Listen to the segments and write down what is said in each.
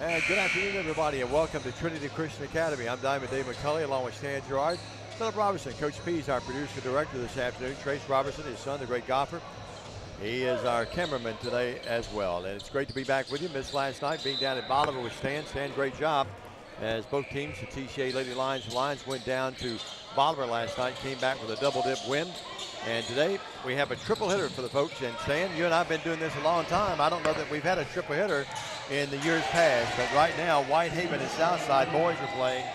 And good afternoon, everybody, and welcome to Trinity Christian Academy. I'm Diamond Dave McCulley, along with Stan Gerard. Philip Robertson, Coach P is our producer-director this afternoon. Trace Robertson, his son, the great golfer. He is our cameraman today as well. And it's great to be back with you. Missed last night being down at Bolivar with Stan. Stan, great job. As both teams, the TCA Lady Lions and Lions, went down to Bolivar last night, came back with a double-dip win. And today we have a triple hitter for the folks. And Stan, you and I have been doing this a long time. I don't know that we've had a triple hitter in the years past, but right now Whitehaven and Southside boys are playing.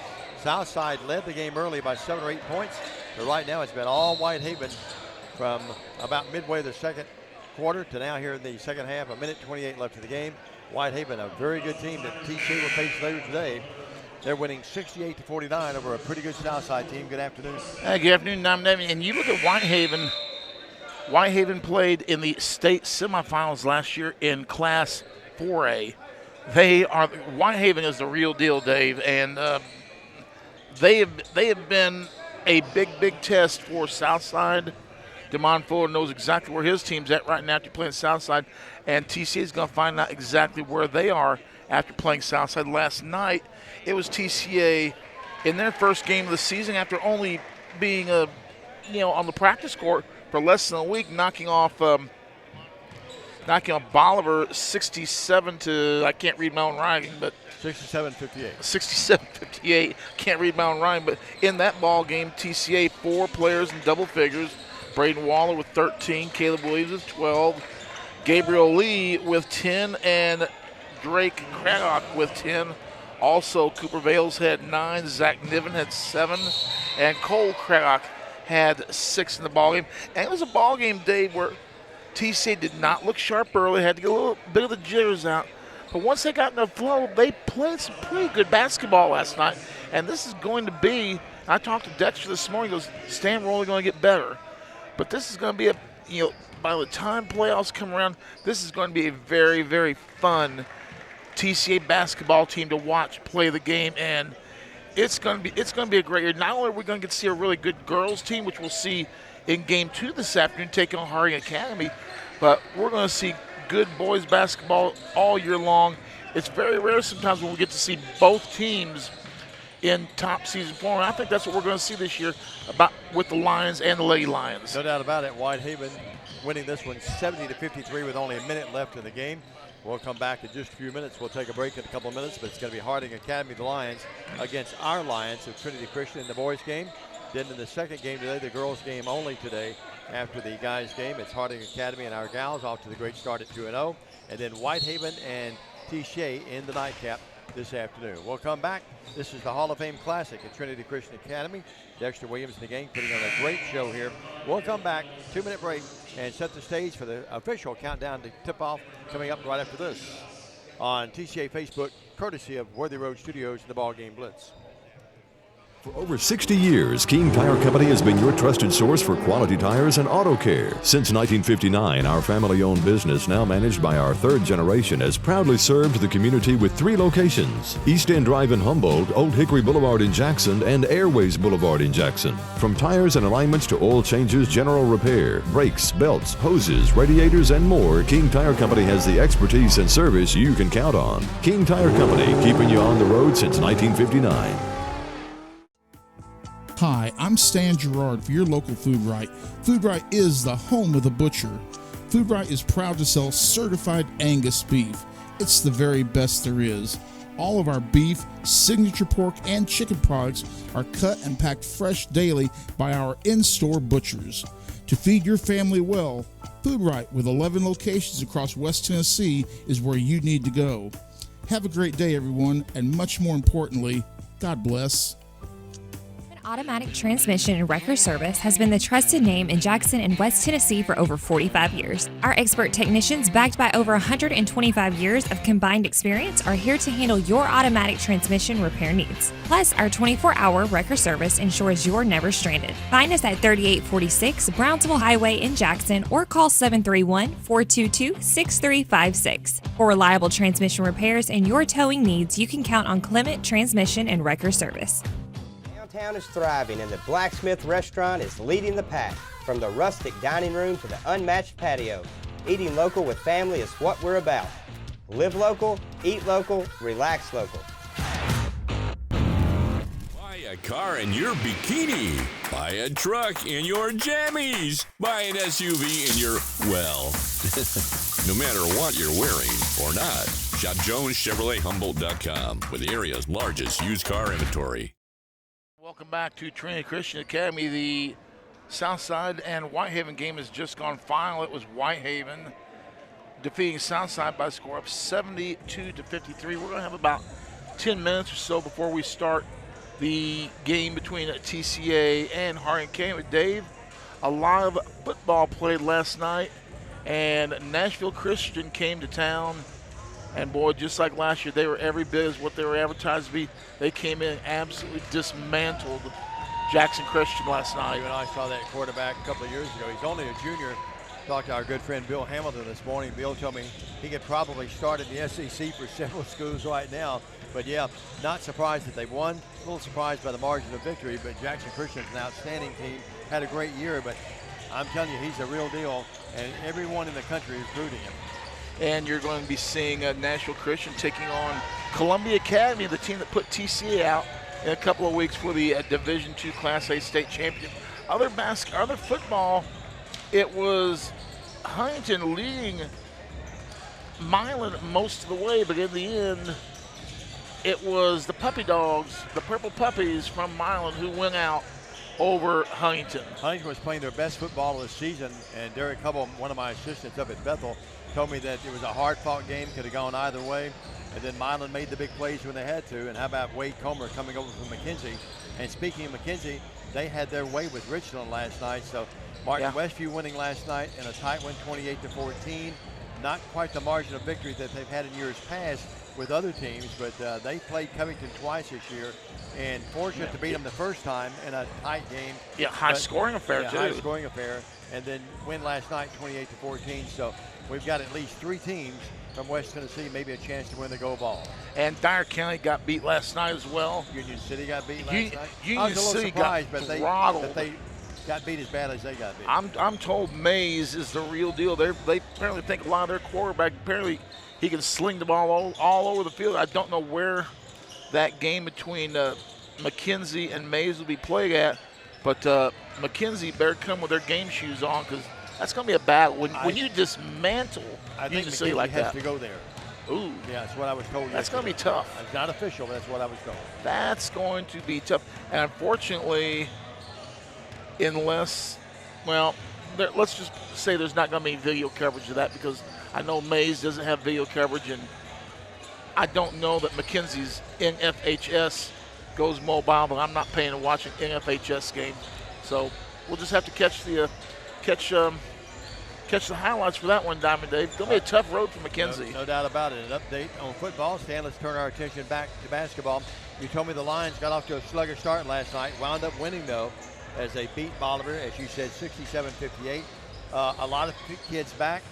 Southside led the game early by 7 or 8 points, but right now it's been all Whitehaven from about midway of the second quarter to now here in the second half. 1:28 left in the game. Whitehaven, a very good team that TCA will face later today. They're winning 68-49 over a pretty good Southside team. Good afternoon. Good afternoon, and you look at Whitehaven. Whitehaven played in the state semifinals last year in Class 4A. Whitehaven is the real deal, Dave, and they have been a big test for Southside. Demond Fuller knows exactly where his team's at right now after playing Southside, and TCA is going to find out exactly where they are after playing Southside. Last night, it was TCA in their first game of the season after only being on the practice court for less than a week, knocking off Bolivar 67 to, I can't read my own writing, but 67-58. 67-58. Can't read my own writing, but in that ball game, TCA 4 players in double figures. Braden Waller with 13, Caleb Williams with 12, Gabriel Lee with 10, and Drake Craddock with 10. Also, Cooper Vales had 9, Zach Niven had 7, and Cole Craddock had 6 in the ballgame. And it was a ballgame, Dave, where TCA did not look sharp early, had to get a little bit of the jitters out. But once they got in the flow, they played some pretty good basketball last night. And this is going to be, I talked to Dexter this morning, he goes, Stan, we're only going to get better. But this is going to be by the time playoffs come around, this is going to be a very, very fun TCA basketball team to watch play the game, and it's going to be a great year. Not only are we going to get to see a really good girls team, which we'll see in Game 2 this afternoon, taking on Harding Academy, but we're going to see good boys basketball all year long. It's very rare sometimes when we get to see both teams in top season form. I think that's what we're going to see this year with the Lions and the Lady Lions. No doubt about it. Whitehaven winning this one 70-53 with only a minute left in the game. We'll come back in just a few minutes. We'll take a break in a couple of minutes, but it's going to be Harding Academy, the Lions, against our Lions of Trinity Christian in the boys' game. Then in the second game today, the girls' game only today. After the guys' game, it's Harding Academy and our gals off to the great start at 2-0. And then Whitehaven and TCA in the nightcap this afternoon. We'll come back. This is the Hall of Fame Classic at Trinity Christian Academy. Dexter Williams and the gang putting on a great show here. We'll come back, 2-minute break, and set the stage for the official countdown to tip-off coming up right after this on TCA Facebook, courtesy of Worthy Road Studios and the BallGame Blitz. For over 60 years, King Tire Company has been your trusted source for quality tires and auto care. Since 1959, our family-owned business, now managed by our third generation, has proudly served the community with 3 locations: East End Drive in Humboldt, Old Hickory Boulevard in Jackson, and Airways Boulevard in Jackson. From tires and alignments to oil changes, general repair, brakes, belts, hoses, radiators, and more, King Tire Company has the expertise and service you can count on. King Tire Company, keeping you on the road since 1959. Hi, I'm Stan Gerard for your local Food Right. Food Right is the home of the butcher. Food Right is proud to sell certified Angus beef. It's the very best there is. All of our beef, signature pork, and chicken products are cut and packed fresh daily by our in-store butchers. To feed your family well, Food Right, with 11 locations across West Tennessee, is where you need to go. Have a great day, everyone, and much more importantly, God bless. Automatic Transmission and Wrecker Service has been the trusted name in Jackson and West Tennessee for over 45 years. Our expert technicians, backed by over 125 years of combined experience, are here to handle your automatic transmission repair needs. Plus, our 24-hour wrecker service ensures you're never stranded. Find us at 3846 Brownsville Highway in Jackson or call 731-422-6356. For reliable transmission repairs and your towing needs, you can count on Clement Transmission and Wrecker Service. Downtown is thriving and the Blacksmith Restaurant is leading the pack. From the rustic dining room to the unmatched patio, eating local with family is what we're about. Live local, eat local, relax local. Buy a car in your bikini. Buy a truck in your jammies. Buy an SUV in your, well, no matter what you're wearing or not. Shop JonesChevroletHumboldt.com with the area's largest used car inventory. Welcome back to Trinity Christian Academy. The Southside and Whitehaven game has just gone final. It was Whitehaven defeating Southside by a score of 72-53. We're going to have about 10 minutes or so before we start the game between TCA and Harding County. Dave, a lot of football played last night, and Nashville Christian came to town. And, boy, just like last year, they were every bit as what they were advertised to be. They came in and absolutely dismantled Jackson Christian last night. Even I saw that quarterback a couple of years ago. He's only a junior. Talked to our good friend Bill Hamilton this morning. Bill told me he could probably start in the SEC for several schools right now. But, yeah, not surprised that they won. A little surprised by the margin of victory. But Jackson Christian's an outstanding team. Had a great year. But I'm telling you, he's the real deal. And everyone in the country is rooting him. And you're going to be seeing Nashville Christian taking on Columbia Academy, the team that put TCA out in a couple of weeks for the Division II Class A state championship. Other football, it was Huntington leading Milan most of the way, but in the end, it was the Puppy Dogs, the Purple Puppies from Milan, who went out over Huntington. Huntington was playing their best football of the season, and Derek Hubble, one of my assistants up at Bethel, told me that it was a hard-fought game, could have gone either way. And then Milan made the big plays when they had to. And how about Wade Comer coming over from McKenzie? And speaking of McKenzie, they had their way with Richland last night. So Martin Westview winning last night in a tight one, 28-14. Not quite the margin of victory that they've had in years past with other teams, but they played Covington twice this year. And fortunate to beat them the first time in a tight game. Yeah, high-scoring affair, too. High-scoring affair. And then win last night, 28-14. So we've got at least three teams from West Tennessee, maybe a chance to win the Go Ball. And Dyer County got beat last night as well. Union City got beat last night. Union I was a little City surprised, got but they got beat as bad as they got beat. I'm told Mays is the real deal. They apparently think a lot of their quarterback, apparently he can sling the ball all over the field. I don't know where that game between McKenzie and Mays will be played at, but McKenzie better come with their game shoes on, because that's going to be a battle. When you dismantle Union City like that. has to go there. Ooh. Yeah, that's what I was told. That's going to be tough. It's not official, but that's what I was told. That's going to be tough. And unfortunately, let's just say there's not going to be video coverage of that, because I know Mays doesn't have video coverage, and I don't know that McKenzie's NFHS goes mobile, but I'm not paying to watch an NFHS game. So we'll just have to catch the highlights for that one, Diamond Dave. It's going to be a tough road for McKenzie. No doubt about it. An update on football. Stan, let's turn our attention back to basketball. You told me the Lions got off to a sluggish start last night. Wound up winning, though, as they beat Bolivar, as you said, 67-58. A lot of kids back.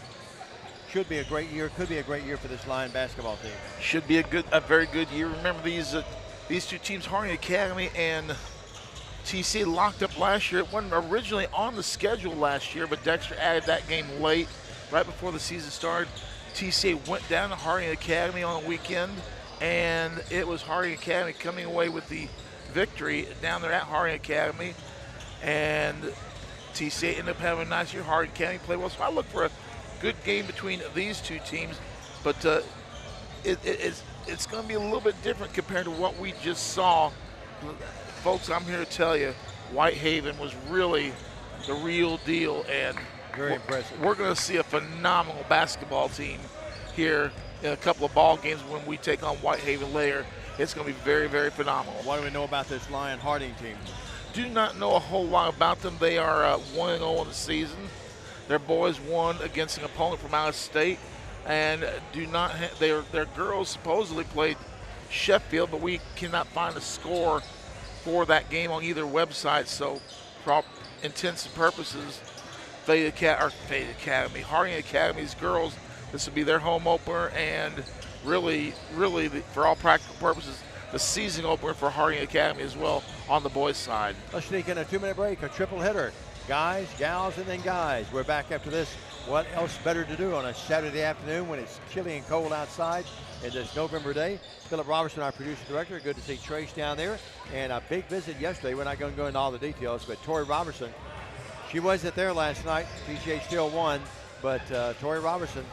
Should be a great year. Could be a great year for this Lion basketball team. Should be a very good year. Remember these two teams, Harding Academy and TCA, locked up last year. It wasn't originally on the schedule last year, but Dexter added that game late, right before the season started. TCA went down to Harding Academy on the weekend, and it was Harding Academy coming away with the victory down there at Harding Academy. And TCA ended up having a nice year. Harding Academy played well. So I look for a good game between these two teams, but it's going to be a little bit different compared to what we just saw. Folks, I'm here to tell you, Whitehaven was really the real deal, and very impressive. We're going to see a phenomenal basketball team here in a couple of ball games when we take on Whitehaven later. It's going to be very, very phenomenal. What do we know about this Lion Harding team? Do not know a whole lot about them. They are 1-0 in the season. Their boys won against an opponent from out of state, and their girls supposedly played Sheffield, but we cannot find a score for that game on either website. So, for all intents and purposes, Harding Academy's girls, this will be their home opener, and really, for all practical purposes, the season opener for Harding Academy as well on the boys' side. Let's sneak in a 2-minute break, a triple hitter. Guys, gals, and then guys. We're back after this what else better to do on a Saturday afternoon when it's chilly and cold outside in this November day? Philip Robertson, our producer director. Good to see Trace down there. And a big visit yesterday. We're not going to go into all the details, but Tori Robertson, she wasn't there last night. TCA still won, but Tori Robertson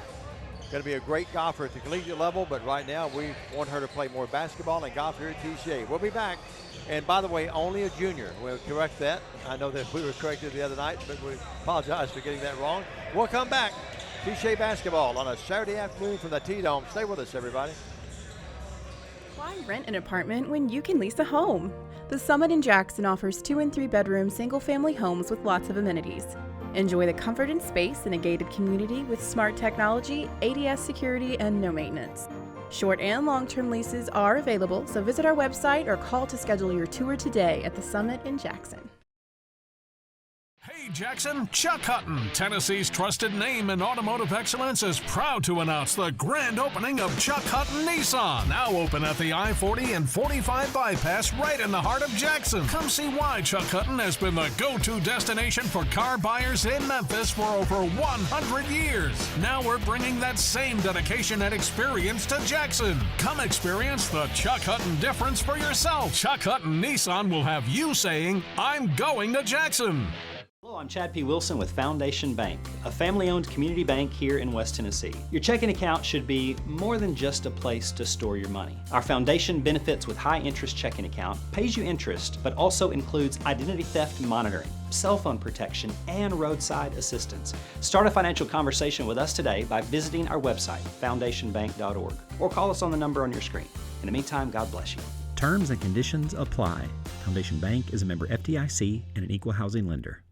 going to be a great golfer at the collegiate level, but right now we want her to play more basketball and golf here at TCA. We'll be back. And by the way, only a junior. We'll correct that. I know that we were corrected the other night, but we apologize for getting that wrong. We'll come back. TCA basketball on a Saturday afternoon from the T-Dome. Stay with us, everybody. Why rent an apartment when you can lease a home? The Summit in Jackson offers 2 and 3 bedroom single-family homes with lots of amenities. Enjoy the comfort and space in a gated community with smart technology, ADS security, and no maintenance. Short and long-term leases are available, so visit our website or call to schedule your tour today at the Summit in Jackson. Hey Jackson, Chuck Hutton, Tennessee's trusted name in automotive excellence, is proud to announce the grand opening of Chuck Hutton Nissan, now open at the I-40 and 45 bypass right in the heart of Jackson. Come see why Chuck Hutton has been the go-to destination for car buyers in Memphis for over 100 years. Now we're bringing that same dedication and experience to Jackson. Come experience the Chuck Hutton difference for yourself. Chuck Hutton Nissan will have you saying, "I'm going to Jackson." Hello, I'm Chad P. Wilson with Foundation Bank, a family-owned community bank here in West Tennessee. Your checking account should be more than just a place to store your money. Our foundation benefits with high-interest checking account pays you interest, but also includes identity theft monitoring, cell phone protection, and roadside assistance. Start a financial conversation with us today by visiting our website, foundationbank.org, or call us on the number on your screen. In the meantime, God bless you. Terms and conditions apply. Foundation Bank is a member FDIC and an equal housing lender.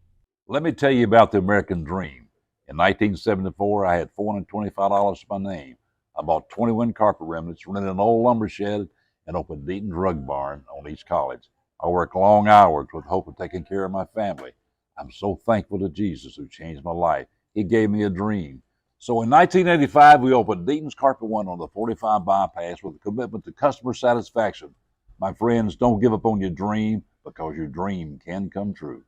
Let me tell you about the American Dream. In 1974, I had $425 to my name. I bought 21 carpet remnants, rented an old lumber shed, and opened Deaton's Rug Barn on East College. I worked long hours with hope of taking care of my family. I'm so thankful to Jesus who changed my life. He gave me a dream. So in 1985, we opened Deaton's Carpet One on the 45 bypass with a commitment to customer satisfaction. My friends, don't give up on your dream, because your dream can come true.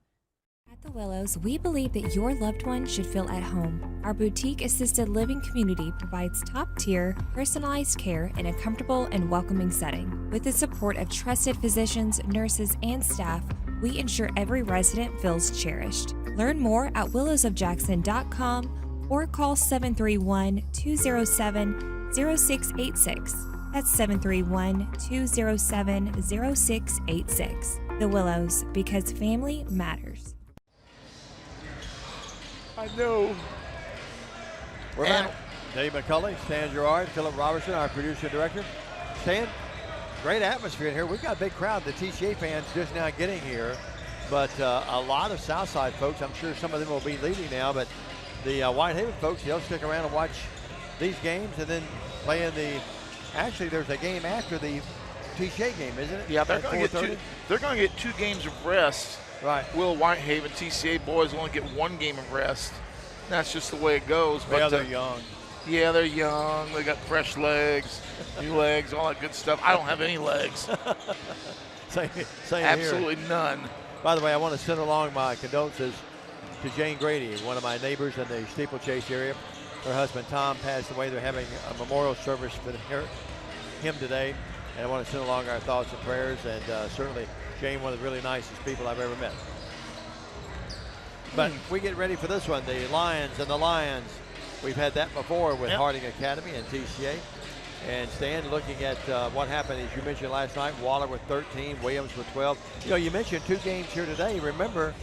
At the Willows, we believe that your loved one should feel at home. Our boutique assisted living community provides top-tier, personalized care in a comfortable and welcoming setting. With the support of trusted physicians, nurses, and staff, we ensure every resident feels cherished. Learn more at willowsofjackson.com or call 731-207-0686. That's 731-207-0686. The Willows, because family matters. I know. We're back. Dave McCulley, Stan Gerard, Philip Robertson, our producer director. Stan, great atmosphere in here. We've got a big crowd. The TCA fans just now getting here, but a lot of Southside folks. I'm sure some of them will be leaving now, but the Whitehaven folks, they'll stick around and watch these games and then play in the. Actually, there's a game after the TCA game, isn't it? Yeah, they're going to get 2 games of rest. Right. Will Whitehaven TCA boys only get 1 game of rest? That's just the way it goes. But yeah, they're young. Yeah, they're young. They got fresh legs, new legs, all that good stuff. I don't have any legs. Same Absolutely here. None. By the way, I want to send along my condolences to Jane Grady, one of my neighbors in the Steeplechase area. Her husband Tom passed away. They're having a memorial service for him today, and I want to send along our thoughts and prayers. And certainly, Jane, one of the really nicest people I've ever met. But we get ready for this one, the Lions and the Lions. We've had that before with Harding Academy and TCA. And Stan, looking at what happened, as you mentioned last night, Waller with 13, Williams with 12. You know, you mentioned 2 games here today. Remember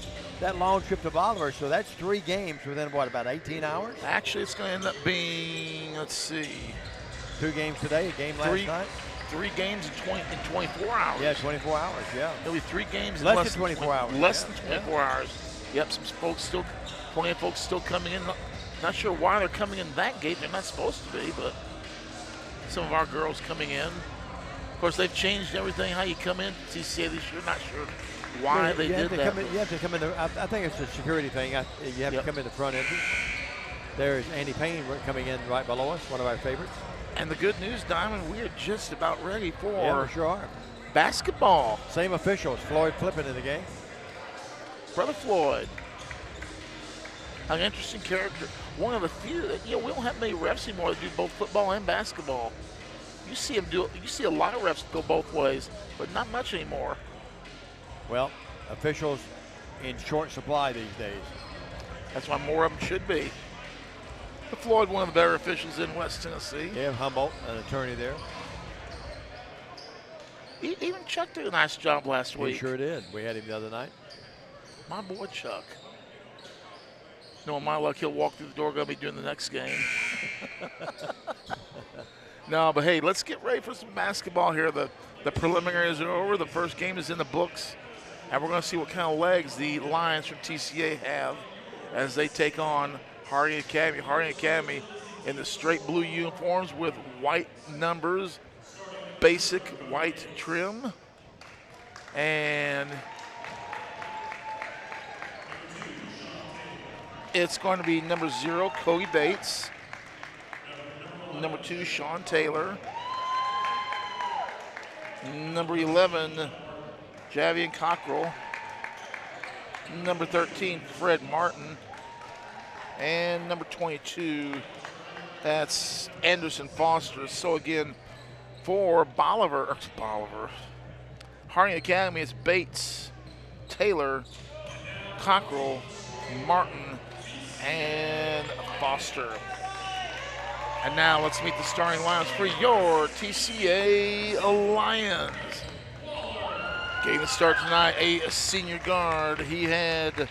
that long trip to Bolivar, so that's 3 games within, what, about 18 hours? Actually, it's going to end up being, let's see. 2 games today, a game last night? 3 games in 24 hours. Yeah, 24 hours, yeah. There'll be 3 games in less than 24 hours. Less than 24 hours. Yep, plenty of folks still coming in. Not sure why they're coming in that gate. They're not supposed to be, but some of our girls coming in. Of course, they've changed everything, how you come in. TCA this year, not sure why they did that. You have to come in. I think it's a security thing. You have to come in the front entrance. There's Andy Payne coming in right below us, one of our favorites. And the good news, Diamond, we are just about ready for we sure are. Basketball. Same officials, Floyd Flippin in the game. Brother Floyd. An interesting character. One of the few that, we don't have many refs anymore that do both football and basketball. You see them do. You see a lot of refs go both ways, but not much anymore. Well, officials in short supply these days. That's why more of them should be. But Floyd, one of the better officials in West Tennessee. Yeah, Humboldt, an attorney there. Even Chuck did a nice job last week. He sure did. We had him the other night. My boy Chuck. Knowing my luck, he'll walk through the door, going to be doing the next game. No, but hey, let's get ready for some basketball here. The preliminaries are over. The first game is in the books. And we're going to see what kind of legs the Lions from TCA have as they take on Harding Academy. Harding Academy in the straight blue uniforms with white numbers, basic white trim. And it's going to be number 0, Cody Bates. Number 2, Sean Taylor. Number 11, Javian Cockrell. Number 13, Fred Martin. And number 22, that's Anderson Foster. So again, for Bolivar, Harding Academy, it's Bates, Taylor, Cockrell, Martin, and Foster. And now let's meet the starting lineups for your TCA Lions. Game to start tonight, a senior guard. He had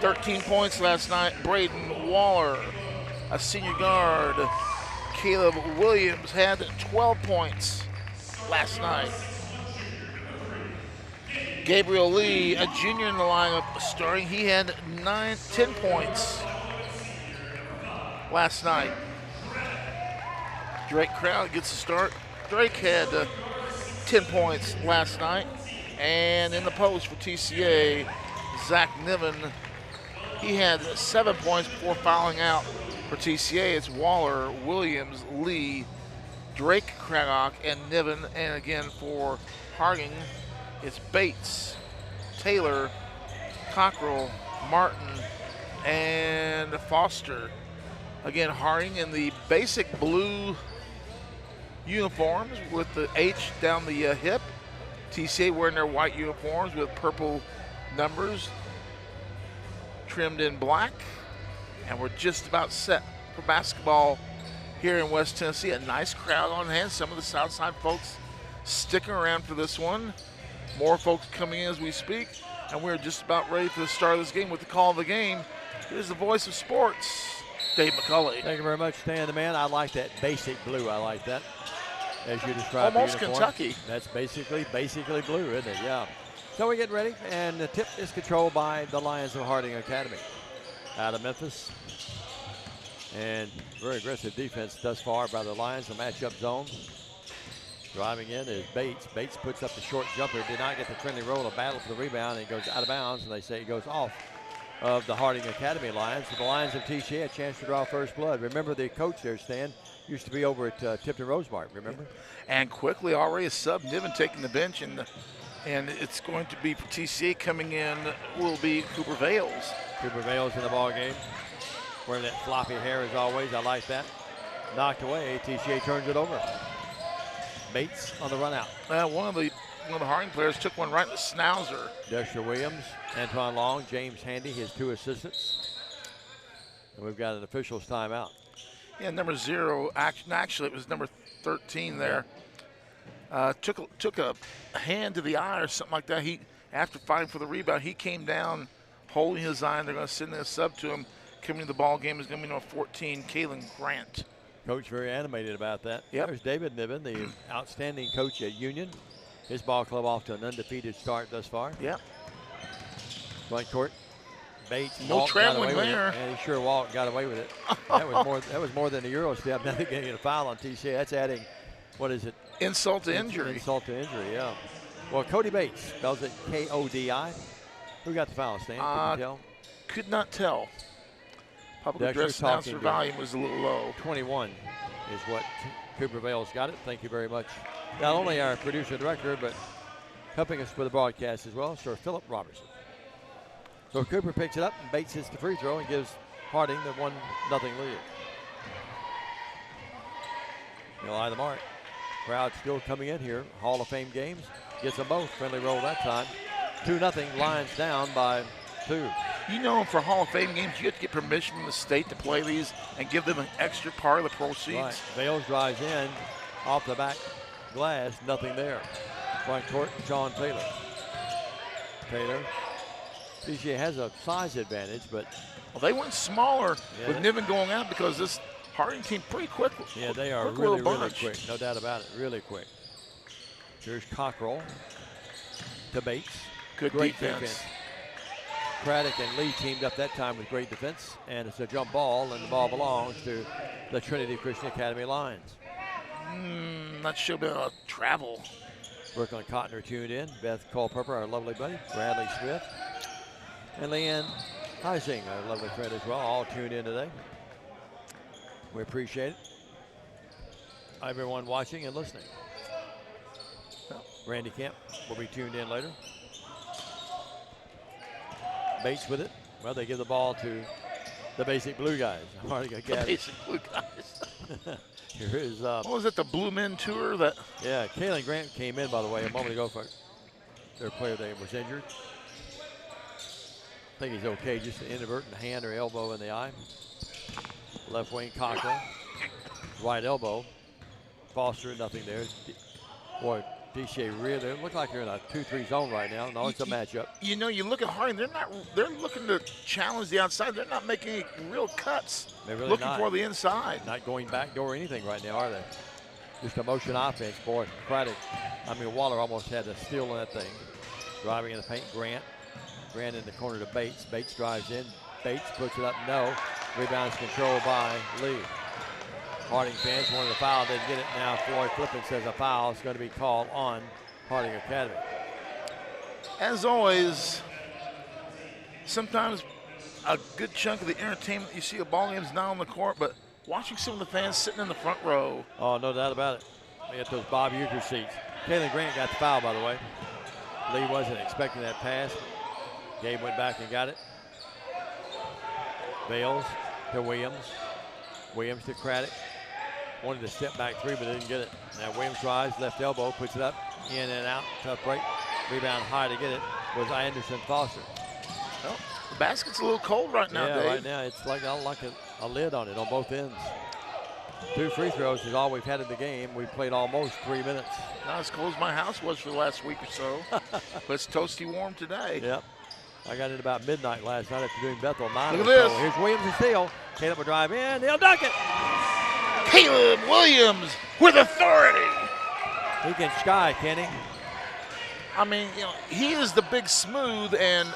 13 points last night. Braden Waller, a senior guard. Caleb Williams had 12 points last night. Gabriel Lee, a junior in the lineup starting. He had 10 points last night. Drake Crowd gets a start. Drake had 10 points last night. And in the post for TCA, Zach Niven, he had 7 points before fouling out. For TCA, it's Waller, Williams, Lee, Drake Craddock, and Niven. And again for Harding, it's Bates, Taylor, Cockrell, Martin, and Foster. Again, Harding in the basic blue uniforms with the H down the hip. TCA wearing their white uniforms with purple numbers trimmed in black. And we're just about set for basketball here in West Tennessee. A nice crowd on hand. Some of the Southside folks sticking around for this one. More folks coming in as we speak. And we're just about ready for the start of this game with the call of the game. Here's the voice of sports, Dave McCulley. Thank you very much, Stan the Man. I like that basic blue. I like that, as you described. Almost Kentucky. That's basically blue, isn't it? Yeah. So we're getting ready, and the tip is controlled by the Lions of Harding Academy out of Memphis. And very aggressive defense thus far by the Lions. The matchup zone. Driving in is Bates. Bates puts up the short jumper. Did not get the Trinity roll. A battle for the rebound, and he goes out of bounds, and they say he goes off of the Harding Academy Lions. So the Lions of TCA, a chance to draw first blood. Remember the coach there, Stan, used to be over at Tipton Rosemark, remember? And quickly already a sub, Niven taking the bench, and it's going to be for TCA coming in will be Cooper Vales. Cooper Vales in the ball game. Wearing that floppy hair as always. I like that. Knocked away. TCA turns it over. Bates on the run out. One of the Harding players took one right in the schnauzer. Dexter Williams, Antoine Long, James Handy, his 2 assistants. And we've got an official's timeout. Yeah, number 0. Actually, it was number 13 there. Took a hand to the eye or something like that. He, after fighting for the rebound, he came down holding his eye, and they're going to send a sub to him. Coming to the ball game is going to be number 14, Kalen Grant. Coach very animated about that. Yep. There's David Niven, the outstanding coach at Union. His ball club off to an undefeated start thus far. Yep. Front court. Bates. No traveling there. And he sure got away with it. That was more than a Euro step. Now they're getting a foul on TCA. That's adding, what is it? Insult to injury. Insult to injury, yeah. Well, Cody Bates spells it K-O-D-I. Who got the foul, Stan? Could you tell? Could not tell. Public address announcer volume was a little low. 21 is what Cooper Vales got it. Thank you very much. Not only our producer and director, but helping us with the broadcast as well, Sir Philip Robertson. So Cooper picks it up, and Bates hits the free throw and gives Harding the 1-0 lead. He'll eye the mark. Crowd still coming in here. Hall of Fame games. Gets them both. Friendly roll that time. 2-0. Lions down by 2. You know, for Hall of Fame games, you have to get permission from the state to play these and give them an extra part of the proceeds. Right. Bales drives in off the back glass. Nothing there. Front court, Sean Taylor. Taylor. TCA has a size advantage, but well, they went smaller with Niven going out because this Harding team pretty quick. Yeah, they are really quick. No doubt about it. Really quick. Here's Cockrell to Bates. Great defense. Craddock and Lee teamed up that time with great defense, and it's a jump ball, and the ball belongs to the Trinity Christian Academy Lions. Not sure about travel. Brooklyn Cotton are tuned in. Beth Culpepper, our lovely buddy. Bradley Smith. And Leanne Heising, our lovely friend as well, all tuned in today. We appreciate it. Everyone watching and listening. Randy Kemp will be tuned in later. Bates with it. Well, they give the ball to the basic blue guys. The basic blue guys. Here is what was it, the Blue Men Tour? Yeah, Kaylin Grant came in, by the way, a moment ago for their player that was injured. I think he's okay, just an inadvertent hand or elbow in the eye. Left wing, Cockrell. Right elbow. Foster, nothing there. Boy, TCA really look like they're in a 2-3 zone right now. No, it's a matchup. You know, you look at Harding, they're looking to challenge the outside. They're not making any real cuts. They're really looking for the inside. Not going back door or anything right now, are they? Just a motion offense. Boy, Waller almost had a steal in that thing. Driving in the paint, Grant in the corner to Bates. Bates drives in. Bates puts it up, no. Rebounds controlled by Lee. Harding fans wanted a foul, didn't get it. Now Floyd Flippin says a foul is going to be called on Harding Academy. As always, sometimes a good chunk of the entertainment you see a ball game is not on the court, but watching some of the fans sitting in the front row. Oh, no doubt about it. They got those Bob Uecker seats. Kaylin Grant got the foul, by the way. Lee wasn't expecting that pass. Gabe went back and got it. Bales to Williams. Williams to Craddock. Wanted to step back three, but didn't get it. Now Williams drives, left elbow, puts it up, in and out, tough break. Rebound high to get it was Anderson Foster. Well, the basket's a little cold right now, yeah, Dave. right now it's like a lid on it on both ends. 2 free throws is all we've had in the game. We've played almost 3 minutes. Not as cold as my house was for the last week or so, but it's toasty warm today. Yep. I got in about midnight last night after doing Bethel 9. Look at this. Here's Williams and steal. Caleb will drive in. He'll dunk it. Caleb Williams with authority. He can sky, can he? I mean, you know, he is the big smooth, and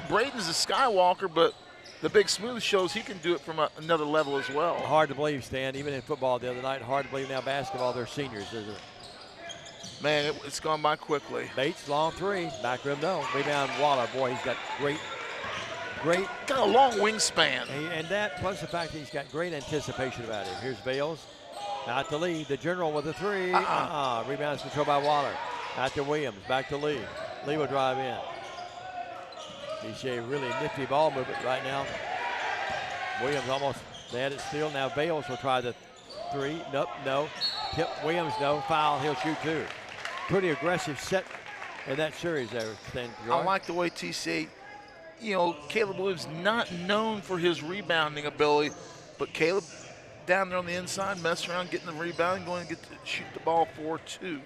Braden's the Skywalker, but the big smooth shows he can do it from another level as well. Hard to believe, Stan. Even in football the other night, hard to believe now basketball, they're seniors, isn't it? Man, it's gone by quickly. Bates, long three. Back rim, no. Rebound, Waller. Boy, he's got great. Got a long wingspan. And that, plus the fact that he's got great anticipation about him. Here's Bales. Out to Lee. The general with a three. Rebounds controlled by Waller. Out to Williams. Back to Lee. Lee will drive in. TCA really nifty ball movement right now. Williams almost, they had it steal. Now Bales will try the three. Nope, no. Tip Williams, no. Foul. He'll shoot two. Pretty aggressive set in that series there, Stan. I like the way TCA, Caleb Williams not known for his rebounding ability, but Caleb down there on the inside, messing around, getting the rebound, going to get to shoot the ball for two.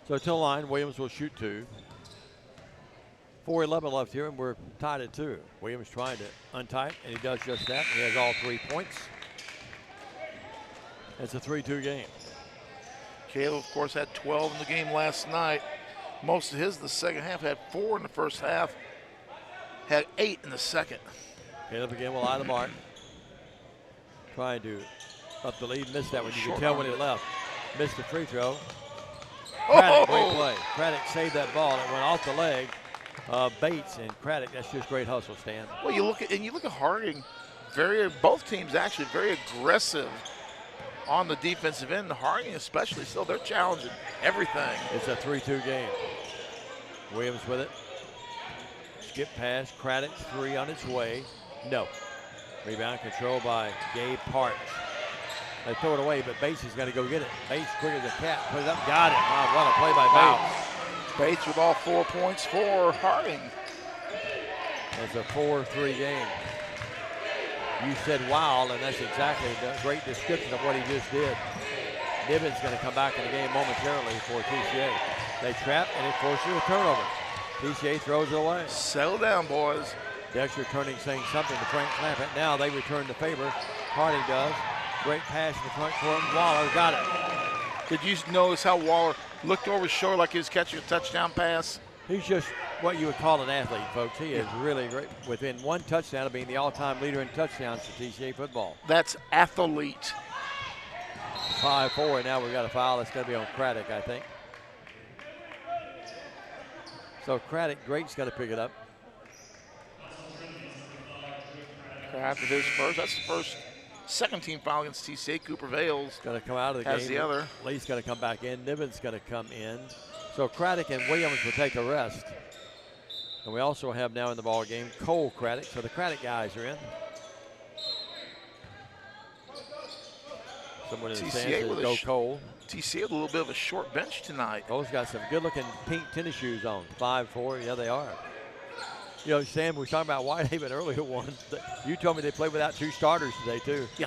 So to the line, Williams will shoot two. 4:11 left here, and we're tied at 2. Williams trying to untie it, and he does just that. He has all 3 points. It's a 3-2 game. Caleb, of course, had 12 in the game last night. Most of his in the second half, had 4 in the first half, had 8 in the second. Caleb again will eye the mark. Trying to up the lead, missed that one. You can tell when he left. Missed the free throw. Craddock, great play. Craddock saved that ball. It went off the leg. Bates and Craddock, that's just great hustle, Stan. Well, you look at Harding, both teams actually very aggressive on the defensive end. Harding especially, so they're challenging everything. It's a 3-2 game. Williams with it. Skip pass, Craddock, 3 on its way. No. Rebound controlled by Gabe Parks. They throw it away, but Bates is going to go get it. Bates, quick as a cat, put it up, got it. Wow, what a play by Bates. Bates with all 4 points for Harding. It's a 4-3 game. You said wow, and that's exactly the great description of what he just did. Niven's going to come back in the game momentarily for TCA. They trap, and it forces a turnover. TCA throws it away. Settle down, boys. Dexter turning, saying something to Frank Clampett. Now they return the favor. Harding does. Great pass in the front court. Waller got it. Did you notice how Waller looked over his shoulder like he was catching a touchdown pass? He's just what you would call an athlete, folks. He is really great. Within 1 touchdown of being the all-time leader in touchdowns for TCA football. That's athlete. 5-4, and now we've got a foul. That's going to be on Craddock, I think. So Craddock, Drake's got to pick it up. After his first, that's the first second team foul against TCA. Cooper Vales going to come out of the has game. The other. Lee's going to come back in. Niven's going to come in. So Craddock and Williams will take a rest. And we also have now in the ball game Cole Craddock. So the Craddock guys are in. Someone in the stands says go Cole. TCA with a little bit of a short bench tonight. Cole's got some good-looking pink tennis shoes on. 5'4", yeah, they are. You know, Sam, we were talking about Whitehaven earlier. You told me they played without 2 starters today, too. Yeah,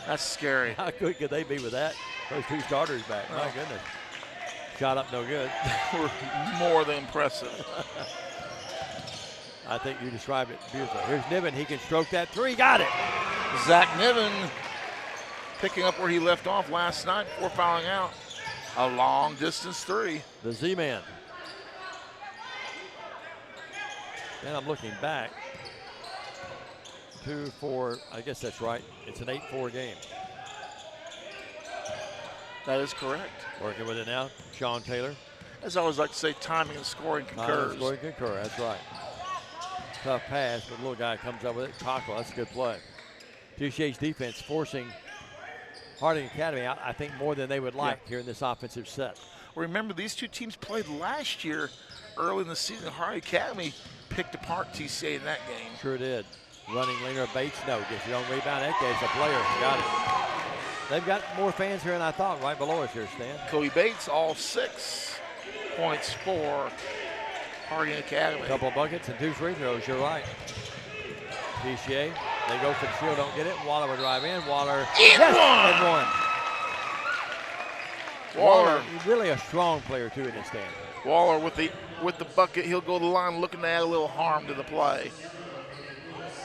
that's scary. How good could they be with that? Those 2 starters back. My goodness. Shot up no good. We're more than impressive. I think you described it beautifully. Here's Niven. He can stroke that 3. Got it. Zach Niven picking up where he left off last night before fouling out. A long distance 3. The Z-Man. And I'm looking back. 2-4, I guess that's right. It's an 8-4 game. That is correct. Working with it now, Sean Taylor. As I always like to say, timing and scoring concurs. Scoring concur, that's right. Tough pass, but the little guy comes up with it. Taco, that's a good play. TCA's defense forcing Harding Academy out, I think, more than they would like here in this offensive set. Remember, these 2 teams played last year early in the season. Harding Academy picked apart TCA in that game. Sure did. Running leaner, Bates, no. Gets your own rebound. That guy's a player. Got it. They've got more fans here than I thought right below us here, Stan. Cody Bates, all 6 points for Harding Academy. A couple of buckets and 2 free throws, you're right. TCA, they go for the shield, don't get it. Waller will drive in. Waller, and one. Waller, really a strong player, too, in this stand. Waller with the bucket, he'll go to the line looking to add a little harm to the play.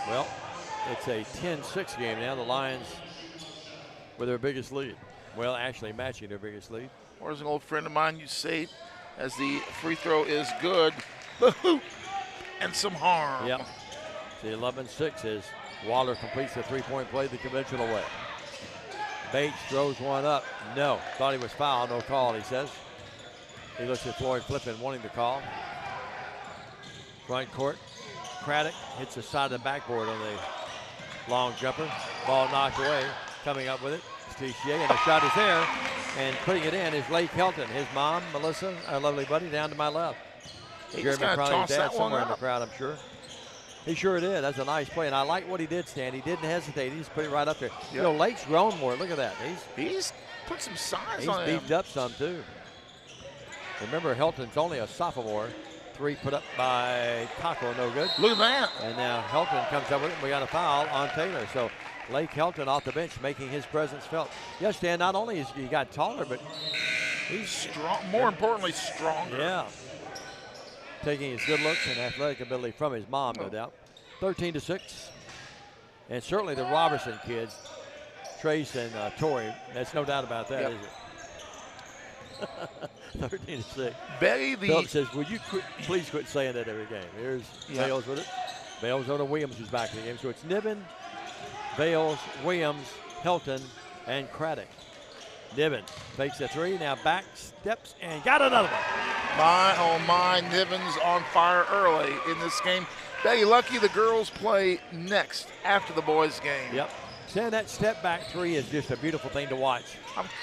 Well, it's a 10-6 game now. The Lions with their biggest lead. Well, actually matching their biggest lead. Or as an old friend of mine used to say, as the free throw is good, the hoop and some harm. Yep. The 11-6 as Waller completes the 3-point play the conventional way. Bates throws one up. No. Thought he was fouled. No call, he says. He looks at Floyd Flippin wanting to call. Front court. Craddock hits the side of the backboard on the long jumper. Ball knocked away. Coming up with it is TCA, and the shot is there. And putting it in is Lake Helton. His mom, Melissa, our lovely buddy, down to my left. He's got to toss that one somewhere in the crowd, I'm sure. He sure did. That's a nice play, and I like what he did, Stan. He didn't hesitate. He just put it right up there. Yep. You know, Lake's grown more. Look at that. He's put some size on him. He's beefed up some, too. Remember, Helton's only a sophomore. 3 put up by Taco, no good. Look at that. And now Helton comes up with it, and we got a foul on Taylor. So Lake Helton off the bench, making his presence felt. Yes, Stan, not only is he got taller, but he's strong. More importantly, stronger. Yeah. Taking his good looks and athletic ability from his mom, no doubt. 13-6. And certainly the Robertson kids, Trace and Torrey, that's no doubt about that, is it? 13-6. Betty, Phillips says, would you please quit saying that every game? Here's Bales with it. Bales over to Williams, who's back in the game. So it's Niven, Bales, Williams, Helton, and Craddock. Niven fakes the 3, now back, steps, and got another one. My, oh my, Niven's on fire early in this game. Betty, lucky the girls play next after the boys game. Yep. Saying that step back 3 is just a beautiful thing to watch.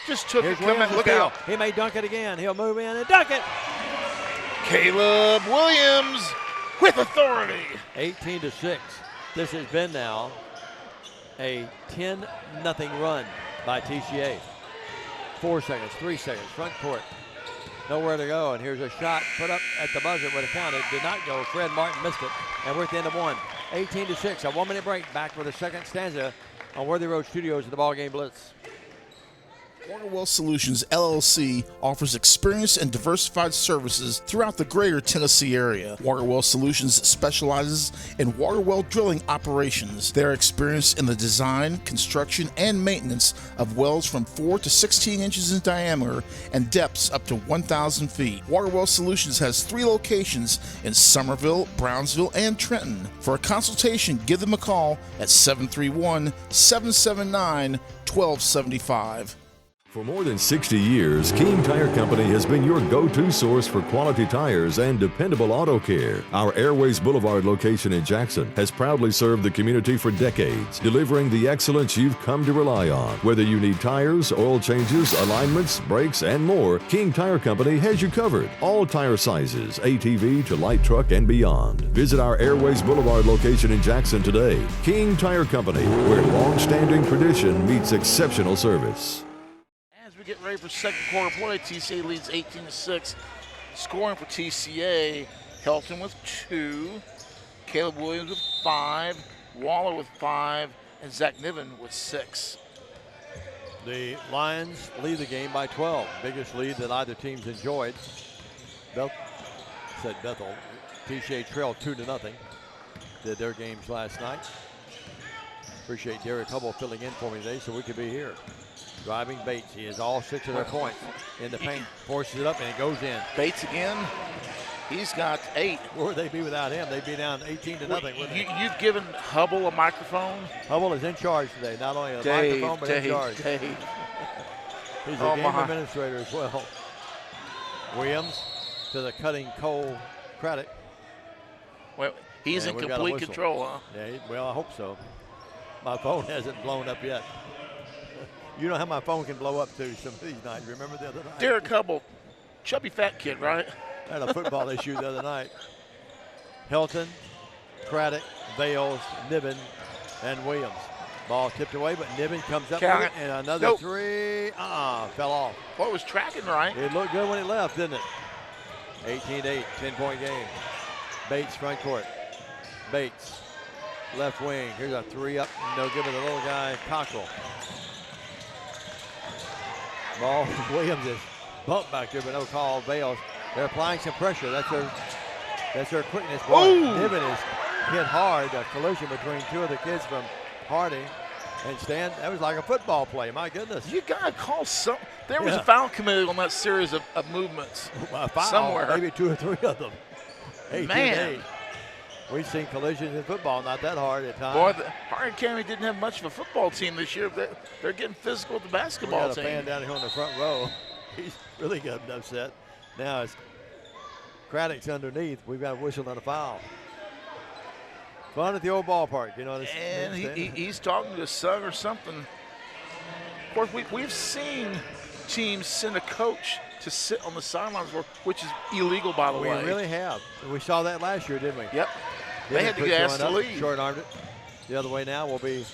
Just took Here's it, come in, look out. He may dunk it again. He'll move in and dunk it. Caleb Williams with authority. 18-6. This has been now a 10-0 run by TCA. 4 seconds, 3 seconds, front court. Nowhere to go, and here's a shot put up at the buzzer, but it counted. Did not go. Fred Martin missed it, and we're at the end of one. 18-6, a 1 minute break. Back with a second stanza on Worthy Road Studios at the BallGame Blitz. Waterwell Solutions, LLC offers experienced and diversified services throughout the greater Tennessee area. Waterwell Solutions specializes in water well drilling operations. They are experienced in the design, construction, and maintenance of wells from 4 to 16 inches in diameter and depths up to 1,000 feet. Waterwell Solutions has 3 locations in Summerville, Brownsville, and Trenton. For a consultation, give them a call at 731-779-1275. For more than 60 years, King Tire Company has been your go-to source for quality tires and dependable auto care. Our Airways Boulevard location in Jackson has proudly served the community for decades, delivering the excellence you've come to rely on. Whether you need tires, oil changes, alignments, brakes, and more, King Tire Company has you covered. All tire sizes, ATV to light truck and beyond. Visit our Airways Boulevard location in Jackson today. King Tire Company, where long-standing tradition meets exceptional service. Get ready for second quarter play. TCA leads 18-6. Scoring for TCA, Helton with 2, Caleb Williams with 5, Waller with 5, and Zach Niven with 6. The Lions lead the game by 12. Biggest lead that either team's enjoyed. Bethel, TCA trailed 2-0. Did their games last night. Appreciate Derek Hubble filling in for me today so we could be here. Driving Bates. He has all 6 of their points in the paint. Forces it up and it goes in. Bates again. He's got 8. Where would they be without him? They'd be down 18-0. You've given Hubble a microphone. Hubble is in charge today. Not only a microphone, but in charge. He's a game administrator as well. Williams to the cutting Cole Craddock. Well, he's in complete control, huh? Yeah, well, I hope so. My phone hasn't blown up yet. You know how my phone can blow up too some of these nights. Remember the other night? Derek Hubble, chubby fat kid, right? Had a football issue the other night. Helton, Craddock, Bales, Niven, and Williams. Ball tipped away, but Niven comes up with it, and another 3. Fell off. Well, it was tracking right. It looked good when it left, didn't it? 18-8, 10-point game. Bates front court. Bates, left wing. Here's a 3 up. No good to the little guy, Cockrell. Ball, Williams is bumped back there, but no call. Bales. They're applying some pressure. That's their quickness. Niven is hit hard. A collision between 2 of the kids from Hardy and Stan. That was like a football play. My goodness. You got to call some. There was a foul committee on that series of movements. Somewhere. Maybe 2 or 3 of them. 18-8. Man. We've seen collisions in football, not that hard at times. Boy, Hardin County didn't have much of a football team this year. They're getting physical with the basketball team. We got a fan down here on the front row. He's really gotten upset. Now it's Craddock's underneath. We've got a whistle and a foul. Fun at the old ballpark, you know. And he's talking to his son or something. Of course, we've seen teams send a coach to sit on the sidelines, which is illegal, by the way. We really have. We saw that last year, didn't we? Yep. They had to get asked to leave. Short-armed it. The other way now will be,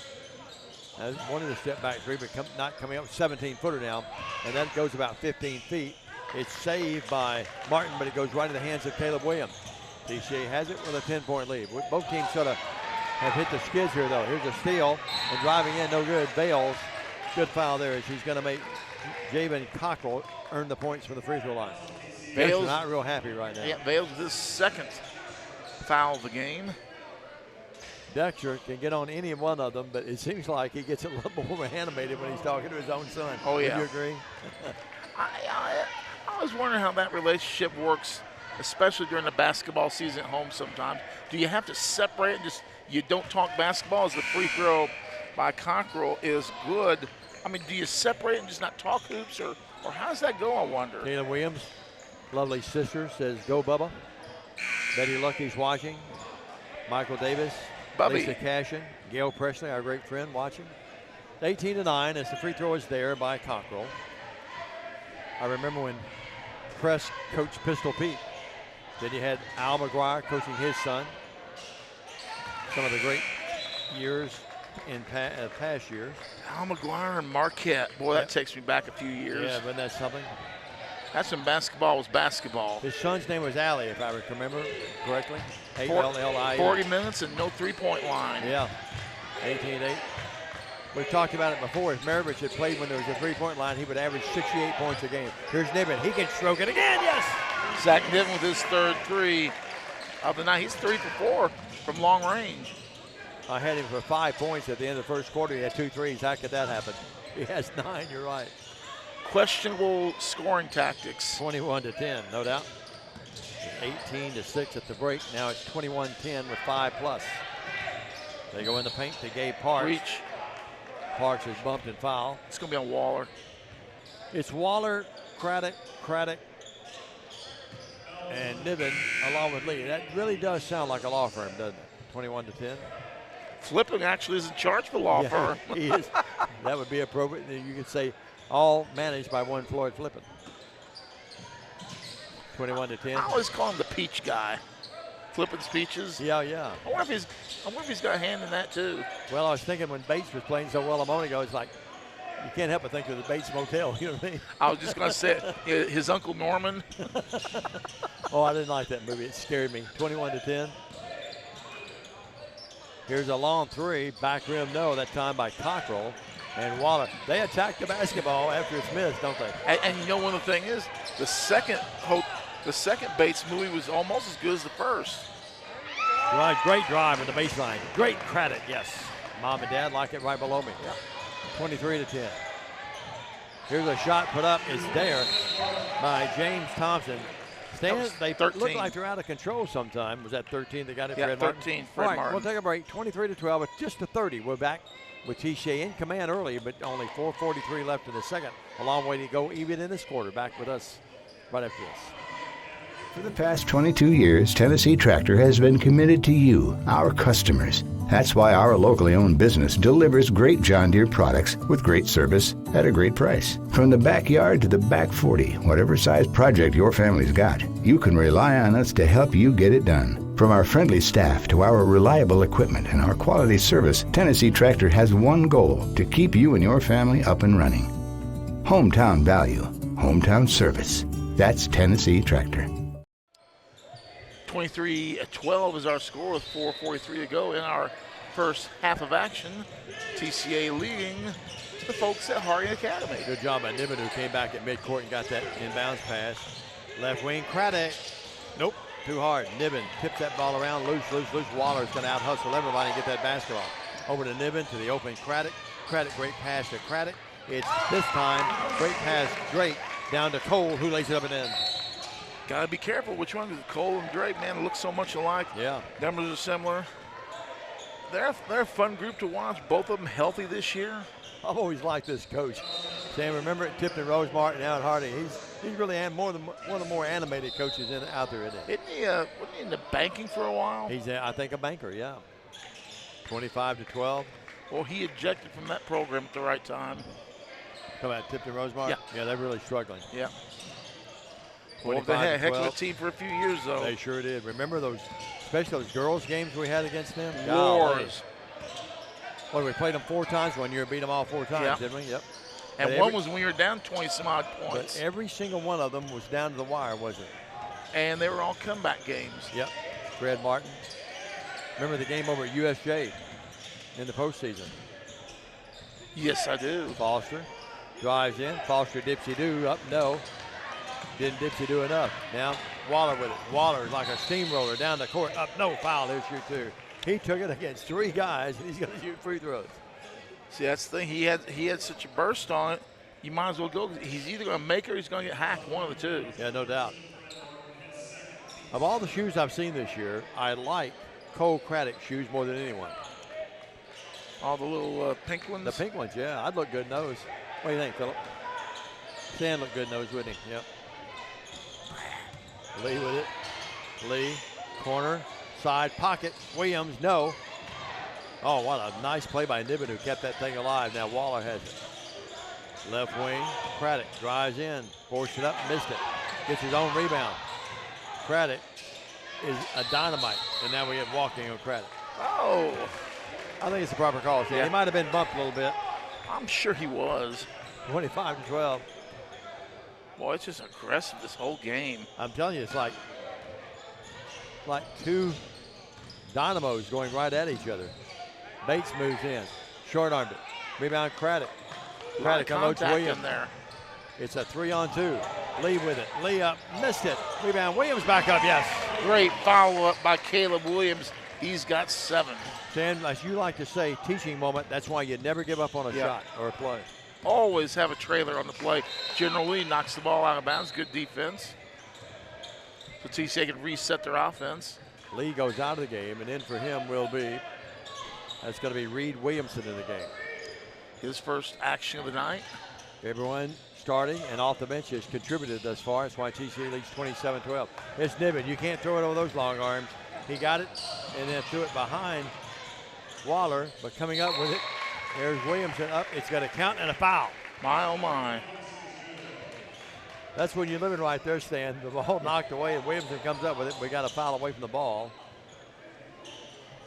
wanted to step back 3, but not coming up. 17-footer now, and that goes about 15 feet. It's saved by Martin, but it goes right in the hands of Caleb Williams. TCA has it with a 10-point lead. Both teams sort of have hit the skids here, though. Here's a steal, and driving in, no good. Bales, good foul there as he's going to make Javen Cockrell earn the points from the free throw line. Bales not real happy right now. Yeah, Bales with his 2nd foul of the game. Dexter can get on any one of them, but it seems like he gets a little more animated when he's talking to his own son. Oh, yeah. Would you agree? I was wondering how that relationship works, especially during the basketball season at home sometimes. Do you have to separate and just, you don't talk basketball as the free throw by Cockrell is good? I mean, do you separate and just not talk hoops, or how does that go, I wonder? Caleb Williams, lovely sister, says, go Bubba. Betty Lucky's watching. Michael Davis, Bubby. Lisa Cashin, Gail Presley, our great friend, watching. 18-9 as the free throw is there by Cockrell. I remember when Press coached Pistol Pete. Then you had Al McGuire coaching his son. Some of the great years in past years. Al McGuire and Marquette. Boy, that takes me back a few years. Yeah, wasn't that something? That's when basketball was basketball. His son's name was Ali, if I remember correctly. A-L-L-I. 40 minutes and no three-point line. Yeah, 18-8. We've talked about it before. If Maravich had played when there was a three-point line, he would average 68 points a game. Here's Niven. He can stroke it again. Yes! Zach Niven with his third three of the night. He's 3 for 4 from long range. I had him for 5 points at the end of the first quarter. He had 2 threes. How could that happen? He has 9. You're right. Questionable scoring tactics. 21-10, no doubt. 18-6 at the break. Now it's 21-10 with 5+. They go in the paint to Gabe Parks. Reach. Parks is bumped and fouled. It's going to be on Waller. It's Waller, Craddock, and Niven along with Lee. That really does sound like a law firm, doesn't it? 21-10. Flipping actually is in charge of the law firm. He is. That would be appropriate. You could say all managed by one Floyd Flippin. 21-10. I always call him the peach guy. Flipping peaches. Yeah. I wonder if he's got a hand in that too. Well, I was thinking when Bates was playing so well a moment ago, it's like you can't help but think of the Bates Motel. You know what I mean? I was just going to say his Uncle Norman. Oh, I didn't like that movie. It scared me. 21-10. Here's a long three. Back rim, no. That time by Cockrell and Waller. They attack the basketball after it's missed, don't they? And you know one of the thing is, the second Bates movie was almost as good as the first. Right, great drive at the baseline. Great credit, yes. Mom and Dad like it right below me. Yeah. 23-10. Here's a shot put up. It's there by James Thompson. They look like they're out of control sometime. Was that 13 that got it? Yeah, Fred 13, Fred Martin? Martin. We'll take a break. 23-12 with just a 30. We're back with TCA in command early, but only 4:43 left in the second. A long way to go even in this quarter. Back with us right after this. For the past 22 years, Tennessee Tractor has been committed to you, our customers. That's why our locally owned business delivers great John Deere products with great service at a great price. From the backyard to the back 40, whatever size project your family's got, you can rely on us to help you get it done. From our friendly staff to our reliable equipment and our quality service, Tennessee Tractor has one goal: to keep you and your family up and running. Hometown value, hometown service. That's Tennessee Tractor. 23-12 is our score with 4:43 to go in our first half of action. TCA leading the folks at Harding Academy. Good job by Niven, who came back at midcourt and got that inbounds pass. Left wing, Craddock. Nope, too hard. Niven tips that ball around, loose. Waller's going to out-hustle everybody and get that basketball. Over to Niven, to the open Craddock. Craddock, great pass to Craddock. It's this time, great pass, Drake, down to Cole, who lays it up and in. Got to be careful which one, because Cole and Drake, man, it looks so much alike. Yeah. Numbers are similar. They're a fun group to watch. Both of them healthy this year. I've always liked this coach. Sam, remember at Tipton Rosemart and out Harding, he's really one of the more animated coaches out there, isn't he? Wasn't he into banking for a while? He's, I think, a banker, yeah. 25-12. Well, he ejected from that program at the right time. Come out Tipton Rosemart? Yeah. Yeah, they're really struggling. Yeah. Well, they had a heck of a team for a few years, though. They sure did. Remember those, especially those girls' games we had against them? Wars. Well, we played them 4 times one year and beat them all 4 times, didn't we? Yep. And one was when we were down 20-some-odd points. But every single one of them was down to the wire, wasn't it? And they were all comeback games. Yep. Fred Martin. Remember the game over at USJ in the postseason? Yes, I do. Foster drives in. Foster dipsy-do, up, no. Didn't dipsy-do enough. Now Waller with it. Waller like a steamroller down the court. Up, no, foul. He'll shoot 2. He took it against 3 guys, and he's going to shoot free throws. See, that's the thing. He had such a burst on it. You might as well go. He's either going to make it or he's going to get hacked. One of the two. Yeah, no doubt. Of all the shoes I've seen this year, I like Cole Craddock's shoes more than anyone. All the little pink ones? The pink ones, yeah. I'd look good in those. What do you think, Phillip? Stan looked good in those, wouldn't he? Yep. Lee with it. Lee, corner, side, pocket. Williams, no. Oh, what a nice play by Niven, who kept that thing alive. Now Waller has it. Left wing, Craddock drives in, forced it up, missed it. Gets his own rebound. Craddock is a dynamite, and now we get walking on credit. Oh. I think it's a proper call. Yeah. He might have been bumped a little bit. I'm sure he was. 25-12. Boy, it's just aggressive this whole game. I'm telling you, it's like two dynamos going right at each other. Bates moves in. Short-armed it. Rebound Craddock. Craddock unloads Williams. In there. It's a 3-on-2. Lee with it. Lee up. Missed it. Rebound. Williams back up. Yes. Great follow-up by Caleb Williams. He's got 7. Sam, as you like to say, teaching moment. That's why you never give up on a shot or a play. Always have a trailer on the play. General Lee knocks the ball out of bounds. Good defense. So TCA can reset their offense. Lee goes out of the game, and in for him will be, that's going to be Reed Williamson in the game. His first action of the night. Everyone starting and off the bench has contributed thus far. That's why TCA leads 27-12. It's Niven. You can't throw it over those long arms. He got it and then threw it behind Waller, but coming up with it, there's Williamson up. It's going to count and a foul. My, oh, my. That's when you're living right there, Stan. The ball knocked away, and Williamson comes up with it. We got a foul away from the ball.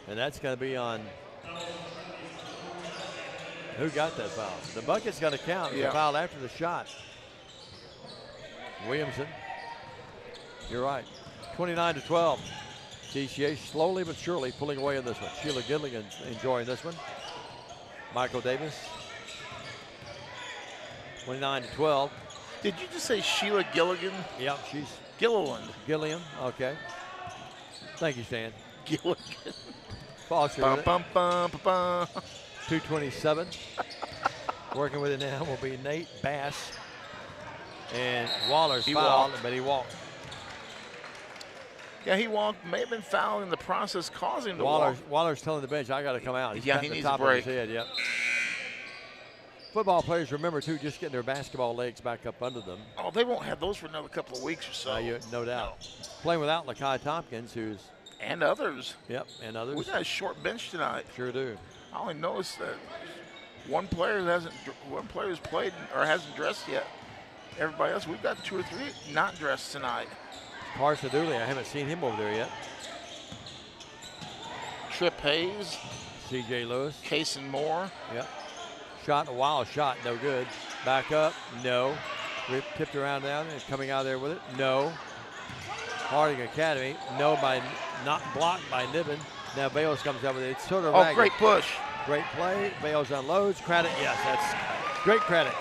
And that's going to be on. Who got that foul? The bucket's going to count. It's a foul after the shot. Williamson. You're right. 29-12. TCA slowly but surely pulling away in this one. Sheila Gilligan enjoying this one. Michael Davis. 29-12. Did you just say Sheila Gilligan? Yep, she's Gilliland. Gilliam, okay. Thank you, Stan. Gilligan. Foster. Bum, bum, bum, bum, bum. 227. Working with it now will be Nate Bass. And Waller's fouled, but he walked. Yeah, he walked. May have been fouled in the process, causing him to walk. Waller's telling the bench, I got to come out. He's he the needs top a break. Of his head, yep. Football players remember, too, just getting their basketball legs back up under them. Oh, they won't have those for another couple of weeks or so. No doubt. Playing without Lakai Tompkins, who's. And others. Yep, and others. We got a short bench tonight. Sure do. I only noticed that one player who's played or hasn't dressed yet. Everybody else, we've got 2 or 3 not dressed tonight. Carson Dooley, I haven't seen him over there yet. Trip Hayes. C.J. Lewis. Kason Moore. Yep. Shot, a wild shot, no good. Back up, no. Tipped around down and coming out of there with it, no. Harding Academy, no, by not blocked by Niven. Now Bales comes up with it. It's sort of ragged. Great push. Great play. Bales unloads. Credit, yes, that's great credit.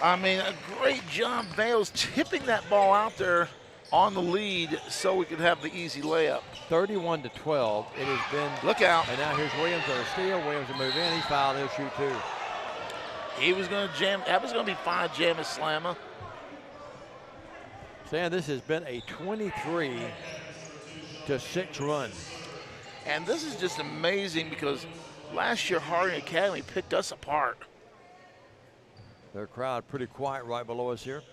I mean, a great job, Bales, tipping that ball out there on the lead so we could have the easy layup. 31-12. It has been. Look out. And now here's Williams on a steal. Williams will move in. He fouled. He'll shoot 2. He was going to jam. That was going to be 5 jam and slammer. Stan, this has been a 23-6 run. And this is just amazing because last year Harding Academy picked us apart. Their crowd pretty quiet right below us here.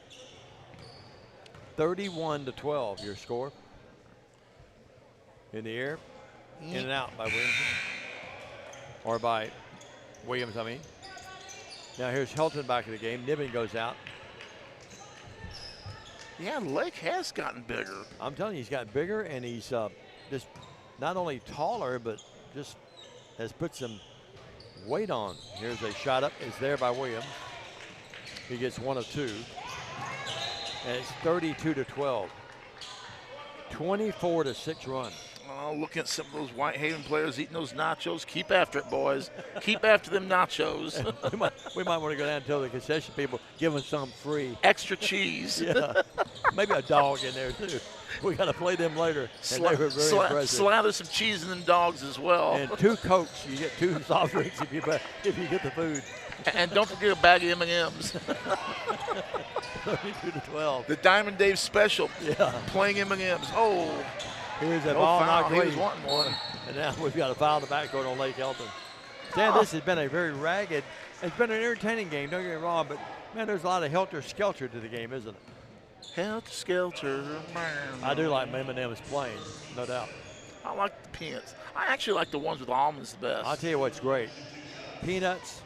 31-12, your score. In the air, in and out by Williams. Or by Williams, I mean. Now here's Helton back in the game. Niven goes out. Yeah, Lake has gotten bigger. I'm telling you, he's gotten bigger, and he's just not only taller, but just has put some weight on. Here's a shot up. It's there by Williams. He gets 1 of 2. And it's 32-12. 24-6 run. Oh, look at some of those Whitehaven players eating those nachos. Keep after it, boys. Keep after them nachos. we might want to go down and tell the concession people, give them some free. Extra cheese. Yeah. Maybe a dog in there, too. We got to play them later. And they were very impressive. Slather some cheese in them dogs as well. And 2 Cokes. You get 2 soft drinks if you get the food. And don't forget a bag of M&Ms. 32-12. The Diamond Dave special. Yeah. Playing M&Ms. Oh. Here's a ball knocked away. He was wanting one. And now we've got a foul in the backcourt on Lake Helton. Stan, this has been a very ragged, it's been an entertaining game, don't get me wrong, but man, there's a lot of helter-skelter to the game, isn't it? Helter-skelter. I do like M&M's playing, no doubt. I like the peanuts. I actually like the ones with almonds the best. I'll tell you what's great. Peanuts,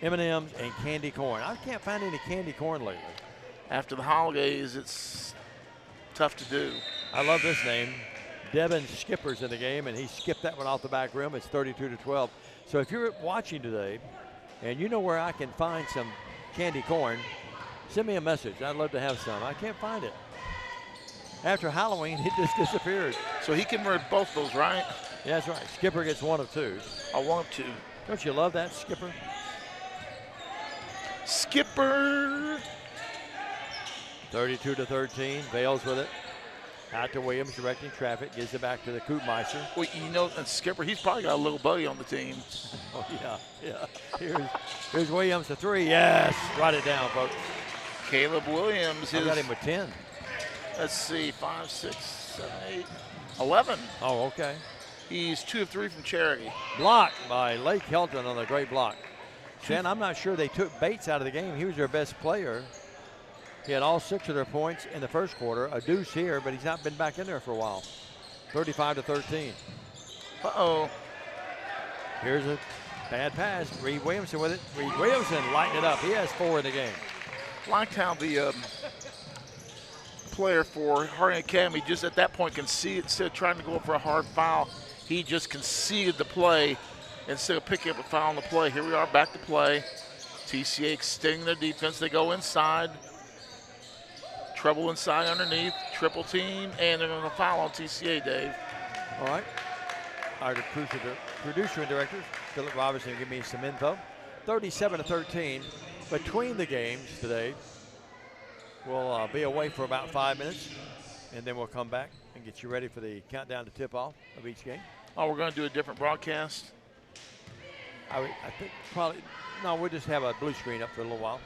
M&M's, and candy corn. I can't find any candy corn lately. After the holidays, it's tough to do. I love this name, Devin Skipper's in the game, and he skipped that one off the back rim. It's 32-12. So if you're watching today and you know where I can find some candy corn, send me a message. I'd love to have some. I can't find it. After Halloween, it just disappeared. So he converted both those, right? Yeah, that's right. Skipper gets 1 of 2. I want to. Don't you love that, Skipper? Skipper. 32-13. Vales with it. Out to Williams, directing traffic. Gives it back to the Koopmeister. Well, you know, and Skipper, he's probably got a little buddy on the team. Oh, yeah. Here's Williams, the 3. Yes. Write it down, folks. Caleb Williams. I got him with 10. Let's see, 5, 6, 7, 8, 11. Oh, okay. He's 2 of 3 from charity. Blocked by Lake Helton on a great block. Shan, I'm not sure they took Bates out of the game. He was their best player. He had all 6 of their points in the first quarter. A deuce here, but he's not been back in there for a while. 35-13. Uh-oh. Here's a bad pass. Reed Williamson with it. Reed Williamson lighting it up. He has 4 in the game. Liked how the player for Harding Academy just at that point conceded, instead of trying to go for a hard foul, he just conceded the play instead of picking up a foul on the play. Here we are back to play. TCA extending their defense. They go inside. Treble inside underneath. Triple team. And they're going to foul on TCA, Dave. All right. Our producer and director, Philip Robertson, give me some info. 37-13. Between the games today, we'll be away for about 5 minutes, and then we'll come back and get you ready for the countdown to tip-off of each game. Oh, we're going to do a different broadcast? I think probably, no, we'll just have a blue screen up for a little while.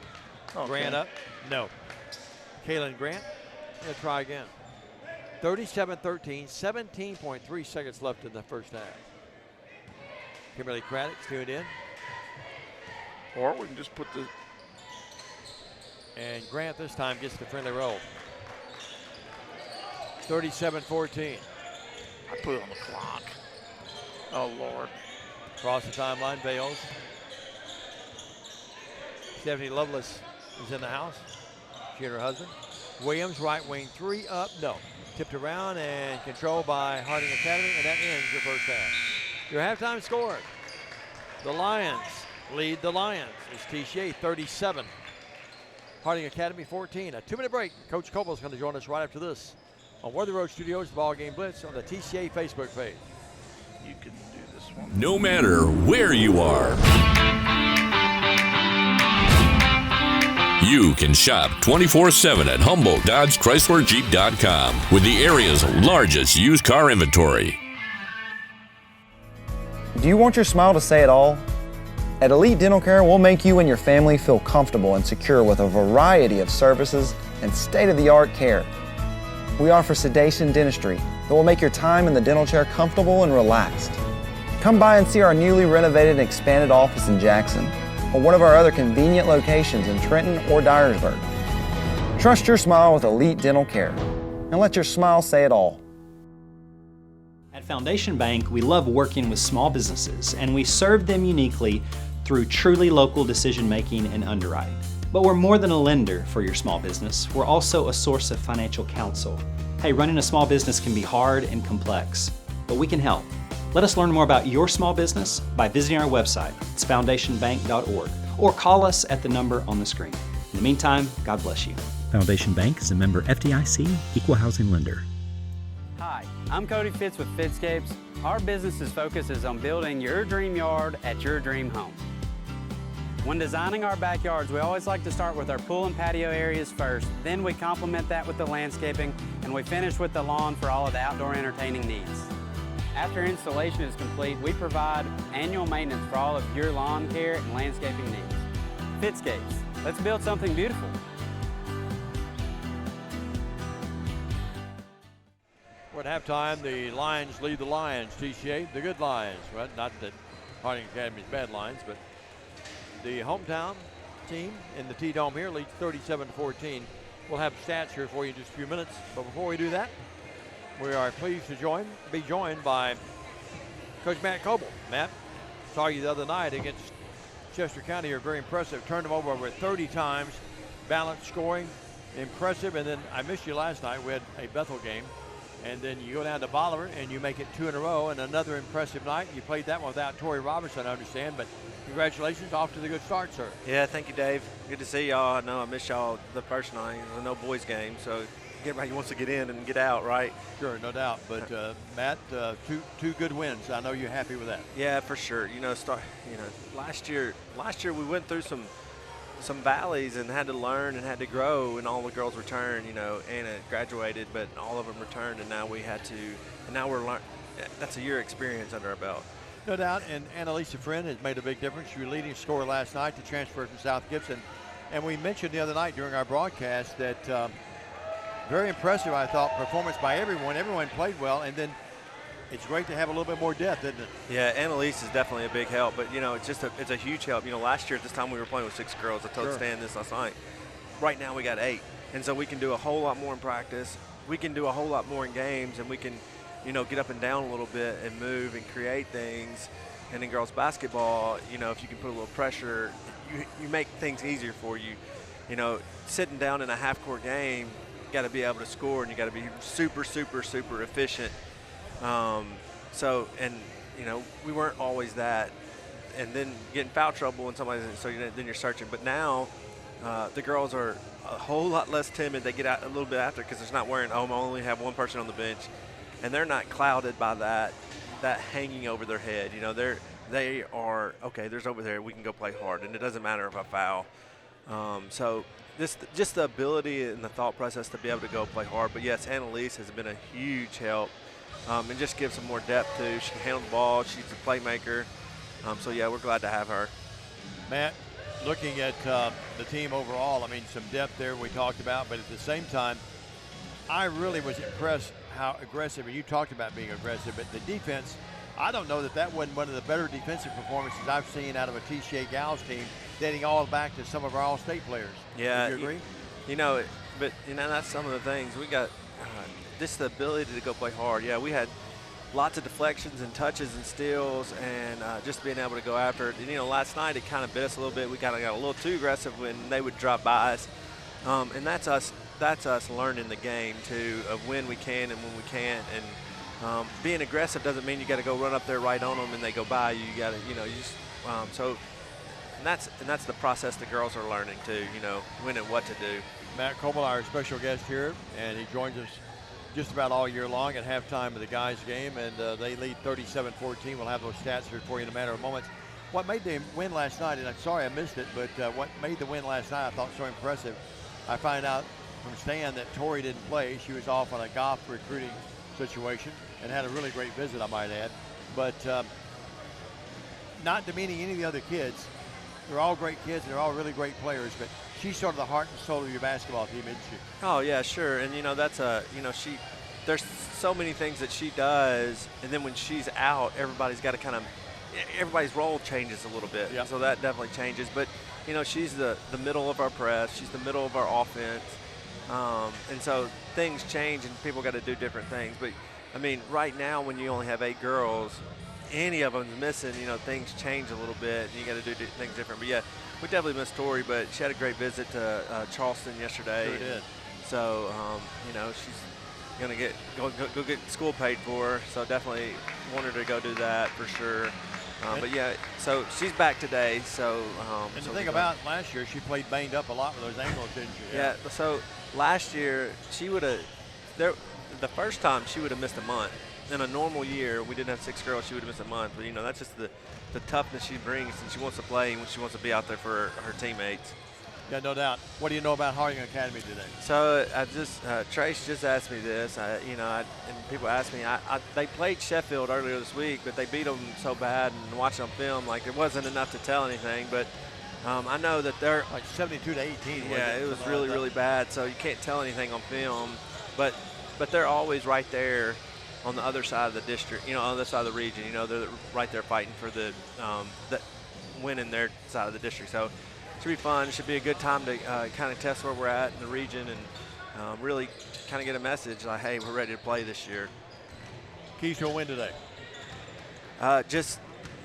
Okay. Grant up? No. Kalen Grant, we'll try again. 37-13, 17.3 seconds left in the first half. Kimberly Craddock's tuned in. Or we can just put the... And Grant this time gets the friendly roll. 37-14. I put it on the clock. Oh, Lord. Across the timeline, Vales. Stephanie Lovelace is in the house. She and her husband. Williams, right wing 3 up, no. Tipped around and controlled by Harding Academy, and that ends the first half. Your halftime score. The Lions lead the Lions. It's TCA 37. Harding Academy 14. A 2-minute break. Coach Coble is going to join us right after this on Worthy Road Studios, BallGame Blitz on the TCA Facebook page. You can do this one. No matter where you are, you can shop 24/7 at Humboldt Dodge Chrysler Jeep.com with the area's largest used car inventory. Do you want your smile to say it all? At Elite Dental Care, we'll make you and your family feel comfortable and secure with a variety of services and state-of-the-art care. We offer sedation dentistry that will make your time in the dental chair comfortable and relaxed. Come by and see our newly renovated and expanded office in Jackson or one of our other convenient locations in Trenton or Dyersburg. Trust your smile with Elite Dental Care and let your smile say it all. At Foundation Bank, we love working with small businesses, and we serve them uniquely through truly local decision-making and underwriting. But we're more than a lender for your small business. We're also a source of financial counsel. Hey, running a small business can be hard and complex, but we can help. Let us learn more about your small business by visiting our website. It's foundationbank.org, or call us at the number on the screen. In the meantime, God bless you. Foundation Bank is a member FDIC, equal housing lender. Hi, I'm Cody Fitz with Fitscapes. Our business's focus is on building your dream yard at your dream home. When designing our backyards, we always like to start with our pool and patio areas first. Then we complement that with the landscaping, and we finish with the lawn for all of the outdoor entertaining needs. After installation is complete, we provide annual maintenance for all of your lawn care and landscaping needs. Fitscapes, let's build something beautiful. At halftime, the Lions lead the Lions. TCA, the good Lions. Well, not that Harding Academy's bad Lions, but the hometown team in the T-Dome here leads 37-14. We'll have stats here for you in just a few minutes. But before we do that, we are pleased to be joined by Coach Matt Coble. Matt, saw you the other night against Chester County. You're very impressive. Turned them over 30 times. Balanced scoring, impressive. And then I missed you last night. We had a Bethel game. And then you go down to Bolivar and you make it 2 in a row, and another impressive night. You played that one without Tori Robertson, I understand, but congratulations, off to the good start, sir. Yeah, thank you, Dave. Good to see y'all. I know I missed y'all the first night. There was no boys game, so everybody wants to get in and get out, right? Sure, no doubt. But Matt, two good wins. I know you're happy with that. Yeah, for sure. Last year we went through some valleys and had to learn and had to grow, and all the girls returned. Anna graduated, but all of them returned, and now we're learning. That's a year experience under our belt. No doubt, and Annalisa Friend has made a big difference. She was leading scorer last night to transfer from South Gibson. And we mentioned the other night during our broadcast that very impressive, I thought, performance by everyone. Everyone played well, and then it's great to have a little bit more depth, isn't it? Yeah, Annalise is definitely a big help, but it's a huge help. Last year at this time we were playing with 6 girls. I told Stan this last night. Right now we got 8, and so we can do a whole lot more in practice. We can do a whole lot more in games, and we can, get up and down a little bit and move and create things. And in girls basketball, if you can put a little pressure, you make things easier for you. Sitting down in a half-court game, you got to be able to score, and you got to be super, super, super efficient. We weren't always that, and then getting foul trouble and somebody, then you're searching. But now, the girls are a whole lot less timid. They get out a little bit after because it's not worrying, I only have one person on the bench, and they're not clouded by that hanging over their head. They are, okay, there's over there, we can go play hard, and it doesn't matter if I foul. Just the ability and the thought process to be able to go play hard. But yes, Annalise has been a huge help. And just gives some more depth too. She can handle the ball. She's a playmaker. We're glad to have her. Matt, looking at the team overall, some depth there we talked about, but at the same time, I really was impressed how aggressive, and you talked about being aggressive, but the defense, I don't know that wasn't one of the better defensive performances I've seen out of a TCA Gals team, dating all back to some of our All-State players. Yeah. Do you agree? That's some of the things. We got just the ability to go play hard. Yeah, we had lots of deflections and touches and steals, and just being able to go after it. And, last night it kind of bit us a little bit. We kind of got a little too aggressive when they would drop by us. And that's us learning the game, too, of when we can and when we can't. And being aggressive doesn't mean you got to go run up there right on them and they go by you. You got to, and that's the process the girls are learning, too, when and what to do. Matt Coble, our special guest here, and he joins us just about all year long at halftime of the guys' game, and they lead 37-14. We'll have those stats here for you in a matter of moments. What made the win last night, and I'm sorry I missed it, but what made the win last night I thought so impressive, I find out from Stan that Tori didn't play. She was off on a golf recruiting situation and had a really great visit, I might add. But not demeaning any of the other kids. They're all great kids, and they're all really great players, but she's sort of the heart and soul of your basketball team, isn't she? Oh, yeah, sure. And, there's so many things that she does, and then when she's out, everybody's role changes a little bit. Yep. So that definitely changes. But, she's the middle of our press. She's the middle of our offense. And so things change, and people got to do different things. But, right now when you only have 8 girls, any of them's missing, things change a little bit, and you got to do things different. But, yeah, we definitely missed Tori, but she had a great visit to Charleston yesterday. Sure did. So, she's going to go get school paid for her, so definitely want her to go do that for sure. But yeah, so she's back today. So and the thing about last year, she played banged up a lot with those ankles, didn't she? Yeah. So last year she would have the first time she would have missed a month. In a normal year, we didn't have 6 girls, she would have missed a month. But that's just the toughness she brings, and she wants to play and she wants to be out there for her teammates. Yeah, no doubt. What do you know about Harding Academy today? So I just Trace just asked me this. And people ask me. They played Sheffield earlier this week, but they beat them so bad, and watching them film, it wasn't enough to tell anything. But I know that they're 72-18. Yeah, it was really, really bad. So you can't tell anything on film, but they're always right there on the other side of the district. On the other side of the region. They're right there fighting for the winning their side of the district. So. Should be fun. It should be a good time to kind of test where we're at in the region and really kind of get a message like, hey, we're ready to play this year. Keys to a win today? Just,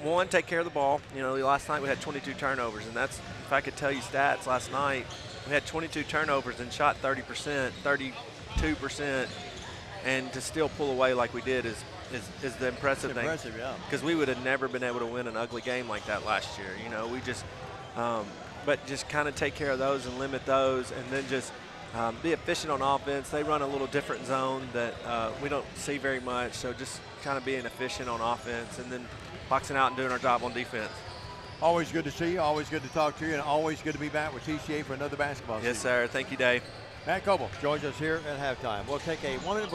one, take care of the ball. Last night we had 22 turnovers, and that's, if I could tell you stats last night, we had 22 turnovers and shot 30%, 32%. and to still pull away like we did is the impressive thing. Impressive, yeah. Because we would have never been able to win an ugly game like that last year. You know, we just, but just kind of take care of those and limit those, and then just be efficient on offense. They run a little different zone that we don't see very much, so just kind of being efficient on offense and then boxing out and doing our job on defense. Always good to see you, always good to talk to you, and always good to be back with TCA for another basketball season. Yes, sir. Thank you, Dave. Matt Coble joins us here at halftime. We'll take a 1 minute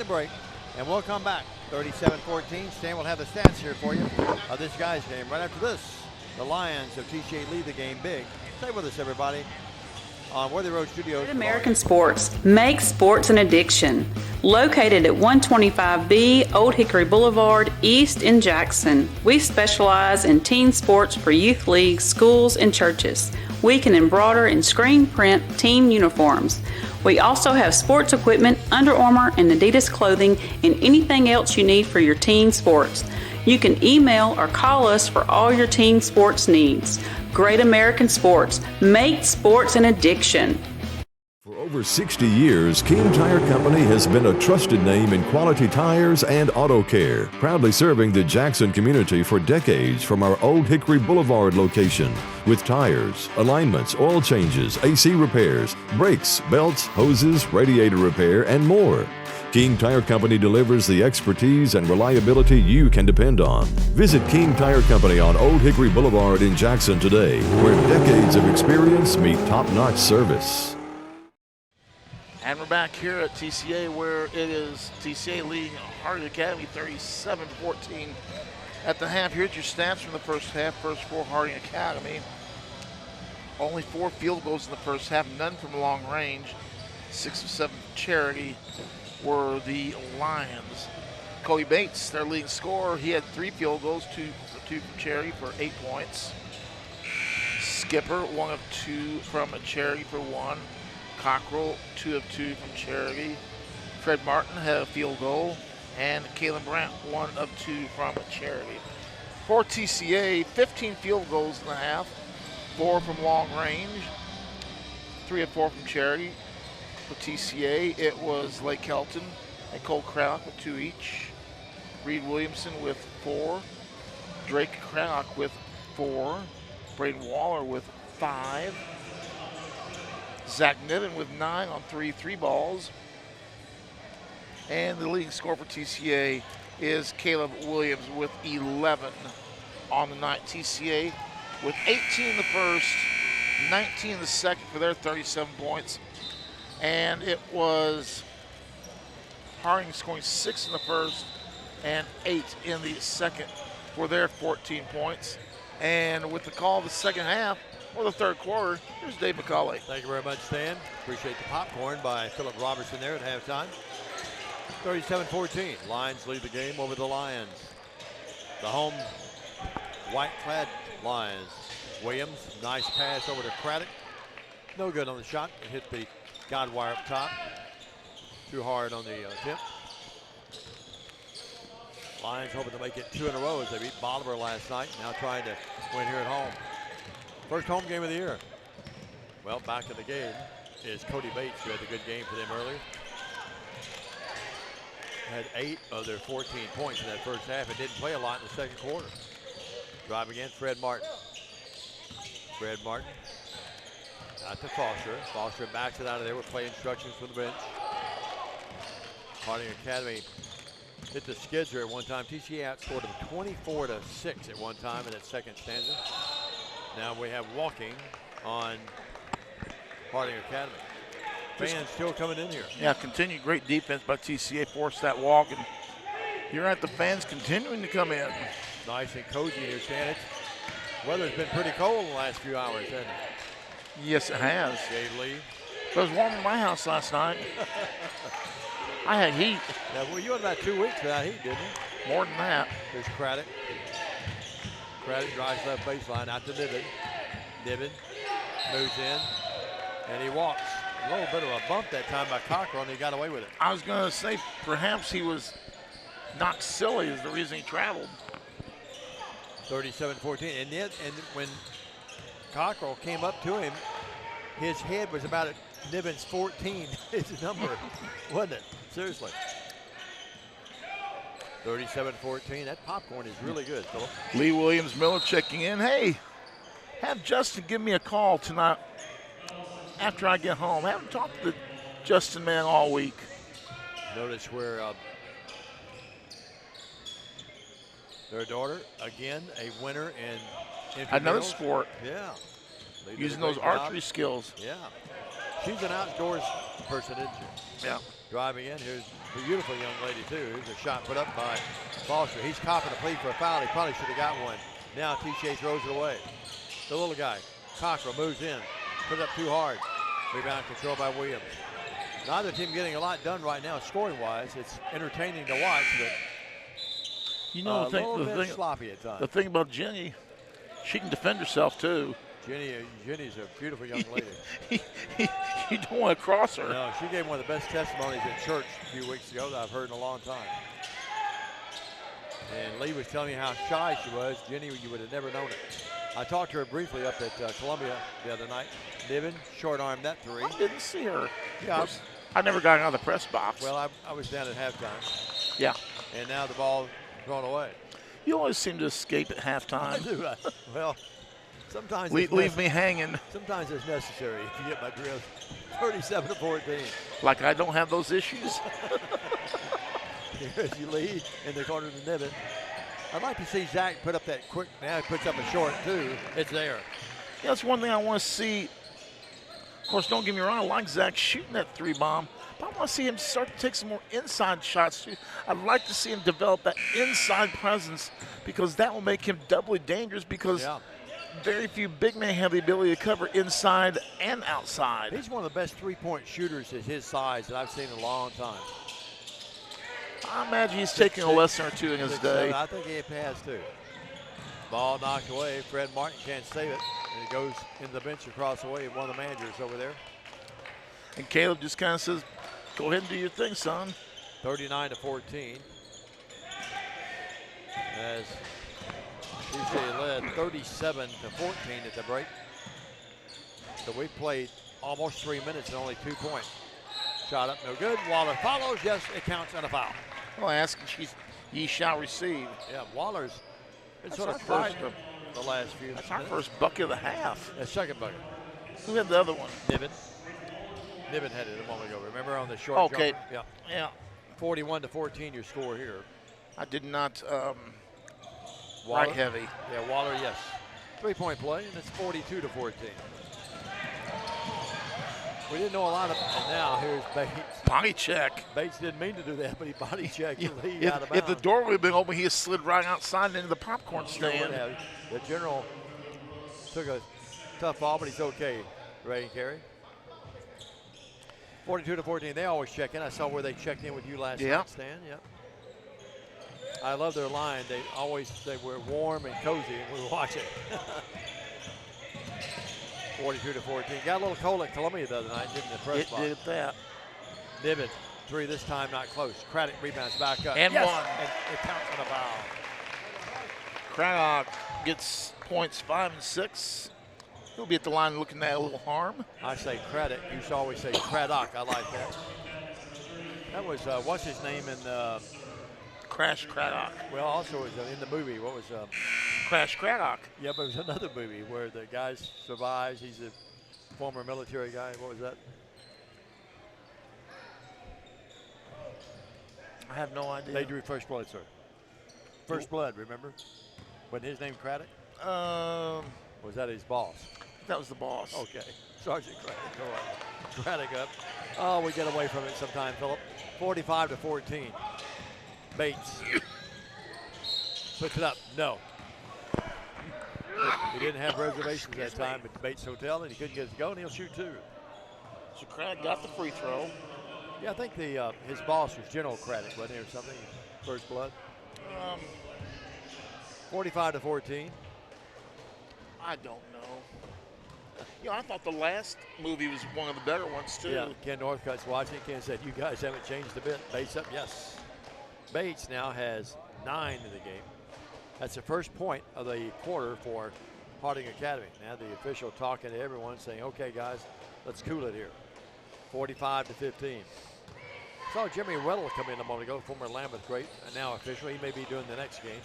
break, and we'll come back. 37-14. Stan will have the stats here for you of this guy's game. Right after this, the Lions of TCA lead the game big. Stay with us, everybody, on Worthy Road Studios. American Sports. Make sports an addiction. Located at 125B Old Hickory Boulevard, East in Jackson. We specialize in teen sports for youth leagues, schools, and churches. We can embroider and screen print team uniforms. We also have sports equipment, Under Armour and Adidas clothing, and anything else you need for your teen sports. You can email or call us for all your teen sports needs. Great American Sports. Make sports an addiction. For over 60 years, King Tire Company has been a trusted name in quality tires and auto care, proudly serving the Jackson community for decades from our Old Hickory Boulevard location. With tires, alignments, oil changes, AC repairs, brakes, belts, hoses, radiator repair, and more. King Tire Company delivers the expertise and reliability you can depend on. Visit King Tire Company on Old Hickory Boulevard in Jackson today, where decades of experience meet top-notch service. And we're back here at TCA, where it is TCA leading Harding Academy 37-14 at the half. Here's your stats from the first half. First for Harding Academy. Only 4 field goals in the first half, none from long range. 6 of 7 charity were the Lions. Cody Bates, their leading scorer, he had 3 field goals, 2 from charity for 8 points. Skipper, 1 of 2 from a charity for 1. Cockrell, 2 of 2 from charity. Fred Martin had a field goal, and Kalen Brandt, 1 of 2 from a charity. For TCA, 15 field goals in the half, 4 from long range, 3 of 4 from charity. For TCA, it was Lake Kelton and Cole Craddock with 2 each. Reed Williamson with 4. Drake Craddock with 4. Braden Waller with 5. Zach Niven with 9 on 3 3-balls. And the leading scorer for TCA is Caleb Williams with 11 on the night. TCA with 18 in the first, 19 in the second for their 37 points. And it was Harding scoring 6 in the first and 8 in the second for their 14 points. And with the call of the second half, or the third quarter, here's Dave McCauley. Thank you very much, Stan. Appreciate the popcorn by Philip Robertson there at halftime. 37-14. Lions lead the game over the Lions. The home white-clad Lions. Williams, nice pass over to Craddock. No good on the shot. It hit the guide wire up top. Too hard on the attempt. Lions hoping to make it 2 in a row as they beat Bolivar last night. Now trying to win here at home. First home game of the year. Well, back in the game is Cody Bates, who had a good game for them earlier. Had 8 of their 14 points in that first half and didn't play a lot in the second quarter. Drive again, Fred Martin. Fred Martin out to Foster. Foster backs it out of there with play instructions from the bench. Harding Academy hit the skids here at one time. TCA outscored them 24-6 at one time in that second stanza. Now we have walking on Harding Academy. Fans still coming in here. Yeah, continued great defense by TCA, forced that walk, and you're at the fans continuing to come in. Nice and cozy here, Stan. Weather's been pretty cold the last few hours, hasn't it? Yes, it has. Dave Lee. It was warm in my house last night. I had heat. Yeah, well, you had about 2 weeks without heat, didn't you? More than that. There's Craddock. Craddock drives left baseline out to Niven. Niven moves in, and he walks. A little bit of a bump that time by Cockrell, and he got away with it. I was going to say perhaps he was not silly is the reason he traveled. 37-14. And when Cockrell came up to him, his head was about at Niven's 14, his number, wasn't it? Seriously. 37-14. That popcorn is really good, Philip. Lee Williams Miller checking in. Hey, have Justin give me a call tonight after I get home. I haven't talked to the Justin man all week. Notice where their daughter, again, a winner in another intramurals. sport. Yeah. They did Using a great those job. archery skills. Yeah. She's an outdoors person, isn't she? Yeah. Driving in. Here's a beautiful young lady, too. Here's a shot put up by Foster. He's copping a plea for a foul. He probably should have got one. Now TCA throws it away. The little guy, Cockrell, moves in. Put it up too hard. Rebound controlled by Williams. Neither team getting a lot done right now scoring-wise. It's entertaining to watch, but You know, a little bit sloppy at times. The thing about Jenny, she can defend herself, too. Jenny's a beautiful young lady. You don't want to cross her. No, she gave one of the best testimonies in church a few weeks ago that I've heard in a long time. And Lee was telling me how shy she was. Jenny, you would have never known it. I talked to her briefly up at Columbia the other night. Niven short-armed that three. I didn't see her. Yeah. I never got out of the press box. Well, I was down at halftime. Yeah. And now the ball thrown away. You always seem to escape at halftime. I do. Well, sometimes leave me hanging. Sometimes it's necessary if you get my drift. 37-14. Like I don't have those issues. Here's you lead in the corner of the Niven. I'd like to see Zach put up that quick. Now he puts up a short, too. It's there. Yeah, that's one thing I want to see. Of course, don't get me wrong. I like Zach shooting that three bomb. But I want to see him start to take some more inside shots, too. I'd like to see him develop that inside presence because that will make him doubly dangerous because very few big men have the ability to cover inside and outside. He's one of the best three-point shooters at his size that I've seen in a long time. I imagine he's taking a lesson or two in his day. I think he has, too. Ball knocked away. Fred Martin can't save it. And it goes in the bench across the way of one of the managers over there. And Caleb just kind of says, go ahead and do your thing, son. 39-14. As TCA led 37-14 at the break. So we played almost 3 minutes and only 2 points. Shot up, no good. Waller follows. Yes, it counts and a foul. Well, asking ye shall receive. Yeah, Waller's been That's sort of our quiet first- the last few That's minutes. our first bucket of the half. The second bucket. Who had the other one? Niven. Niven had it a moment ago. Remember on the short Okay. jumper? Yeah. 41-14 your score here. I did not Waller? right heavy. Yeah, Waller, yes. 3-point play, and it's 42-14. We didn't know a lot of it. And now here's Bates. Body check. Bates didn't mean to do that, but he body checked the lead If, out of if bounds. the door would have been open, he had slid right outside into the popcorn stand. The general took a tough ball, but he's okay. Ray and Carey. 42-14. They always check in. I saw where they checked in with you last night, Stan. Yep. I love their line. They were warm and cozy, and we were watching. 42-14. Got a little cold at Columbia the other night, didn't it? It did that. Niven, three this time, not close. Craddock rebounds back up. And yes, one. And it counts on a foul. Craddock gets points 5 and 6. He'll be at the line looking at a little harm. I say Craddock. You used to always say Craddock. I like that. That was, what's his name in Crash Craddock. Well, also it was in the movie. What was Crash Craddock? Yeah, but it was another movie where the guy survives. He's a former military guy. What was that? I have no idea. They drew First Blood, sir. First Blood, remember? Wasn't his name Craddock? Was that his boss? That was the boss. Okay. Sergeant Craddock. Go on. Craddock up. Oh, we get away from it sometime, Philip. 45-14. Bates. Puts it up. No. He didn't have reservations that time at the Bates Hotel, and he couldn't get it to go, and he'll shoot two. So Craddock got the free throw. Yeah, I think his boss was General Craddock, wasn't he, or something? First Blood. 45-14. I don't know. I thought the last movie was one of the better ones, too. Yeah, Ken Northcutt's watching. Ken said, you guys haven't changed a bit. Bates up, yes. Bates now has 9 in the game. That's the first point of the quarter for Harding Academy. Now the official talking to everyone saying, okay, guys, let's cool it here. 45-15. Saw Jimmy Weddle come in a moment ago, former Lambeth great, and now official. He may be doing the next game.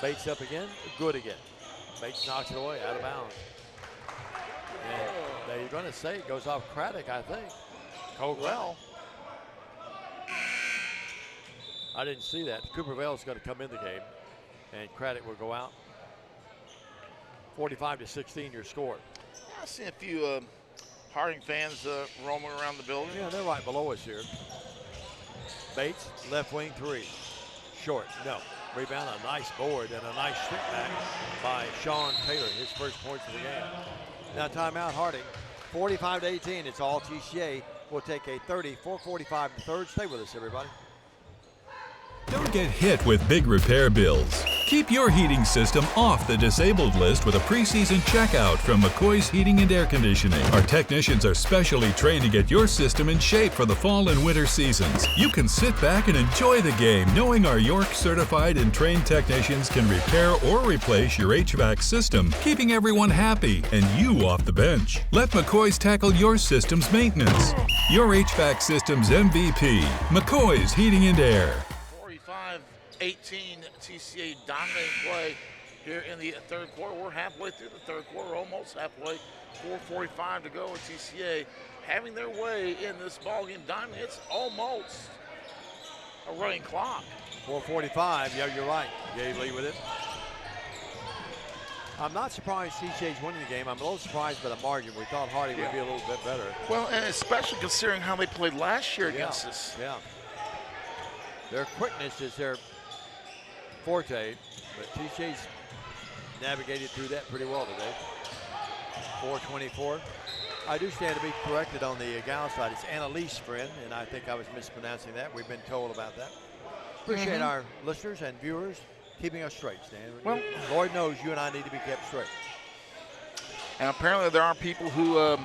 Bates up again, good again. Bates knocks it away, out of bounds. And they're going to say it goes off Craddock, I think. Well, I didn't see that. Cooper Vale's going to come in the game, and Craddock will go out. 45-16 your score. I see a few Harding fans roaming around the building. Yeah, they're right below us here. Bates, left wing three. Short, no. Rebound, a nice board and a nice stick back by Sean Taylor, his first points of the game. Now timeout Harding, 45-18, it's all TCA. We'll take a 30-4:45 third. Stay with us, everybody. Don't get hit with big repair bills. Keep your heating system off the disabled list with a preseason checkout from McCoy's Heating and Air Conditioning. Our technicians are specially trained to get your system in shape for the fall and winter seasons. You can sit back and enjoy the game knowing our York certified and trained technicians can repair or replace your HVAC system, keeping everyone happy and you off the bench. Let McCoy's tackle your system's maintenance. Your HVAC system's MVP, McCoy's Heating and Air. 18 TCA dominating play here in the third quarter. We're halfway through the third quarter, almost halfway. 4:45 to go with TCA having their way in this ballgame. Dominating, it's almost a running clock. 4:45, yeah, you're right. Gabe Lee with it. I'm not surprised TCA's winning the game. I'm a little surprised by the margin. We thought Harding would be a little bit better. Well, and especially considering how they played last year against us. Yeah. Their quickness is their forte, but TCA's navigated through that pretty well today. 4:24. I do stand to be corrected on the gal side. It's Annalise Friend, and I think I was mispronouncing that. We've been told about that. Appreciate our listeners and viewers keeping us straight, Stan. Well, Lord knows you and I need to be kept straight. And apparently there are people who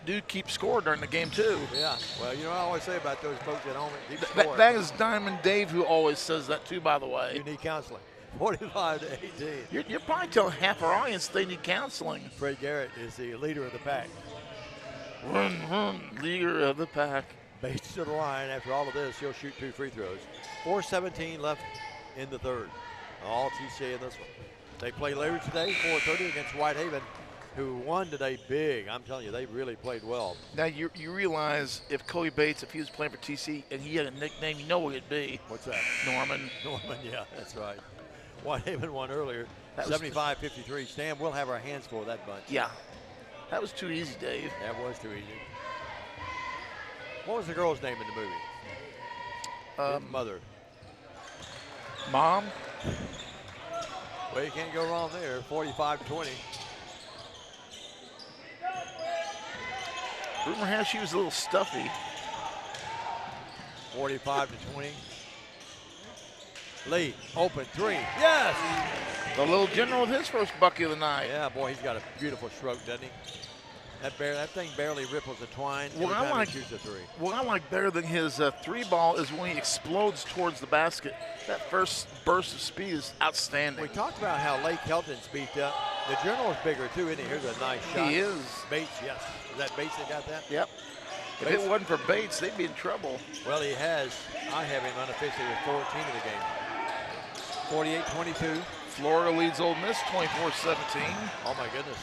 do keep score during the game too. Yeah, well, you know what I always say about those folks at home that keep score. That is Diamond Dave who always says that too, by the way. You need counseling. 45-18. You're probably telling half our audience they need counseling. Fred Garrett is the leader of the pack. Leader of the pack. Bates to the line. After all of this, he'll shoot 2 free throws. 4:17 left in the third. All TCA in this one. They play later today, 4:30 against Whitehaven, who won today big. I'm telling you, they really played well. Now, you realize if Cody Bates, if he was playing for TC and he had a nickname, you know what it'd be. What's that? Norman. Norman, yeah, that's right. Whitehaven won earlier, 75-53. Stan, we'll have our hands full of that bunch. Yeah. That was too easy, Dave. That was too easy. What was the girl's name in the movie? His mother. Mom? Well, you can't go wrong there. 45-20. Rumor has she was a little stuffy. 45-20. Lee, open three. Yes! The little general with his first bucket of the night. Yeah, boy, he's got a beautiful stroke, doesn't he? That thing barely ripples the twine What every time he shoots a three. What I like better than his three ball is when he explodes towards the basket. That first burst of speed is outstanding. We talked about how Lake Helton's beefed up. The general's bigger, too, isn't he? Here's a nice shot. He is. Bates, yes. Is that Bates that got that? Yep. If it wasn't for Bates, they'd be in trouble. Well, he has. I have him unofficially with 14 in the game. 48-22. Florida leads Ole Miss 24-17. Oh, my goodness.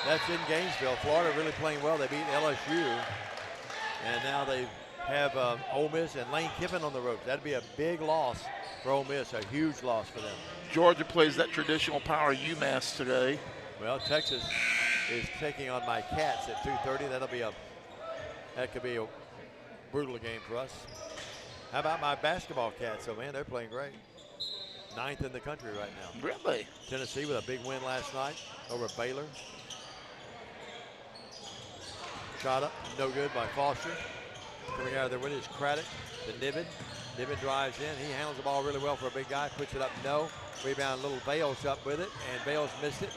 That's in Gainesville. Florida really playing well. They beat LSU. And now they have Ole Miss and Lane Kiffin on the ropes. That'd be a big loss for Ole Miss, a huge loss for them. Georgia plays that traditional power UMass today. Well, Texas is taking on my Cats at 2:30. That could be a brutal game for us. How about my basketball Cats? Oh, man, they're playing great. 9th in the country right now. Really? Tennessee with a big win last night over Baylor. Shot up, no good by Foster. Coming out of there with his Craddock to Niven. Niven drives in. He handles the ball really well for a big guy. Puts it up, no. Rebound, little Bales up with it, and Bales missed it.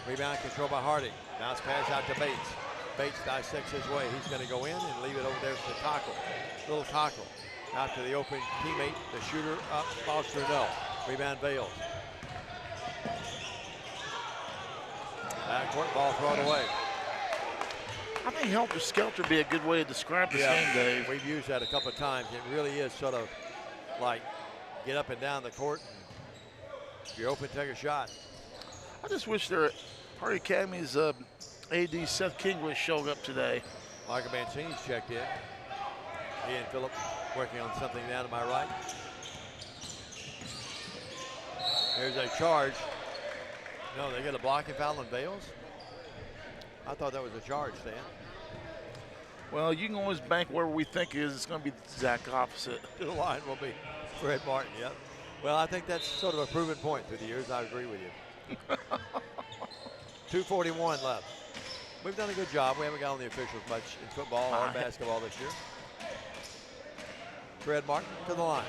Rebound controlled by Harding. Bounce pass out to Bates. Bates dissects his way. He's going to go in and leave it over there for the Cockle. Little Cockle out to the open teammate. The shooter up, Foster, no. Rebound, Bales. Backcourt ball thrown away. I think helter skelter would be a good way to describe this game, Dave. We've used that a couple of times. It really is sort of like get up and down the court. And if you're open, take a shot. I just wish Hardee Academy's AD Seth King would have showed up today. Michael Mancini's checked in. He and Phillip working on something down to my right. There's a charge. No, they get a blocking foul on Bales. I thought that was a charge, Stan. Well, you can always bank wherever we think it is. It's going to be the exact opposite. The line will be Fred Martin, yep. Well, I think that's sort of a proven point through the years. I agree with you. 2:41 left. We've done a good job. We haven't got on the officials much in football or basketball this year. Fred Martin to the line.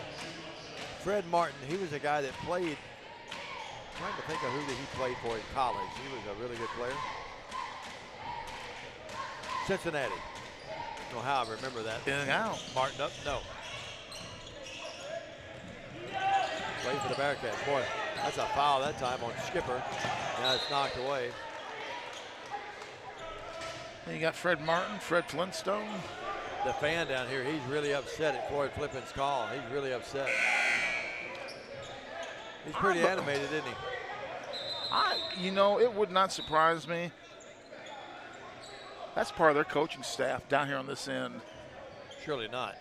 Fred Martin, he was a guy that played, I'm trying to think of who he played for in college. He was a really good player. Cincinnati. I don't know how I remember that. In and out. Martin up? No. Played for the Bearcats. Boy, that's a foul that time on Skipper. Now it's knocked away. Then you got Fred Martin, Fred Flintstone. The fan down here, he's really upset at Floyd Flippin's call. He's really upset. He's pretty animated, isn't he? You know, it would not surprise me. That's part of their coaching staff down here on this end. Surely not.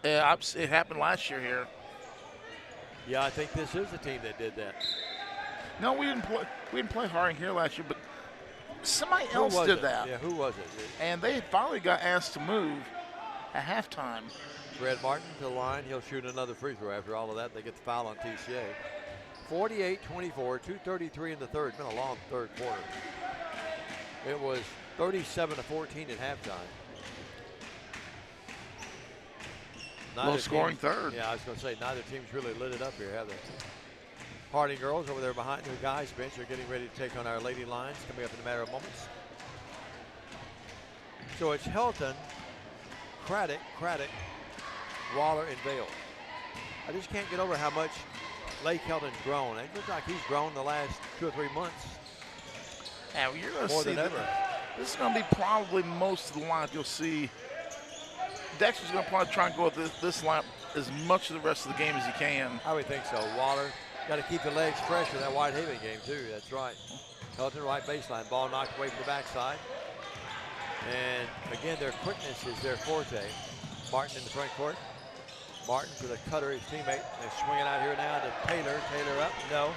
Yeah, it happened last year here. Yeah, I think this is the team that did that. No, we didn't play Harding here last year, but somebody else did that. Yeah, who was it? And they finally got asked to move at halftime. Fred Martin to the line. He'll shoot another free throw. After all of that, they get the foul on TCA. 48-24, 2:33 in the third. It's been a long third quarter. It was 37-14 at halftime. Low scoring third. Yeah, I was going to say, neither team's really lit it up here, have they? Harding girls over there behind the guys' bench are getting ready to take on our Lady Lions coming up in a matter of moments. So it's Helton, Craddock, Waller, and Vale. I just can't get over how much Lake Helton's grown. It looks like he's grown the last 2 or 3 months. Now you're going to more see than ever. This is going to be probably most of the lineup you'll see. Dexter's going to probably try and go with this lineup as much of the rest of the game as he can. I would think so. Waller got to keep the legs fresh for that Whitehaven game too. That's right. Helton right baseline. Ball knocked away from the backside. And again, their quickness is their forte. Martin in the front court. Martin to the cutter, his teammate. They're swinging out here now to Taylor. Taylor up, no.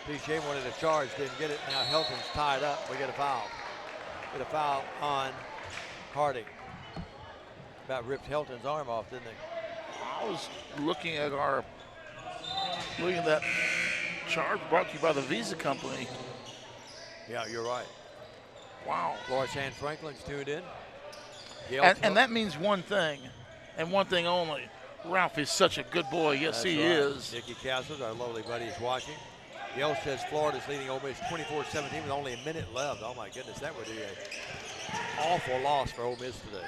TCA wanted a charge, didn't get it. Now Helton's tied up. We get a foul. Get a foul on Harding. About ripped Helton's arm off, didn't they? I was looking at that charge brought to you by the Visa Company. Yeah, you're right. Wow. Loris Ann Franklin's tuned in. And that means one thing, and one thing only. Ralph is such a good boy. Yes, he is. Nikki Castles, our lovely buddy, is watching. Yale says Florida's leading Ole Miss 24-17 with only a minute left. Oh, my goodness, that would be an awful loss for Ole Miss today.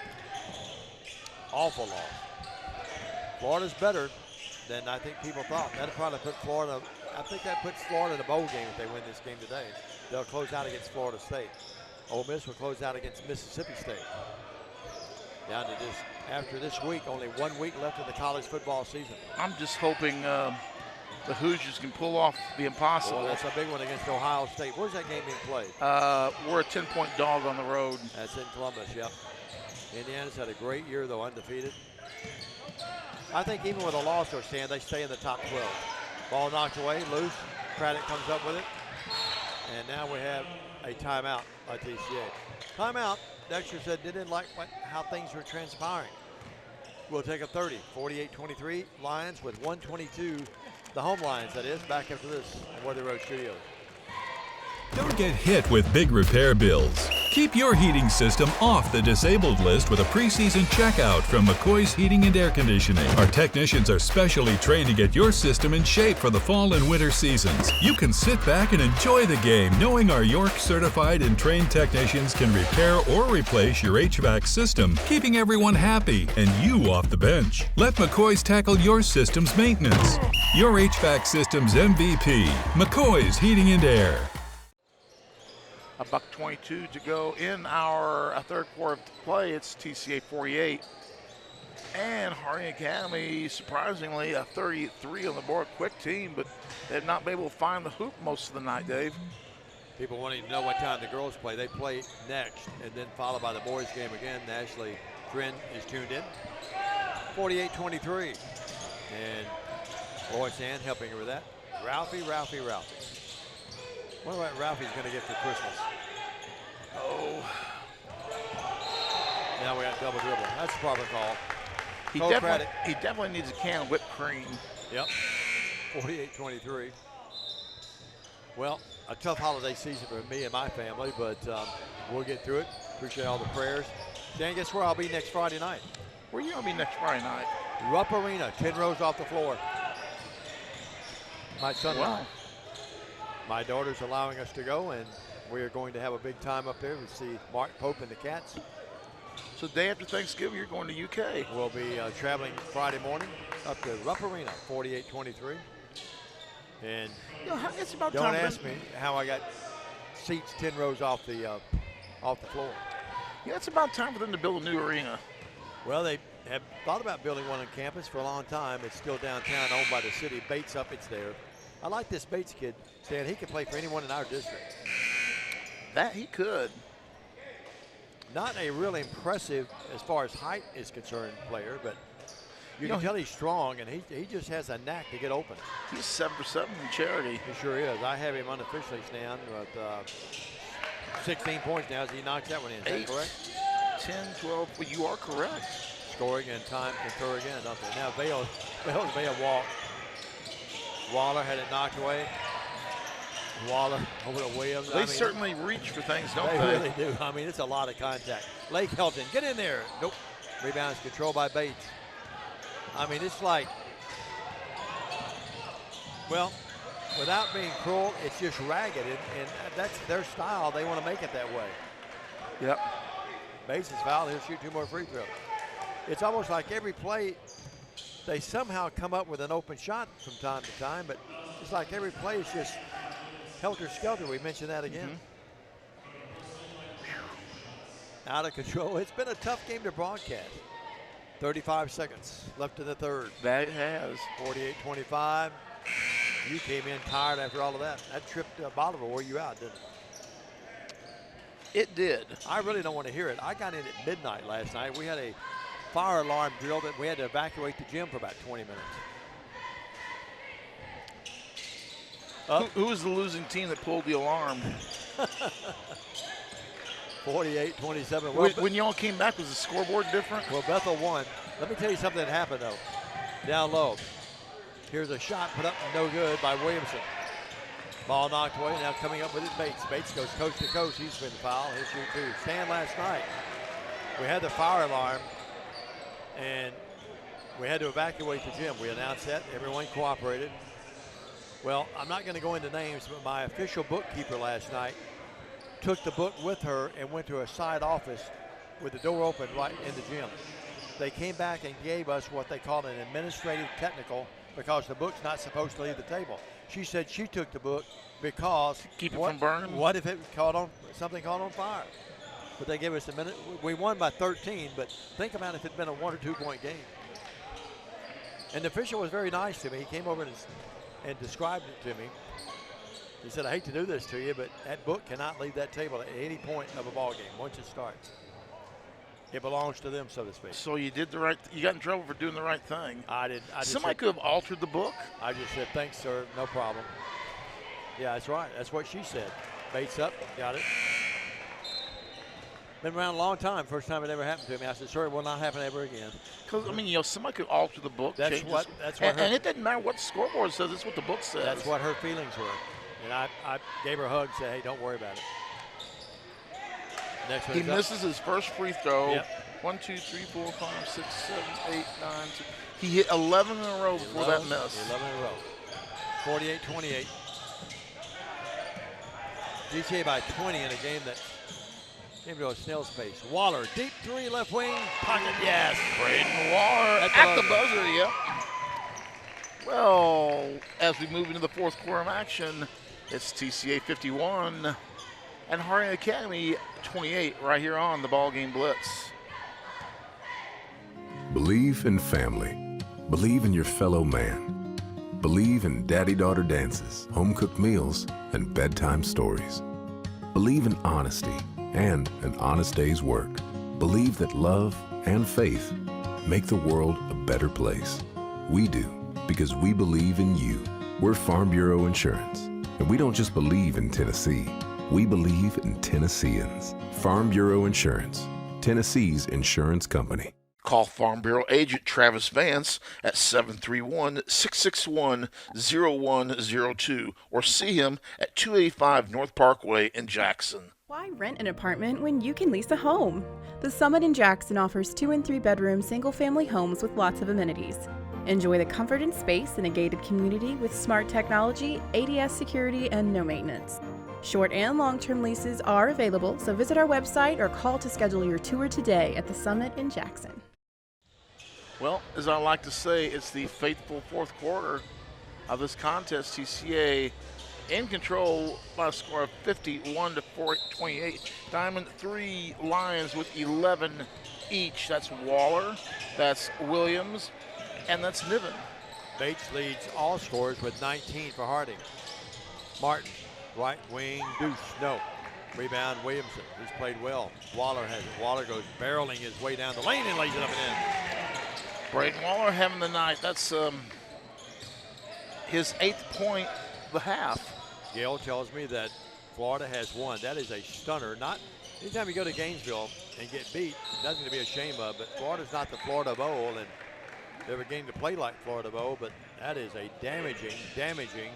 Awful loss. Florida's better than I think people thought. That'll probably put Florida, I think that puts Florida in a bowl game if they win this game today. They'll close out against Florida State. Ole Miss will close out against Mississippi State. Down to just after this week, only 1 week left in the college football season. I'm just hoping the Hoosiers can pull off the impossible. Well, that's a big one against Ohio State. Where's that game being played? We're a 10-point dog on the road. That's in Columbus, yep. Indiana's had a great year, though, undefeated. I think even with a loss or stand, they stay in the top 12. Ball knocked away, loose. Craddock comes up with it. And now we have a timeout by TCA. Timeout. Dexter said they didn't like how things were transpiring. We'll take a 30, 48-23. Lions with 122. The home Lions, that is, back after this at Worthy Road Studios. Don't get hit with big repair bills. Keep your heating system off the disabled list with a preseason checkout from McCoy's Heating and Air Conditioning. Our technicians are specially trained to get your system in shape for the fall and winter seasons. You can sit back and enjoy the game knowing our York certified and trained technicians can repair or replace your HVAC system, keeping everyone happy and you off the bench. Let McCoy's tackle your system's maintenance. Your HVAC system's MVP, McCoy's Heating and Air. 1:22 to go in our third quarter of play. It's TCA 48. And Harding Academy, surprisingly, a 33 on the board. Quick team, but they've not been able to find the hoop most of the night, Dave. People wanting to know what time the girls play. They play next, and then followed by the boys game again. Ashley Trin is tuned in. 48-23. And Lois Ann helping her with that. Ralphie. Wonder what Ralphie's going to get for Christmas. Oh. Now we got double dribble. That's a proper call. He definitely needs a can of whipped cream. Yep. 48-23. Well, a tough holiday season for me and my family, but we'll get through it. Appreciate all the prayers. Dan, guess where I'll be next Friday night? Where are you going to be next Friday night? Rupp Arena, 10 rows off the floor. My son, my daughter's allowing us to go, and we are going to have a big time up there. We see Mark Pope and the Cats. So day after Thanksgiving, you're going to UK. We'll be traveling Friday morning up to Rupp Arena, 48-23. And it's about don't time ask me how I got seats 10 rows off the floor. Yeah, it's about time for them to build a new arena. Well, they have thought about building one on campus for a long time. It's still downtown, owned by the city. Bates up, it's there. I like this Bates kid, Stan. He can play for anyone in our district. That he could. Not a really impressive, as far as height is concerned, player, but you can tell he's strong, and he just has a knack to get open. He's 7-for-7 in charity. He sure is. I have him unofficially, Stan, with 16 points now as he knocks that one in. Is that correct? 10, 12. Well, you are correct. Scoring and time concur again, don't they? Now Vale walked. Waller had it knocked away. Waller over to Williams. They certainly reach for things, don't they? They really do. I mean, it's a lot of contact. Lake Helton, get in there. Nope. Rebound is controlled by Bates. I mean, it's like, well, without being cruel, it's just ragged, and that's their style. They want to make it that way. Yep. Bates is fouled. He'll shoot 2 more free throws. It's almost like every play, they somehow come up with an open shot from time to time, but it's like every play is just helter-skelter. We mentioned that again. Out of control. It's been a tough game to broadcast. 35 seconds left in the third. That has. 48-25. You came in tired after all of that. That trip to Bolivar wore you out, didn't it? It did. I really don't want to hear it. I got in at midnight last night. We had a fire alarm drill that we had to evacuate the gym for about 20 minutes. Who was the losing team that pulled the alarm? 48-27. When y'all came back, was the scoreboard different? Well, Bethel won. Let me tell you something that happened, though. Down low. Here's a shot put up no good by Williamson. Ball knocked away. Now coming up with it, Bates. Bates goes coast to coast. He's been fouled. He'll shoot 2. Stan, last night, we had the fire alarm, and we had to evacuate the gym. We announced that. Everyone cooperated. Well, I'm not going to go into names, but my official bookkeeper last night took the book with her and went to a side office with the door open right in the gym. They came back and gave us what they called an administrative technical because the book's not supposed to leave the table. She said she took the book because keep it from burning. What if it something caught on fire? But they gave us a minute. We won by 13, but think about if it'd been a 1 or 2 point game. And the official was very nice to me. He came over and described it to me. He said, I hate to do this to you, but that book cannot leave that table at any point of a ball game once it starts. It belongs to them, so to speak. So you did the right. You got in trouble for doing the right thing. I did. Somebody could have altered the book. I just said, thanks, sir. No problem. Yeah, that's right. That's what she said. Bates up. Got it. Been around a long time. First time it ever happened to me. I said, sir, it will not happen ever again. Because, I mean, somebody could alter the book. That's what and it doesn't matter what the scoreboard says. It's what the book says. That's what her feelings were. And I gave her a hug and said, hey, don't worry about it. Next one. He misses his first free throw. Yep. 1, 2, 3, 4, 5, 6, 7, 8, 9, 10. He hit 11 in a row before that miss. 11 in a row. 48-28. TCA by 20 in a game that came to a snail's pace. Waller, deep 3, left wing, pocket, yes. Braden Waller at the buzzer, yep. Well, as we move into the fourth quarter of action, it's TCA 51, and Harding Academy 28 right here on the BallGame Blitz. Believe in family. Believe in your fellow man. Believe in daddy-daughter dances, home-cooked meals, and bedtime stories. Believe in honesty and an honest day's work. Believe that love and faith make the world a better place. We do, because we believe in you. We're Farm Bureau Insurance, and we don't just believe in Tennessee. We believe in Tennesseans. Farm Bureau Insurance, Tennessee's insurance company. Call Farm Bureau agent Travis Vance at 731-661-0102 or see him at 285 North Parkway in Jackson. Why rent an apartment when you can lease a home? The Summit in Jackson offers 2 and 3 bedroom single-family homes with lots of amenities. Enjoy the comfort and space in a gated community with smart technology, ADS security, and no maintenance. Short and long-term leases are available, so visit our website or call to schedule your tour today at the Summit in Jackson. Well, as I like to say, it's the faithful fourth quarter of this contest. TCA in control by a score of 51-28. Diamond 3 Lions with 11 each. That's Waller, that's Williams, and that's Niven. Bates leads all scores with 19 for Harding. Martin, right wing, deuce, no. Rebound, Williamson, who's played well. Waller has it. Waller goes barreling his way down the lane and lays it up and in. Braden Waller having the night. That's his 8th point of the half. Gail tells me that Florida has won. That is a stunner. Not anytime you go to Gainesville and get beat, nothing to be ashamed of, but Florida's not the Florida Bowl, and never getting to play like Florida Bowl, but that is a damaging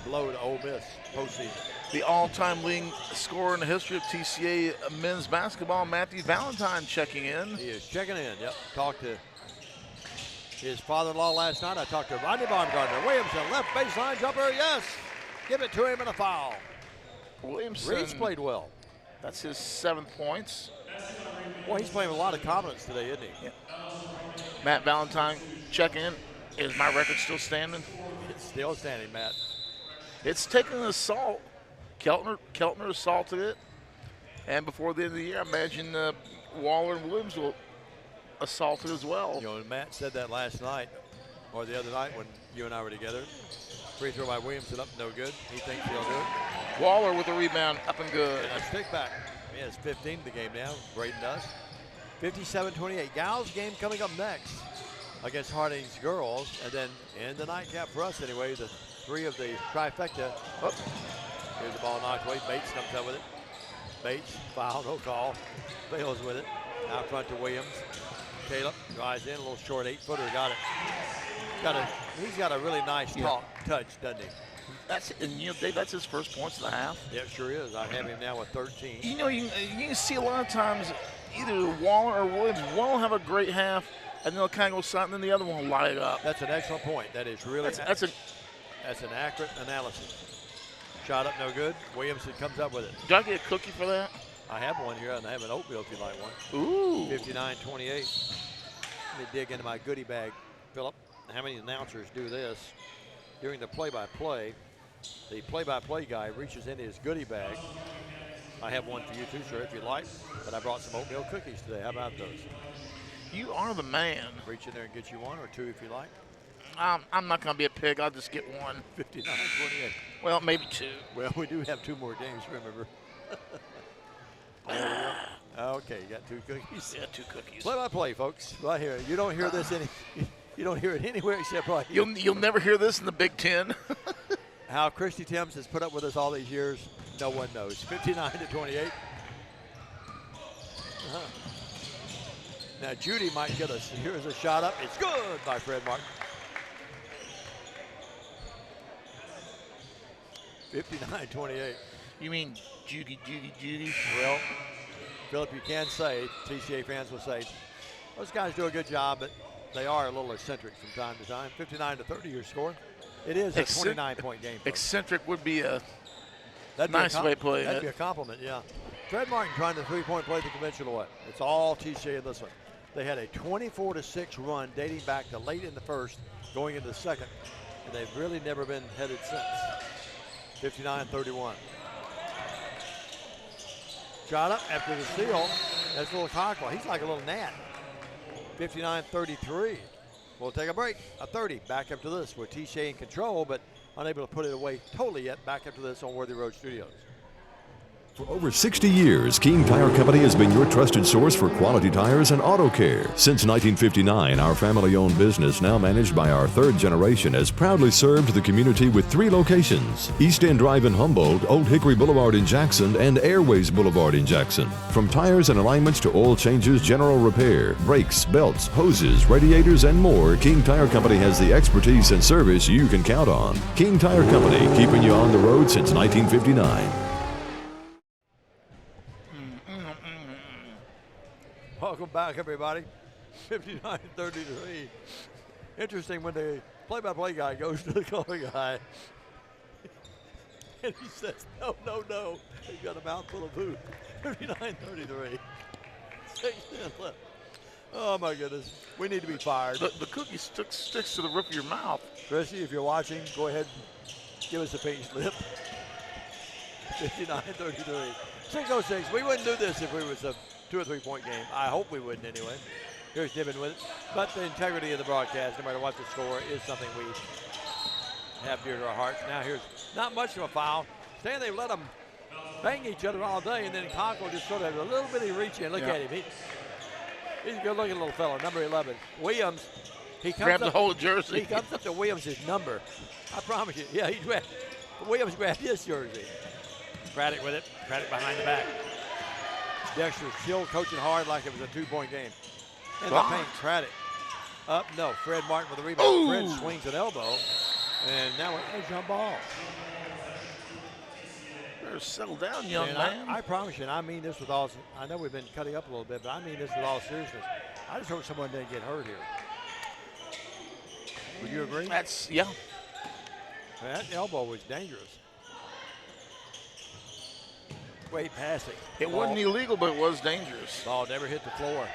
blow to Ole Miss postseason. The all-time leading scorer in the history of TCA men's basketball, Matthew Valentine, checking in. He is checking in, yep. Talked to his father-in-law last night. I talked to Rodney Baumgartner. Williamson, left baseline jumper, yes. Give it to him and a foul. Williamson. Reed's played well. That's his 7 points. Well, he's playing with a lot of confidence today, isn't he? Yeah. Matt Valentine checking in. Is my record still standing? It's still standing, Matt. It's taken an assault. Keltner assaulted it. And before the end of the year, I imagine Waller and Williams will assault it as well. You know, Matt said that last night, or the other night when you and I were together. Free throw by Williamson up, no good. He thinks he'll do it. Waller with the rebound, up and good. A stick back. He has 15 in the game now. Braden does. 57-28. Gals game coming up next against Harding's girls. And then in the nightcap for us anyway, the 3 of the trifecta. Oh, here's the ball knocked away. Bates comes up with it. Bates, foul, no call. Bales with it. Out front to Williams. Caleb drives in, a little short 8-footer, got it. He's got a really nice touch, doesn't he? That's Dave, that's his first points of the half. Yeah, it sure is. I have him now with 13. You know, you can see a lot of times either Waller or Williams, one will have a great half, and they'll kind of go something, and the other one will light it up. That's an excellent point. That is really that's an accurate analysis. Shot up, no good. Williamson comes up with it. Do I get a cookie for that? I have one here, and I have an oatmeal if you'd like one. Ooh. 59-28. Let me dig into my goodie bag, Philip. How many announcers do this? During the play-by-play, the play-by-play guy reaches into his goodie bag. I have one for you too, sir, if you like. But I brought some oatmeal cookies today. How about those? You are the man. Reach in there and get you one or 2 if you like. I'm not going to be a pig. I'll just get one. 59-28. Well, maybe 2. Well, we do have 2 more games, remember. There we go. Okay, you got 2 cookies. Yeah, 2 cookies. Play-by-play, folks. Right here. You don't hear this you don't hear it anywhere except right here. You'll never hear this in the Big Ten. How Christy Timms has put up with us all these years, no one knows. 59-28. Now Judy might get us. Here's a shot up. It's good by Fred Martin. 59-28. You mean Judy? Well, Philip, you can say, TCA fans will say, those guys do a good job, but they are a little eccentric from time to time. 59-30 your score. It is a 29-point game. Eccentric would be a nice way to play it. That'd be a compliment, yeah. Fred Martin trying the 3-point play the conventional way. It's all TCA in this one. They had a 24-6 run dating back to late in the first, going into the second, and they've really never been headed since. 59-31. Shot up after the steal. That's a little Cockrell. He's like a little gnat. 59-33. We'll take a break. A 30. Back up to this with TCA in control, but unable to put it away totally yet. Back up to this on Worthy Road Studios. For over 60 years, King Tire Company has been your trusted source for quality tires and auto care. Since 1959, our family-owned business, now managed by our third generation, has proudly served the community with 3 locations: East End Drive in Humboldt, Old Hickory Boulevard in Jackson, and Airways Boulevard in Jackson. From tires and alignments to oil changes, general repair, brakes, belts, hoses, radiators, and more, King Tire Company has the expertise and service you can count on. King Tire Company, keeping you on the road since 1959. Welcome back, everybody. 59-33. Interesting when the play-by-play guy goes to the color guy and he says, no, no, no. He's got a mouthful of food. 59-33. 6 minutes left. Oh, my goodness. We need to be fired. The cookie sticks to the roof of your mouth. Chrissy, if you're watching, go ahead and give us a pink slip. 59-33. 6:06. We wouldn't do this if we was a 2 or 3 point game. I hope we wouldn't anyway. Here's Niven with it. But the integrity of the broadcast, no matter what the score, is something we have dear to our hearts. Now here's not much of a foul. Stan, they let them bang each other all day, and then Conkle just sort of has a little bitty reach in. Look at him. He's a good-looking little fellow, number 11. Williams, he comes grabs up, the whole jersey. He comes up to Williams' number. I promise you. Yeah, Williams grabbed his jersey. Craddock with it. Craddock behind the back. Dexter still coaching hard like it was a 2 point game. And the paint, Craddock. Up, no. Fred Martin with the rebound. Ooh. Fred swings an elbow. And now an edge on ball. Better settle down, young man. I promise you, and I mean this with all, I know we've been cutting up a little bit, but I mean this with all seriousness. I just hope someone didn't get hurt here. Would you agree? Yeah. That elbow was dangerous. Great passing. It wasn't illegal, but it was dangerous. Ball never hit the floor.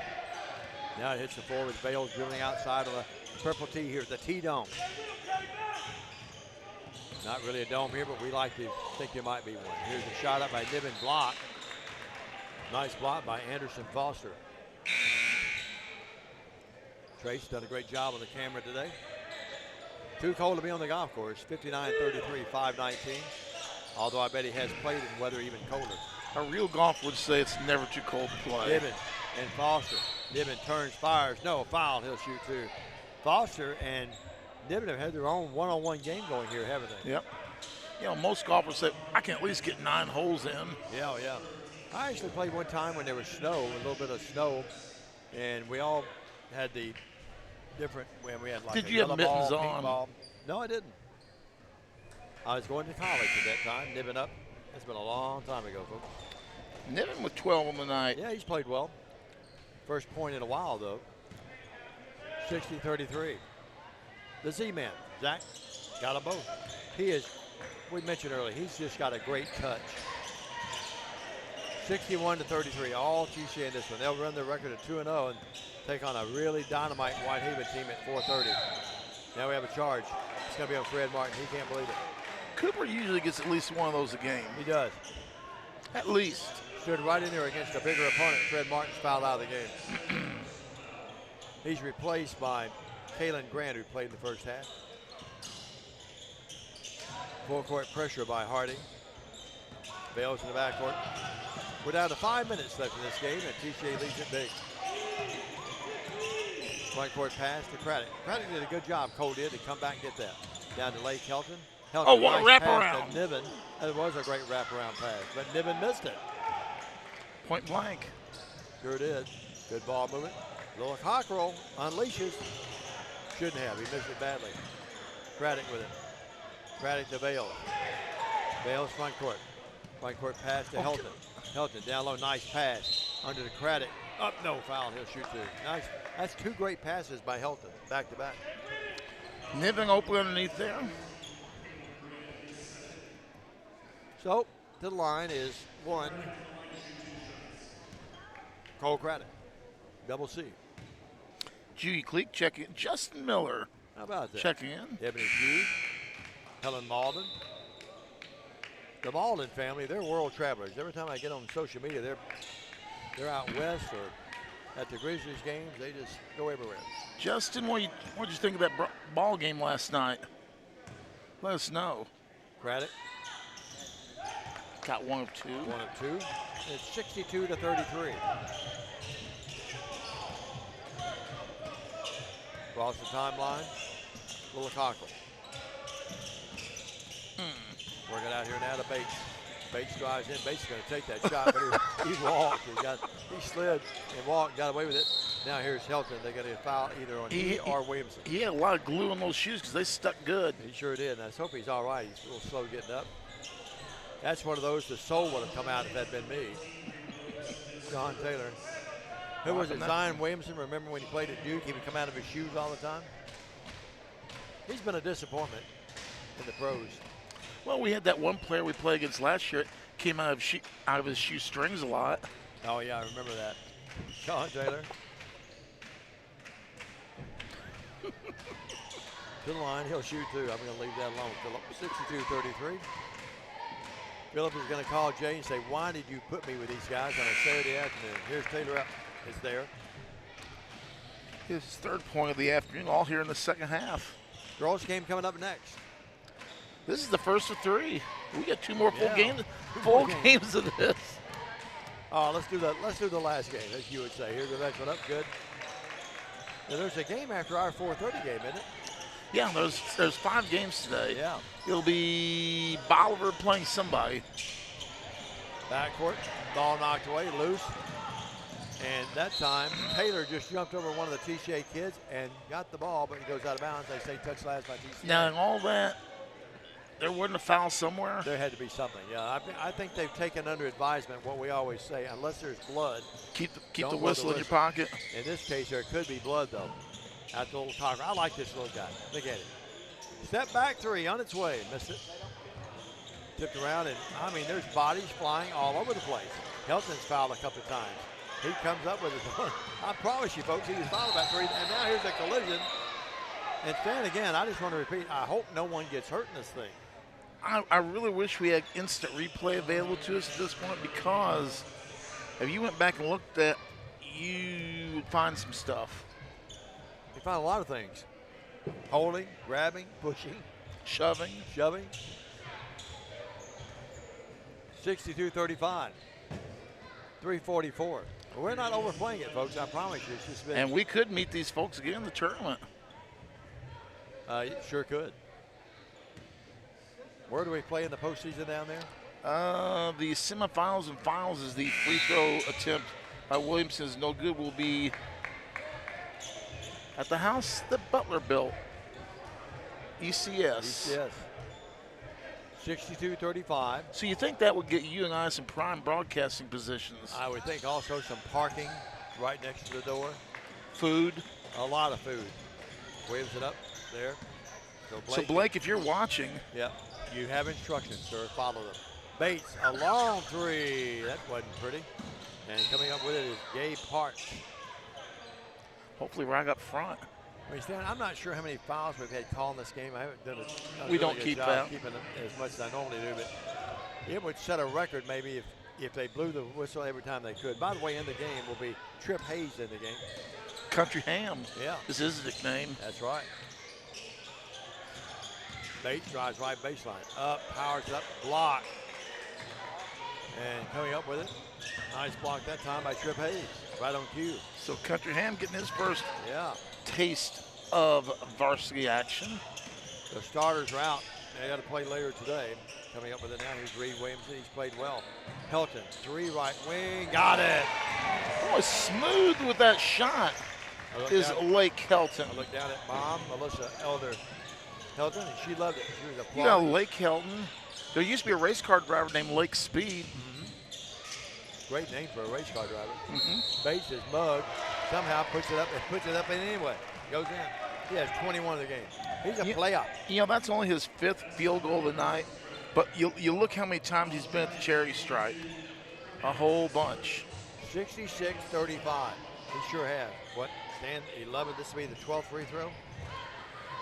Now it hits the floor with Bales dribbling outside of the purple tee here, the T-dome. Not really a dome here, but we like to think there might be one. Here's a shot up by Niven, block. Nice block by Anderson Foster. Trace done a great job on the camera today. Too cold to be on the golf course. 59-33, 5:19. Although I bet he has played in weather even colder. A real golfer would say it's never too cold to play. Niven and Foster. Niven turns, fires. No, foul. He'll shoot too. Foster and Niven have had their own one-on-one game going here, haven't they? Yep. You know, most golfers say, I can at least get 9 holes in. Yeah, yeah. I actually played one time when there was snow, a little bit of snow, and we all had the different, when we had like Did a you have yellow mittens ball, on? pink ball. No, I didn't. I was going to college at that time, Niven up. That's been a long time ago, folks. Niven with 12 on the night. Yeah, he's played well. First point in a while, though. 60-33. The Z-Man, Zach, got them both. He is, we mentioned earlier, he's just got a great touch. 61-33, all TCA in this one. They'll run their record at 2-0 and take on a really dynamite Whitehaven team at 4:30. Now we have a charge. It's going to be on Fred Martin. He can't believe it. Cooper usually gets at least one of those a game. He does. At least. Stood right in there against a bigger opponent. Fred Martin's fouled out of the game. He's replaced by Kalen Grant, who played in the first half. Full court pressure by Harding. Bales in the backcourt. We're down to 5 minutes left in this game, and TCA leads it big. Front court pass to Craddock. Craddock did a good job, Cole did, to come back and get that. Down to Lake Helton. Oh, what a wraparound. Niven. It was a great wraparound pass, but Niven missed it. Point blank. Sure did. Good ball movement. Little Cockrell unleashes. Shouldn't have. He missed it badly. Craddock with it. Craddock to Bales. Bales front court. Front court pass to Helton. Helton down low. Nice pass. Under the Craddock. Up, no foul. He'll shoot two. Nice. That's 2 great passes by Helton. Back to back. Niven open underneath there. So, to the line is 1. Cole Craddock. Double C. Judy Cleek checking in. Justin Miller. How about that? Checking in. Ebony Hughes. Helen Malden. The Malden family, they're world travelers. Every time I get on social media, they're out west or at the Grizzlies games. They just go everywhere. Justin, what'd you think of that ball game last night? Let us know. Craddock got 1 of 2. 1 of 2. It's 62-33. Across the timeline, Little Cockle. Working out here now to Bates. Bates drives in. Bates is going to take that shot, but he walked. He slid and walked, got away with it. Now here's Helton. They got a foul either on he or Williamson. He had a lot of glue on those shoes because they stuck good. He sure did. And I just hope he's all right. He's a little slow getting up. That's one of those the soul would have come out if that had been me. John Taylor. Who was it? Zion Williamson. Remember when he played at Duke? He would come out of his shoes all the time. He's been a disappointment in the pros. Well, we had that one player we played against last year. Came out of his shoestrings a lot. Oh yeah, I remember that. John Taylor. To the line, he'll shoot too. I'm going to leave that alone. Phillip, 62-33. Phillip is going to call Jay and say, why did you put me with these guys on a Saturday afternoon? Here's Taylor up. It's there. His third point of the afternoon, all here in the second half. Girls game coming up next. This is the first of 3. We got 2 more full games of this. Oh, let's do the last game, as you would say. Here's the next one up. Good. Now, there's a game after our 4:30 game, isn't it? Yeah, there's 5 games today. Yeah. It'll be Bolivar playing somebody. Backcourt, ball knocked away, loose. And that time, Taylor just jumped over one of the TCA kids and got the ball, but he goes out of bounds. They say touch last by TCA. Now, in all that, there wasn't a foul somewhere? There had to be something, yeah. I think they've taken under advisement what we always say, unless there's blood. Keep the whistle in your pocket. In this case, there could be blood, though. At the little talker. I like this little guy. Look at it. Step back 3 on its way. Missed it. Tipped around, and I mean, there's bodies flying all over the place. Helton's fouled a couple of times. He comes up with his one. I promise you, folks, he was fouled about 3, and now here's a collision. And Stan, again, I just want to repeat, I hope no one gets hurt in this thing. I really wish we had instant replay available to us at this point, because if you went back and looked at, you would find some stuff. You find a lot of things. Holding, grabbing, pushing, shoving. 62-35. 3:44. We're not overplaying it, folks. I promise you. It's just been. And we could meet these folks again in the tournament. Sure could. Where do we play in the postseason down there? The semifinals and finals is the free throw attempt by Williamson is no good. Will be at the house that Butler built. ECS. 62-35. So you think that would get you and I some prime broadcasting positions? I would think also some parking right next to the door. Food. A lot of food. Waves it up there. So Blake, if you're watching. Yep. You have instructions, sir. Follow them. Bates, a long 3. That wasn't pretty. And coming up with it is Gabe Parks. Hopefully right up front. I mean, Stan, I'm not sure how many fouls we've had called in this game. I haven't done a we really don't good keep job that. Keeping them as much as I normally do, but it would set a record maybe if they blew the whistle every time they could. By the way, in the game will be Trip Hayes in the game. Country Ham. Yeah. Is his nickname. That's right. Bates drives right baseline. Up, powers up, block. And coming up with it. Nice block that time by Trip Hayes. Right on cue. So Country Ham getting his first taste of varsity action. The starters are out. They got to play later today. Coming up with it now, here's Reed Williamson. He's played well. Helton, 3 right wing. Got it. Boy, smooth with that shot is Lake Helton. I looked down at Mom, Melissa Elder Helton, and she loved it. She was You got Lake Helton. There used to be a race car driver named Lake Speed. Great name for a race car driver. Bates is mugged. Somehow puts it up in anyway. Goes in. He has 21 of the game. He's a playoff. You know, that's only his 5th field goal of the night. But you look how many times he's been at the cherry stripe. A whole bunch. 66-35. He sure has. What, Stan, 11, this will be the 12th free throw?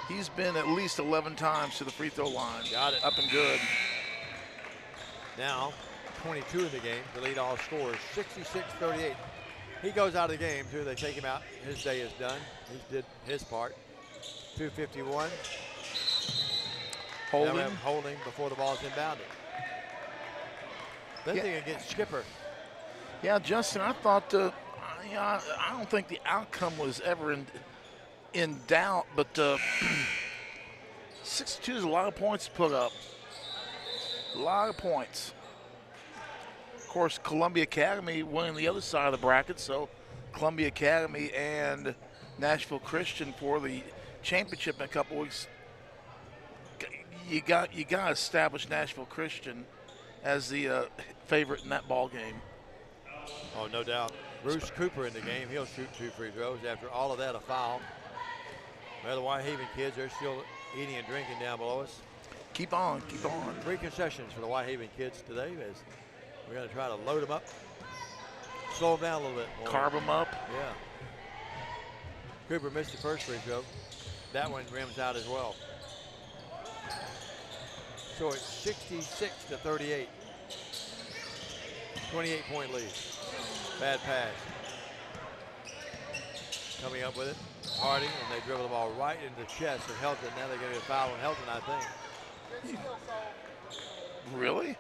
He's been at least 11 times to the free throw line. Got it. Up and good. Now 22 in the game to lead all scorers, 66-38. He goes out of the game too. They take him out. His day is done. He did his part. 2:51. Holding. Now we have holding before the ball is inbounded. Then they against Skipper. Yeah, Justin, I thought, I don't think the outcome was ever in doubt, but 62 is a lot of points to put up. A lot of points. Of course, Columbia Academy winning the other side of the bracket, so Columbia Academy and Nashville Christian for the championship in a couple weeks. You got to establish Nashville Christian as the favorite in that ball game. Oh, no doubt. Bruce Cooper in the game. He'll shoot 2 free throws. After all of that, a foul. Well, the Whitehaven kids, they're still eating and drinking down below us. Keep on, keep on. 3 concessions for the Whitehaven kids today as we're going to try to load them up, slow them down a little bit more. Carve them up. Yeah. Cooper missed the first free throw. That one rims out as well. So it's 66-38. 28-point lead. Bad pass. Coming up with it. Harding, and they dribble the ball right into the chest of Helton. Now they're going to get a foul on Helton, I think. Really?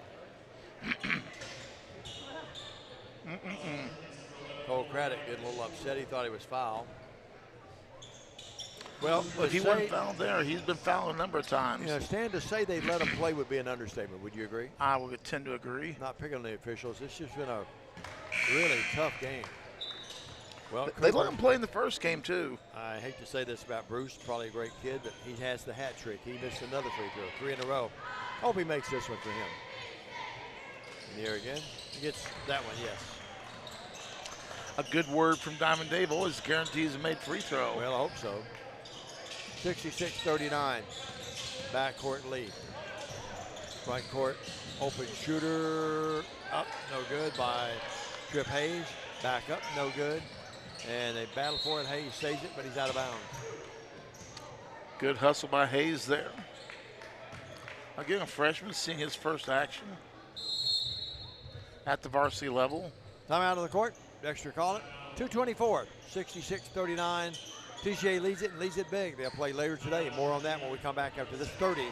Cole Craddock getting a little upset. He thought he was fouled. Well, but he wasn't fouled there. He's been fouled a number of times. You know, Stan, to say they let him play would be an understatement. Would you agree? I would tend to agree. Not picking on the officials. It's just been a really tough game. Well, they let him play in the first game, too. I hate to say this about Bruce, probably a great kid, but he has the hat trick. He missed another free throw, 3 in a row. Hope he makes this one for him. In the air again. He gets that one, yes. A good word from Diamond Dave always guarantees a made free throw. Well, I hope so. 66-39. Backcourt lead. Front court, open shooter. Up, no good by Trip Hayes. Back up, no good. And they battle for it. Hayes saves it, but he's out of bounds. Good hustle by Hayes there. Again, a freshman seeing his first action at the varsity level. Time out of the court. Dexter called it. 2:24, 66-39. TCA leads it and leads it big. They'll play later today. More on that when we come back after this 30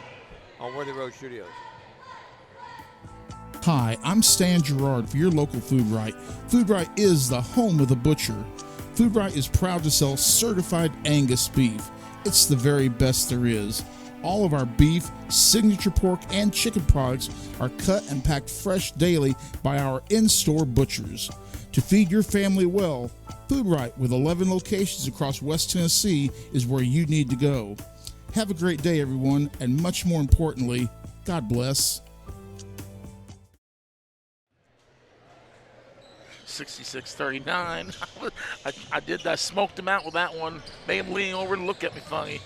on Worthy Road Studios. Hi, I'm Stan Gerard for your local Food Right. Food Right is the home of the butcher. Food Right is proud to sell certified Angus beef. It's the very best there is. All of our beef, signature pork, and chicken products are cut and packed fresh daily by our in-store butchers. To feed your family well, Food Right, with 11 locations across West Tennessee, is where you need to go. Have a great day, everyone, and much more importantly, God bless. 66-39. I smoked him out with that one. Made him lean over and look at me funny.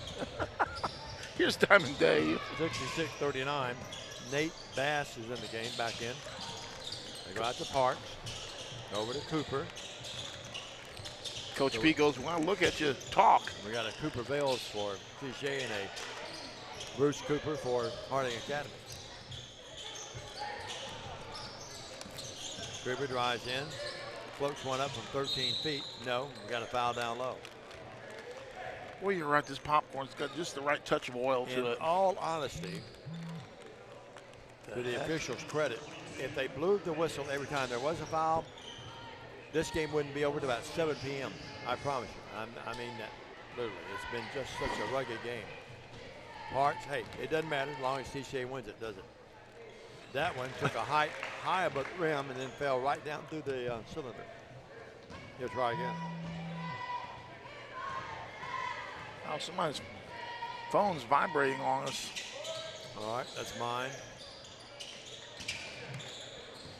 Here's Diamond Dave. 66-39. Nate Bass is in the game, back in. They go out to Parks. Over to Cooper. Coach P goes, when I look at you, talk. We got a Cooper Vales for TCA and a Bruce Cooper for Harding Academy. Cooper drives in. Floats one up from 13 feet. No, we got a foul down low. Well, you're right. This popcorn's got just the right touch of oil to it. In all honesty, to the officials' credit, if they blew the whistle every time there was a foul, this game wouldn't be over to about 7 p.m. I promise you. I mean that literally. It's been just such a rugged game. Parks, hey, it doesn't matter as long as TCA wins it, does it? That one took a high above the rim and then fell right down through the cylinder. He'll try again. Oh, somebody's phone's vibrating on us. All right, that's mine.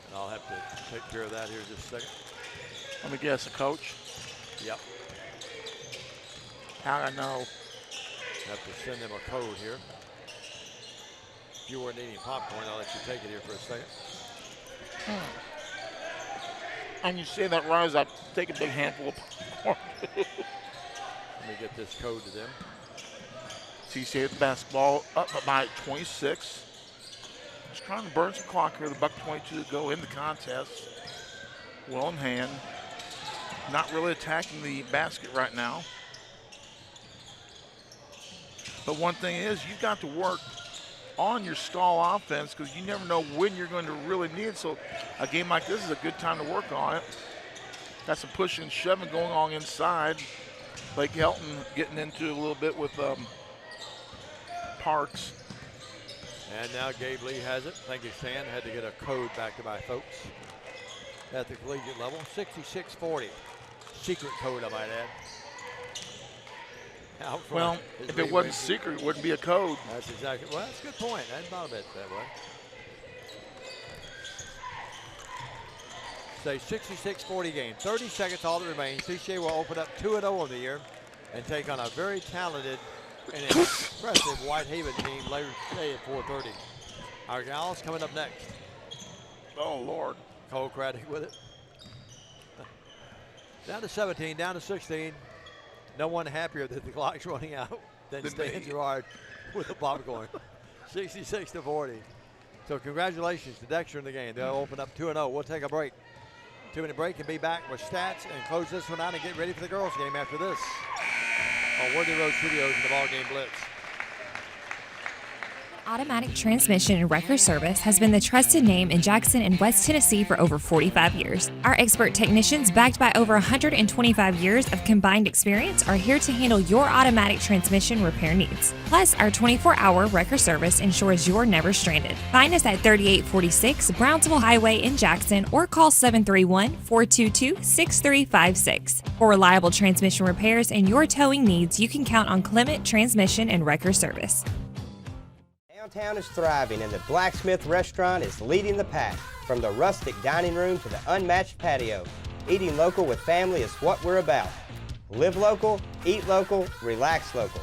And I'll have to take care of that here in just a second. Let me guess, a coach? Yep. How I know? Have to send them a code here. If you weren't eating popcorn, I'll let you take it here for a second. And you say that right as I take a big handful of popcorn. Let me get this code to them. TCA with the basketball up by 26. Trying to burn some clock here. The $1.22 to go in the contest. Well in hand. Not really attacking the basket right now. But one thing is, you've got to work on your stall offense because you never know when you're going to really need it. So a game like this is a good time to work on it. Got some pushing and shoving going on inside. Blake Helton getting into a little bit with Parks. And now Gabe Lee has it. Thank you, Stan. Had to get a code back to my folks at the collegiate level. 66-40. Secret code, I might add. Well, if it wasn't secret, it wouldn't be a code. That's exactly, well, that's a good point. I hadn't thought of it that way. Say 66-40 game. 30 seconds all that remains. TCA will open up 2-0 on the year and take on a very talented and impressive Whitehaven team later today at 4:30. Our gals coming up next. Oh, Lord. Cole Craddock with it. Down to 17, down to 16. No one happier that the clock's running out than Stan Gerard with the popcorn. 66-40. So congratulations to Dexter in the game. They'll open up 2-0. We'll take a break. 2-minute break and be back with stats and close this one out and get ready for the girls game after this on Worthy Road Studios in the BallGame Blitz. Automatic transmission and wrecker service has been the trusted name in Jackson and West Tennessee for over 45 years. Our expert technicians, backed by over 125 years of combined experience, are here to handle your automatic transmission repair needs. Plus, our 24-hour wrecker service ensures you're never stranded. Find us at 3846 Brownsville Highway in Jackson or call 731-422-6356. For reliable transmission repairs and your towing needs, you can count on Clement Transmission and Wrecker Service. Downtown is thriving and the Blacksmith restaurant is leading the pack. From the rustic dining room to the unmatched patio, eating local with family is what we're about. Live local, eat local, relax local.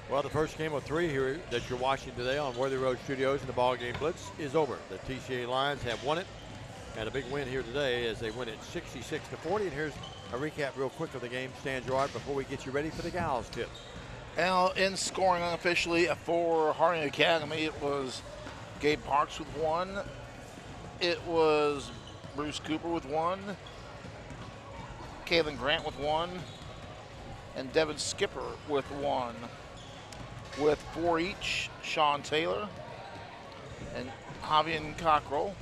Well, the first game of 3 here that you're watching today on Worthy Road Studios in the BallGame Blitz is over. The TCA Lions have won it, and a big win here today as they win it 66-40. And here's a recap real quick of the game, Stan Gerard, before we get you ready for the Gals tip. Now, in scoring unofficially for Harding Academy, it was Gabe Parks with 1. It was Bruce Cooper with 1. Kalen Grant with 1. And Devin Skipper with 1. With 4 each, Sean Taylor and Javier Cockrell.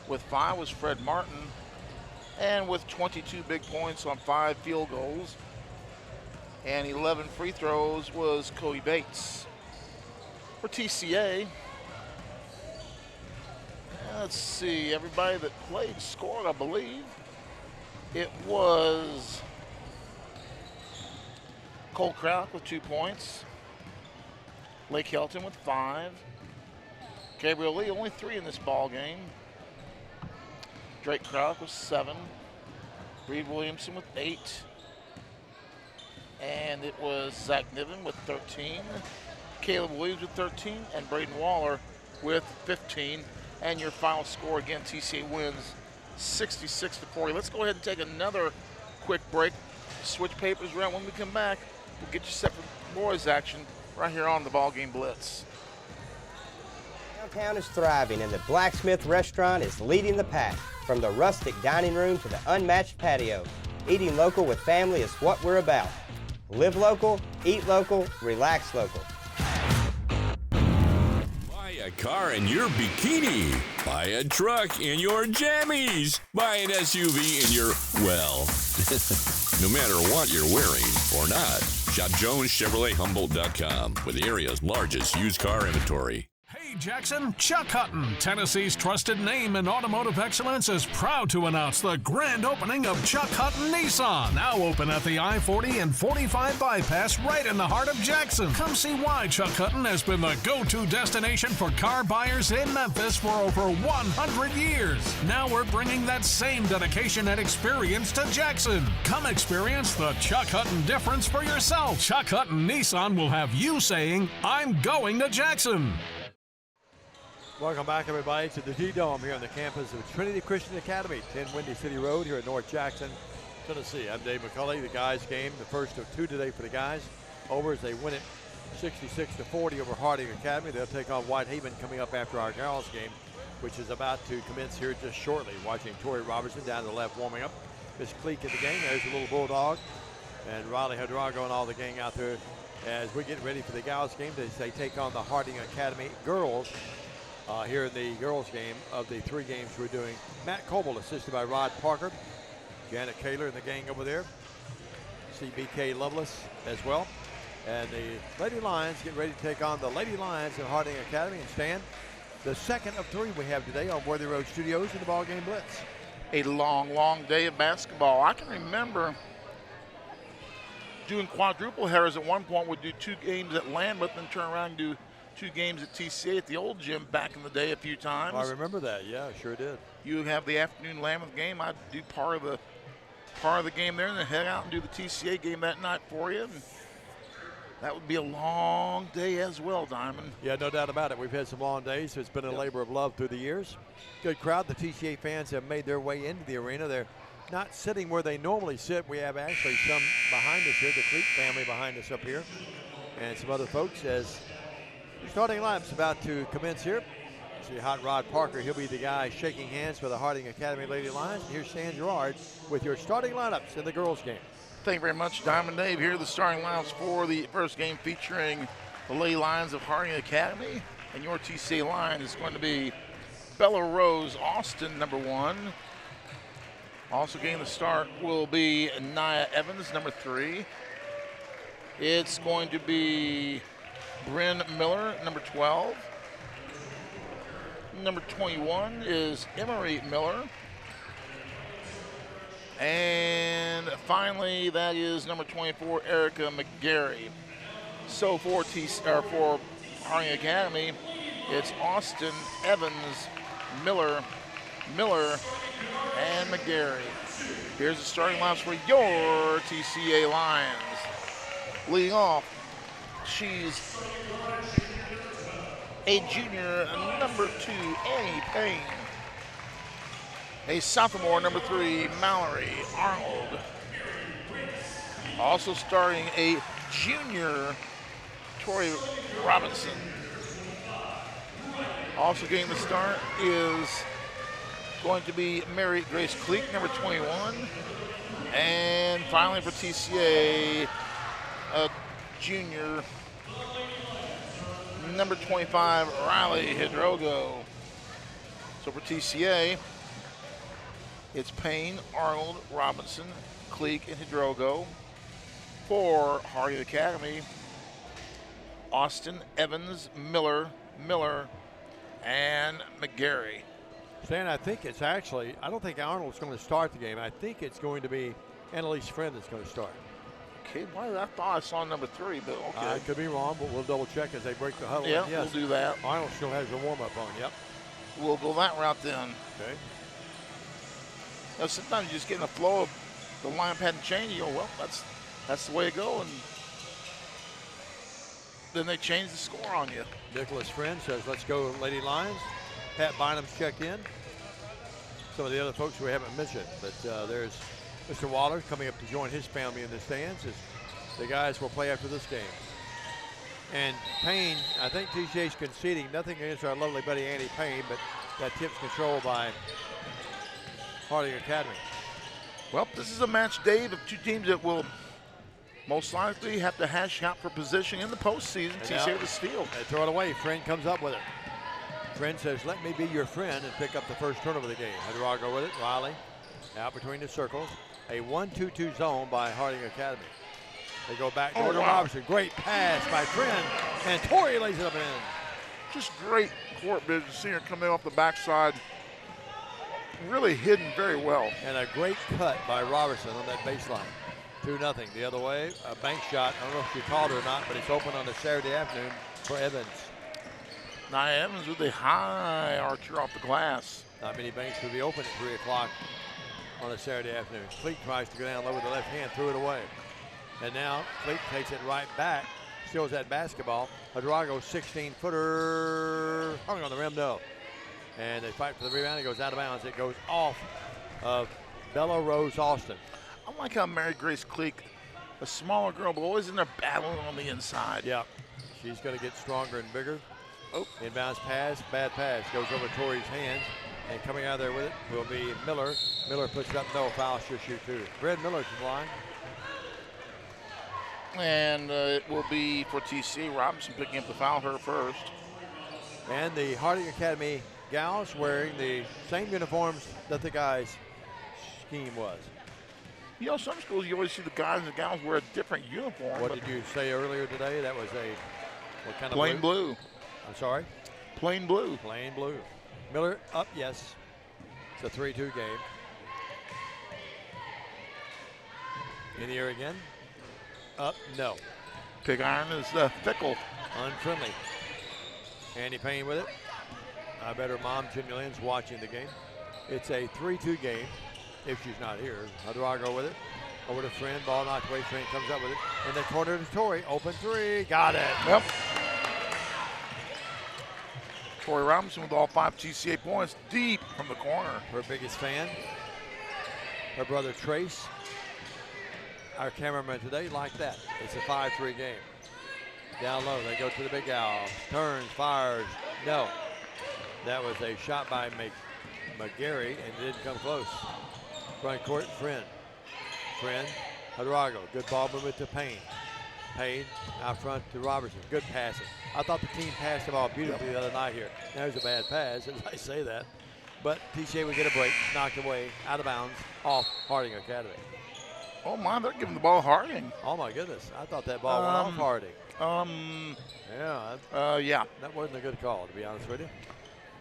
With 5 was Fred Martin. And with 22 big points on 5 field goals and 11 free throws was Cody Bates. For TCA, let's see, everybody that played scored, I believe. It was Cole Crouch with 2 points. Lake Helton with 5. Gabriel Lee, only 3 in this ball game. Drake Crouch with 7. Reed Williamson with 8. And it was Zach Niven with 13. Caleb Williams with 13. And Braden Waller with 15. And your final score, again, TCA wins 66-40. Let's go ahead and take another quick break. Switch papers around. When we come back, we'll get you set for boys action right here on the BallGame Blitz. Downtown is thriving, and the Blacksmith Restaurant is leading the pack. From the rustic dining room to the unmatched patio, eating local with family is what we're about. Live local, eat local, relax local. Buy a car in your bikini. Buy a truck in your jammies. Buy an SUV in your, well, no matter what you're wearing or not. Shop JonesChevroletHumboldt.com with the area's largest used car inventory. Hey Jackson, Chuck Hutton, Tennessee's trusted name in automotive excellence, is proud to announce the grand opening of Chuck Hutton Nissan, now open at the I-40 and 45 bypass right in the heart of Jackson. Come see why Chuck Hutton has been the go-to destination for car buyers in Memphis for over 100 years. Now we're bringing that same dedication and experience to Jackson. Come experience the Chuck Hutton difference for yourself. Chuck Hutton Nissan will have you saying, I'm going to Jackson. Welcome back, everybody, to the D-Dome here on the campus of Trinity Christian Academy, 10 Windy City Road here at North Jackson, Tennessee. I'm Dave McCulley. The guys game, the first of 2 today for the guys. Over as they win it 66-40 over Harding Academy. They'll take on Whitehaven coming up after our girls game, which is about to commence here just shortly. Watching Tori Robertson down to the left warming up. Miss Cleek in the game. There's a little Bulldog. And Riley Hadrago and all the gang out there as we get ready for the gals game. They take on the Harding Academy girls. Here in the girls' game of the 3 games we're doing. Matt Coble assisted by Rod Parker. Janet Kaler and the gang over there. CBK Lovelace as well. And the Lady Lions get ready to take on the Lady Lions of Harding Academy. And Stan, the second of 3 we have today on Worthy Road Studios in the BallGame Blitz. A long, long day of basketball. I can remember doing quadruple headers at one point. We'd do 2 games at Lambeth and turn around and do 2 games at TCA at the old gym back in the day a few times. I remember that. Yeah, sure did. You have the afternoon Lambeth game. I'd do part of the game there and then head out and do the TCA game that night for you. And that would be a long day as well, Diamond. Yeah, no doubt about it. We've had some long days. So it's been a labor of love through the years. Good crowd. The TCA fans have made their way into the arena. They're not sitting where they normally sit. We have actually some behind us here, the Cleek family behind us up here, and some other folks as starting lineup's about to commence here. See Hot Rod Parker, he'll be the guy shaking hands for the Harding Academy Lady Lions. And here's Stan Gerard with your starting lineups in the girls' game. Thank you very much, Diamond Dave. Here are the starting lineups for the first game featuring the Lady Lions of Harding Academy. And your TCA line is going to be Bella Rose Austin, number 1. Also getting the start will be Nia Evans, number 3. It's going to be Bryn Miller, number 12. Number 21 is Emery Miller. And finally, that is number 24, Erica McGarry. So for Harding Academy, it's Austin, Evans, Miller, and McGarry. Here's the starting lineups for your TCA Lions. Leading off, She's a junior, number 2, Annie Payne. A sophomore, number 3, Mallory Arnold. Also starting a junior, Tori Robinson. Also getting the start is going to be Mary Grace Cleek, number 21. And finally for TCA, a junior, number 25, Riley Hidrogo. So for TCA, it's Payne, Arnold, Robinson, Cleek, and Hidrogo. For Harding Academy, Austin, Evans, Miller, and McGarry. Stan, I think it's actually, I don't think Arnold's going to start the game. I think it's going to be Annalise Friend that's going to start. Okay, well, I thought I saw number 3, but okay. I could be wrong, but we'll double check as they break the huddle. Yeah, yes, we'll do that. Arnold still has her warm-up on, yep. We'll go that route then. Okay. Now, sometimes you just get in the flow of the line hadn't changed. You go, well, that's the way to go, and then they change the score on you. Nicholas Friend says, let's go, Lady Lions. Pat Bynum's checked in. Some of the other folks we haven't mentioned, but there's Mr. Waller coming up to join his family in the stands as the guys will play after this game. And Payne, I think TCA's conceding nothing against our lovely buddy Annie Payne, but that tip's controlled by Harding Academy. Well, this is a match, Dave, of two teams that will most likely have to hash out for position in the postseason. TCA with the steal. They throw it away. Friend comes up with it. Friend says, let me be your friend, and pick up the first turnover of the game. Hidrogo with it. Riley out between the circles. A 1-2-2 zone by Harding Academy. They go back to Robinson. Great pass by Friend, and Torrey lays it up and in. Just great court vision. Seeing her coming off the backside. Really hidden very well. And a great cut by Robertson on that baseline. 2-0 the other way. A bank shot. I don't know if she called it or not, but it's open on a Saturday afternoon for Evans. Nia Evans with a high archer off the glass. Not many banks would be open at 3 o'clock on a Saturday afternoon. Fleet tries to go down low with the left hand, threw it away. And now Fleet takes it right back, steals that basketball. Hidrogo 16-footer, hung on the rim, no. And they fight for the rebound. It goes out of bounds. It goes off of Bella Rose Austin. I like how Mary Grace Cleek, a smaller girl, but always in there battling on the inside. Yeah, she's going to get stronger and bigger. Oh, inbounds pass, bad pass, goes over Torrey's hands. And coming out of there with it will be Miller. Miller puts it up, no foul, she'll shoot two. Brad Miller's in line. And it will be for TC. Robinson picking up the foul, her first. And the Harding Academy gals wearing the same uniforms that the guys' scheme was. You know, some schools you always see the guys and the gals wear a different uniform. What did you say earlier today? That was a, what kind of plain blue? I'm sorry? Plain blue. Plain blue. Miller up, yes. It's a 3-2 game. In the air again. Up, no. Pig iron is fickle. Unfriendly. Annie Payne with it. I bet her mom, Jimmy Lynn's watching the game. It's a 3-2 game if she's not here. Hidrogo with it. Over to Friend. Ball knocked away. Friend comes up with it. In the corner to Torrey. Open three. Got it. Yep. Torrey Robinson with all 5 TCA points deep from the corner. Her biggest fan. Her brother Trace. Our cameraman today liked that. It's a 5-3 game. Down low, they go to the big owl. Turns, fires, no. That was a shot by McGarry and didn't come close. Front court, Friend. Friend, Hidrogo, good ball movement to Payne. Payne out front to Robertson, good passing. I thought the team passed the ball beautifully the other night here. There's a bad pass, as I say that. But TCA would get a break, knocked away, out of bounds, off Harding Academy. Oh my, they're giving the ball Harding. Oh my goodness, I thought that ball went off Harding. Yeah. That wasn't a good call, to be honest with you.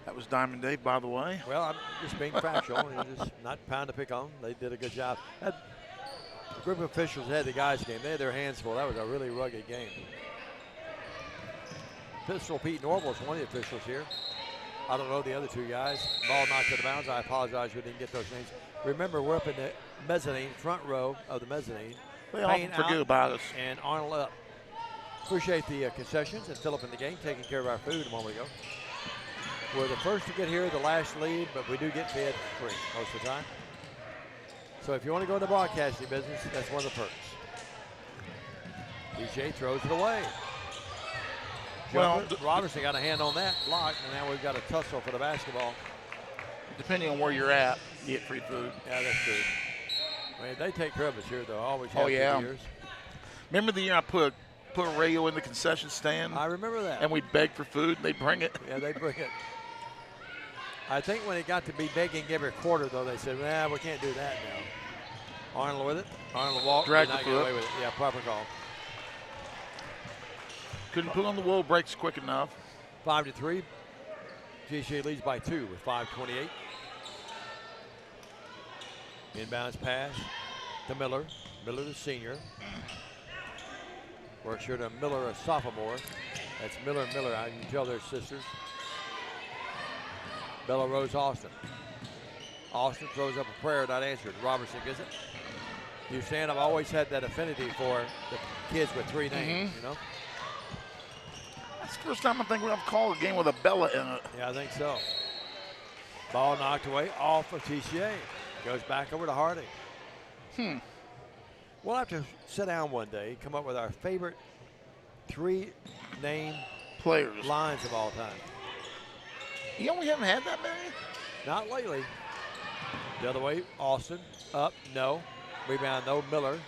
That was Diamond Dave, by the way. Well, I'm just being factual. Just not pound to pick on. They did a good job. The group of officials had the guys' game. They had their hands full. That was a really rugged game. Pistol Pete Norval's one of the officials here. I don't know the other two guys. Ball knocked out of bounds. I apologize we didn't get those names. Remember, we're up in the mezzanine, front row of the mezzanine. They often forget about us. And Arnold up. Appreciate the concessions and Philip in the game taking care of our food a moment ago. We're the first to get here, the last lead, but we do get fed free most of the time. So if you want to go into broadcasting business, that's one of the perks. TCA throws it away. Well, Robertson got a hand on that block, and now we've got a tussle for the basketball. Depending on where you're at, you get free food. Yeah, that's true. I mean, they take care of us here, though. Always have Oh, yeah. for years. Remember the year I put a radio in the concession stand? I remember that. And we'd beg for food, and they'd bring it. Yeah, they bring it. I think when it got to be begging every quarter, though, they said, we can't do that now. Arnold with it. Arnold walked. Dragged not the get foot. away with it. Yeah, proper call. Couldn't put on the wheel brakes quick enough. 5-3. TCA leads by 2 with 5:28. Inbounds pass to Miller. Miller, the senior. Works here to Miller, a sophomore. That's Miller and Miller. I can tell they're sisters. Bella Rose Austin. Austin throws up a prayer, not answered. Robertson gets it. You saying I've always had that affinity for the kids with 3 names, you know? That's the first time I think we've called a game with a Bella in it. Yeah, I think so. Ball knocked away off of TCA. Goes back over to Harding. We'll have to sit down one day, come up with our favorite 3 name players lines of all time. You know, we haven't had that many. Not lately. The other way, Austin up, no. Rebound, no. Miller.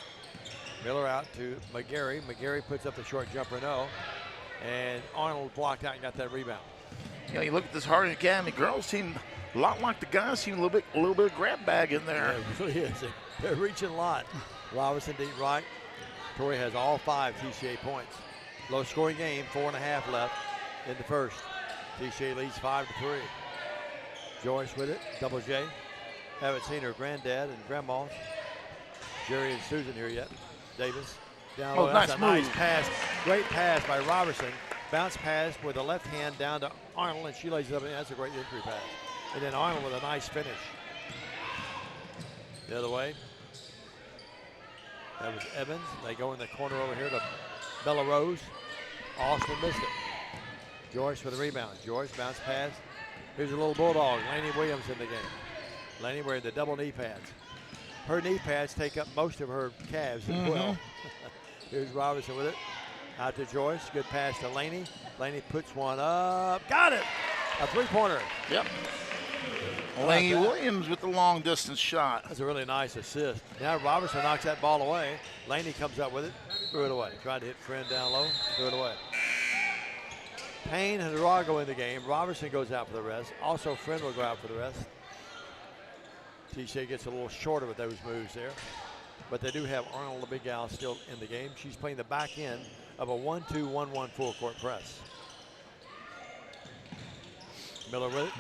Miller out to McGarry. McGarry puts up the short jumper, no. And Arnold blocked out and got that rebound. You know, you look at this Harding Academy girls team, a lot like the guys team, a little bit of grab bag in there. Yeah, it really is. They're reaching a lot. Robinson deep right. Torrey has all 5 TCA points. Low scoring game, 4.5 left in the first. TCA leads 5-3. Joyce with it, double J. Haven't seen her granddad and grandma, Jerry and Susan here yet. Davis down low. That's a nice pass. Great pass by Robertson. Bounce pass with the left hand down to Arnold, and she lays it up. And that's a great entry pass. And then Arnold with a nice finish. The other way. That was Evans. They go in the corner over here to Bella Rose. Austin missed it. Joyce for the rebound. Joyce bounce pass. Here's a little bulldog, Laney Williams in the game. Laney wearing the double knee pads. Her knee pads take up most of her calves as well. Here's Robinson with it. Out to Joyce. Good pass to Laney. Laney puts one up. Got it! A 3-pointer. Yep. Laney Williams with the long distance shot. That's a really nice assist. Now Robertson knocks that ball away. Laney comes up with it. Threw it away. Tried to hit Friend down low. Threw it away. Payne and Arago in the game. Robertson goes out for the rest. Also, Friend will go out for the rest. TCA gets a little shorter with those moves there. But they do have Arnold, the big gal, still in the game. She's playing the back end of a 1-2-1-1 full court press. Miller with it.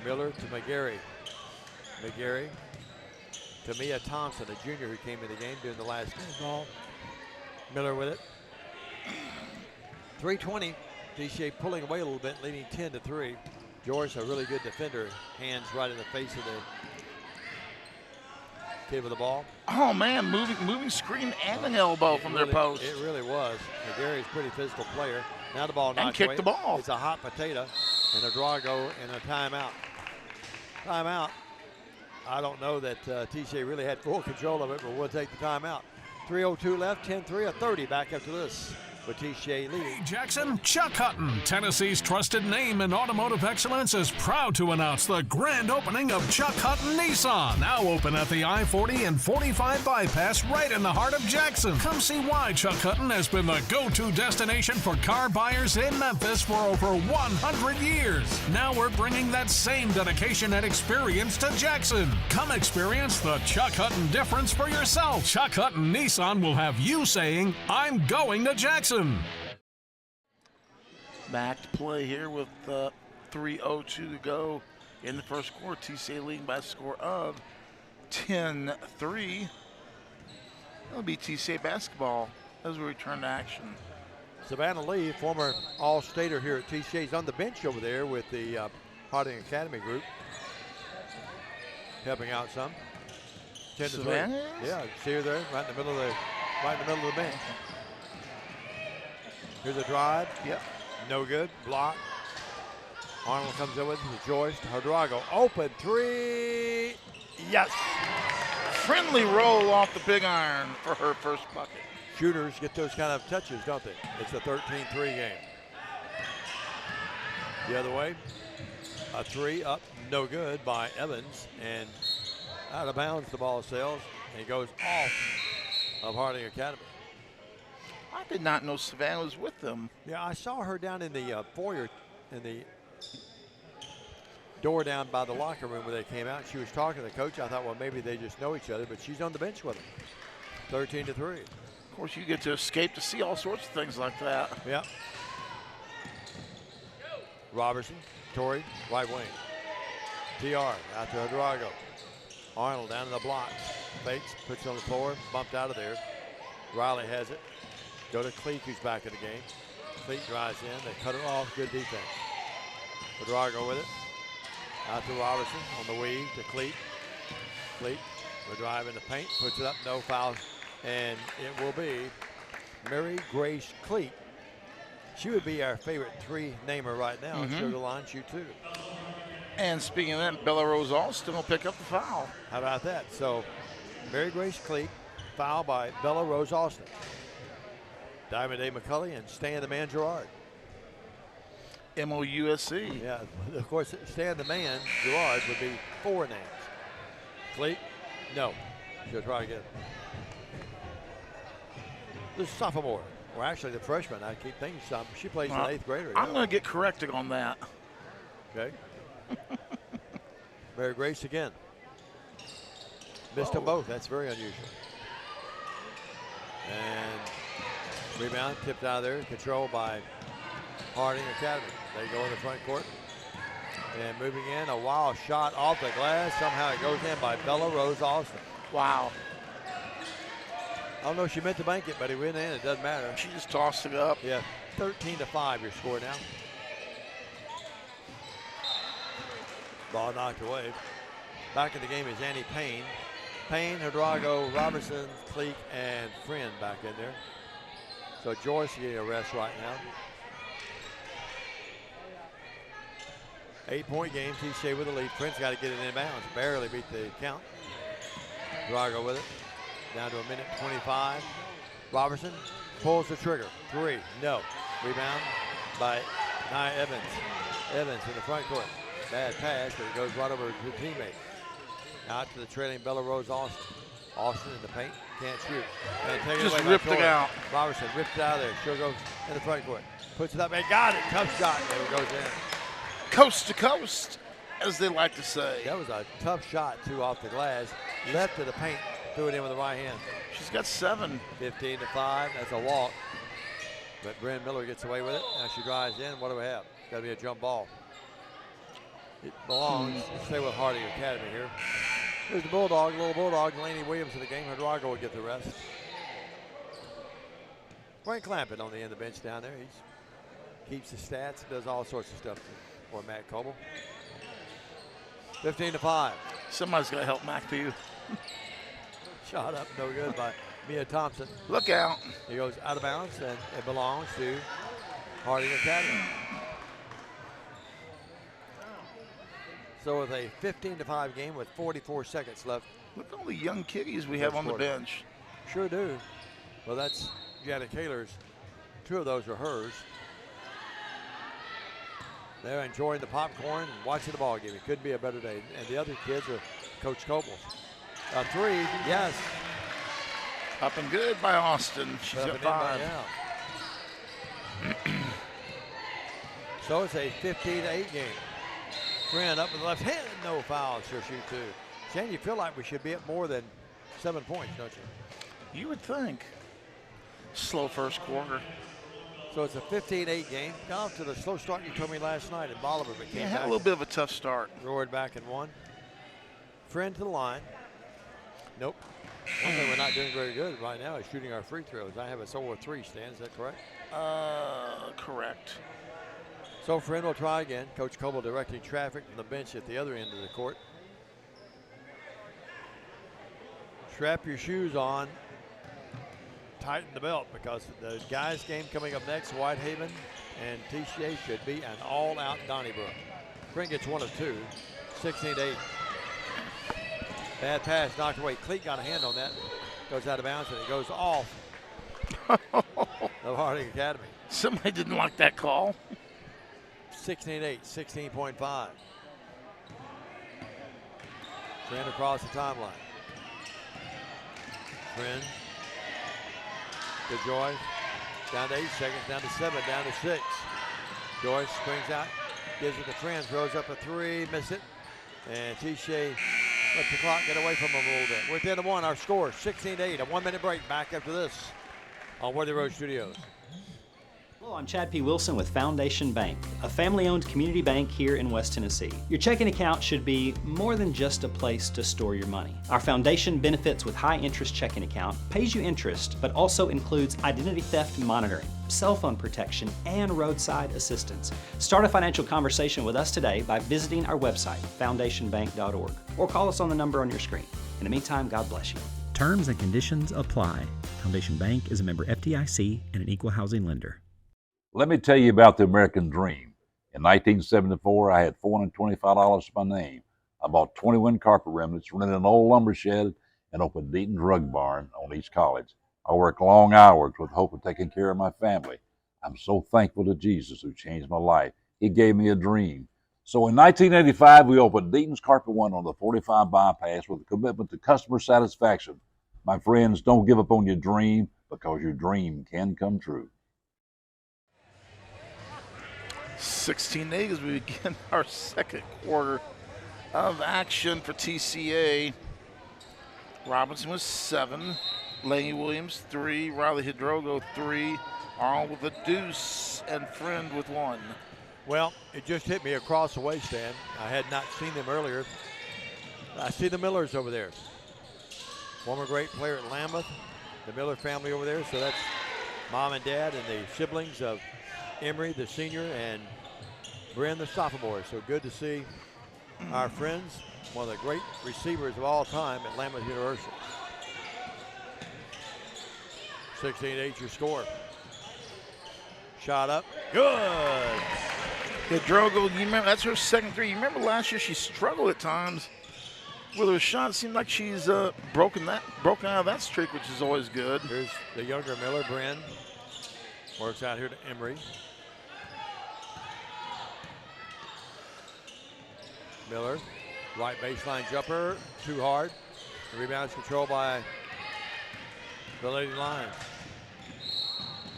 Miller to McGarry. McGarry to Mia Thompson, a junior who came in the game during the last ball. Miller with it. 3:20. TCA pulling away a little bit, leading 10-3. Joyce, a really good defender, hands right in the face of the kid with the ball. Oh man, moving screen and an elbow from their post. It really was. McGarry's a pretty physical player. Now the ball knocks kicked away. the ball. It's a hot potato, and a Drago and a timeout. Timeout. I don't know that TCA really had full control of it, but we'll take the timeout. 3:02 left, 10-3, a 30 back up to this. With TCA leading. Hey Jackson, Chuck Hutton, Tennessee's trusted name in automotive excellence, is proud to announce the grand opening of Chuck Hutton Nissan, now open at the I-40 and 45 bypass right in the heart of Jackson. Come see why Chuck Hutton has been the go-to destination for car buyers in Memphis for over 100 years. Now we're bringing that same dedication and experience to Jackson. Come experience the Chuck Hutton difference for yourself. Chuck Hutton Nissan will have you saying, I'm going to Jackson. Back to play here with 3:02 to go in the first quarter. TCA leading by a score of 10-3. That'll be TCA basketball as we return to action. Savannah Lee, former All-Stater here at TCA, is on the bench over there with the Harding Academy group, helping out some. 10-3. Yeah, see her there, right in the middle of the bench. Here's a drive. Yep. No good. Block. Arnold comes in with it to Joyce. Hardrago. Open three. Yes. Friendly roll off the big iron for her first bucket. Shooters get those kind of touches, don't they? It's a 13-3 game. The other way. A three up. No good by Evans. And out of bounds the ball sails. And goes off of Harding Academy. I did not know Savannah was with them. Yeah, I saw her down in the foyer, in the door down by the locker room where they came out. She was talking to the coach. I thought, well, maybe they just know each other, but she's on the bench with them. 13-3. Of course, you get to escape to see all sorts of things like that. Yeah. Robertson, Torrey, right wing. TR out to Hardrago. Arnold down in the blocks. Fakes, puts it on the floor, bumped out of there. Riley has it. Go to Cleek, who's back in the game. Cleek drives in. They cut it off. Good defense. Hardrago with it. Out to Robertson on the weave to Cleek. Cleek will drive in the paint. Puts it up. No foul. And it will be Mary Grace Cleek. She would be our favorite three-namer right now. She'll go line shoot two. And speaking of that, Bella Rose Alston will pick up the foul. How about that? So Mary Grace Cleek, foul by Bella Rose Alston. Diamond A. McCulley and Stan the Man Gerard. MOUSC. Yeah, of course, Stan the Man Gerard would be four names. Cleek, no. She'll try again. This is sophomore. Or actually the freshman. I keep thinking something. She plays in 8th grader. I'm going to get corrected on that. Okay. Mary Grace again. Missed them both. That's very unusual. And rebound tipped out of there. Controlled by Harding Academy. They go in the front court. And moving in, a wild shot off the glass. Somehow it goes in by Bella Rose Alston. Wow. I don't know if she meant to bank it, but it went in. It doesn't matter. She just tossed it up. Yeah. 13-5 your score now. Ball knocked away. Back in the game is Annie Payne. Payne, Hardrago, Robertson, Cleek, and Friend back in there. So Joyce getting a rest right now. 8-point game. TCA with the lead. Friend's got to get it in bounds. Barely beat the count. Hardrago with it. Down to a minute 25. Robertson pulls the trigger. Three. No. Rebound by Nia Evans. Evans in the front court. Bad pass, but it goes right over to the teammate. Out to the trailing Bella Rose Alston. Alston in the paint. Can't shoot. And take just it away ripped it out. Robertson ripped it out of there. She'll go in the front court. Puts it up and got it. Tough shot. There it goes in. Coast to coast, as they like to say. That was a tough shot, too, off the glass. Left to the paint. Threw it in with the right hand. She's got 7. 15-5. That's a walk. But Bryn Miller gets away with it. Now she drives in. What do we have? Got to be a jump ball. It belongs. Stay with Harding Academy here. Here's the Bulldog, little Bulldog. Laney Williams in the game. Hardrago will get the rest. Frank Clampett on the end of the bench down there. He keeps the stats. Does all sorts of stuff for Matt Coble. 15-5. Somebody's got to help Mac Pugh. Shot up, no good by Mia Thompson. Look out. He goes out of bounds, and it belongs to Harding Academy. So with a 15-5 game with 44 seconds left. Look at all the young kiddies we have on the bench. Sure do. Well, that's Janet Kaler's. 2 of those are hers. They're enjoying the popcorn and watching the ball game. It couldn't be a better day. And the other kids are Coach Coble's. A 3, yes. Up and good by Austin. She's got 5. So it's a 15-8 game. Friend up with the left hand, no foul. She'll shoot 2. Shane, you feel like we should be at more than 7 points, don't you? You would think. Slow first quarter. So it's a 15-8 game. Got off to the slow start you told me last night at Bolivar, but came had back a little bit of a tough start. Roared back and won. Friend to the line. Nope. One thing we're not doing very good right now is shooting our free throws. I have us over 3, Stan. Is that correct? Correct. So Friend will try again. Coach Coble directing traffic from the bench at the other end of the court. Strap your shoes on. tighten the belt because the guys' game coming up next, Whitehaven and TCA, should be an all-out Donnybrook. Spring gets 1 of 2, 16-8. Bad pass, knocked away. Cleat got a hand on that. Goes out of bounds, and it goes off of Harding Academy. Somebody didn't like that call. 16-8, 16.5. Friend across the timeline. Friend to Joyce. Down to 8 seconds, down to 7, down to 6. Joyce springs out, gives it to Friend, throws up a 3, miss it. And TCA let the clock get away from them a little bit. We're at the end of 1, our score 16-8. A 1-minute break. Back after this on Worthy Road Studios. Hello, I'm Chad P. Wilson with Foundation Bank, a family-owned community bank here in West Tennessee. Your checking account should be more than just a place to store your money. Our foundation benefits with high-interest checking account pays you interest, but also includes identity theft monitoring, cell phone protection, and roadside assistance. Start a financial conversation with us today by visiting our website, foundationbank.org, or call us on the number on your screen. In the meantime, God bless you. Terms and conditions apply. Foundation Bank is a member FDIC and an equal housing lender. Let me tell you about the American Dream. In 1974, I had $425 to my name. I bought 21 carpet remnants, rented an old lumber shed, and opened Deaton's Rug Barn on East College. I worked long hours with hope of taking care of my family. I'm so thankful to Jesus who changed my life. He gave me a dream. So in 1985, we opened Deaton's Carpet One on the 45 bypass with a commitment to customer satisfaction. My friends, don't give up on your dream because your dream can come true. 16-8 as we begin our second quarter of action for TCA. Robinson with 7, Laney Williams 3, Riley Hidrogo 3, Arnold with a deuce, and Friend with 1. Well, it just hit me across the waistband. I had not seen them earlier. I see the Millers over there. Former great player at Lambeth, the Miller family over there. So that's mom and dad and the siblings of Emery, the senior, and Bryn, the sophomore. So good to see our friends, one of the great receivers of all time at Lambeth University. 16-8 your score. Shot up, good. Hidrogo, you remember, that's her second 3. You remember last year she struggled at times with her shot. It seemed like she's broken out of that streak, which is always good. Here's the younger Miller, Bryn. Works out here to Emery. Miller, right baseline jumper, too hard. The rebound is controlled by the Lady Lions.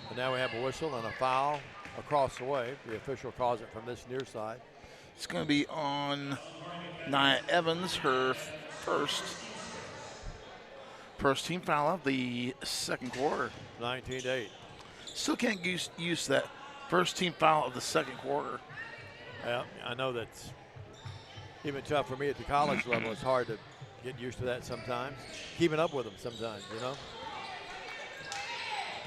And now we have a whistle and a foul across the way. The official calls it from this near side. It's going to be on Nia Evans, her first team foul of the second quarter. 19-8. Still can't use that first team foul of the second quarter. Yeah, I know that's even tough for me at the college level. It's hard to get used to that sometimes. Keeping up with them sometimes, you know.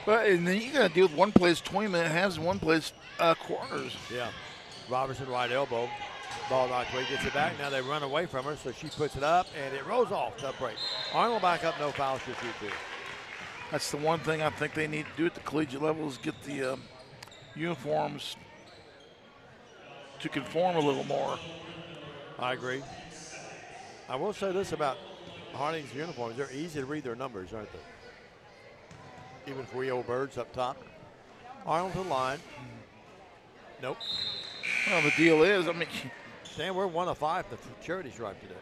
But and then you got to deal with one plays 20-minute halves and one plays quarters. Yeah. Robertson right elbow. Ball knocked away, gets it back. Now they run away from her, so she puts it up, and it rolls off. Tough break. Arnold back up, no foul, should shoot 2. That's the one thing I think they need to do at the collegiate level is get the uniforms to conform a little more. I agree. I will say this about Harding's uniforms. They're easy to read their numbers, aren't they? Even for we old birds up top. Arnold to the line. Nope. Well, the deal is, I mean, Stan, we're 1 of 5 the charity stripe today.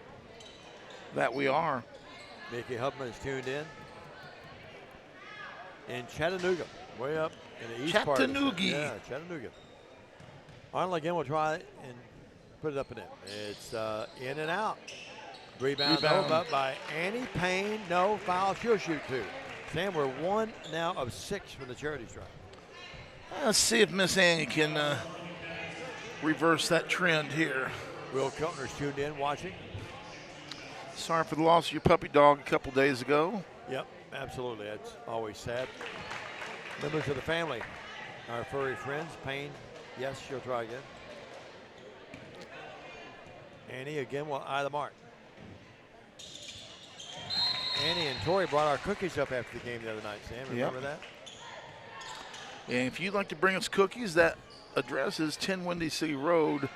That we are. Mickey Hubman is tuned in Chattanooga, way up in the east part. Chattanooga. Yeah, Chattanooga. Arnold again will try and put it up and in. It's in and out. Rebound up by Annie Payne. No foul. She'll shoot 2. Sam, we're 1 now of 6 from the charity stripe. Let's see if Miss Annie can reverse that trend here. Will Keltner's tuned in watching. Sorry for the loss of your puppy dog a couple days ago. Yep, absolutely. That's always sad. Members of the family, our furry friends. Payne, yes, she'll try again. Annie again will eye the mark. Annie and Tori brought our cookies up after the game the other night, Sam. Remember that? And if you'd like to bring us cookies, that address is 10 Windy City Road,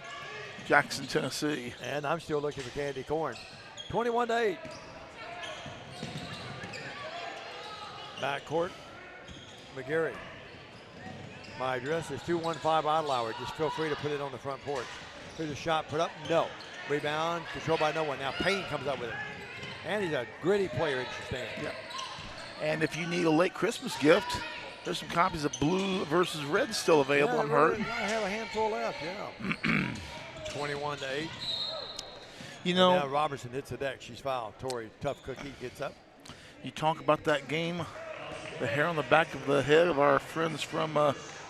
Jackson, Tennessee. And I'm still looking for candy corn. 21-8. Backcourt, McGarry. My address is 215 Idlehour. Just feel free to put it on the front porch. Here's a shot put up. No. Rebound, controlled by no one. Now Payne comes up with it. And he's a gritty player, interesting. Yeah. And if you need a late Christmas gift, there's some copies of Blue versus Red still available. Yeah, I'm hurt. I have a handful left, yeah. 21-8. You know, now Robertson hits the deck. She's fouled. Tori, tough cookie, gets up. You talk about that game, the hair on the back of the head of our friends from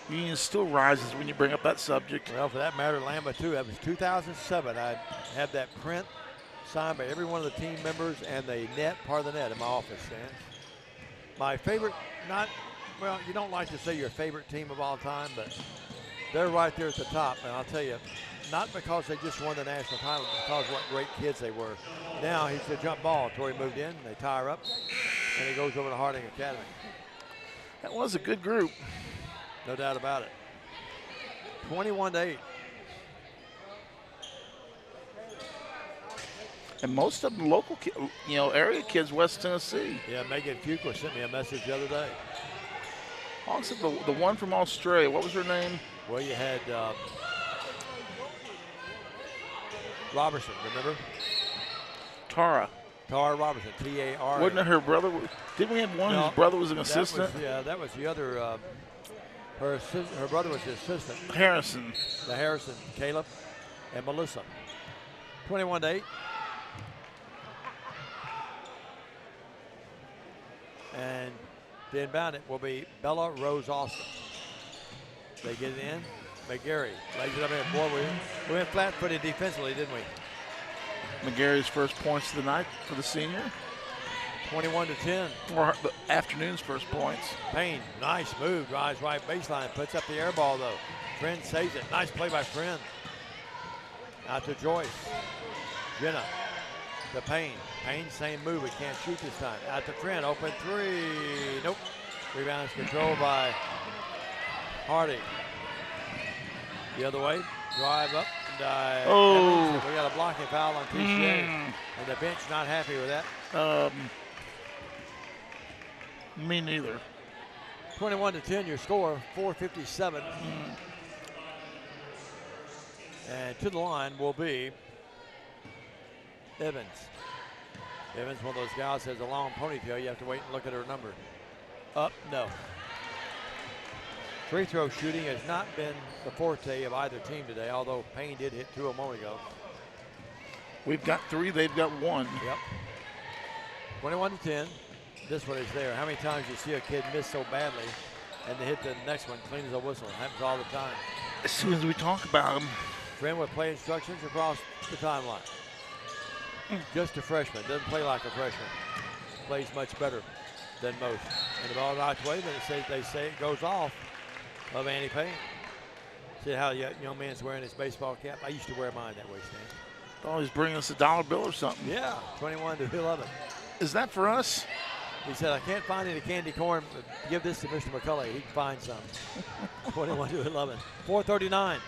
Union still rises when you bring up that subject. Well, for that matter, Lamba too. That was 2007. I had that print signed by every one of the team members and the net, part of the net in my office, Stan. My favorite, well, you don't like to say your favorite team of all time, but they're right there at the top. And I'll tell you, not because they just won the national title, but because of what great kids they were. Now he's the jump ball. Tori moved in, they tie her up, and he goes over to Harding Academy. That was a good group. No doubt about it. 21-8. And most of them local, area kids, West Tennessee. Yeah, Megan Fuqua sent me a message the other day. Also, the one from Australia, what was her name? Well, you had Robertson, remember? Tara Robertson, T-A-R. Wasn't it her brother? Didn't we have one whose brother was an assistant? That was the other. Her brother was the assistant. Harrison. The Harrison, Caleb, and Melissa. 21-8. And the inbound it will be Bella Rose Austin. They get it in. McGarry lays it up in. Boy, we went flat-footed defensively, didn't we? McGarry's first points of the night for the senior. 21-10. Or the afternoon's first points. Payne, nice move, drives right baseline, puts up the air ball though. Friend saves it. Nice play by Friend. Out to Joyce. Jenna to Payne. Payne, same move, but can't shoot this time. Out to Friend, open three. Nope. Rebound is controlled by Hardy. The other way, drive up and dive. Oh. We got a blocking foul on TCA. And the bench not happy with that. Me neither. 21-10, your score, 4:57. And to the line will be Evans. Evans, one of those guys has a long ponytail. You have to wait and look at her number. Up, no. Free throw shooting has not been the forte of either team today, although Payne did hit two a moment ago. We've got three, they've got one. Yep. 21-10. This one is there. How many times you see a kid miss so badly and they hit the next one clean as a whistle? It happens all the time. As soon as we talk about them. Friend with play instructions across the timeline. Just a freshman. Doesn't play like a freshman. Plays much better than most. And the ball knocks away, but they say it goes off of Annie Payne. See how the young man's wearing his baseball cap? I used to wear mine that way, Stan. Always bring us $1 bill or something. Yeah, 21-11. Is that for us? He said, I can't find any candy corn, but give this to Mr. McCulley. He can find some. 21-11. 4:39.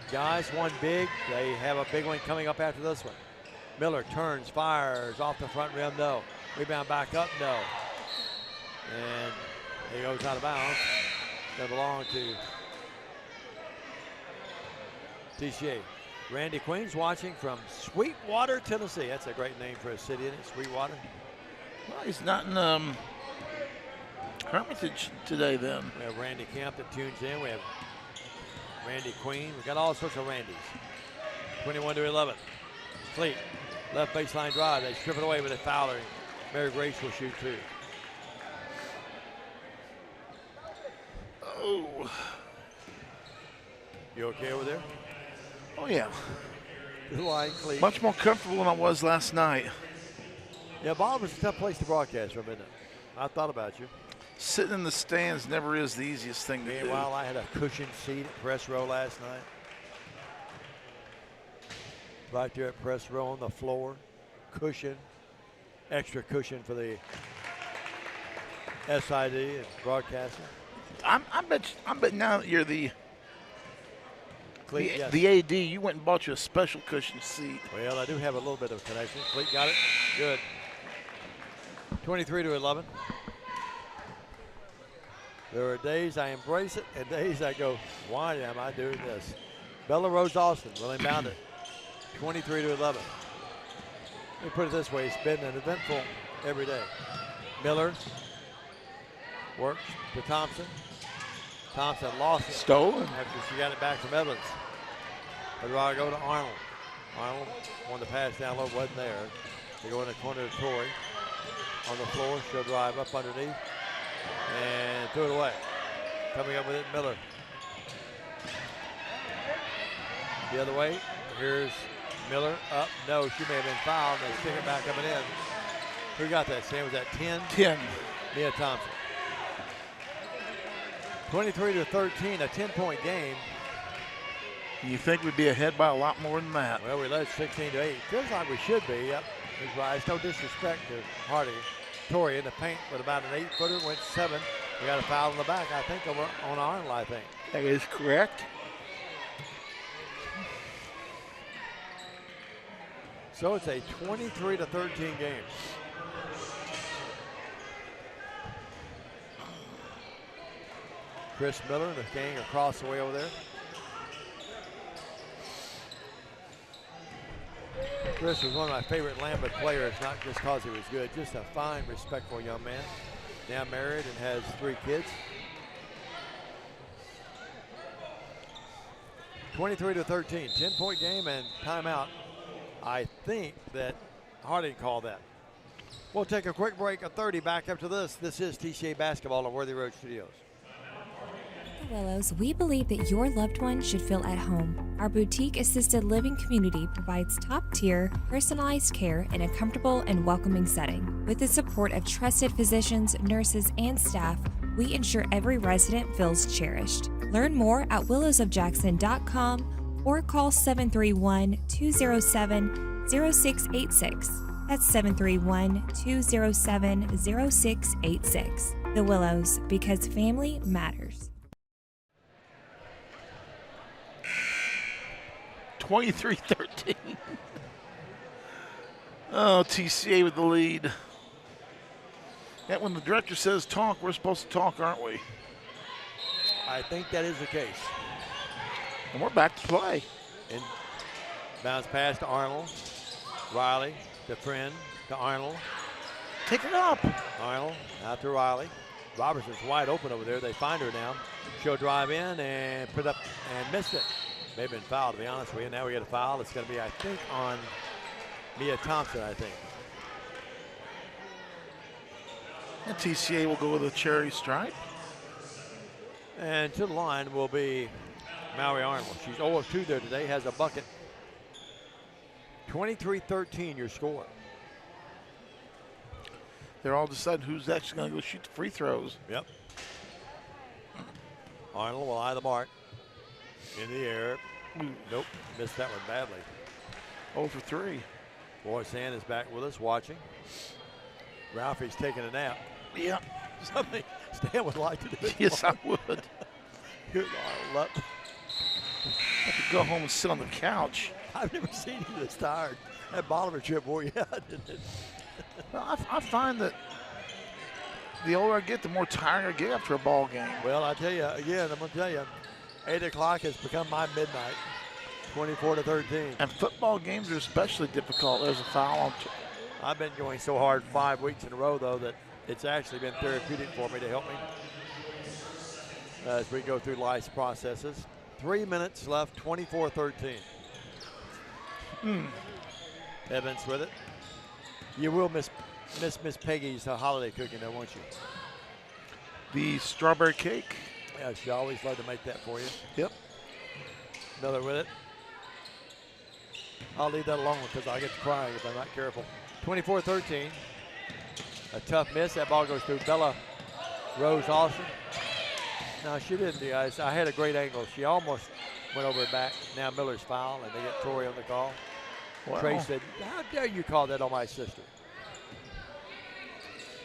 Guys, one big. They have a big one coming up after this one. Miller turns, fires off the front rim, no. Rebound back up, no. And he goes out of bounds. They belong to TCA. Randy Queen's watching from Sweetwater, Tennessee. That's a great name for a city, isn't it? Sweetwater. Well, he's not in Hermitage today then. We have Randy Camp that tunes in. We have Randy Queen. We've got all sorts of Randys. 21-11. Fleet, left baseline drive. They strip it away with a foul. Mary Grace will shoot two. Oh. You okay over there? Oh, yeah. Good line, Cleat. Much more comfortable than I was last night. Yeah, Bob was a tough place to broadcast from, isn't it? I thought about you. Sitting in the stands never is the easiest thing to do. Meanwhile, I had a cushioned seat at press row last night. Right there at press row on the floor. Cushion. extra cushion for the SID and broadcasting. I bet now that you're the Cleat, yes. the AD, you went and bought you a special cushion seat. Well, I do have a little bit of connection. Cleat got it. Good. 23-11. There are days I embrace it and days I go, why am I doing this? Bella Rose Austin will inbound it. 23-11. Let me put it this way, it's been an eventful every day. Miller works to Thompson. Thompson lost it. Stolen. After she got it back from Evans. But I go to Arnold. Arnold wanted to pass down low, wasn't there. They go in the corner to Torrey. On the floor, she'll drive up underneath. And threw it away. Coming up with it, Miller. The other way, here's Miller up. No, she may have been fouled. They stick it back up and in. Who got that, Sam? Was that 10? 10. Mia Thompson. 23-13, a 10-point game. You think we'd be ahead by a lot more than that? Well, we led 16-8. Feels like we should be. Yep, that's right. It's no disrespect to Hardy. Torrey in the paint with about an 8-footer, went 7. We got a foul in the back, I think, over on Arnold, I think. That is correct. So it's a 23-13 game. Chris Miller and the gang across the way over there. Chris was one of my favorite Lambeth players, not just because he was good, just a fine, respectful young man. Now married and has 3 kids. 23-13, 10-point game and timeout. I think that Harding called that. We'll take a quick break, a 30 back after this. This is TCA Basketball at Worthy Road Studios. At Willows, we believe that your loved one should feel at home. Our boutique assisted living community provides top-tier, personalized care in a comfortable and welcoming setting. With the support of trusted physicians, nurses, and staff, we ensure every resident feels cherished. Learn more at willowsofjackson.com or call 731-207-0686. That's 731-207-0686. The Willows, because family matters. 23-13. Oh, TCA with the lead. And when the director says talk, we're supposed to talk, aren't we? I think that is the case. And we're back to play. And bounce pass to Arnold. Riley to Friend to Arnold. Take it up. Arnold out to Riley. Robertson's wide open over there. They find her now. She'll drive in and put up and missed it. May have been fouled, to be honest with you. Now we get a foul. It's going to be, I think, on Mia Thompson, I think. And TCA will go with a cherry stripe. And to the line will be Mallory Arnold. She's 0 of 2 there today, has a bucket. 23-13 your score. They're all deciding who's actually going to go shoot the free throws. Yep. Arnold will eye the mark. In the air. Nope, missed that one badly. 0 for 3. Boy, Sand is back with us watching. Ralphie's taking a nap. Yeah. Something Stan would like to do. Yes, I would. Good Arnold. Have to go home and sit on the couch. I've never seen you this tired. That Bolivar trip wore you out, didn't it? Well, I find that the older I get, the more tired I get after a ball game. Well, I tell you, again, I'm going to tell you, 8 o'clock has become my midnight, 24-13. And football games are especially difficult. There's a foul on. I've been going so hard 5 weeks in a row, though, that it's actually been therapeutic for me to help me as we go through life's processes. 3 minutes left, 24-13. Evans with it. You will miss Miss Peggy's holiday cooking, though, won't you? The strawberry cake. Yeah, she always loved to make that for you. Yep. Miller with it. I'll leave that alone because I'll get to crying if I'm not careful. 24-13. A tough miss. That ball goes through Bella Rose Austin. No, she didn't, guys. I had a great angle. She almost went over her back. Now Miller's foul, and they get Torrey on the call. Wow. Trey said, how dare you call that on my sister?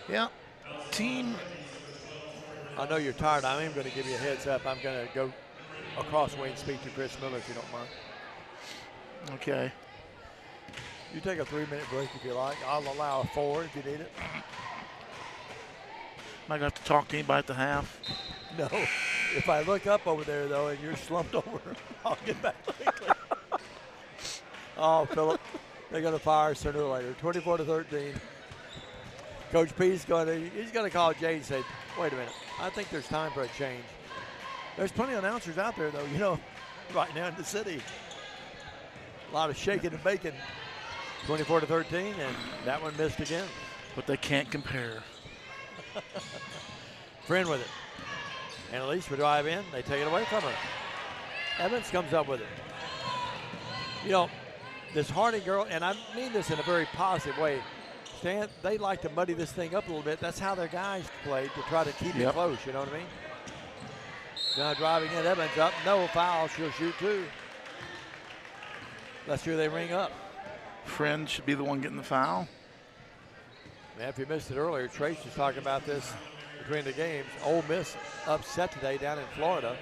Yeah. Team. I know you're tired. I am going to give you a heads up. I'm going to go across Wayne, speak to Chris Miller if you don't mind. Okay. You take a 3-minute break if you like. I'll allow a 4 if you need it. Am I going to have to talk to anybody at the half? No. If I look up over there, though, and you're slumped over, I'll get back quickly. Oh, Philip, they're going to fire sooner or later. 24-13. Coach P's going to call Jay and say, wait a minute, I think there's time for a change. There's plenty of announcers out there, though, you know, right now in the city. A lot of shaking and baking. 24-13, and that one missed again. But they can't compare. Friend with it. And Elise would drive in. They take it away from her. Evans comes up with it. You know, this Harding girl, and I mean this in a very positive way, Stan, they like to muddy this thing up a little bit. That's how their guys played to try to keep it close, you know what I mean? Now driving in, Evans up, no foul, she'll shoot 2. Let's see who they ring up. Friend should be the one getting the foul. Man, if you missed it earlier, Trace was talking about this between the games. Ole Miss upset today down in Florida.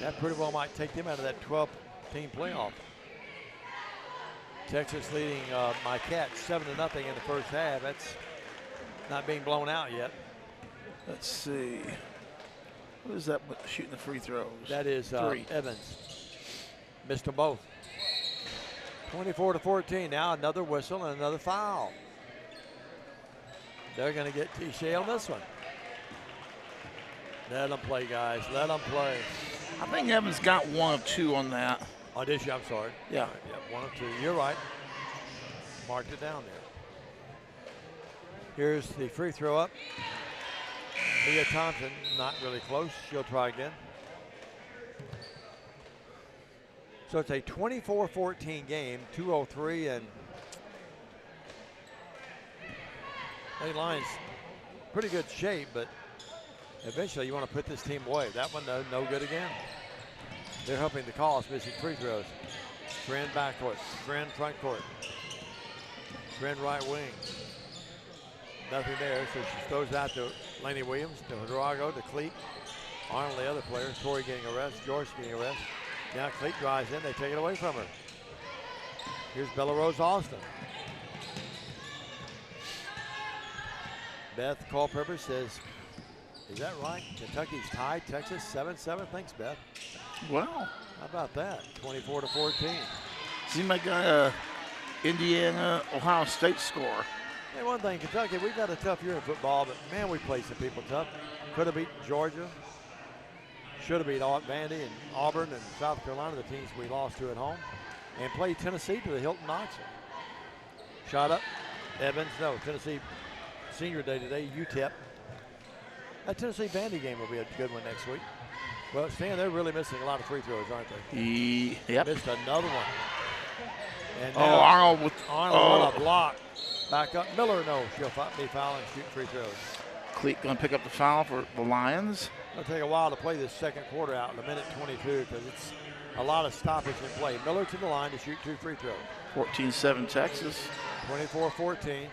That pretty well might take them out of that 12-team playoff. Texas leading Marquette 7-0 in the first half. That's not being blown out yet. Let's see. Who is that shooting the free throws? That is Evans. Missed them both. 24-14. Now another whistle and another foul. They're going to get TCA on this one. Let them play, guys. Let them play. I think Evans got 1 of 2 on that. Oh, did you? I'm sorry. Yeah. Right, yeah, 1 of 2. You're right. Marked it down there. Here's the free throw up. Mia Thompson, not really close. She'll try again. So it's a 24-14 game, 2:03, and Lane Lyons pretty good shape, but eventually you want to put this team away. That one, no good again. They're helping the cause, missing free throws. Friend backcourt, Friend front court, Friend right wing. Nothing there, so she throws out to Laney Williams, to Hidalgo, to Cleat. Arnold, the other player, Torrey getting a rest, George getting a rest. Now Cleat drives in, they take it away from her. Here's Bella Rose Austin. Beth Culpepper says, is that right? Kentucky's tied Texas 7-7. Thanks, Beth. Wow. How about that? 24-14. Seems like a Indiana, Ohio State score. Hey, one thing, Kentucky, we've had a tough year in football, but man, we played some people tough. Could have beaten Georgia. Should have beat Vandy and Auburn and South Carolina, the teams we lost to at home. And played Tennessee to the Hilton Knoxville. Shot up. Evans, no, Tennessee senior day today, UTEP. That Tennessee Vandy game will be a good one next week. Well, Stan, they're really missing a lot of free throws, aren't they? Yep. Missed another one. And Arnold with Arnold on a block. Back up. Miller, no, she'll be fouling, shoot free throws. Cleat going to pick up the foul for the Lions. It'll take a while to play this second quarter out in a minute 22 because it's a lot of stoppage in play. Miller to the line to shoot 2 free throws. 14-7 Texas. 24-14.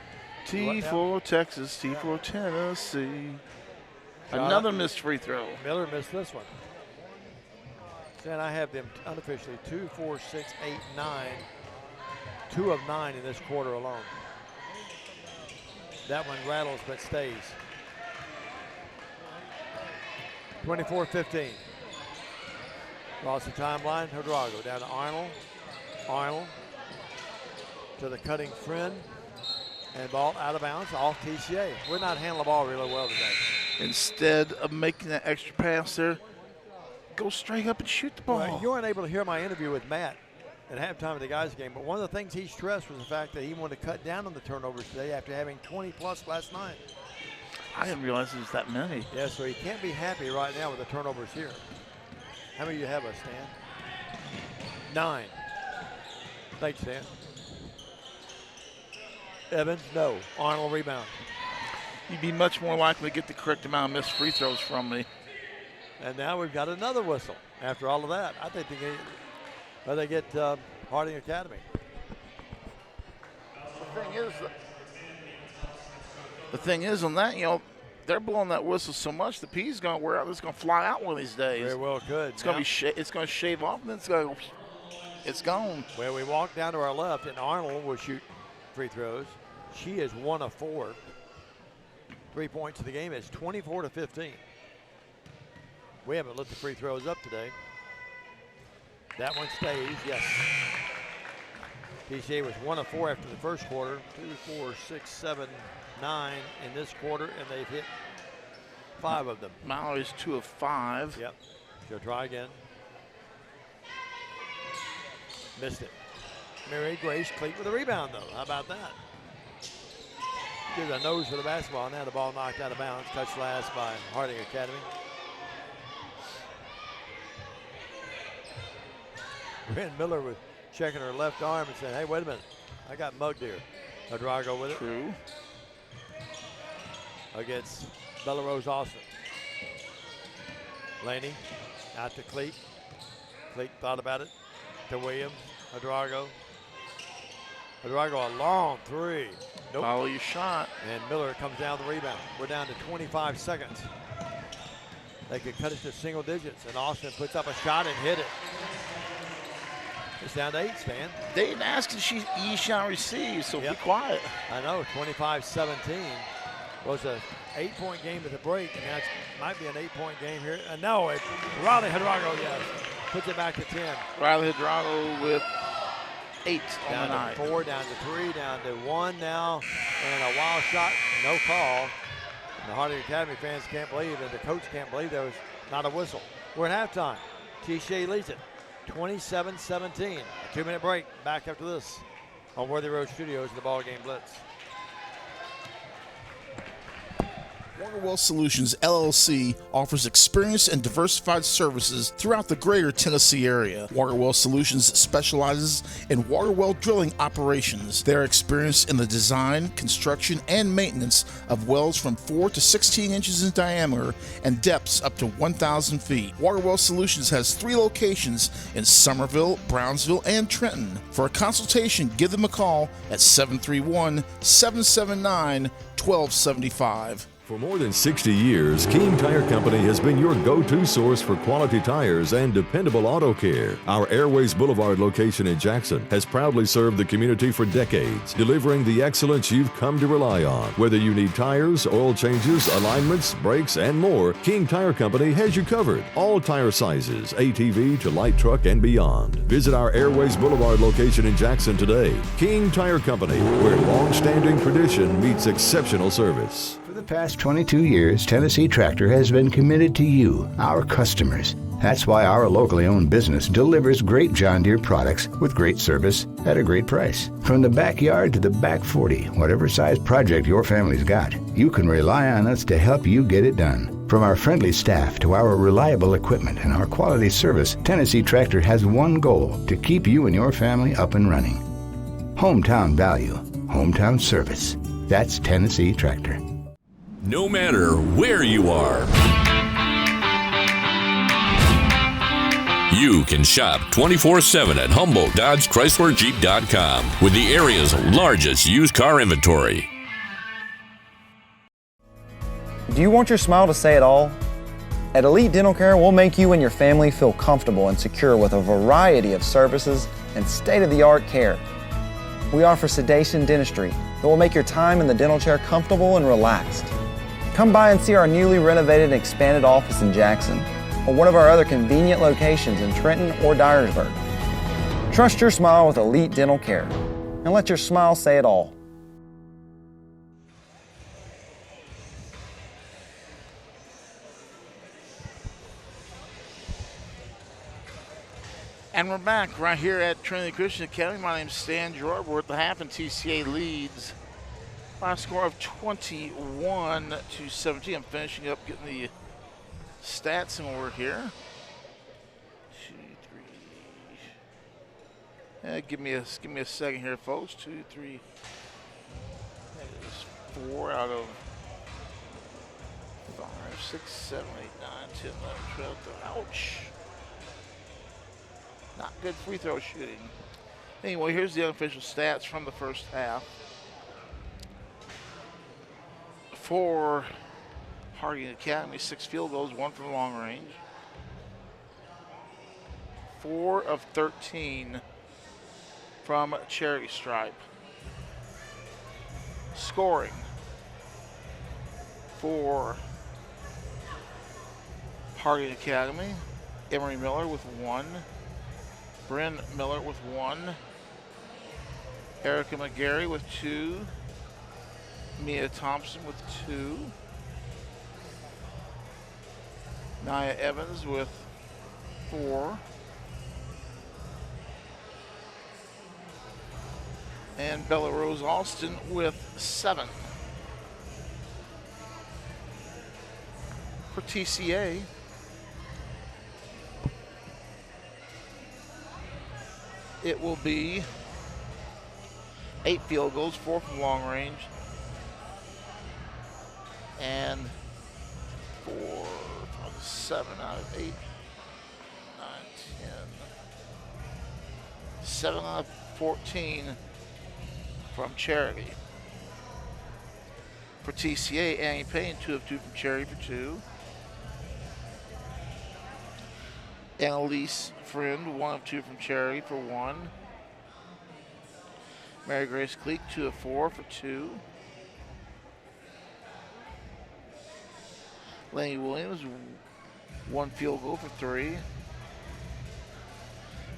T for Texas, T for Tennessee. Shot Another up. Missed free throw. Miller missed this one. Then I have them unofficially 2, 4, 6, 8, 9. 2 of 9 in this quarter alone. That one rattles but stays. 24-15. Across the timeline, Hidalgo down to Arnold. Arnold to the cutting Friend. And ball out of bounds off TCA. We're not handling the ball really well today. Instead of making that extra pass there, go straight up and shoot the ball. Well, you weren't able to hear my interview with Matt at halftime of the guys' game, but one of the things he stressed was the fact that he wanted to cut down on the turnovers today after having 20-plus last night. I didn't realize it was that many. Yeah, so he can't be happy right now with the turnovers here. How many do you have, Stan? 9. Thanks, Stan. Evans, no. Arnold rebound. You'd be much more likely to get the correct amount of missed free throws from me. And now we've got another whistle. After all of that, I think they get Harding Academy. The thing is, The thing is on that, they're blowing that whistle so much, the P's going to wear out. It's going to fly out one of these days. Very well could. It's going to it's going to shave off, and then it's gone. Well, we walk down to our left, and Arnold will shoot free throws. She is 1 of 4. 3 points to the game. It's 24-15. We haven't lit the free throws up today. That one stays, yes. TCA was 1 of 4 after the first quarter. 2, 4, 6, 7, 9 in this quarter, and they've hit 5 of them. Mallory's 2 of 5. Yep. She'll try again. Missed it. Mary Grace Cleat with a rebound, though. How about that? Gives a nose for the basketball. Now the ball knocked out of bounds. Touched last by Harding Academy. Bryn Miller was checking her left arm and saying, hey, wait a minute. I got mugged here. Adrago with it. True. Against Bella Rose Austin. Laney out to Cleat. Cleat thought about it. To Williams. Adrago. Adrago, a long 3. Nope. Follow your shot. And Miller comes down the rebound. We're down to 25 seconds. They could cut it to single digits, and Austin puts up a shot and hit it. It's down to 8, Stan. They didn't ask if ye shall receive, so be quiet. I know, 25-17. Was a 8-point game at the break, and that might be an 8-point game here. No, it's Riley Hidrago, yes. Puts it back to 10. Riley Hidrago with 8 on the night. Down to 4, down to 3, down to 1 now, and a wild shot, no call. And the Harding Academy fans can't believe, and the coach can't believe there was not a whistle. We're at halftime. TCA leads it, 27-17. A 2-minute break. Back after this on Worthy Road Studios in the BallGame Blitz. Waterwell Solutions, LLC offers experienced and diversified services throughout the greater Tennessee area. Waterwell Solutions specializes in water well drilling operations. They are experienced in the design, construction, and maintenance of wells from 4 to 16 inches in diameter and depths up to 1,000 feet. Waterwell Solutions has 3 locations in Summerville, Brownsville, and Trenton. For a consultation, give them a call at 731-779-1275. For more than 60 years, King Tire Company has been your go-to source for quality tires and dependable auto care. Our Airways Boulevard location in Jackson has proudly served the community for decades, delivering the excellence you've come to rely on. Whether you need tires, oil changes, alignments, brakes, and more, King Tire Company has you covered. All tire sizes, ATV to light truck and beyond. Visit our Airways Boulevard location in Jackson today. King Tire Company, where long-standing tradition meets exceptional service. For the past 22 years, Tennessee Tractor has been committed to you, our customers. That's why our locally owned business delivers great John Deere products with great service at a great price. From the backyard to the back 40, whatever size project your family's got, you can rely on us to help you get it done. From our friendly staff to our reliable equipment and our quality service, Tennessee Tractor has one goal: to keep you and your family up and running. Hometown value, hometown service. That's Tennessee Tractor. No matter where you are, you can shop 24/7 at Humboldt Dodge Chrysler Jeep.com with the area's largest used car inventory. Do you want your smile to say it all? At Elite Dental Care, we'll make you and your family feel comfortable and secure with a variety of services and state-of-the-art care. We offer sedation dentistry that will make your time in the dental chair comfortable and relaxed. Come by and see our newly renovated and expanded office in Jackson, or one of our other convenient locations in Trenton or Dyersburg. Trust your smile with Elite Dental Care, and let your smile say it all. And we're back right here at Trinity Christian Academy. My name is Stan Gerard. We're at the half, and TCA leads by a score of 21-17. I'm finishing up getting the stats in order here. 2, 3. Give me a second here, folks. 2, 3. That is 4 out of 5, 6, 7, 8, 9, 10, 11, 12. Ouch. Not good free throw shooting. Anyway, here's the unofficial stats from the first half. for Harding Academy. 6 field goals, 1 from long range. 4 of 13 from Cherry Stripe. Scoring for Harding Academy, Emery Miller with 1, Bryn Miller with 1, Erica McGarry with 2, Mia Thompson with 2, Nia Evans with 4, and Bella Rose Alston with 7. For TCA, it will be 8 field goals, 4 from long range, and 7 out of 8, 9, 10, 7 out of 14 from Charity. For TCA, Annie Payne, 2 of 2 from Charity for 2. Annalise Friend, 1 of 2 from Charity for 1. Mary Grace Cleek, 2 of 4 for 2. Laney Williams, 1 field goal for 3.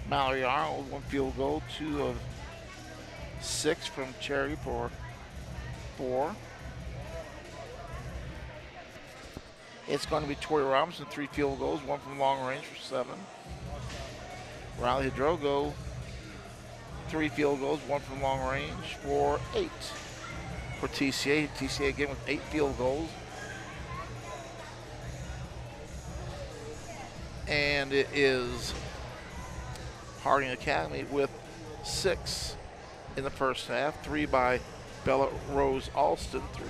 Mallory Arnold, 1 field goal, 2 of 6 from Charity for 4. It's going to be Tori Robinson, 3 field goals, 1 from long range for 7. Riley Hidrogo, 3 field goals, 1 from long range for 8. For TCA, TCA again with 8 field goals. And it is Harding Academy with 6 in the first half. 3 by Bella Rose Alston. 3,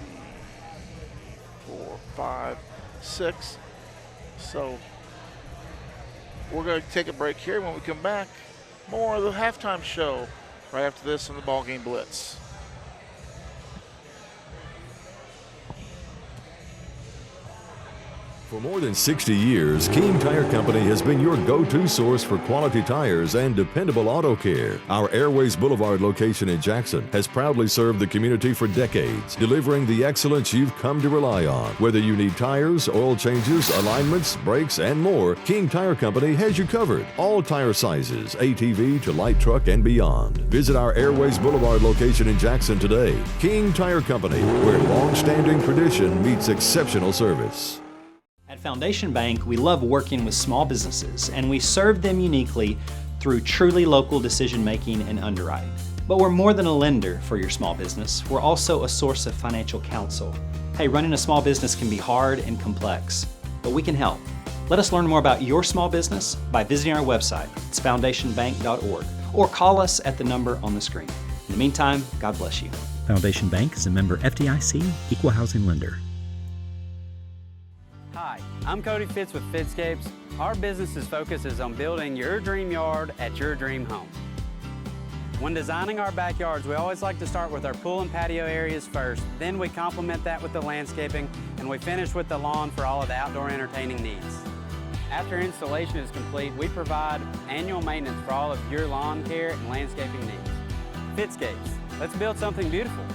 4, 5, 6. So we're going to take a break here. When we come back, more of the halftime show right after this on the BallGame Blitz. For more than 60 years, King Tire Company has been your go-to source for quality tires and dependable auto care. Our Airways Boulevard location in Jackson has proudly served the community for decades, delivering the excellence you've come to rely on. Whether you need tires, oil changes, alignments, brakes, and more, King Tire Company has you covered. All tire sizes, ATV to light truck and beyond. Visit our Airways Boulevard location in Jackson today. King Tire Company, where long-standing tradition meets exceptional service. At Foundation Bank, we love working with small businesses, and we serve them uniquely through truly local decision-making and underwriting. But we're more than a lender for your small business. We're also a source of financial counsel. Hey, running a small business can be hard and complex, but we can help. Let us learn more about your small business by visiting our website. It's foundationbank.org, or call us at the number on the screen. In the meantime, God bless you. Foundation Bank is a member FDIC, equal housing lender. Hi, I'm Cody Fitz with Fitscapes. Our business's focus is on building your dream yard at your dream home. When designing our backyards, we always like to start with our pool and patio areas first. Then we complement that with the landscaping, and we finish with the lawn for all of the outdoor entertaining needs. After installation is complete, we provide annual maintenance for all of your lawn care and landscaping needs. Fitscapes, let's build something beautiful.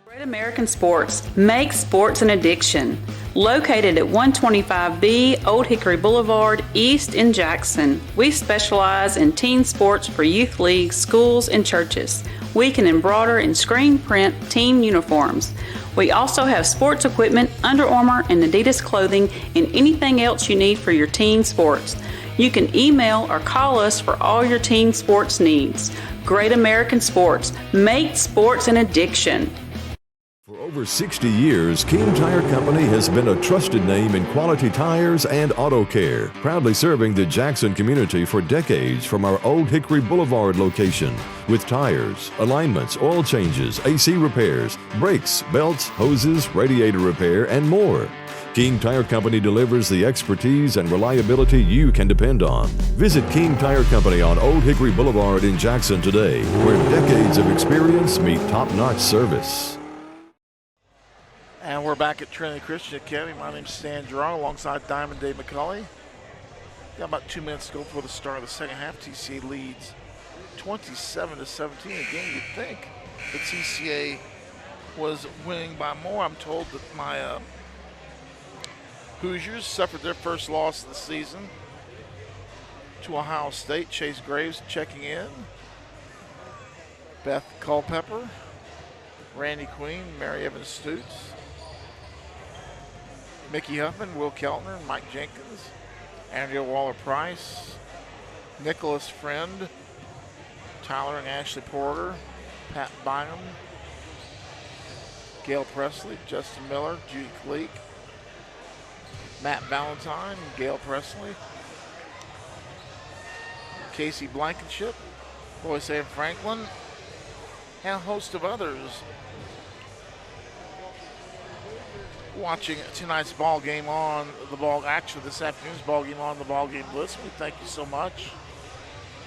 Great American Sports. Make sports an addiction. Located at 125B Old Hickory Boulevard, East in Jackson. We specialize in team sports for youth leagues, schools, and churches. We can embroider and screen print team uniforms. We also have sports equipment, Under Armour, and Adidas clothing, and anything else you need for your team sports. You can email or call us for all your team sports needs. Great American Sports. Make sports an addiction. For over 60 years, King Tire Company has been a trusted name in quality tires and auto care, proudly serving the Jackson community for decades from our Old Hickory Boulevard location. With tires, alignments, oil changes, AC repairs, brakes, belts, hoses, radiator repair, and more. King Tire Company delivers the expertise and reliability you can depend on. Visit King Tire Company on Old Hickory Boulevard in Jackson today, where decades of experience meet top-notch service. And we're back at Trinity Christian Academy. My name's Stan Gerard alongside Diamond Dave McCulley. Got about 2 minutes to go before the start of the second half. TCA leads 27-17. Again, you'd think the TCA was winning by more. I'm told that my Hoosiers suffered their first loss of the season to Ohio State. Chase Graves checking in. Beth Culpepper, Randy Queen, Mary Evans Stutes, Mickey Huffman, Will Keltner, Mike Jenkins, Andrea Waller-Price, Nicholas Friend, Tyler and Ashley Porter, Pat Bynum, Gail Presley, Justin Miller, Judy Cleek, Matt Valentine, Gail Presley, Casey Blankenship, Royce A. Franklin, and a host of others. Watching tonight's ball game on this afternoon's ball game on the BallGame Blitz. We thank you so much.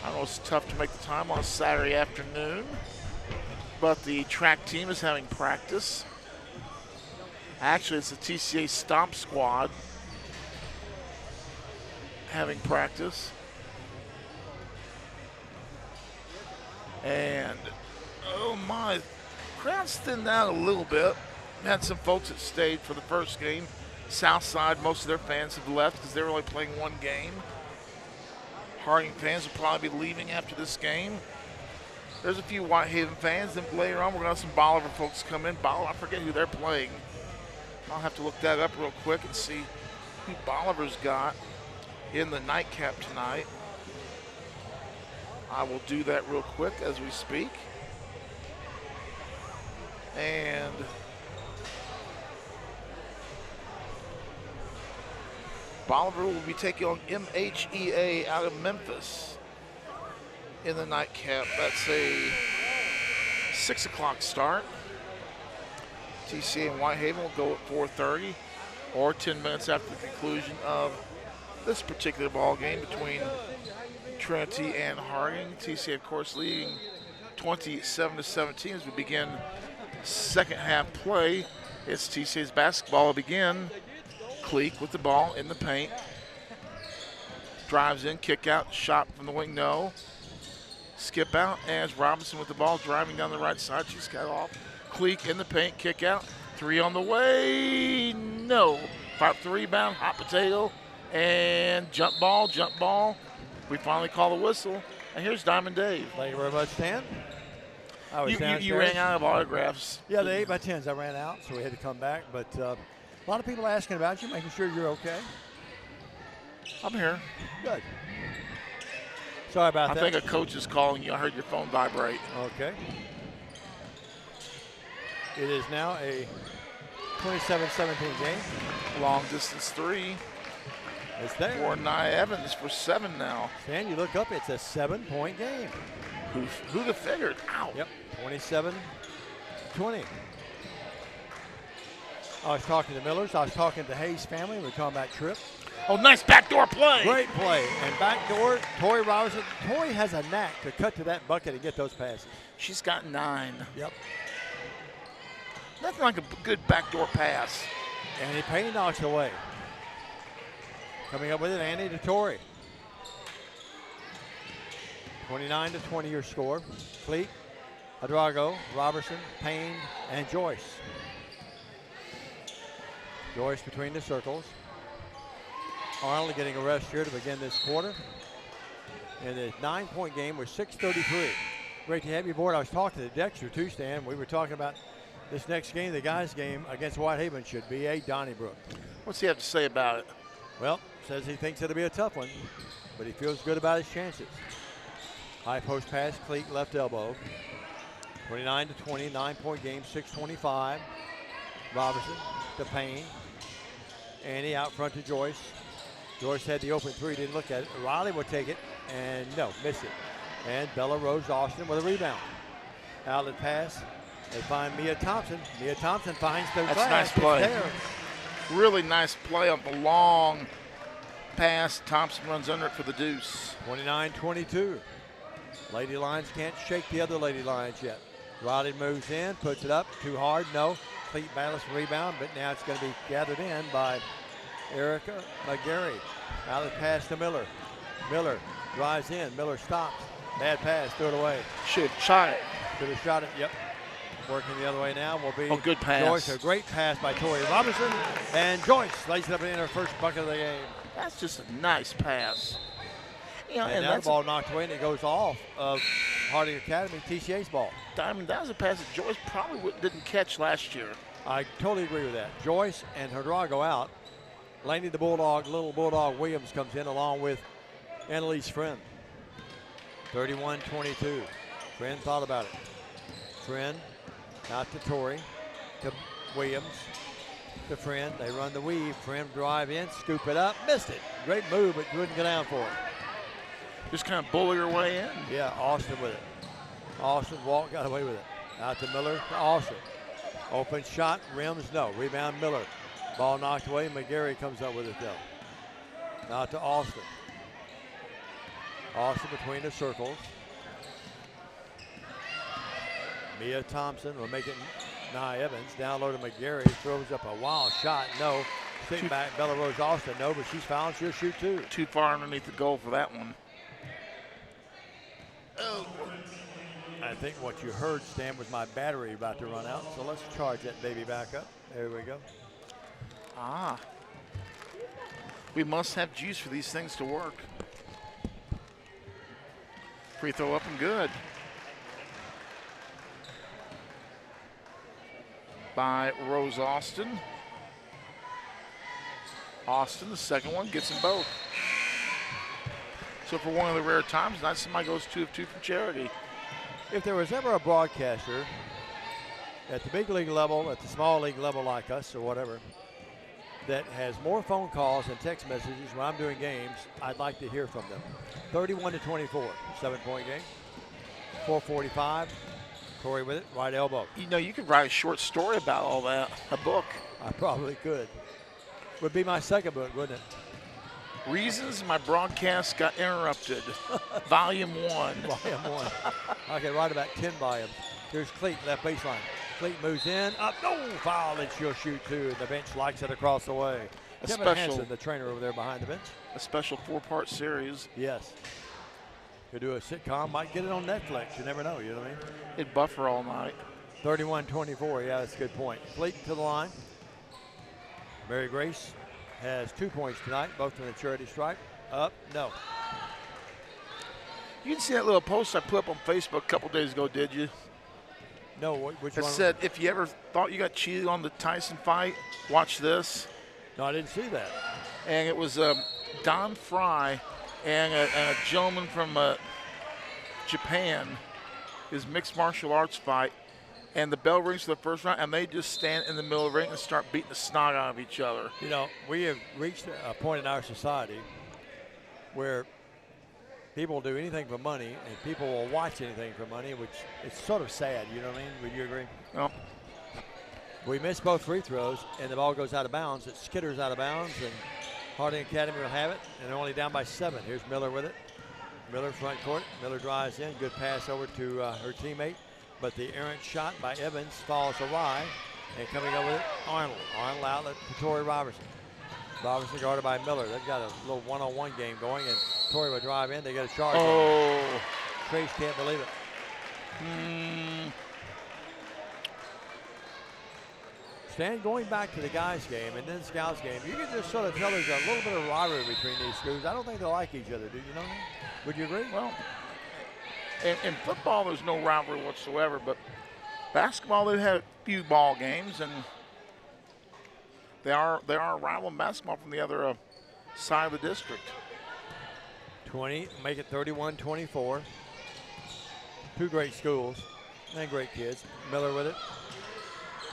I know it's tough to make the time on a Saturday afternoon, but the track team is having practice. Actually, it's the TCA Stomp Squad having practice. And, oh my, crowd's thinned out a little bit. Had some folks that stayed for the first game. Southside, most of their fans have left because they were only playing one game. Harding fans will probably be leaving after this game. There's a few Whitehaven fans. Then later on, we're going to have some Bolivar folks come in. I forget who they're playing. I'll have to look that up real quick and see who Bolivar's got in the nightcap tonight. I will do that real quick as we speak. And Bolivar will be taking on MHEA out of Memphis in the nightcap. That's a 6 o'clock start. TCA and Whitehaven will go at 4:30 or 10 minutes after the conclusion of this particular ball game between Trinity and Harding. TCA, of course, leading 27-17 as we begin second half play. It's TCA's basketball to begin. Cleek with the ball in the paint. Drives in, kick out, shot from the wing, no. Skip out as Robinson with the ball driving down the right side. She's got off. Cleek in the paint, kick out. Three on the way, no. Fight the rebound, hot potato, and jump ball. We finally call the whistle. And here's Diamond Dave. Thank you very much, Stan. You ran out of autographs. Yeah, the 8x10s I ran out, so we had to come back. But a lot of people asking about you, making sure you're okay. I'm here. Good. Sorry about that. I think a coach is calling you. I heard your phone vibrate. Okay. It is now a 27-17 game. Long distance three. It's there. For Nia Evans for 7 now. Stan, you look up, it's a 7-point game. Who'd have figured? Ow. Yep, 27-20. I was talking to Millers. I was talking to the Hayes family. We were talking about Tripp. Oh, nice backdoor play. Great play. And backdoor, Tori Robinson. Tori has a knack to cut to that bucket and get those passes. She's got 9. Yep. Nothing like a good backdoor pass. Annie Payne knocks it away. Coming up with it, Annie to Tori. 29-20 your score. Fleet, Adrago, Robertson, Payne, and Joyce. Joyce between the circles. Arnold getting a rest here to begin this quarter. And a 9-point game with 6:33. Great to have you aboard. I was talking to Dexter too, Stan. We were talking about this next game, the guys' game against Whitehaven should be a Donnybrook. What's he have to say about it? Well, says he thinks it'll be a tough one, but he feels good about his chances. High post pass, Cleek left elbow. 29-20, 9-point game, 6:25. Robertson to Payne. Annie out front to Joyce. Joyce had the open three, didn't look at it. Riley would take it, and no, miss it. And Bella Rose Austin with a rebound. Outlet pass. They find Mia Thompson. Mia Thompson finds the glass. That's a nice play. There. Really nice play on the long pass. Thompson runs under it for the deuce. 29-22. Lady Lions can't shake the other Lady Lions yet. Riley moves in, puts it up, too hard, no. Cleat battles for rebound, but now it's going to be gathered in by Erica McGarry. Now the pass to Miller. Miller drives in, Miller stops. Bad pass, threw it away. Should have shot it. Should have shot it, yep. Working the other way now will be good pass. Joyce. A great pass by Tori Robinson, and Joyce lays it up in her first bucket of the game. That's just a nice pass. You know, and now the ball knocked away, and it goes off of Harding Academy, TCA's ball. Diamond, that was a pass that Joyce probably didn't catch last year. I totally agree with that. Joyce and Herdraw go out. Laney the Bulldog, little Bulldog Williams comes in along with Annalise Friend. 31-22. Friend thought about it. Friend out to Torrey, to Williams, to Friend. They run the weave. Friend drive in, scoop it up, missed it. Great move, but couldn't get down for it. Just kind of bully her way in. Yeah, Austin with it. Austin got away with it. Out to Miller, to Austin. Open shot, rims, no. Rebound, Miller. Ball knocked away. McGarry comes up with it, though. Out to Austin. Austin between the circles. Mia Thompson will make it Nia Evans. Down low to McGarry. Throws up a wild shot. No. Sitting back, Bella Rose Austin. No, but she's fouled. She'll shoot too. Too far underneath the goal for that one. Oh. I think what you heard, Stan, was my battery about to run out. So let's charge that baby back up. There we go. Ah. We must have juice for these things to work. Free throw up and good. By Rose Austin. Austin, the second one, gets them both. So for one of the rare times, not somebody goes 2 of 2 from charity. If there was ever a broadcaster at the big league level, at the small league level like us or whatever, that has more phone calls and text messages when I'm doing games, I'd like to hear from them. 31-24, 7-point game. 4:45. Corey with it, right elbow. You know, you could write a short story about all that, a book. I probably could. Would be my second book, wouldn't it? Reasons my broadcast got interrupted. Volume 1. Volume 1. I can write about 10 volumes. Here's Cleat, left baseline. Cleat moves in, up, no, foul, and she'll shoot too. And the bench likes it across the way. Kevin Hansen, the trainer over there behind the bench. A special 4-part series. Yes. Could do a sitcom, might get it on Netflix. You never know, you know what I mean? It'd buffer all night. 31-24, yeah, that's a good point. Fleet to the line. Mary Grace has 2 points tonight, both in the charity stripe. Up, no. You didn't see that little post I put up on Facebook a couple days ago, did you? No, which it one? It said, if you ever thought you got cheated on the Tyson fight, watch this. No, I didn't see that. And it was Don Fry and a gentleman from Japan, his mixed martial arts fight, and the bell rings for the first round, and they just stand in the middle of the ring and start beating the snot out of each other. You know, we have reached a point in our society where people will do anything for money, and people will watch anything for money, which is sort of sad, you know what I mean? Would you agree? No. We miss both free throws, and the ball goes out of bounds. It skitters out of bounds, and Harding Academy will have it, and they're only down by 7. Here's Miller with it. Miller front court. Miller drives in. Good pass over to her teammate, but the errant shot by Evans falls awry, and coming over with it, Arnold. Arnold outlet to Tori Robertson. Robertson guarded by Miller. They've got a little one-on-one game going, and Tori will drive in. They get a charge. Oh. Trace can't believe it. Stan, going back to the guys' game and then Scouts' game, you can just sort of tell there's a little bit of rivalry between these schools. I don't think they like each other. Do you know that? Would you agree? Well, in football, there's no rivalry whatsoever, but basketball, they've had a few ball games, and they are a rival in basketball from the other side of the district. 20, make it 31-24. Two great schools and great kids. Miller with it.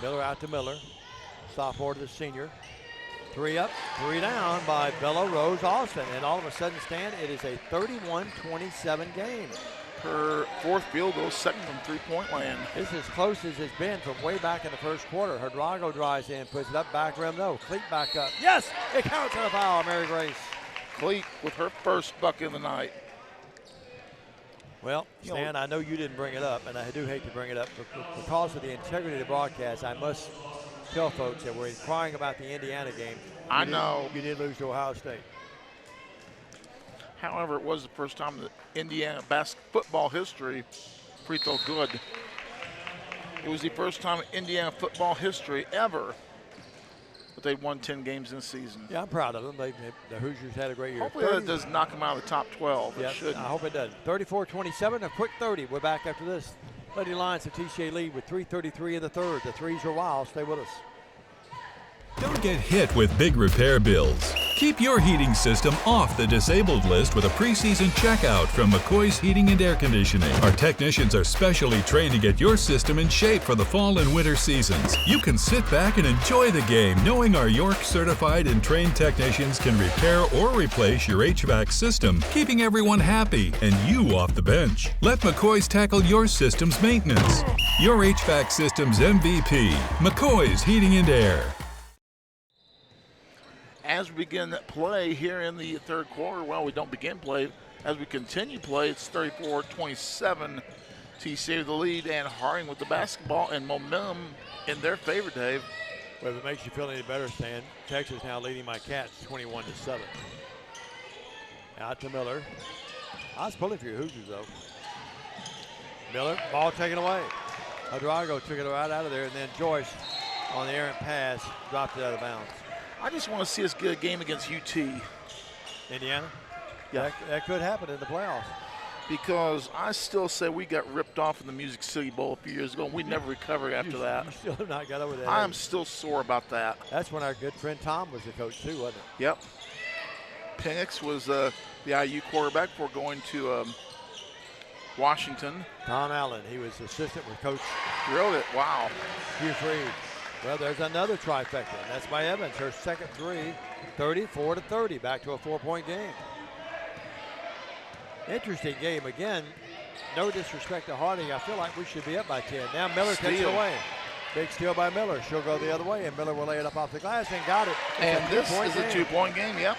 Miller out to Miller. Sophomore to the senior. 3 up, 3 down by Bella Rose Austin. And all of a sudden, Stan, it is a 31-27 game. her 4th field goal, 2nd from three-point land. This is as close as it's been from way back in the first quarter. Drago drives in, puts it up, back rim, no. Cleat back up. Yes, it counts on a foul, Mary Grace. Cleat with her first bucket of the night. Well, Stan, I know you didn't bring it up, and I do hate to bring it up, but because of the integrity of the broadcast, I must tell folks that we're inquiring about the Indiana game. I know. You did lose to Ohio State. However, it was the first time in Indiana football history, free throw good. It was the first time in Indiana football history ever that they won 10 games in a season. Yeah, I'm proud of them. The Hoosiers had a great year. Hopefully that does knock them out of the top 12. Yeah, It should. I hope it does. 34-27, a quick 30. We're back after this. Lady Lions of TCA lead with 3:33 in the third. The threes are wild. Stay with us. Don't get hit with big repair bills. Keep your heating system off the disabled list with a preseason checkout from McCoy's Heating and Air Conditioning. Our technicians are specially trained to get your system in shape for the fall and winter seasons. You can sit back and enjoy the game knowing our York certified and trained technicians can repair or replace your HVAC system, keeping everyone happy and you off the bench. Let McCoy's tackle your system's maintenance. Your HVAC system's MVP, McCoy's Heating and Air. As we begin play here in the third quarter, well, we don't begin play. As we continue play, it's 34-27. TCA with the lead, and Harding with the basketball and momentum in their favor, Dave. Well, if it makes you feel any better, Stan, Texas now leading my Cats 21-7. Out to Miller. I was pulling for your Hoosiers, though. Miller, ball taken away. Drago took it right out of there, and then Joyce on the errant pass dropped it out of bounds. I just want to see us get a game against UT. Indiana? Yeah. That could happen in the playoffs. Because I still say we got ripped off in the Music City Bowl a few years ago, and we never recovered after that. You still have not got over that. I am still sore about that. That's when our good friend Tom was the coach, too, wasn't it? Yep. Penix was the IU quarterback before going to Washington. Tom Allen, he was assistant with Coach. Drilled it, wow. Hugh Freed. Well, there's another trifecta. That's by Evans. Her second three, 34-30, back to a 4-point game. Interesting game. Again, no disrespect to Harding. I feel like we should be up by 10. Now Miller takes it away. Big steal by Miller. She'll go the other way, and Miller will lay it up off the glass and got it. And this is a 2-point game, yep.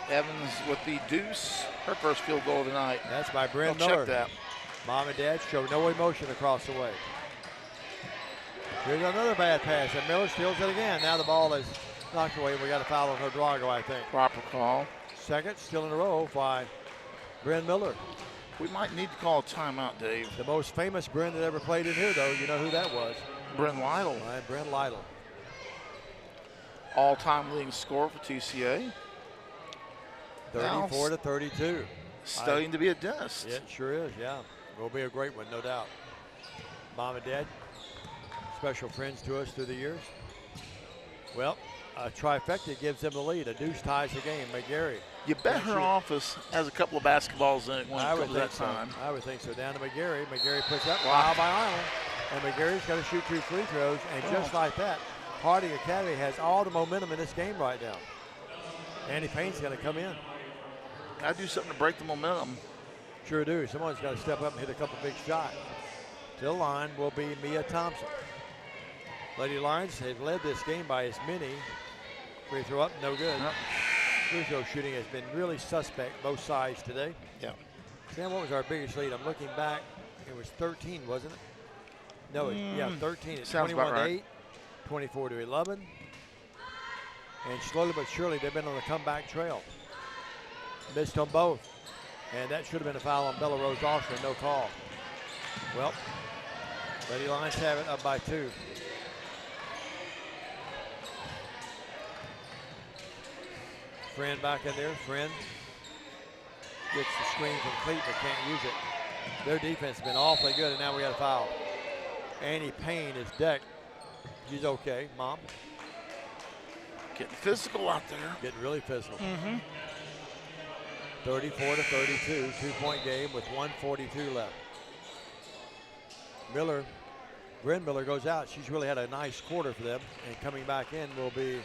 Evans with the deuce, her first field goal of the night. That's by Bryn Miller. Check that. Mom and Dad show no emotion across the way. Here's another bad pass, and Miller steals it again. Now the ball is knocked away. We got a foul on Drago, I think. Proper call. Second, still in a row by Bryn Miller. We might need to call a timeout, Dave. The most famous Bryn that ever played in here, though, you know who that was? Bryn Lytle. Right, Bryn Lytle. All-time leading scorer for TCA. 34-32. Studying to be a dentist. Yeah, it sure is, yeah. Will be a great one, no doubt. Mom and Dad, special friends to us through the years. Well, a trifecta gives them the lead. A deuce ties the game. McGarry. You bet her office has a couple of basketballs in it when it comes that time. I would think so. Down to McGarry. McGarry puts up. Foul by Island. And McGarry's got to shoot 2 free throws. And just like that, Harding Academy has all the momentum in this game right now. Andy Payne's going to come in. Got to do something to break the momentum. Sure do. Someone's got to step up and hit a couple big shots. To the line will be Mia Thompson. Lady Lions have led this game by as many. Free throw up, no good. Free throw shooting has been really suspect both sides today. Yeah. Sam, what was our biggest lead? I'm looking back. It was 13, wasn't it? No, yeah, 13. It's 21-8, 24-11. And slowly but surely, they've been on the comeback trail. Missed on both. And that should have been a foul on Bella Rose Austin, no call. Well, Lady Lions have it up by 2. Friend back in there. Friend gets the screen from Cleat but can't use it. Their defense has been awfully good, and now we got a foul. Annie Payne is decked. She's okay, Mom. Getting physical out there. Getting really physical. 34-32, 2-point game with 1:42 left. Bryn Miller goes out. She's really had a nice quarter for them. And coming back in will be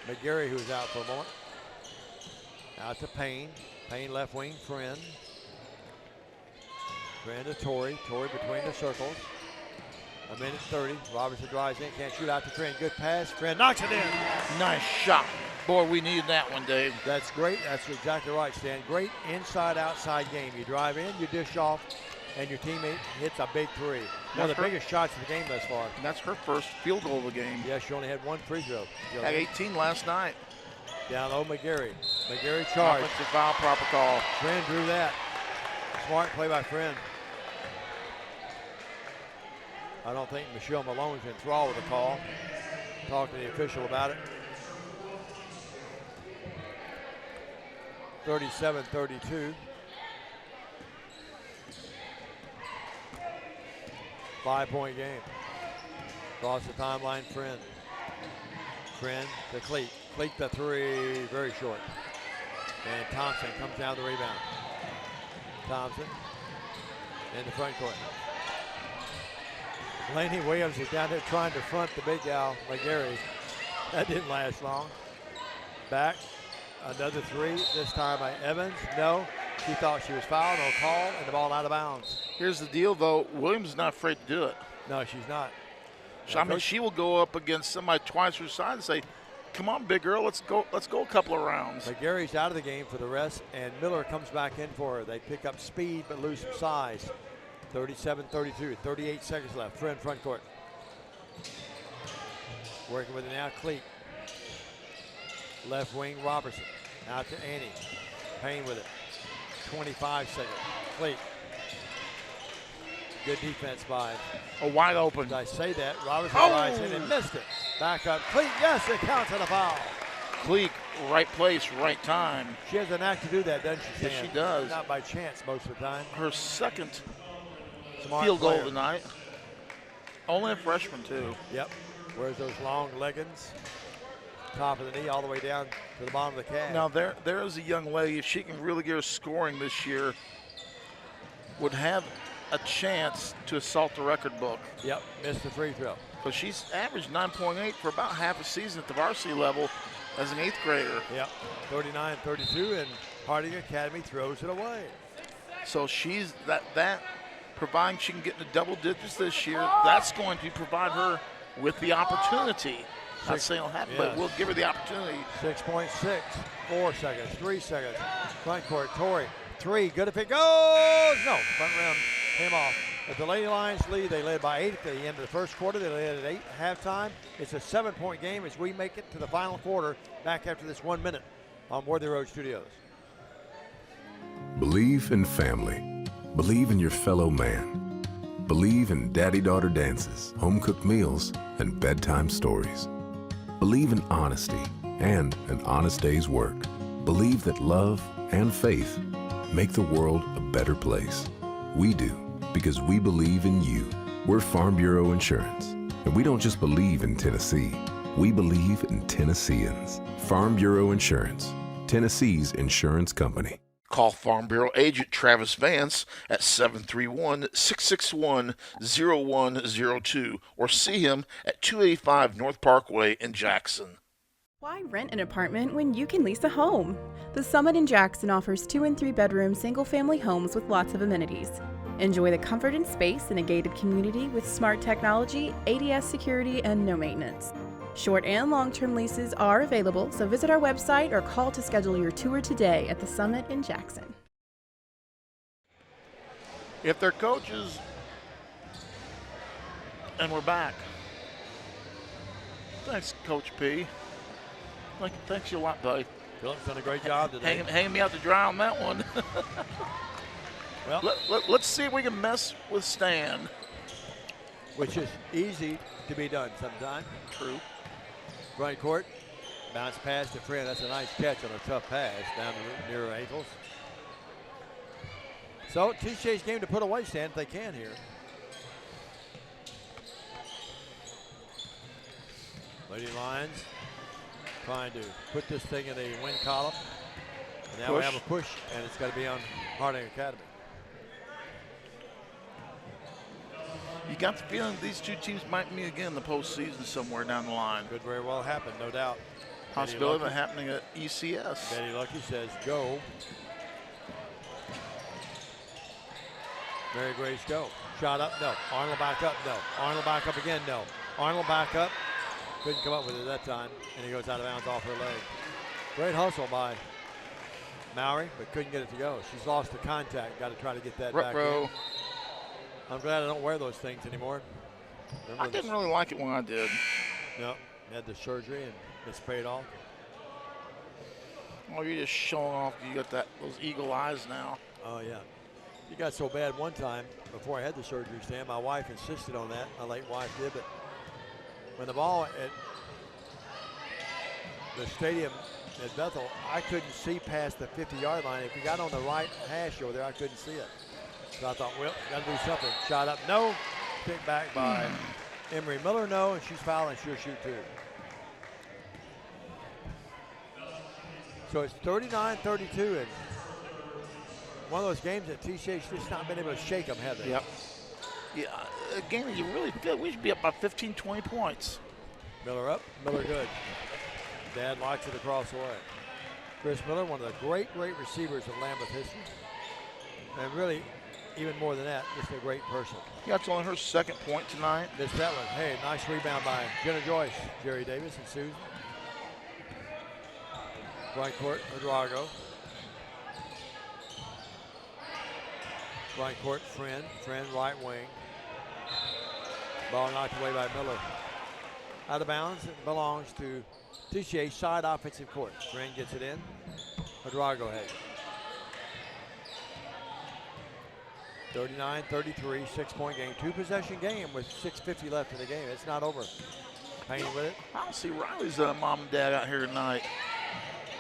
McGarry, who's out for a moment. Out to Payne. Payne left wing, Friend. Friend to Torrey. Torrey between the circles. A minute 30. Robertson drives in. Can't shoot out to Friend. Good pass. Friend knocks it in. Nice shot. Boy, we needed that one, Dave. That's great. That's exactly right, Stan. Great inside-outside game. You drive in, you dish off, and your teammate hits a big three. One of the biggest shots of the game thus far. And that's her first field goal of the game. Yeah, she only had one free throw. Had 18 last night. Down low, McGarry. McGarry charged. Offensive foul, proper call. Friend drew that. Smart play by Friend. I don't think Michelle Malone's enthralled with the call. Talk to the official about it. 37-32. 5-point game. Across the timeline, Friend. Friend to Cleek. Cleek the three, very short. And Thompson comes down the rebound. Thompson in the front court. Laney Williams is down there trying to front the big gal, McGarry. That didn't last long. Back, another three, this time by Evans. No, she thought she was fouled, no call, and the ball out of bounds. Here's the deal, though. Williams is not afraid to do it. No, she's not. So, I mean, she will go up against somebody twice her size and say, come on, big girl, let's go a couple of rounds. McGarry's out of the game for the rest, and Miller comes back in for her. They pick up speed but lose some size. 37-32, 38 seconds left. Friend front court. Working with it now, Cleek. Left wing, Robertson. Out to Annie. Payne with it. 25 seconds. Cleek. Good defense by. A wide open. Did I say that? Robertson drives in and missed it. Back up. Cleek, yes, it counts as a foul. Cleek, right place, right time. She has a knack to do that, doesn't she, Sam? Yes, she does. Not by chance most of the time. Her second Smart field goal player. of the night. Only a freshman, too. Yep. Wears those long leggings. Top of the knee all the way down to the bottom of the calf. Now, there is a young lady, if she can really get her scoring this year, would have a chance to assault the record book. Yep, missed the free throw. But she's averaged 9.8 for about half a season at the varsity level as an 8th grader. Yep, 39-32, and Harding Academy throws it away. So she's that providing she can get into double digits this year, that's going to provide her with the opportunity. Not saying it'll happen, but we'll give her the opportunity. 6.6, 4 seconds, 3 seconds. Front court, Torrey, three, good if it goes. No, front rim came off. At the Lady Lions lead, they led by 8 at the end of the first quarter. They led at 8 at halftime. It's a 7-point game as we make it to the final quarter. Back after this 1 minute on Worthy Road Studios. Believe in family. Believe in your fellow man. Believe in daddy-daughter dances, home-cooked meals, and bedtime stories. Believe in honesty and an honest day's work. Believe that love and faith make the world a better place. We do, because we believe in you. We're Farm Bureau Insurance, and we don't just believe in Tennessee. We believe in Tennesseans. Farm Bureau Insurance, Tennessee's insurance company. Call Farm Bureau agent Travis Vance at 731-661-0102 or see him at 285 North Parkway in Jackson. Why rent an apartment when you can lease a home? The Summit in Jackson offers 2 and 3 bedroom single-family homes with lots of amenities. Enjoy the comfort and space in a gated community with smart technology, ADS security, and no maintenance. Short and long-term leases are available, so visit our website or call to schedule your tour today at the Summit in Jackson. If they're coaches, and we're back. Thanks, Coach P. Thanks you a lot, buddy. Philip's done a great job today. Hanging me out to dry on that one. Well, let's see if we can mess with Stan. Which is easy to be done sometimes. True. Right court, bounce pass to Friend. That's a nice catch on a tough pass down near her ankles. So TCA's game to put away, Stan, if they can here. Lady Lions trying to put this thing in a win column. And now we have a push, and it's got to be on Harding Academy. You got the feeling these two teams might meet again in the postseason somewhere down the line. Could very well happen, no doubt. Possibility of it happening at ECS. Betty Lucky says go. Mary Grace go. Shot up, no. Arnold back up, no. Arnold back up again, no. Arnold back up. Couldn't come up with it that time, and he goes out of bounds off her leg. Great hustle by Mowry, but couldn't get it to go. She's lost the contact. Got to try to get that back in. I'm glad I don't wear those things anymore. I didn't really like it when I did. No, had the surgery and it's paid off. Oh, you're just showing off. You got those eagle eyes now. Oh, yeah. It got so bad one time before I had the surgery, Stan. My wife insisted on that. My late wife did, but when the ball at the stadium at Bethel, I couldn't see past the 50-yard line. If you got on the right hash over there, I couldn't see it. So I thought, well, got to do something. Shot up, no. Picked back by Emery Miller, no, and she's fouling. She'll shoot two. So it's 39-32, and one of those games that TCA's just not been able to shake them, have they? Yep. Yeah, a game that you really feel we should be up by 15, 20 points. Miller up, Miller good. Dad locks it across the way. Chris Miller, one of the great receivers of Lambeth history. And really, even more than that, just a great person. Yeah, it's only her second point tonight. Missed that one. Hey, nice rebound by Jenna Joyce, Jerry Davis, and Susan. Right court, Drago. Right court, Friend right wing. Ball knocked away by Miller. Out of bounds, it belongs to TCA side offensive court. Friend gets it in. Drago has it. 39-33, 6-point game. 2-possession game with 6:50 left in the game. It's not over. Payne with it. I don't see Riley's mom and dad out here tonight.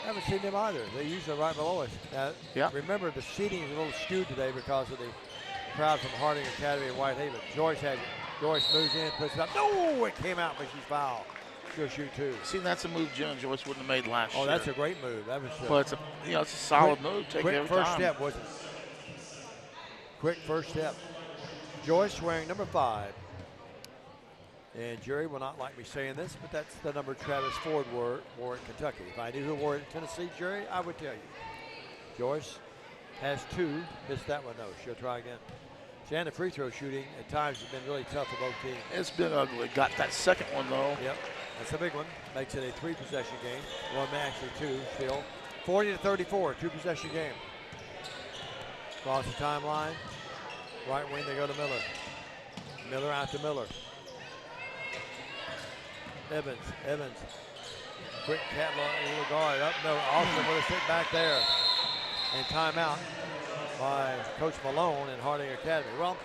Haven't seen them either. They usually right below us. Remember, the seating is a little skewed today because of the crowd from Harding Academy and Whitehaven. Joyce has it. Joyce moves in, puts it up. No, it came out, but she's fouled. She'll shoot two. See, that's a move Jenna Joyce wouldn't have made last year. Oh, that's a great move. That was. But it's a solid move. Take quick every first time. step, wasn't it? Quick first step. Joyce wearing number 5. And Jerry will not like me saying this, but that's the number Travis Ford wore at Kentucky. If I knew who wore it in Tennessee, Jerry, I would tell you. Joyce has 2. Missed that one, though. She'll try again. And the free throw shooting at times has been really tough for both teams. It's been ugly. Got that second one, though. Yep, that's a big one. Makes it a 3-possession game. Well, actually 2 still. 40-34, 2-possession game. Across the timeline. Right wing, they go to Miller. Miller out to Miller. Evans. Quick catwalk, little guard up. No, Austin with a sit back there. And timeout by Coach Malone and Harding Academy. Well,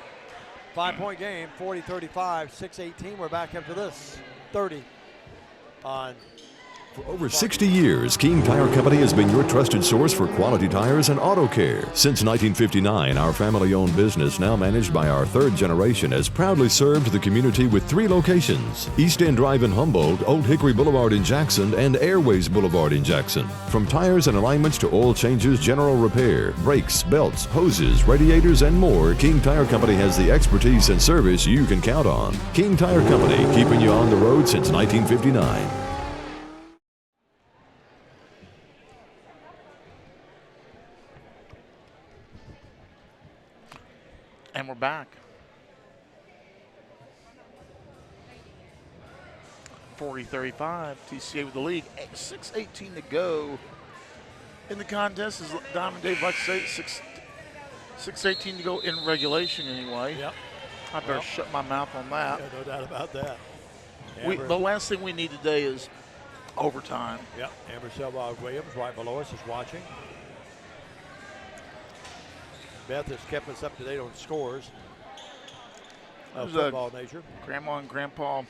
5-point game, 40-35, 6:18. We're back up to this. 30 on. For over 60 years, King Tire Company has been your trusted source for quality tires and auto care. Since 1959, our family-owned business, now managed by our 3rd generation, has proudly served the community with 3 locations: East End Drive in Humboldt, Old Hickory Boulevard in Jackson, and Airways Boulevard in Jackson. From tires and alignments to oil changes, general repair, brakes, belts, hoses, radiators, and more, King Tire Company has the expertise and service you can count on. King Tire Company, keeping you on the road since 1959. And we're back. 40-35, TCA with the lead. 6:18 to go in the contest. As Diamond Dave likes to say, 6:18 to go in regulation anyway. Yep. I better shut my mouth on that. Yeah, no doubt about that. The last thing we need today is overtime. Yep. Amber Selvog Williams right below us is watching. Beth has kept us up to date on scores of football nature. Grandma and Grandpa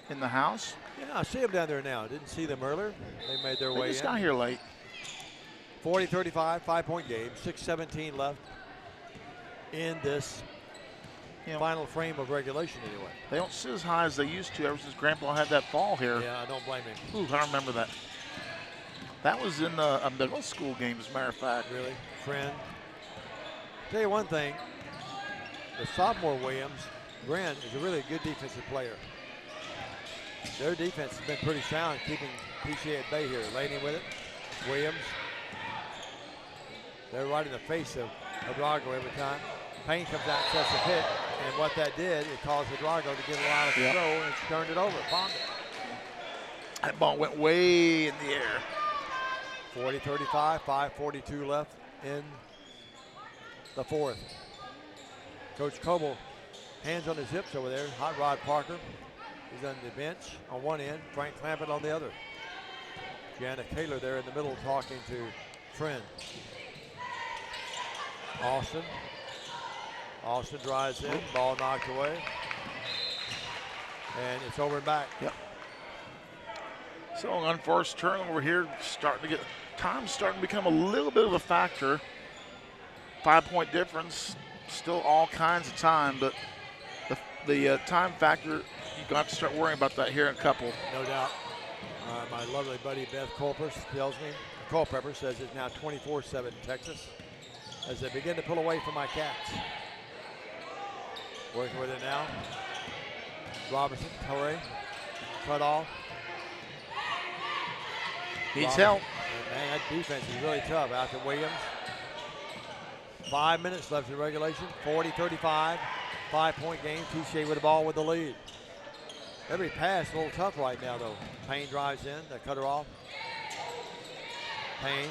in the house. Yeah, I see them down there now. Didn't see them earlier. They made their way in. They just got here late. 40-35, 5-point game. 6:17 left in this final frame of regulation anyway. They don't sit as high as they used to ever since Grandpa had that fall here. Yeah, I don't blame him. Ooh, I remember that. That was in a middle school game, as a matter of fact. Really? Friend. Tell you one thing, the sophomore Williams, Gren, is a really good defensive player. Their defense has been pretty sound, keeping TCA at bay here. Laney with it. Williams. They're right in the face of Hydrago every time. Payne comes out and sets the pick, and what that did, it caused Hydrago to get a lot of control and turned it over. Bombed it. That ball went way in the air. 40-35, 5:42 left in the fourth. Coach Coble, hands on his hips over there. Hot Rod Parker is on the bench on one end, Frank Clampett on the other. Jana Kaler there in the middle talking to Friend. Austin drives in, ball knocked away. And it's over and back. Yep. So unforced turnover here, time's starting to become a little bit of a factor. 5-point difference, still all kinds of time, but the time factor, you're going to have to start worrying about that here in a couple. No doubt. My lovely buddy Beth Culpepper says it's now 24-7 Texas as they begin to pull away from my Cats. Working with it now. Robertson, Torrey, cut off. Needs help. Man, that defense is really tough out to Williams. 5 minutes left in regulation, 40-35, 5-point game. TCA with the ball with the lead. Every pass a little tough right now, though. Payne drives in, they cut her off. Payne.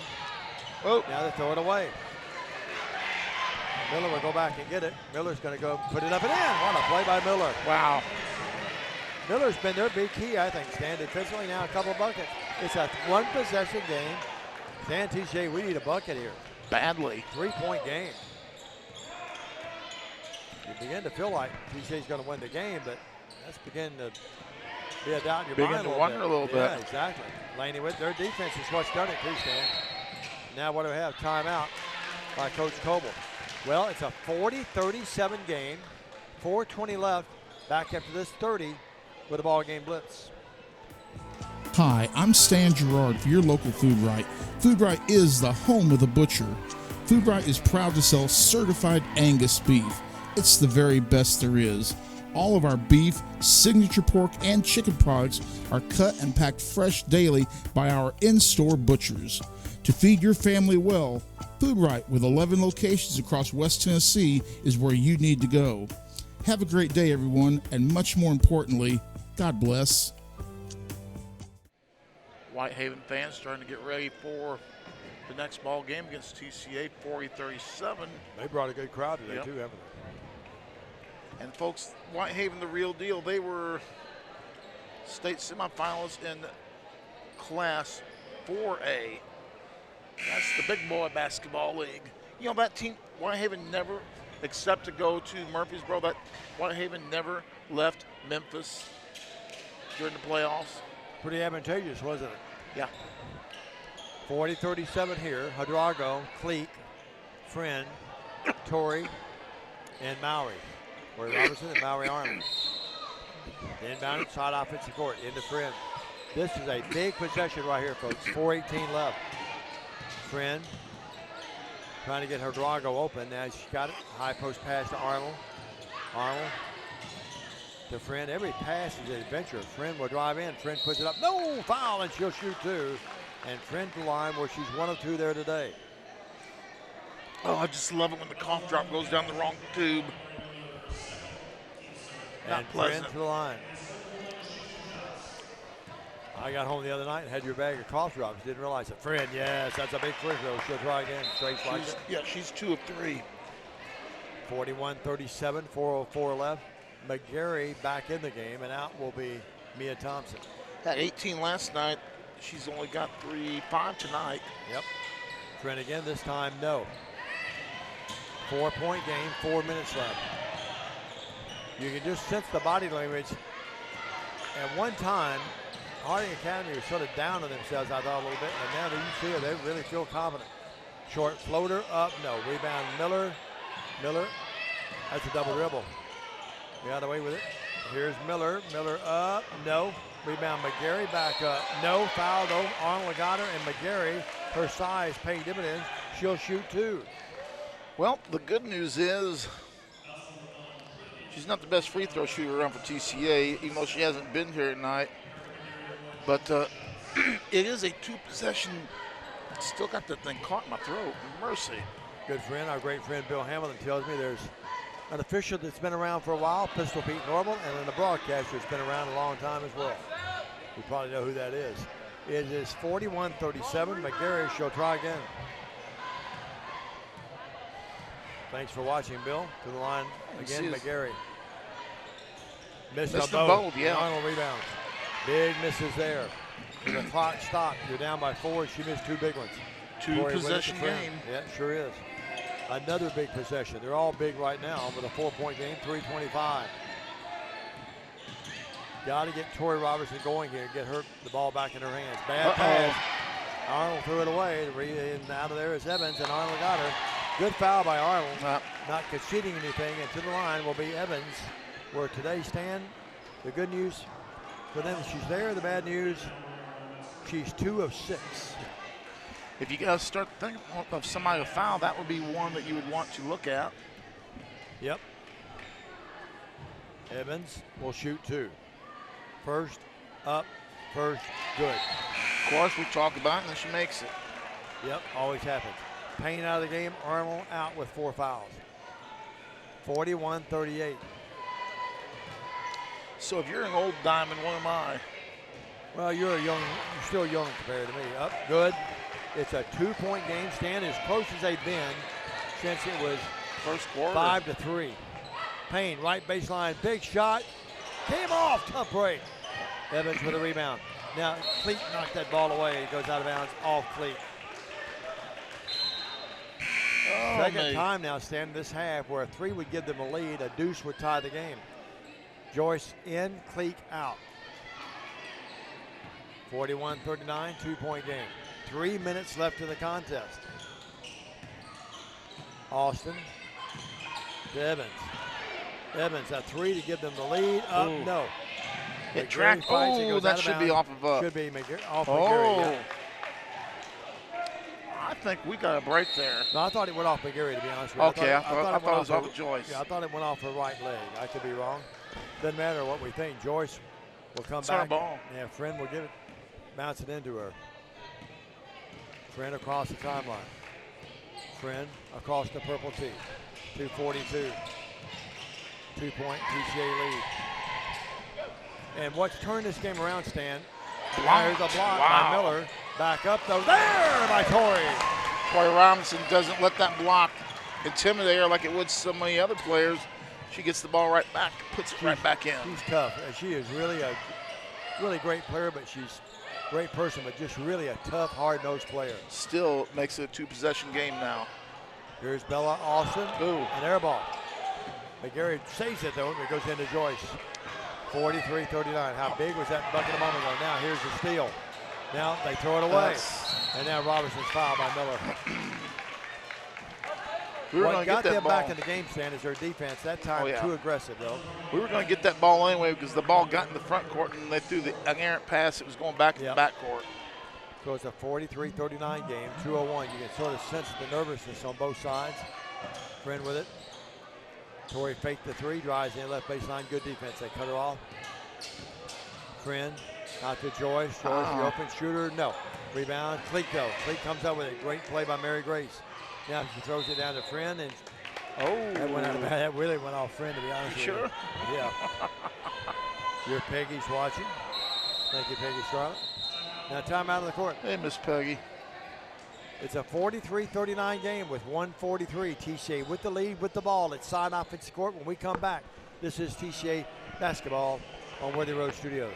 Oh. Now they throw it away. Miller will go back and get it. Miller's going to go put it up and in. What a play by Miller. Wow. Miller's been their big key, I think, Stan. Defensively now a couple of buckets. It's a one-possession game. Stan, TCA, we need a bucket here. Badly. 3-point game. You begin to feel like TCA's going to win the game, but that's beginning to be a doubt in your mind. Begin to wonder a little bit. Yeah, exactly. Laney with their defense is what's done it too, Stan. Now what do we have? Timeout by Coach Coble. Well, it's a 40-37 game. 4:20 left. Back after this 30 with a ball game Blitz. Hi, I'm Stan Gerard for your local Food Right. Food Right is the home of the butcher. Food Right is proud to sell certified Angus beef. It's the very best there is. All of our beef, signature pork, and chicken products are cut and packed fresh daily by our in-store butchers. To feed your family well, Food Right with 11 locations across West Tennessee is where you need to go. Have a great day, everyone, and much more importantly, God bless. Whitehaven fans starting to get ready for the next ball game against TCA, 40-37. They brought a good crowd today, too, haven't they? And folks, Whitehaven, the real deal. They were state semifinalists in Class 4A. That's the big boy basketball league. You know, that team, Whitehaven never, except to go to Murfreesboro, that Whitehaven never left Memphis during the playoffs. Pretty advantageous, wasn't it? Yeah. 40-37 here. Hydrago, Cleek, Friend, Torrey, and Mowry. Corey Robertson and Mowry Arnold. Inbound inside offensive court into Friend. This is a big possession right here, folks. 4:18 left. Friend trying to get Hydrago open. Now she's got it. High post pass to Arnold. Arnold to Friend. Every pass is an adventure. Friend will drive in. Friend puts it up. No foul, and she'll shoot two. And Friend to the line where she's 1 of 2 there today. Oh, I just love it when the cough drop goes down the wrong tube. And Friend to the line. I got home the other night and had your bag of cough drops. Didn't realize it. Friend, yes, that's a big free throw. She'll try again. Trace like it. Yeah, she's 2 of 3. 41-37, 4:04 left. McGarry back in the game, and out will be Mia Thompson. Had 18 last night. She's only got 5 tonight. Yep. Friend again, this time no. 4-point game, 4 minutes left. You can just sense the body language. At one time, Harding Academy was sort of down on themselves, I thought, a little bit, and now that you see it, they really feel confident. Short floater up, no. Rebound Miller. Miller, that's a double dribble. We got away with it. Here's Miller. Miller up, no. Rebound McGarry back up, no. Foul though. Arnold got her, and McGarry, her size paying dividends. She'll shoot 2. Well, the good news is she's not the best free throw shooter around for TCA, even though she hasn't been here tonight. But it is a 2-possession. Still got that thing caught in my throat. Mercy. good friend, our great friend Bill Hamilton, tells me there's an official that's been around for a while, Pistol Pete Normal, and then a broadcaster that's been around a long time as well. You probably know who that is. It is 41-37. McGarry shall try again. Thanks for watching, Bill. To the line again, McGarry. Missed them both. Yeah. Arnold rebounds. Big misses there. When the clock stopped, you're down by 4. She missed 2 big ones. 2-possession game. Yeah, it sure is. Another big possession. They're all big right now with a 4-point game, 3:25. Got to get Tori Robertson going here, get her the ball back in her hands. Bad pass. Arnold threw it away. And out of there is Evans, and Arnold got her. Good foul by Arnold. Not conceding anything, and to the line will be Evans, where today Stan, the good news for them, she's there. The bad news, she's 2 of 6. If you got to start thinking of somebody to foul, that would be one that you would want to look at. Yep. Evans will shoot 2. First, up, first, good. Of course, we talked about it, and then she makes it. Yep, always happens. Payne out of the game, Arnold out with 4 fouls. 41-38. So if you're an old diamond, what am I? Well, you're still young compared to me. Up, good. It's a 2-point game. Stan as close as they've been since it was first quarter. 5-3. Payne, right baseline, big shot. Came off, tough break. Evans with a rebound. Now, Cleat knocked that ball away. It goes out of bounds, off Cleat. Second time now, Stan, this half, where a 3 would give them a lead, a deuce would tie the game. Joyce in, Cleat out. 41-39, 2-point game. 3 minutes left in the contest. Austin to Evans. Evans, a 3 to give them the lead. Up, no. It tracked. Oh, that should be off of. Should be off McGarry. Yeah. I think we got a break there. No, I thought it went off McGarry, to be honest with you. Okay, I thought it was off of Joyce. Yeah, I thought it went off her right leg. I could be wrong. Doesn't matter what we think. Joyce will come back. Her ball. Yeah, Friend will give it, bounce it into her. Friend across the timeline. Friend across the purple tee. 2:42. 2-point TCA lead. And what's turned this game around, Stan? There's a block by Miller. Back up though. There by Tori. Tori Robinson doesn't let that block intimidate her like it would so many other players. She gets the ball right back, puts it right back in. She's tough. She is really a great player, but she's a great person, but just really a tough, hard-nosed player. Still makes it a 2-possession game now. Here's Bella Austin. An air ball. McGarry saves it though, and it goes into Joyce. 43-39. How big was that bucket a moment ago? Now here's the steal. Now they throw it away. And now Robertson's fouled by Miller. What got them back in the game, Stan, is their defense. That time too aggressive, though. We were going to get that ball anyway because the ball got in the front court and they threw an errant pass. It was going back to the back court. So it's a 43-39 game, 2:01. You can sort of sense the nervousness on both sides. Friend with it. Tori faked the 3, drives in left baseline. Good defense. They cut her off. Friend out to Joyce. Joyce, the open shooter. No. Rebound. Cleat though. Cleat comes up with a great play by Mary Grace. Now she throws it down to Friend, and that really went off Friend, to be honest with you. Sure? Yeah. Your Peggy's watching. Thank you, Peggy Charlotte. Now time out of the court. Hey, Miss Peggy. It's a 43-39 game with 1:43. TCA with the lead with the ball at side offensive court. When we come back, this is TCA basketball on Worthy Road Studios.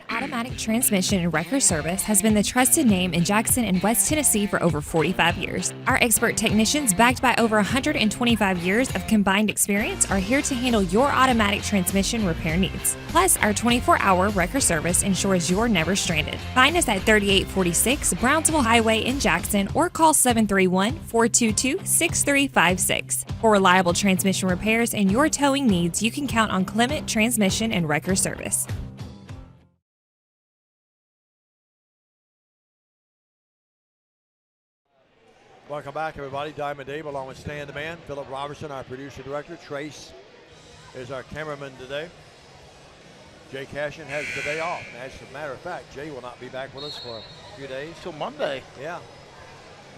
Automatic Transmission and Wrecker Service has been the trusted name in Jackson and West Tennessee for over 45 years. Our expert technicians, backed by over 125 years of combined experience, are here to handle your automatic transmission repair needs. Plus, our 24-hour wrecker service ensures you're never stranded. Find us at 3846 Brownsville Highway in Jackson or call 731-422-6356. For reliable transmission repairs and your towing needs, you can count on Clement Transmission and Wrecker Service. Welcome back, everybody. Diamond Dave along with Stan the Man, Philip Robertson, our producer director. Trace is our cameraman today. Jay Cashin has the day off. As a matter of fact, Jay will not be back with us for a few days. Till Monday. Yeah.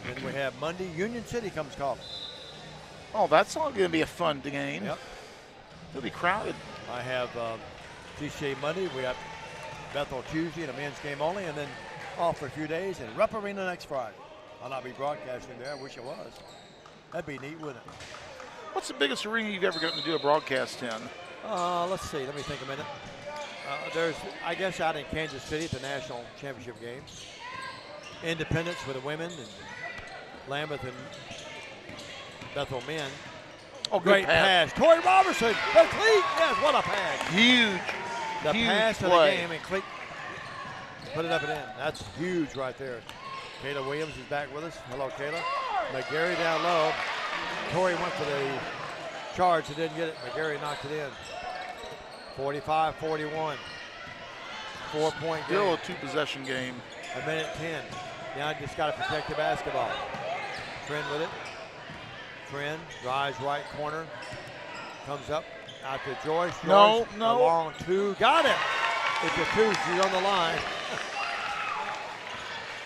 Then we have Monday, Union City comes calling. Oh, that's all going to be a fun game. Yep. It'll be crowded. I have TCA Monday. We have Bethel Tuesday and a men's game only, and then off for a few days, and Rupp Arena next Friday. I'll not be broadcasting there. I wish I was. That'd be neat, wouldn't it? What's the biggest arena you've ever gotten to do a broadcast in? Let's see. Let me think a minute. There's, I guess, out in Kansas City at the National Championship games. Independence for the women, and Lambeth and Bethel men. Oh, great pass. Tori Robertson, the cleat. Yes, what a pass. Huge. The huge pass of play. the game, and Cleat put it up and in. That's huge right there. Kayla Williams is back with us. Hello, Kayla. McGarry down low. Tori went for the charge and didn't get it. McGarry knocked it in. 45-41. 4-point game. Still a two-possession game. A minute 10. Now just got to protect the basketball. Trent with it. Trent drives right corner. Comes up out to Joyce. No. A long two. Got it. It's a two. She's on the line.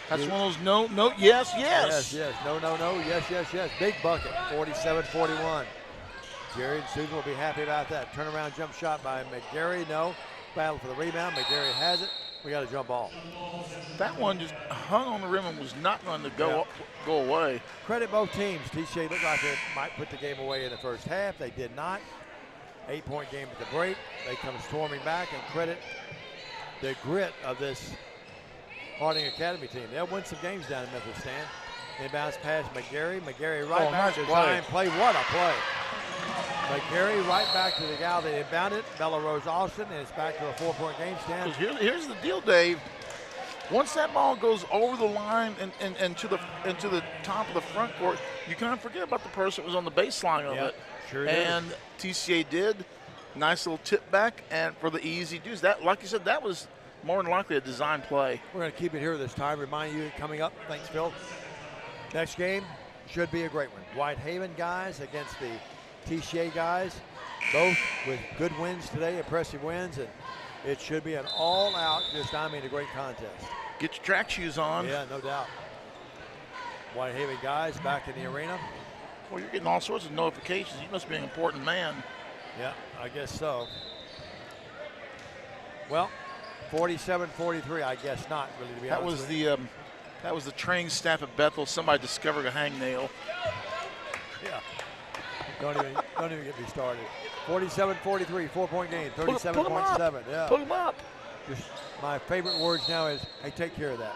That's one of those no, yes. Yes. No. Yes. Big bucket. 47-41. Jerry and Susan will be happy about that. Turnaround jump shot by McGarry. No. Battle for the rebound. McGarry has it. We got a jump ball. That one just hung on the rim and was not going to go away. Credit both teams. TCA looked like they might put the game away in the first half. They did not. 8-point game at the break. They come storming back, and credit the grit of this Harding Academy team. They'll win some games down in Memphis, Stan. Inbounds pass McGarry. McGarry right back. Nice Design play. What a play. McGarry right back to the gal that inbounded, Bella Rose Austin, and it's back to a 4-point game, Stan. Here's the deal, Dave. Once that ball goes over the line and to the top of the front court, you kind of forget about the person that was on the baseline of it. Sure did. And TCA did. Nice little tip back, and for the easy dudes. That, like you said, that was more than likely a design play. We're going to keep it here this time. Remind you, coming up, thanks, Phil. Next game should be a great one. Whitehaven guys against the TCA guys, both with good wins today, impressive wins, and it should be an all-out, a great contest. Get your track shoes on. Yeah, no doubt. Whitehaven guys back in the arena. Well, you're getting all sorts of notifications. You must be an important man. Yeah, I guess so. Well, 47-43, I guess not, really, to be honest with you. That was the training staff at Bethel. Somebody discovered a hangnail. Yeah. Don't even get me started. 47-43, 4-point game, 37.7. Yeah. Put him up. Just my favorite words now is, hey, take care of that.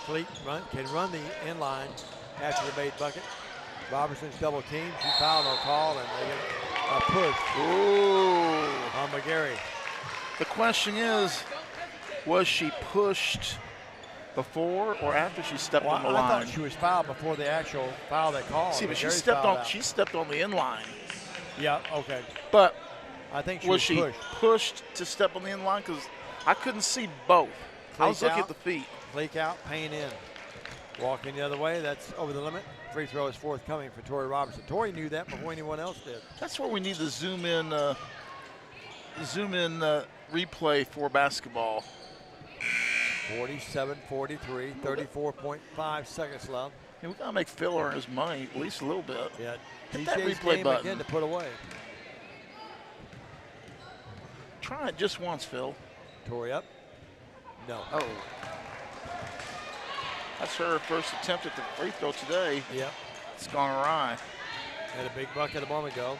Fleet can run the inline after the made bucket. Robertson's double team. She fouled on call, and they get a push. Ooh. On McGarry. The question is, was she pushed before or after she stepped on the line? I thought she was fouled before the actual foul they called. See, but she stepped on the inline. Yeah, okay. But I think was she pushed to step on the inline? Because I couldn't see both. I was looking at the feet. Fleek out, Payne in. Walking the other way, that's over the limit. Free throw is forthcoming for Tori Robertson. Tori knew that before anyone else did. That's where we need the zoom in replay for basketball. 47-43, 34.5 seconds left. Yeah, we gotta make Phil earn his money at least a little bit. Yeah, hit that replay button again to put away. Try it just once, Phil. Tori up. No. Oh. That's her first attempt at the free throw today. Yep. It's gone awry. Had a big bucket a moment ago.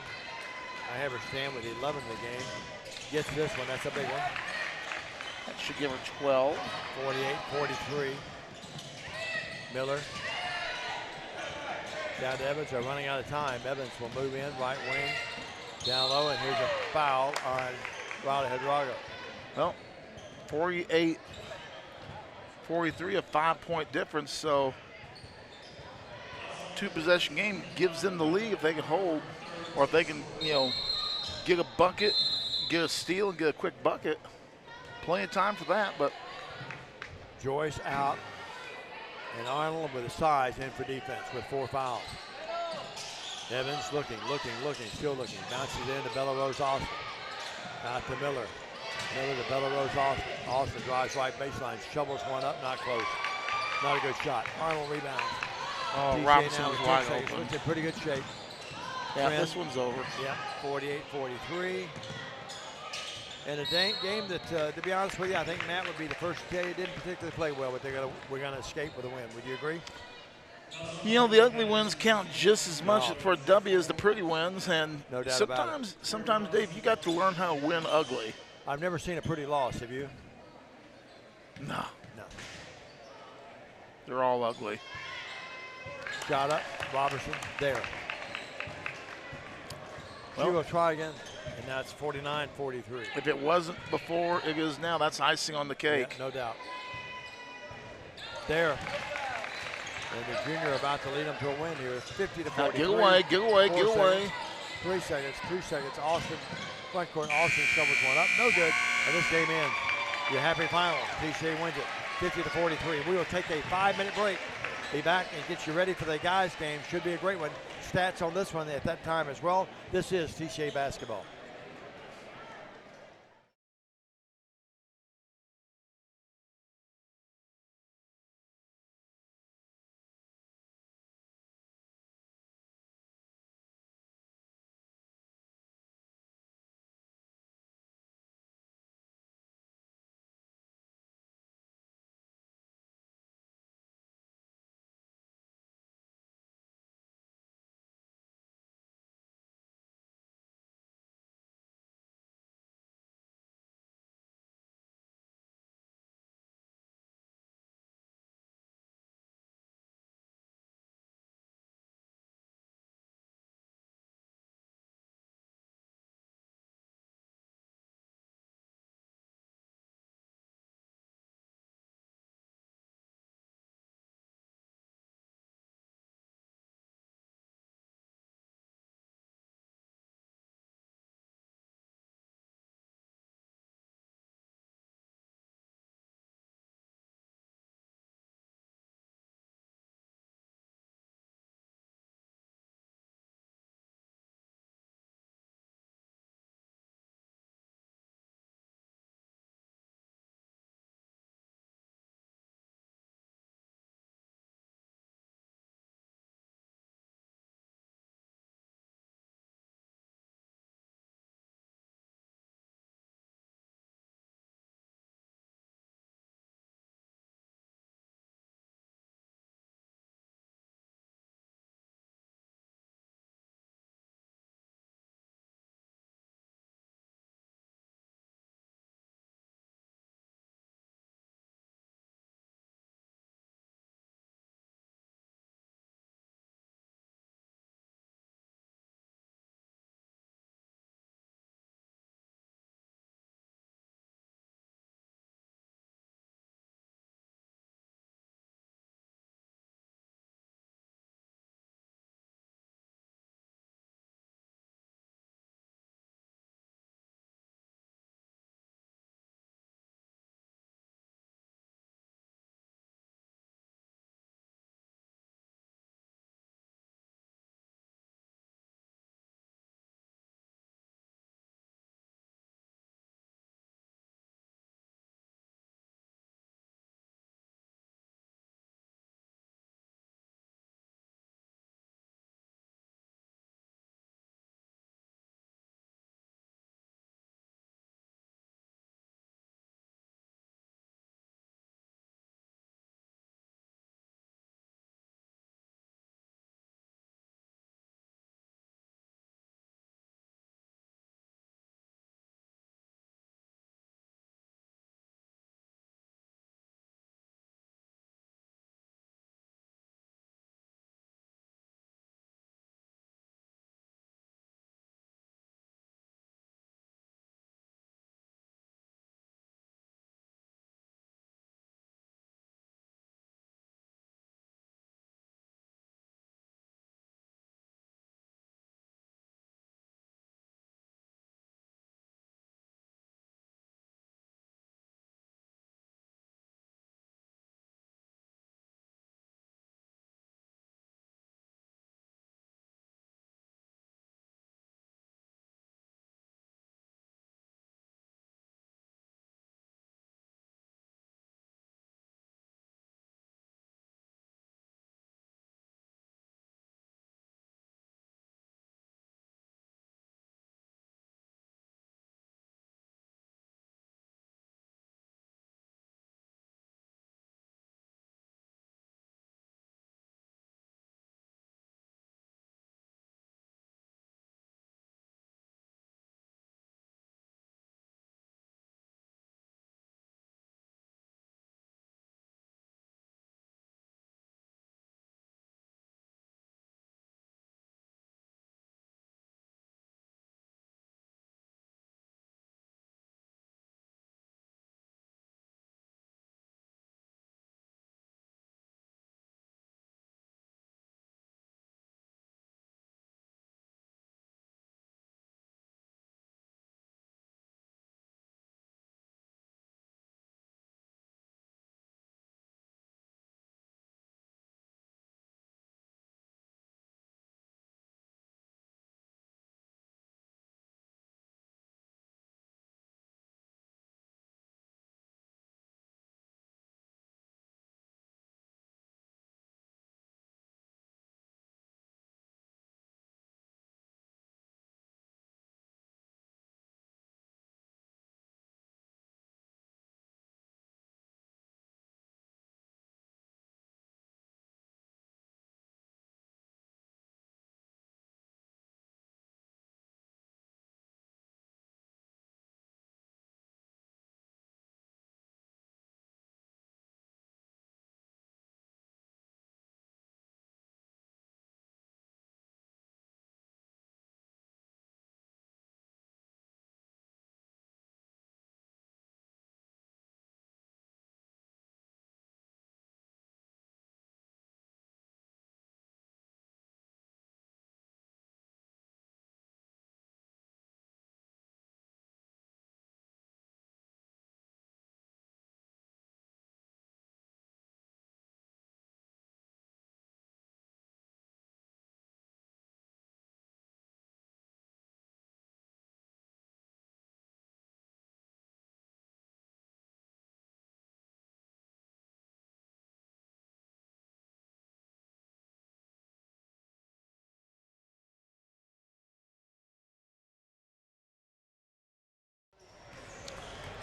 I have her stand with 11 in the game. Gets this one, that's a big one. That should give her 12. 48-43. Miller. Down to Evans, they're running out of time. Evans will move in, right wing. Down low, and here's a foul on Riley Hidrago. Well, 48-43, a 5-point difference, so two-possession game gives them the lead if they can hold, or if they can, get a bucket, get a steal, and get a quick bucket. Plenty of time for that, but Joyce out, and Arnold with the size in for defense with 4 fouls. Evans looking, still looking. Bounces in to Bella Rose Austin. Out to Miller. Miller to Bella Rose Austin. Austin drives right baseline, shovels one up, not close. Not a good shot. Arnold rebound. Oh, TCA Robinson now was with wide 10 seconds. open. Looks in pretty good shape. Yeah, Win. this one's over. Yeah, 48-43. In a game that, to be honest with you, I think Matt would be the first to tell you didn't particularly play well, but we're going to escape with a win. Would you agree? You know, the ugly wins count just as much No. for a W as the pretty wins, and No doubt about it. sometimes, Dave, you got to learn how to win ugly. I've never seen a pretty loss. Have you? No. No. They're all ugly. Shot up. Robertson. There. She will try again. And now it's 49-43. If it wasn't before, it is now. That's icing on the cake. Yeah, no doubt. There. And the junior about to lead them to a win here. It's 50-43. Now get away, get away, get away. 3 seconds, 2 seconds. Austin, front court. Austin shovels one up. No good. And this game ends. Your happy final. TCA wins it 50-43. We will take a 5-minute break. Be back and get you ready for the guys' game. Should be a great one. Stats on this one at that time as well. This is TCA basketball.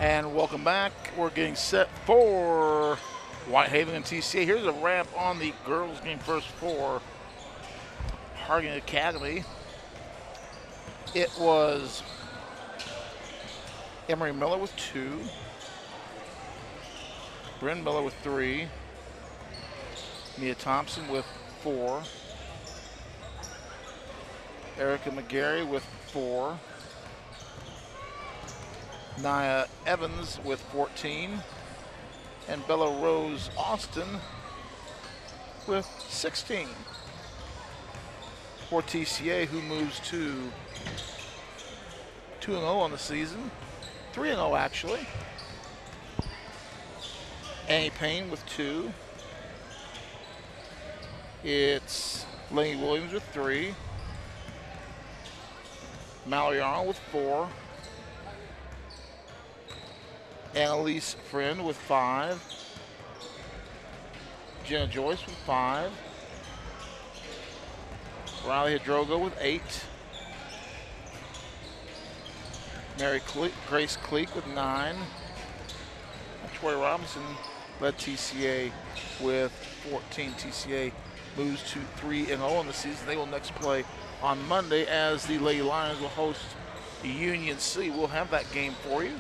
And welcome back. We're getting set for Whitehaven and TCA. Here's a wrap on the girls game first for Harding Academy. It was Emery Miller with 2, Bryn Miller with 3, Mia Thompson with 4, Erica McGarry with 4, Nia Evans with 14, and Bella Rose Austin with 16. For TCA, who moves to 2-0 on the season, 3-0 actually. Annie Payne with 2. It's Lainey Williams with 3. Mallory Arnold with 4. Annalise Friend with 5. Jenna Joyce with 5. Riley Hidrogo with 8. Grace Cleek with 9. Troy Robinson led TCA with 14. TCA moves to 3-0 on the season. They will next play on Monday as the Lady Lions will host Union City. We'll have that game for you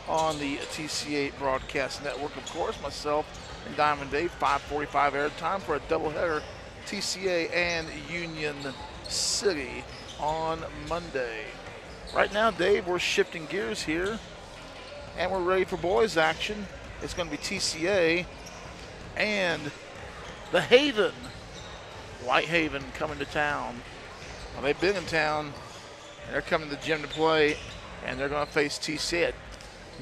on the TCA Broadcast Network, of course. Myself and Diamond Dave, 5:45 airtime for a doubleheader, TCA and Union City on Monday. Right now, Dave, we're shifting gears here, and we're ready for boys action. It's going to be TCA and the Haven, Whitehaven, coming to town. Well, they've been in town, and they're coming to the gym to play, and they're going to face TCA.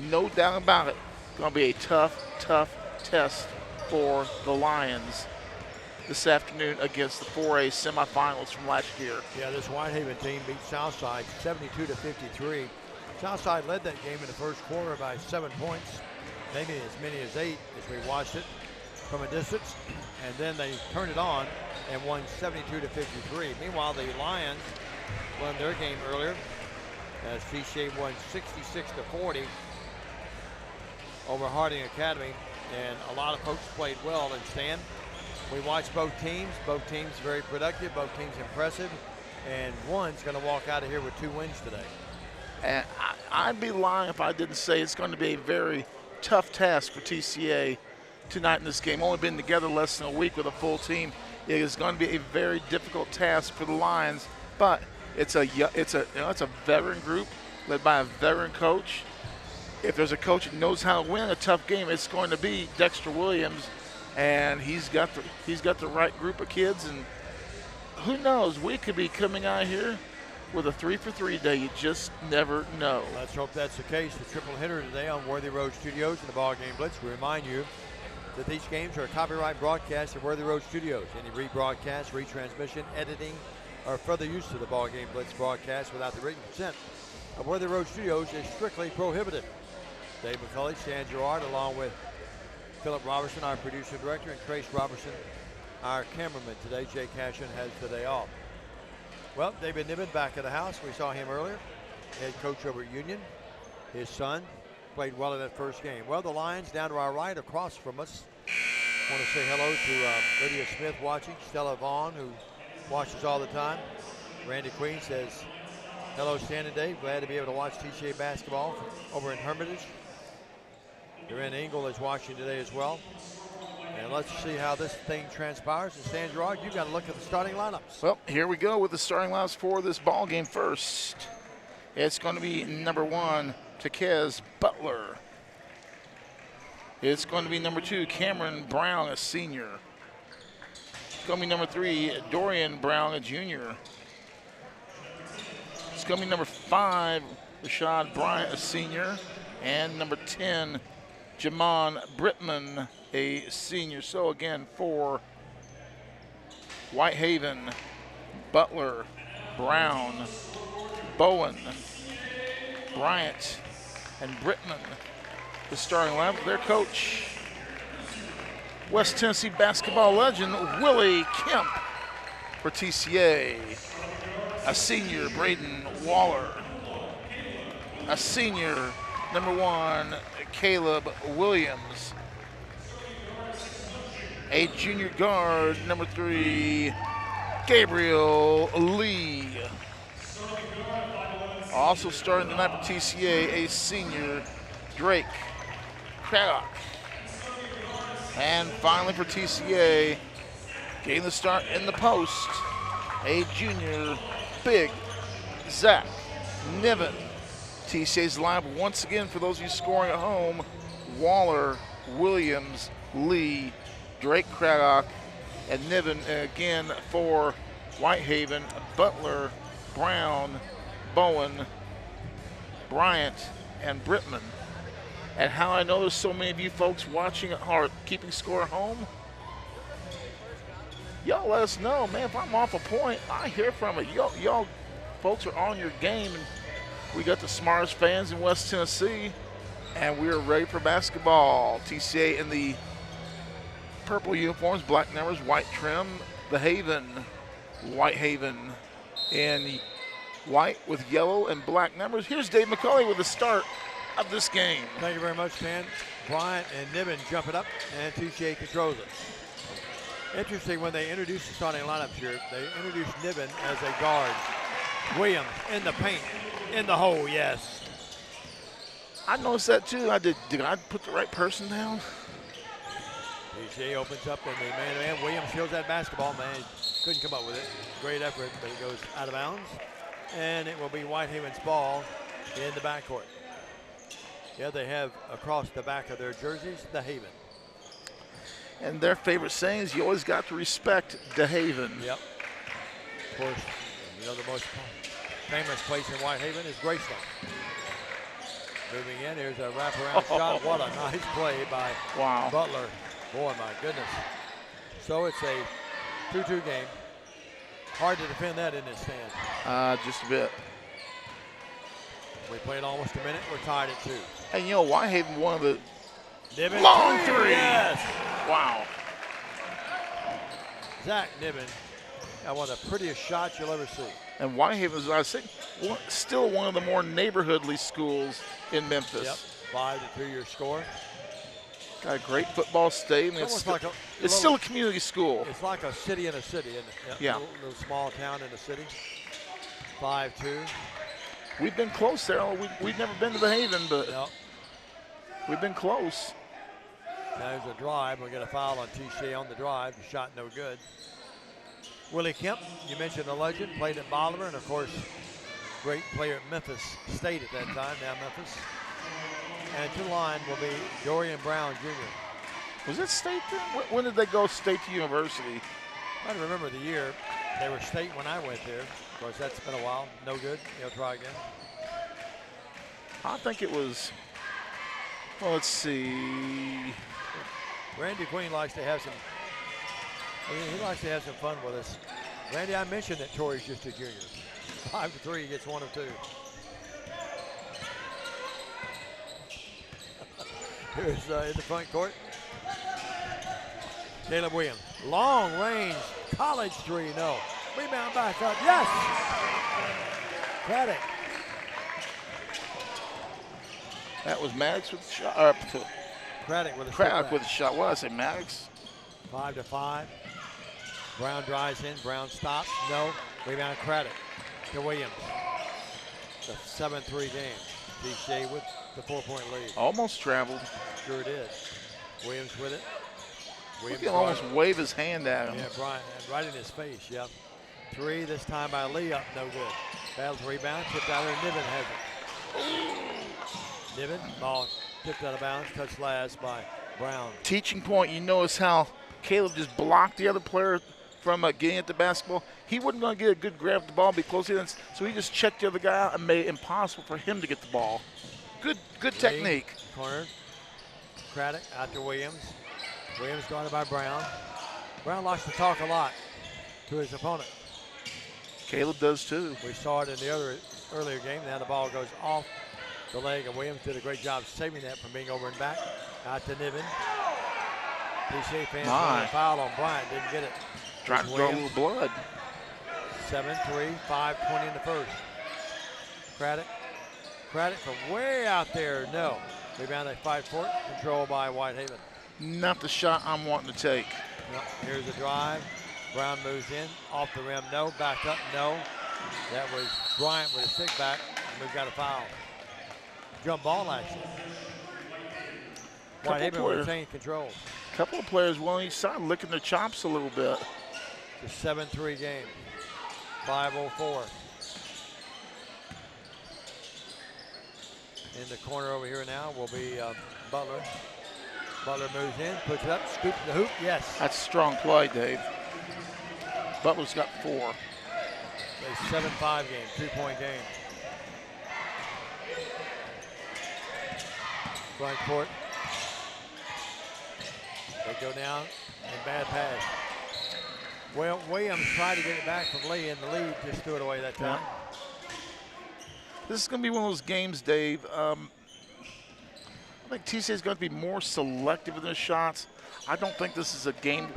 No doubt about it. It's going to be a tough, tough test for the Lions this afternoon against the 4A semifinals from last year. Yeah, this Whitehaven team beat Southside 72-53. Southside led that game in the first quarter by 7 points, maybe as many as 8 as we watched it from a distance, and then they turned it on and won 72-53. Meanwhile, the Lions won their game earlier as TCA won 66-40 over Harding Academy, and a lot of folks played well. And Stan, we watched both teams very productive, both teams impressive, and one's going to walk out of here with 2 wins today. And I'd be lying if I didn't say it's going to be a very tough task for TCA tonight in this game. Only been together less than a week with a full team. It is going to be a very difficult task for the Lions, but it's a veteran group led by a veteran coach. If there's a coach that knows how to win a tough game, it's going to be Dexter Williams, and he's got the right group of kids. And who knows, we could be coming out here with a 3-for-3 day. You just never know. Let's hope that's the case. The triple hitter today on Worthy Road Studios and the BallGame Blitz. We remind you that these games are a copyright broadcast of Worthy Road Studios. Any rebroadcast, retransmission, editing, or further use of the BallGame Blitz broadcast without the written consent of Worthy Road Studios is strictly prohibited. Dave McCulley, Stan Gerard, along with Philip Robertson, our producer director, and Trace Robertson, our cameraman today. Jay Cashin has the day off. Well, David Niven back at the house. We saw him earlier, head coach over at Union. His son played well in that first game. Well, the Lions down to our right, across from us. I want to say hello to Lydia Smith watching, Stella Vaughn, who watches all the time. Randy Queen says, hello, Stan and Dave. Glad to be able to watch TCA basketball over in Hermitage. Doreen Engel is watching today as well. And let's see how this thing transpires. And Stan Gerard, you've got to look at the starting lineups. Well, here we go with the starting lineups for this ball game first. It's going to be number 1, Takez Butler. It's going to be number 2, Cameron Brown, a senior. It's going to be number 3, Dorian Brown, a junior. It's going to be number 5, Rashad Bryant, a senior. And number 10, Jamon Brittman, a senior. So again, for Whitehaven, Butler, Brown, Bowen, Bryant, and Brittman, the starting lineup. Their coach, West Tennessee basketball legend Willie Kemp. For TCA, a senior, Braden Waller. A senior, number 1, Caleb Williams. A junior guard, number 3, Gabriel Lee. Also starting tonight for TCA, a senior, Drake Craddock. And finally for TCA, getting the start in the post, a junior, big Zach Niven. TCA's lineup once again for those of you scoring at home: Waller, Williams, Lee, Drake Craddock, and Niven. Again for Whitehaven, Butler, Brown, Bowen, Bryant, and Brittman. And how I know there's so many of you folks watching at heart, keeping score at home, y'all let us know, man. If I'm off a point, I hear from it. Y'all folks are on your game, and we got the smartest fans in West Tennessee, and we are ready for basketball. TCA in the purple uniforms, black numbers, white trim. The Haven, Whitehaven in white with yellow and black numbers. Here's Dave McCulley with the start of this game. Thank you very much, Stan. Bryant and Niven jumping up, and TCA controls it. Interesting, when they introduced the starting lineups here, they introduced Niven as a guard. Williams in the paint, in the hole, yes. I noticed that too. Did I put the right person down? TCA opens up in the man-to-man. Williams steals that basketball, man. Couldn't come up with it. Great effort, but it goes out of bounds. And it will be Whitehaven's ball in the backcourt. Yeah, they have across the back of their jerseys, the Haven. And their favorite saying is, you always got to respect the Haven. Yep. Of course, you know, the most famous place in Whitehaven is Greystone. Moving in, here's a wraparound shot. What a nice play by Butler. Boy, my goodness. So it's a 2-2 game. Hard to defend that in this stand. Just a bit. We played almost a minute. We're tied at 2. And you know, Whitehaven, one of the Niven long three. Yes. Wow. Zach Niven got one of the prettiest shots you'll ever see. And Whitehaven is, I think, still one of the more neighborhoodly schools in Memphis. Yep, 5-2 your score. Got a great football stadium. It's still a community school. It's like a city in a city, isn't it? Yeah. Little small town in a city. 5-2. We've been close there. We've never been to the Haven, but we've been close. Now there's a drive. We'll get a foul on TCA on the drive. The shot no good. Willie Kemp, you mentioned the legend, played at Bolivar, and of course, great player at Memphis State at that time, now Memphis. And to the line will be Dorian Brown Jr. Was it state then? When did they go state to university? I don't remember the year. They were state when I went there. Of course, that's been a while. No good. He'll try again. I think it was, well, let's see. Randy Queen likes to have some, he likes to have some fun with us. Randy, I mentioned that Torrey's just a junior. 5-3, he gets 1 of 2. Here's in the front court, Caleb Williams. Long range, college three, no. Rebound back up, yes! Craddock. That was Maddox with the shot. Craddock with a Craddock with a shot. What did I say, Maddox? 5-5. Brown drives in, Brown stops, no. Rebound Craddock to Williams. It's a 7-3 game. TCA with the 4-point lead. Almost traveled. Sure did. Williams with it. Williams can almost wave his hand at him. Yeah, Brian, right in his face, yep. 3 this time by Lee, up, no good. Battles rebound, tipped out there, Niven has it. Niven, ball tipped out of bounds, touched last by Brown. Teaching point, you notice how Caleb just blocked the other player from getting at the basketball. He wasn't going to get a good grab of the ball, be close to it, so he just checked the other guy out and made it impossible for him to get the ball. Good technique. Corner. Craddock out to Williams. Williams guarded by Brown. Brown likes to talk a lot to his opponent. Caleb does too. We saw it in the earlier game. Now the ball goes off the leg, and Williams did a great job saving that from being over and back. Out to Niven. TCA fans want a foul on Bryant. Didn't get it. Trying to draw a little blood. 7-3, 5:20 in the first. Craddock Craddock from way out there, no. Rebound at 5-court, controlled by Whitehaven. Not the shot I'm wanting to take. No, here's the drive. Brown moves in, off the rim, no. Back up, no. That was Bryant with a stick back, and we've got a foul. Jump ball action. Whitehaven will retain control. A couple of players willing each side, licking their chops a little bit. It's a 7-3 game. 5:04. In the corner over here now will be Butler. Butler moves in, puts it up, scoops the hoop, yes. That's strong play, Dave. Butler's got 4. It's a 7-5 game, 2-point game. Front court. They go down and bad pass. Well, Williams tried to get it back from Lee, and the lead just threw it away that time. This is going to be one of those games, Dave. I think TCA is going to be more selective in their shots. I don't think this is a game.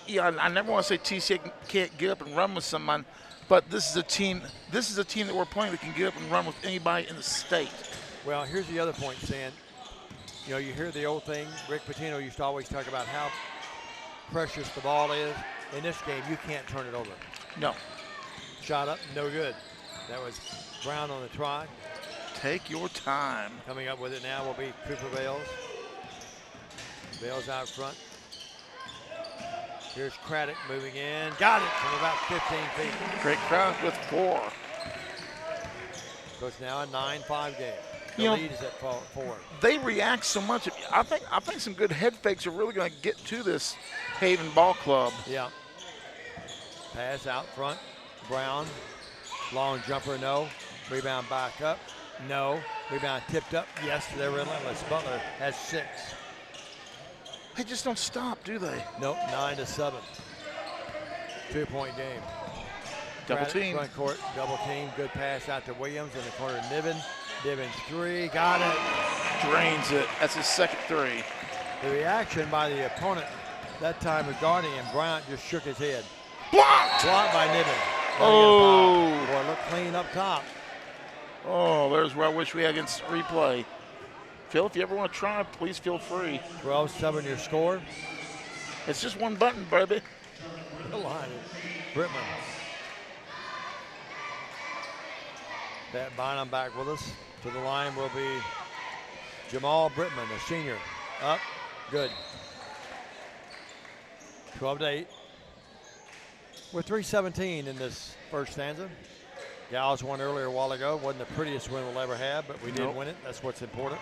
Yeah, I never want to say TCA can't get up and run with someone, but this is a team. This is a team that we're playing that can get up and run with anybody in the state. Well, here's the other point, Stan. You know, you hear the old thing. Rick Pitino used to always talk about how precious the ball is. In this game, you can't turn it over. No. Shot up, no good. That was Brown on the try. Take your time. Coming up with it now will be Cooper Bales. Bales out front. Here's Craddock moving in. Got it from about 15 feet. Great crowd with 4. So it's now a 9-5 game. The lead is at 4. They react so much. I think some good head fakes are really going to get to this Haven ball club. Yeah. Pass out front. Brown. Long jumper, no. Rebound back up, no. Rebound tipped up, yes, they're relentless. Butler has 6. They just don't stop, do they? Nope, 9-7. 2-point game. Double Craddock, team. Front court, double team. Good pass out to Williams in the corner. Niven. Niven's 3, got it. Drains it. That's his second 3. The reaction by the opponent that time regarding him, Bryant just shook his head. Blocked! Blocked by Niven. Oh. Boy, look clean up top. Oh, there's where I wish we had against replay. Phil, if you ever want to try, please feel free. 12-7 your score. It's just one button, baby. The line is Brittman. That Bynum back with us. To the line will be Jamal Brittman, a senior. Up, good. 12-8. We're 3:17 in this first stanza. Gals won earlier a while ago. Wasn't the prettiest win we'll ever have, but we did win it. That's what's important.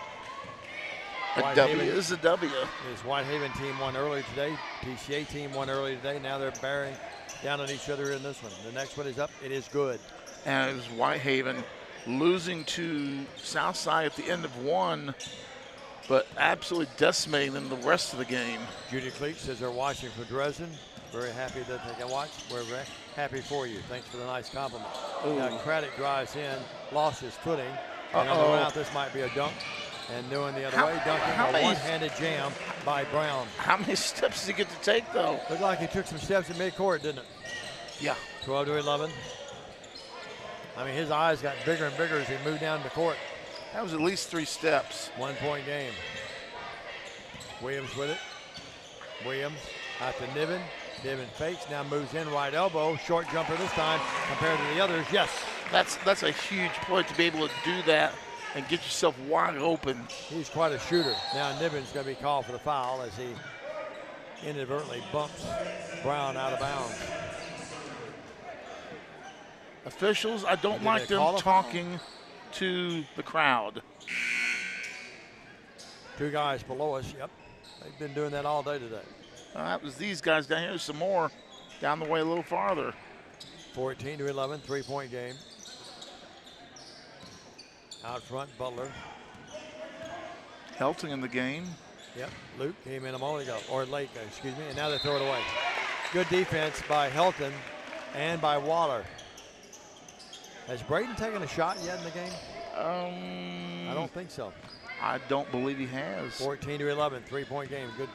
A W is a W. His Whitehaven team won earlier today. TCA team won earlier today. Now they're bearing down on each other in this one. The next one is up. It is good. And it was Whitehaven losing to Southside at the end of 1, but absolutely decimating them the rest of the game. Judy Cleek says they're watching for Dresden. Very happy that they can watch. We're very happy for you. Thanks for the nice compliment. Now Craddock drives in, lost his footing. And on the way out, this might be a dunk. And doing the other way, dunking a one-handed jam by Brown. How many steps does he get to take, though? Looked like he took some steps in midcourt, didn't it? Yeah. 12-11. I mean, his eyes got bigger and bigger as he moved down the court. That was at least 3 steps. 1-point game. Williams with it. Williams out to Niven. Niven fakes, now moves in, right elbow. Short jumper this time compared to the others, yes. That's a huge point to be able to do that and get yourself wide open. He's quite a shooter. Now Niven's going to be called for the foul as he inadvertently bumps Brown out of bounds. Officials, I don't like them talking to the crowd. 2 guys below us, yep. They've been doing that all day today. That was these guys down here. Some more down the way a little farther. 14-11, 3-point game. Out front, Butler. Helton in the game. Yep, Luke came in a moment ago, or late, excuse me, and now they throw it away. Good defense by Helton and by Waller. Has Braden taken a shot yet in the game? I don't think so. I don't believe he has. 14-11, 3-point game. Good.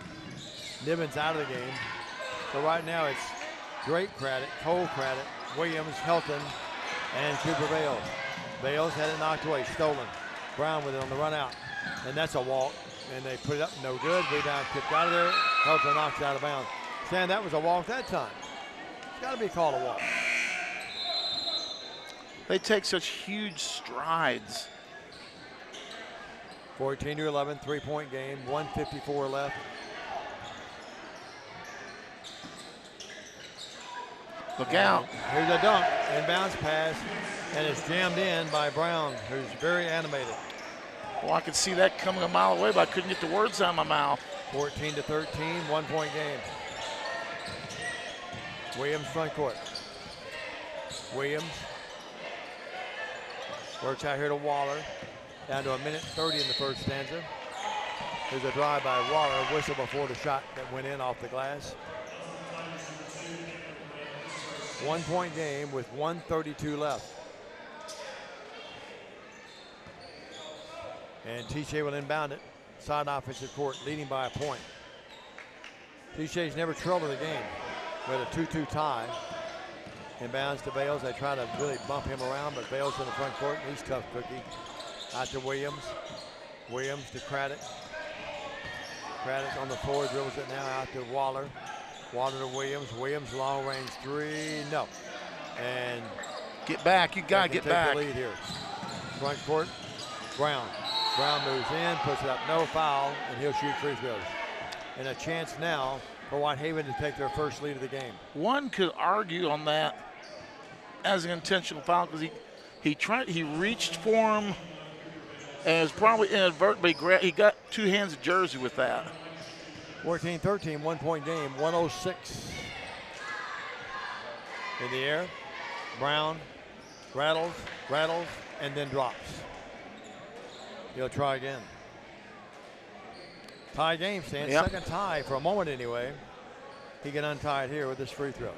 Niven's out of the game. So right now it's Drake Craddock, Cole Craddock, Williams, Helton, and Cooper Bales. Bales had it knocked away, stolen. Brown with it on the run out. And that's a walk. And they put it up, no good. Rebound kicked out of there. Helper knocks it out of bounds. Stan, that was a walk that time. It's got to be called a walk. They take such huge strides. 14-11, 3-point game, 1:54 left. Look out. Here's a dunk, inbounds pass, and it's jammed in by Brown, who's very animated. Well, I could see that coming a mile away, but I couldn't get the words out of my mouth. 14-13, 1-point game. Williams front court. Williams works out here to Waller. Down to 1:30 in the first stanza. There's a drive by Waller, a whistle before the shot that went in off the glass. 1-point game with 1:32 left. And TCA will inbound it. Side offensive court, leading by a point. TCA's never trailed in the game. We had a 2-2 tie. Inbounds to Bales. They try to really bump him around, but Bales in the front court. He's tough cookie. Out to Williams. Williams to Craddock. Craddock on the floor, dribbles it now out to Waller. Waller to Williams. Williams long range three. No. And get back. You got to get back. The lead here. Front court. Brown. Brown moves in, puts it up, no foul, and he'll shoot free throws. And a chance now for Whitehaven to take their first lead of the game. One could argue on that as an intentional foul because he reached for him and it's probably inadvertent, but he got two hands of jersey with that. 14-13, 1-point game, 1:06 in the air. Brown rattles, and then drops. He'll try again. Tie game, Stan. Yep. Second tie for a moment anyway. He can untie it here with this free throw.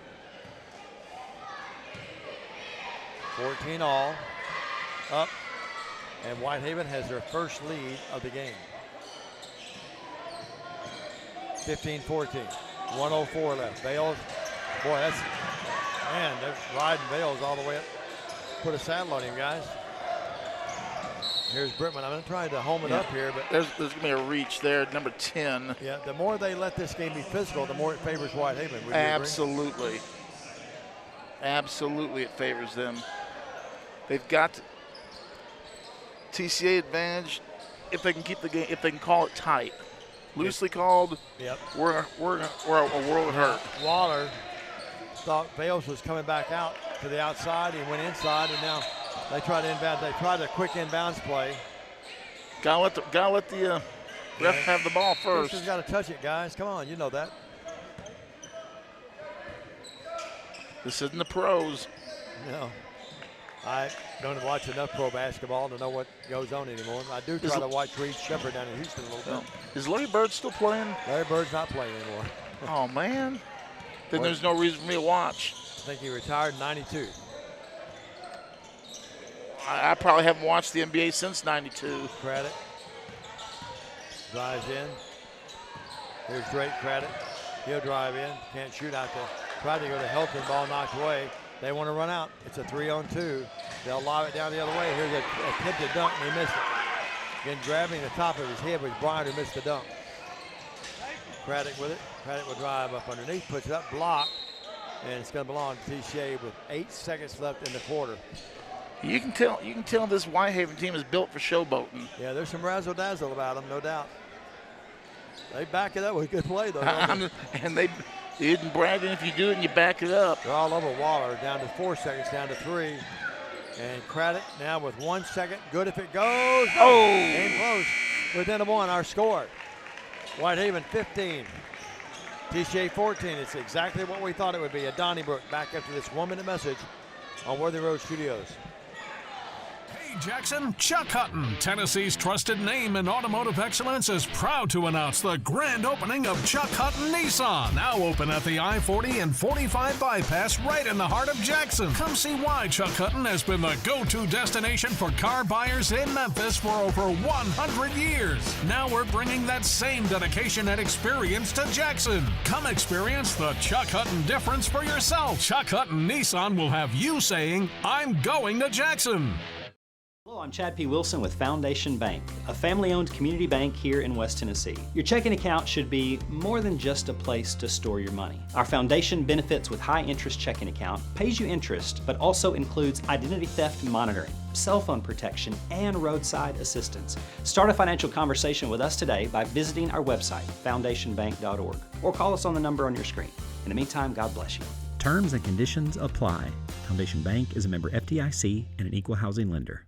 14 all. Up. And Whitehaven has their first lead of the game. 15-14. 1:04 left. Bales. Boy, they're riding Bales all the way up. Put a saddle on him, guys. Here's Brittman. I'm going to try to home it up here, but there's going to be a reach there, number 10. Yeah, the more they let this game be physical, the more it favors Whitehaven. Would you Absolutely. agree? Absolutely, it favors them. They've got TCA advantage if they can keep the game, if they can call it tight. Loosely called, yep. We're a world of hurt. Waller thought Bales was coming back out to the outside. He went inside, and now they tried to inbound. They tried a quick inbounds play. Gotta let the ref have the ball first. He's got to touch it, guys. Come on, you know that. This isn't the pros. No. I don't watch enough pro basketball to know what goes on anymore. I do try to watch Reed Shepard down in Houston a little bit. Is Larry Bird still playing? Larry Bird's not playing anymore. Oh, man. Then there's no reason for me to watch. I think he retired in 92. I probably haven't watched the NBA since 92. Craddock drives in. Here's Drake Craddock. He'll drive in. Can't shoot out there. Tried to go to Helton. Ball knocked away. They want to run out. It's a 3-on-2. They'll lob it down the other way. Here's a attempted dunk, and he missed it. Again, grabbing the top of his head was Bryant, who missed the dunk. Craddock with it. Craddock will drive up underneath, puts it up, block, and it's going to belong to TCA with 8 seconds left in the quarter. You can tell this Whitehaven team is built for showboating. Yeah, there's some razzle-dazzle about them, no doubt. They back it up with good play, though. And they isn't bragging if you do it and you back it up. They're all over Waller, down to 4 seconds, down to 3. And Craddock now with 1 second. Good if it goes. Oh! Game close. Within a 1, our score. Whitehaven 15. TCA 14. It's exactly what we thought it would be. A Donnybrook back after this 1-minute message on Worthy Road Studios. Hey Jackson, Chuck Hutton, Tennessee's trusted name in automotive excellence, is proud to announce the grand opening of Chuck Hutton Nissan, now open at the I-40 and 45 bypass right in the heart of Jackson. Come see why Chuck Hutton has been the go-to destination for car buyers in Memphis for over 100 years. Now we're bringing that same dedication and experience to Jackson. Come experience the Chuck Hutton difference for yourself. Chuck Hutton Nissan will have you saying, "I'm going to Jackson." I'm Chad P. Wilson with Foundation Bank, a family-owned community bank here in West Tennessee. Your checking account should be more than just a place to store your money. Our foundation benefits with high-interest checking account pays you interest, but also includes identity theft monitoring, cell phone protection, and roadside assistance. Start a financial conversation with us today by visiting our website, foundationbank.org, or call us on the number on your screen. In the meantime, God bless you. Terms and conditions apply. Foundation Bank is a member FDIC and an equal housing lender.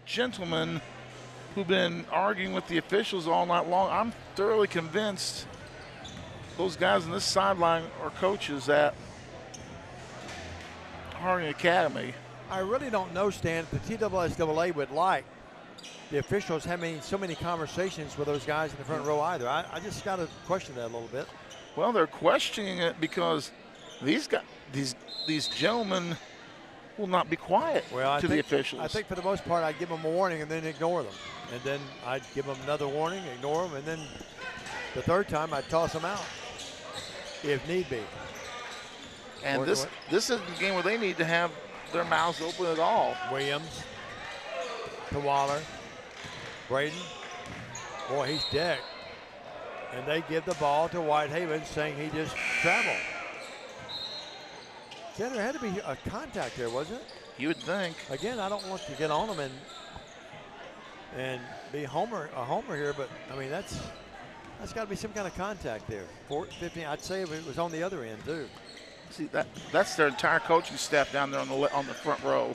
Gentlemen who've been arguing with the officials all night long, I'm thoroughly convinced those guys on this sideline are coaches at Harding Academy. I really don't know, Stan, if the TSSAA would like the officials having so many conversations with those guys in the front row either. I just got to question that a little bit. Well, they're questioning it because these guys, these gentlemen will not be quiet to the officials. I think for the most part, I'd give them a warning and then ignore them. And then I'd give them another warning, ignore them, and then the third time I'd toss them out if need be. And this isn't a game where they need to have their mouths open at all. Williams to Waller. Braden, boy, he's decked. And they give the ball to Whitehaven, saying he just traveled. There had to be a contact there, wasn't it? You would think. Again, I don't want to get on them and be a homer here, but I mean that's got to be some kind of contact there. 15. I'd say if it was on the other end too. See that's their entire coaching staff down there on the front row.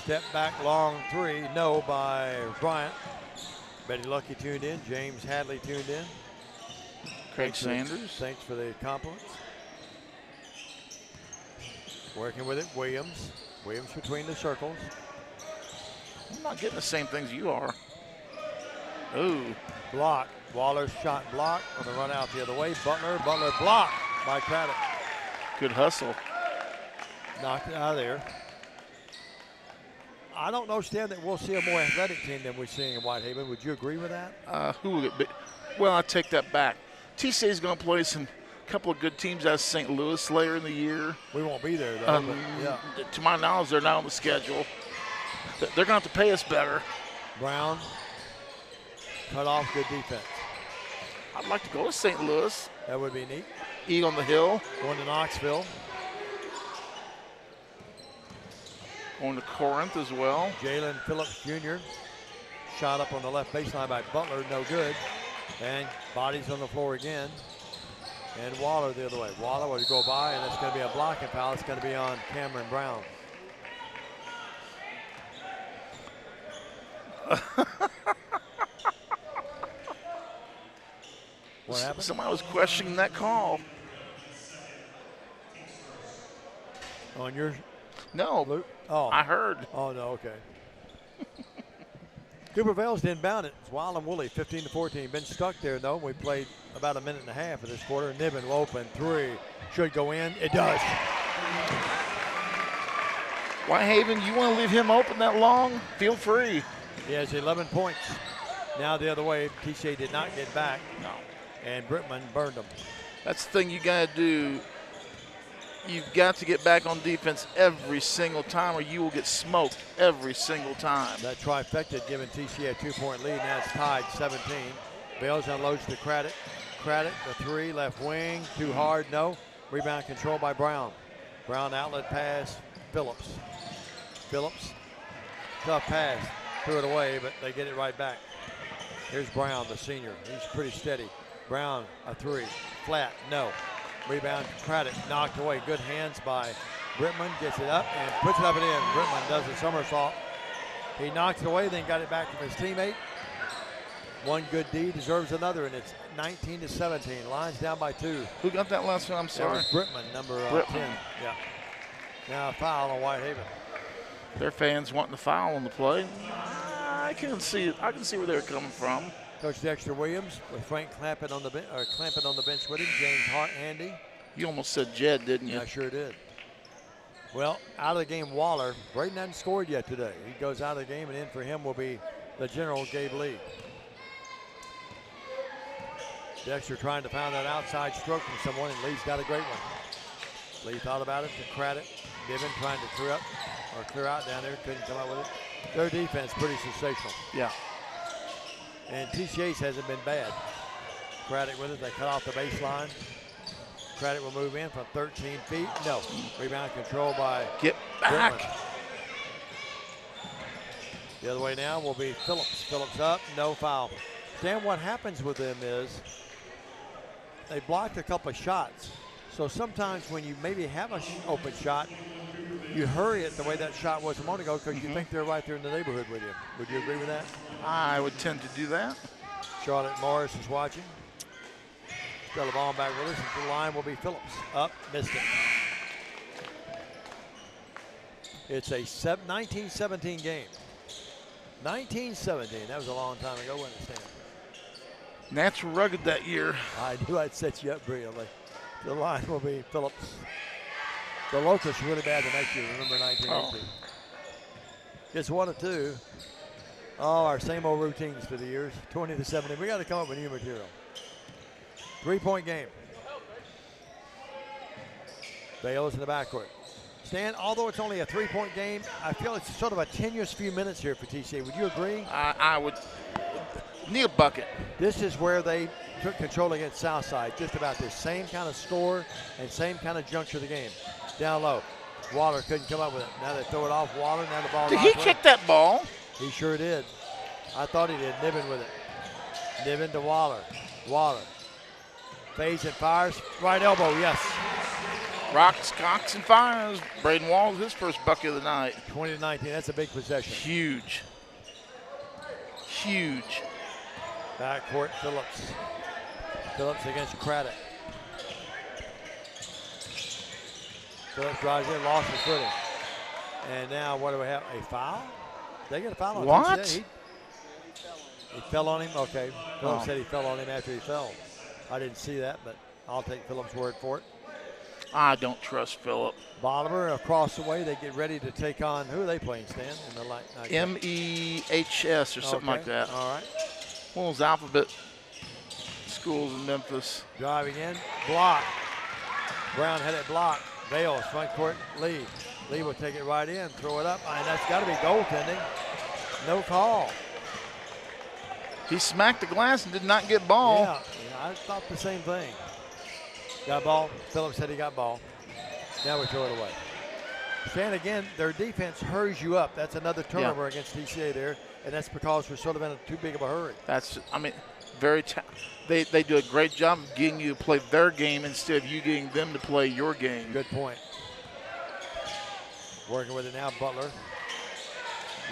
Step back long three, no by Bryant. Betty Lucky tuned in. James Hadley tuned in. Craig Sanders. Thanks for the compliments. Working with it, Williams. Williams between the circles. I'm not getting the same things you are. Ooh. Block. Waller's shot blocked on the run out the other way. Butler blocked by Craddock. Good hustle. Knocked it out of there. I don't know, Stan, that we'll see a more athletic team than we're seeing in Whitehaven. Would you agree with that? Who will it be? Well, I take that back. TCA is going to play a couple of good teams out of St. Louis later in the year. We won't be there, though. But yeah. To my knowledge, they're not on the schedule. They're going to have to pay us better. Brown, cut off, good defense. I'd like to go to St. Louis. That would be neat. Eat on the hill. Going to Knoxville. Going to Corinth as well. Jalen Phillips Jr. shot up on the left baseline by Butler, no good. And bodies on the floor again. And Waller the other way. Waller would go by, and it's going to be a blocking foul. It's going to be on Cameron Brown. What happened? Somebody was questioning that call. On your... No, Luke? Oh. I heard. Oh, no, okay. Cooper Vale's didn't bound it. It's Wild and Woolley, 15-14. Been stuck there, though. We played about a minute and a half of this quarter. Niven open, three. Should go in. It does. Whitehaven, you want to leave him open that long? Feel free. He has 11 points. Now the other way, TCA did not get back. No. And Brittman burned them. That's the thing you got to do. You've got to get back on defense every single time or you will get smoked every single time. That trifecta giving TCA a 2-point lead. Now it's tied 17. Bales unloads to Craddock. Craddock, the three, left wing. Too hard, no. Rebound controlled by Brown. Brown outlet pass, Phillips. Phillips, tough pass. Threw it away, but they get it right back. Here's Brown, the senior. He's pretty steady. Brown, a three. Flat, no. Rebound, Craddock knocked away. Good hands by Brittman. Gets it up and puts it up and in. Brittman does a somersault. He knocks it away, then got it back from his teammate. One good D deserves another, and it's 19-17. Lions down by 2. Who got that last one? I'm sorry. That was Brittman, number 10. Yeah. Now a foul on Whitehaven. Their fans wanting the foul on the play. I can see where they're coming from. Coach Dexter Williams with Frank Clampett on the bench with him. James Hart, Andy. You almost said Jed, didn't you? Yeah, I sure did. Well, out of the game, Waller. Braden hasn't scored yet today. He goes out of the game, and in for him will be the general Gabe Lee. Dexter trying to find that outside stroke from someone, and Lee's got a great one. Lee thought about it to Craddock. Niven trying to clear out down there. Couldn't come up with it. Their defense pretty sensational. Yeah. And TCA's hasn't been bad. Craddock with it. They cut off the baseline. Craddock will move in from 13 feet. No. Rebound control by Get back. Whitman. The other way now will be Phillips. Phillips up. No foul. Stan, what happens with them is they blocked a couple of shots. So sometimes when you maybe have an open shot, you hurry it the way that shot was a moment ago because you think they're right there in the neighborhood with you. Would you agree with that? I would tend to do that. Charlotte Morris is watching. Still the ball back with us. The line will be Phillips. Up, missed it. It's a 19-17 game. 19-17. That was a long time ago, wasn't it, Stan? Nats were rugged that year. I knew I'd set you up brilliantly. The line will be Phillips. The Locusts really bad the next year. Remember 1918. It's 1 of 2. Oh, our same old routines for the years. 20-17. We got to come up with new material. 3-point game. Bales in the backcourt. Stan, although it's only a 3-point game, I feel it's sort of a tenuous few minutes here for TCA. Would you agree? I would need a bucket. This is where they took control against Southside. Just about the same kind of score and same kind of juncture of the game. Down low. Waller couldn't come up with it. Now they throw it off Waller. Now the ball. Did he kick that ball? He sure did. I thought he did. Niven with it. Niven to Waller. Waller. Fades and fires. Right elbow, yes. Rocks, cocks, and fires. Braden Walls, his first bucket of the night. 20-19. That's a big possession. Huge. Huge. Backcourt, Phillips. Phillips against Craddock. Phillips drives in, lost his footing. And now what do we have? A foul? They get a foul on what? TCA? He fell on him? Okay. Phillips said he fell on him after he fell. I didn't see that, but I'll take Phillips' word for it. I don't trust Phillip. Bolivar across the way. They get ready to take on, who are they playing, Stan? In the MEHS or something like that. All right. One of those alphabet schools in Memphis. Driving in, block. Brown had it blocked. Bales, front court, Lee. Lee will take it right in, throw it up, and that's got to be goaltending. No call. He smacked the glass and did not get ball. Yeah, I thought the same thing. Got ball. Phillips said he got ball. Now we throw it away. Stan, again, their defense hurries you up. That's another turnover against TCA there, and that's because we're sort of in too big of a hurry. They do a great job of getting you to play their game instead of you getting them to play your game. Good point. Working with it now, Butler.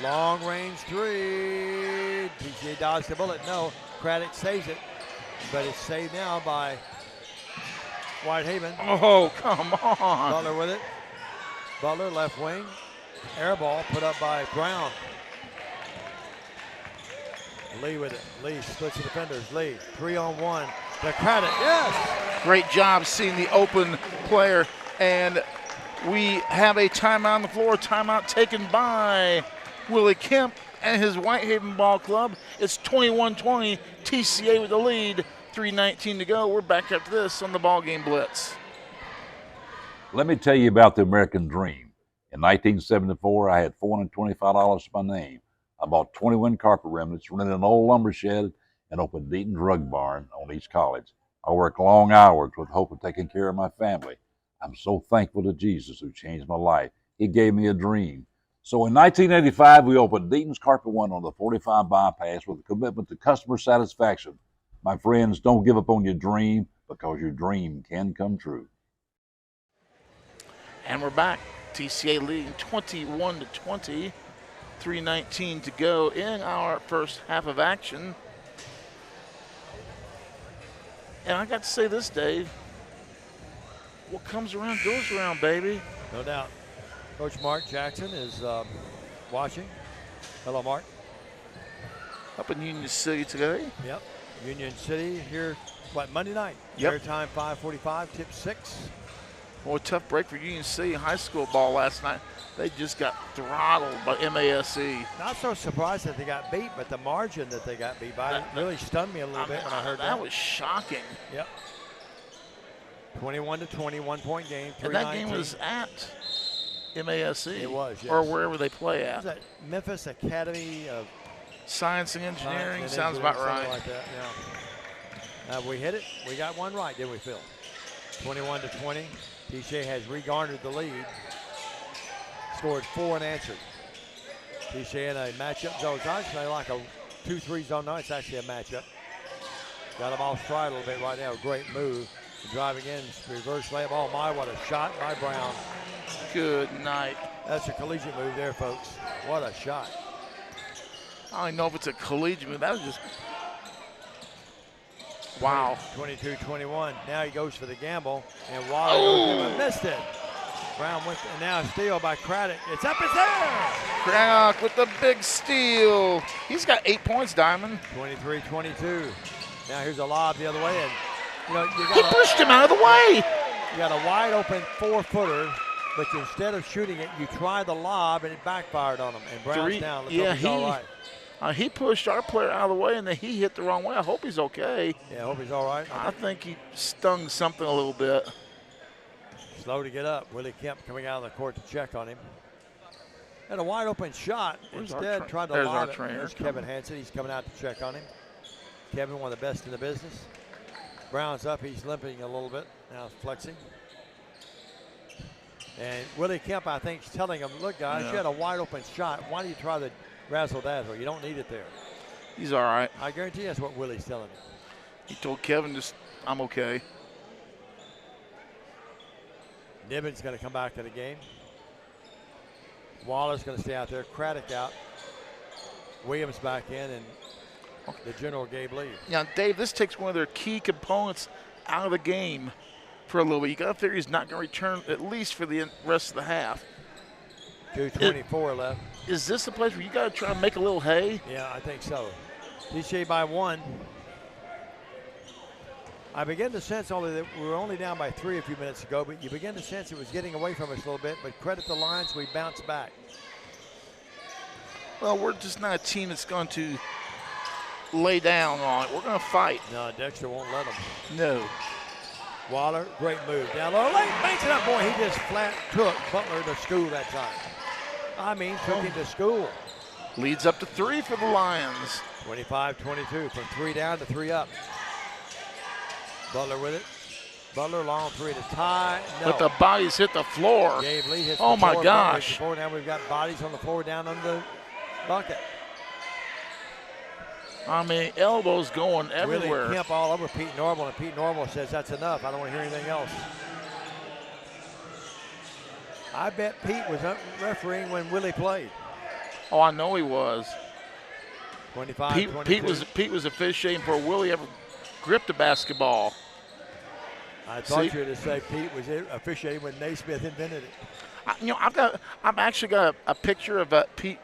Long range three. TCA dodged the bullet. No, Craddock saves it, but it's saved now by Whitehaven. Oh, come on. Butler with it. Butler left wing. Air ball put up by Brown. Lee with it. Lee splits the defenders. Lee, 3-on-1. The Craddock, yes! Great job seeing the open player. And we have a timeout on the floor. Timeout taken by Willie Kemp and his Whitehaven Ball Club. It's 21-20. TCA with the lead. 3:19 to go. We're back after this on the BallGame Blitz. Let me tell you about the American dream. In 1974, I had $425 to my name. I bought 21 carpet remnants, rented an old lumber shed, and opened Deaton Drug Barn on East College. I worked long hours with hope of taking care of my family. I'm so thankful to Jesus who changed my life. He gave me a dream. So in 1985, we opened Deaton's Carpet One on the 45 bypass with a commitment to customer satisfaction. My friends, don't give up on your dream because your dream can come true. And we're back. TCA leading 21-20. 3:19 to go in our first half of action. And I got to say this, Dave. What comes around goes around, baby. No doubt. Coach Mark Jackson is watching. Hello, Mark. Up in Union City today. Yep. Union City here, Monday night? Yep. Airtime 5:45, tip 6. Well, a tough break for Union City high school ball last night. They just got throttled by MASC. Not so surprised that they got beat, but the margin that they got beat by really stunned me a little bit when I heard that. That was shocking. Yep. 21-20, 1-point game. And that game was at MASC. It was, yes. Or wherever they play at. Was that Memphis Academy of Science and Engineering? Sounds about right. Like that, yeah. We hit it. We got one right, didn't we, Phil? 21-20. TCA has regarnered the lead. Scored 4 and answered. TCA in a matchup zone. It's actually like a 2-3 zone. No, it's actually a matchup. Got him off stride a little bit right now. Great move. Driving in, reverse layup. Oh my, what a shot by Brown. Good night. That's a collegiate move there, folks. What a shot. I don't even know if it's a collegiate move. That was just, wow. 22-21. Now he goes for the gamble, and Waller missed it. Brown went, and now a steal by Craddock. It's up, it's there! Craddock with the big steal. He's got 8 points, Diamond. 23-22. Now here's a lob the other way, and he pushed him out of the way. You got a wide open 4-footer, but instead of shooting it, you try the lob, and it backfired on him. And Brown's down. Let's hope he's all right. He pushed our player out of the way, and then he hit the wrong way. I hope he's okay. Yeah, I hope he's all right. I think he stung something a little bit. Slow to get up. Willie Kemp coming out of the court to check on him. Had a wide open shot. Instead, tried to lob it. There's Kevin Hansen. He's coming out to check on him. Kevin, one of the best in the business. Brown's up. He's limping a little bit. Now flexing. And Willie Kemp, I think, is telling him, look, guys, you had a wide open shot. Why do you try the razzle-dazzle? You don't need it there. He's all right. I guarantee that's what Willie's telling him. He told Kevin, just, I'm okay. Niven's going to come back to the game. Waller's going to stay out there. Craddock out. Williams back in, and the general Gabe Lee. Now, Dave, this takes one of their key components out of the game for a little bit. You got to figure he's not going to return at least for the rest of the half. 2:24 left. Is this the place where you got to try to make a little hay? Yeah, I think so. TCA by 1. I begin to sense only that we were only down by 3 a few minutes ago, but you begin to sense it was getting away from us a little bit, but credit the Lions, we bounced back. Well, we're just not a team that's going to lay down on it. We're going to fight. No, Dexter won't let them. No. Waller, great move. Down low, late, makes it up. Boy, he just flat took Butler to school that time. I mean, took him to school. Leads up to 3 for the Lions. 25-22, from 3 down to 3 up. Butler with it. Butler long 3 to tie. No. But the bodies hit the floor. Gabe Lee hits oh the my floor, gosh. Now we've got bodies on the floor down under the bucket. I mean, elbows going everywhere. Willie Kemp all over Pete Normal, and Pete Normal says that's enough. I don't want to hear anything else. I bet Pete was refereeing when Willie played. Oh, I know he was. 25-22. Pete was officiating before Willie ever gripped a basketball. I thought you were to say Pete was officiating when Naismith invented it. I've actually got a picture of Pete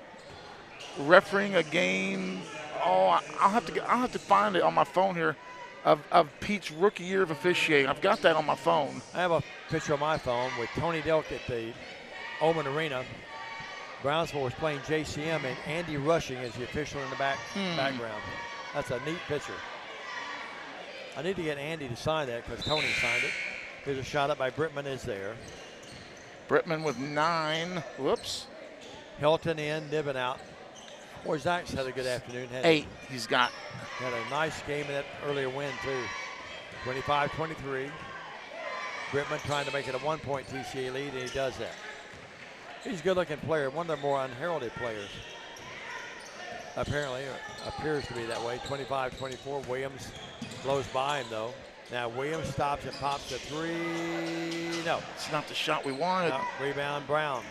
refereeing a game. Oh, I'll have to find it on my phone here of Pete's rookie year of officiating. I've got that on my phone. I have a picture on my phone with Tony Delk at the Oman Arena. Brownsville was playing JCM, and Andy Rushing is the official in the background. That's a neat picture. I need to get Andy to sign that because Tony signed it. Here's a shot up by Brittman is there. Brittman with 9. Whoops. Hilton in, Niven out. Boy, Zach's had a good afternoon. 8 he's got. Had a nice game in that earlier win, too. 25-23. Brittman trying to make it a 1-point TCA lead, and he does that. He's a good-looking player, one of the more unheralded players. Apparently, appears to be that way. 25-24, Williams blows by him, though. Now Williams stops and pops a 3. No. It's not the shot we wanted. No, rebound, Brown.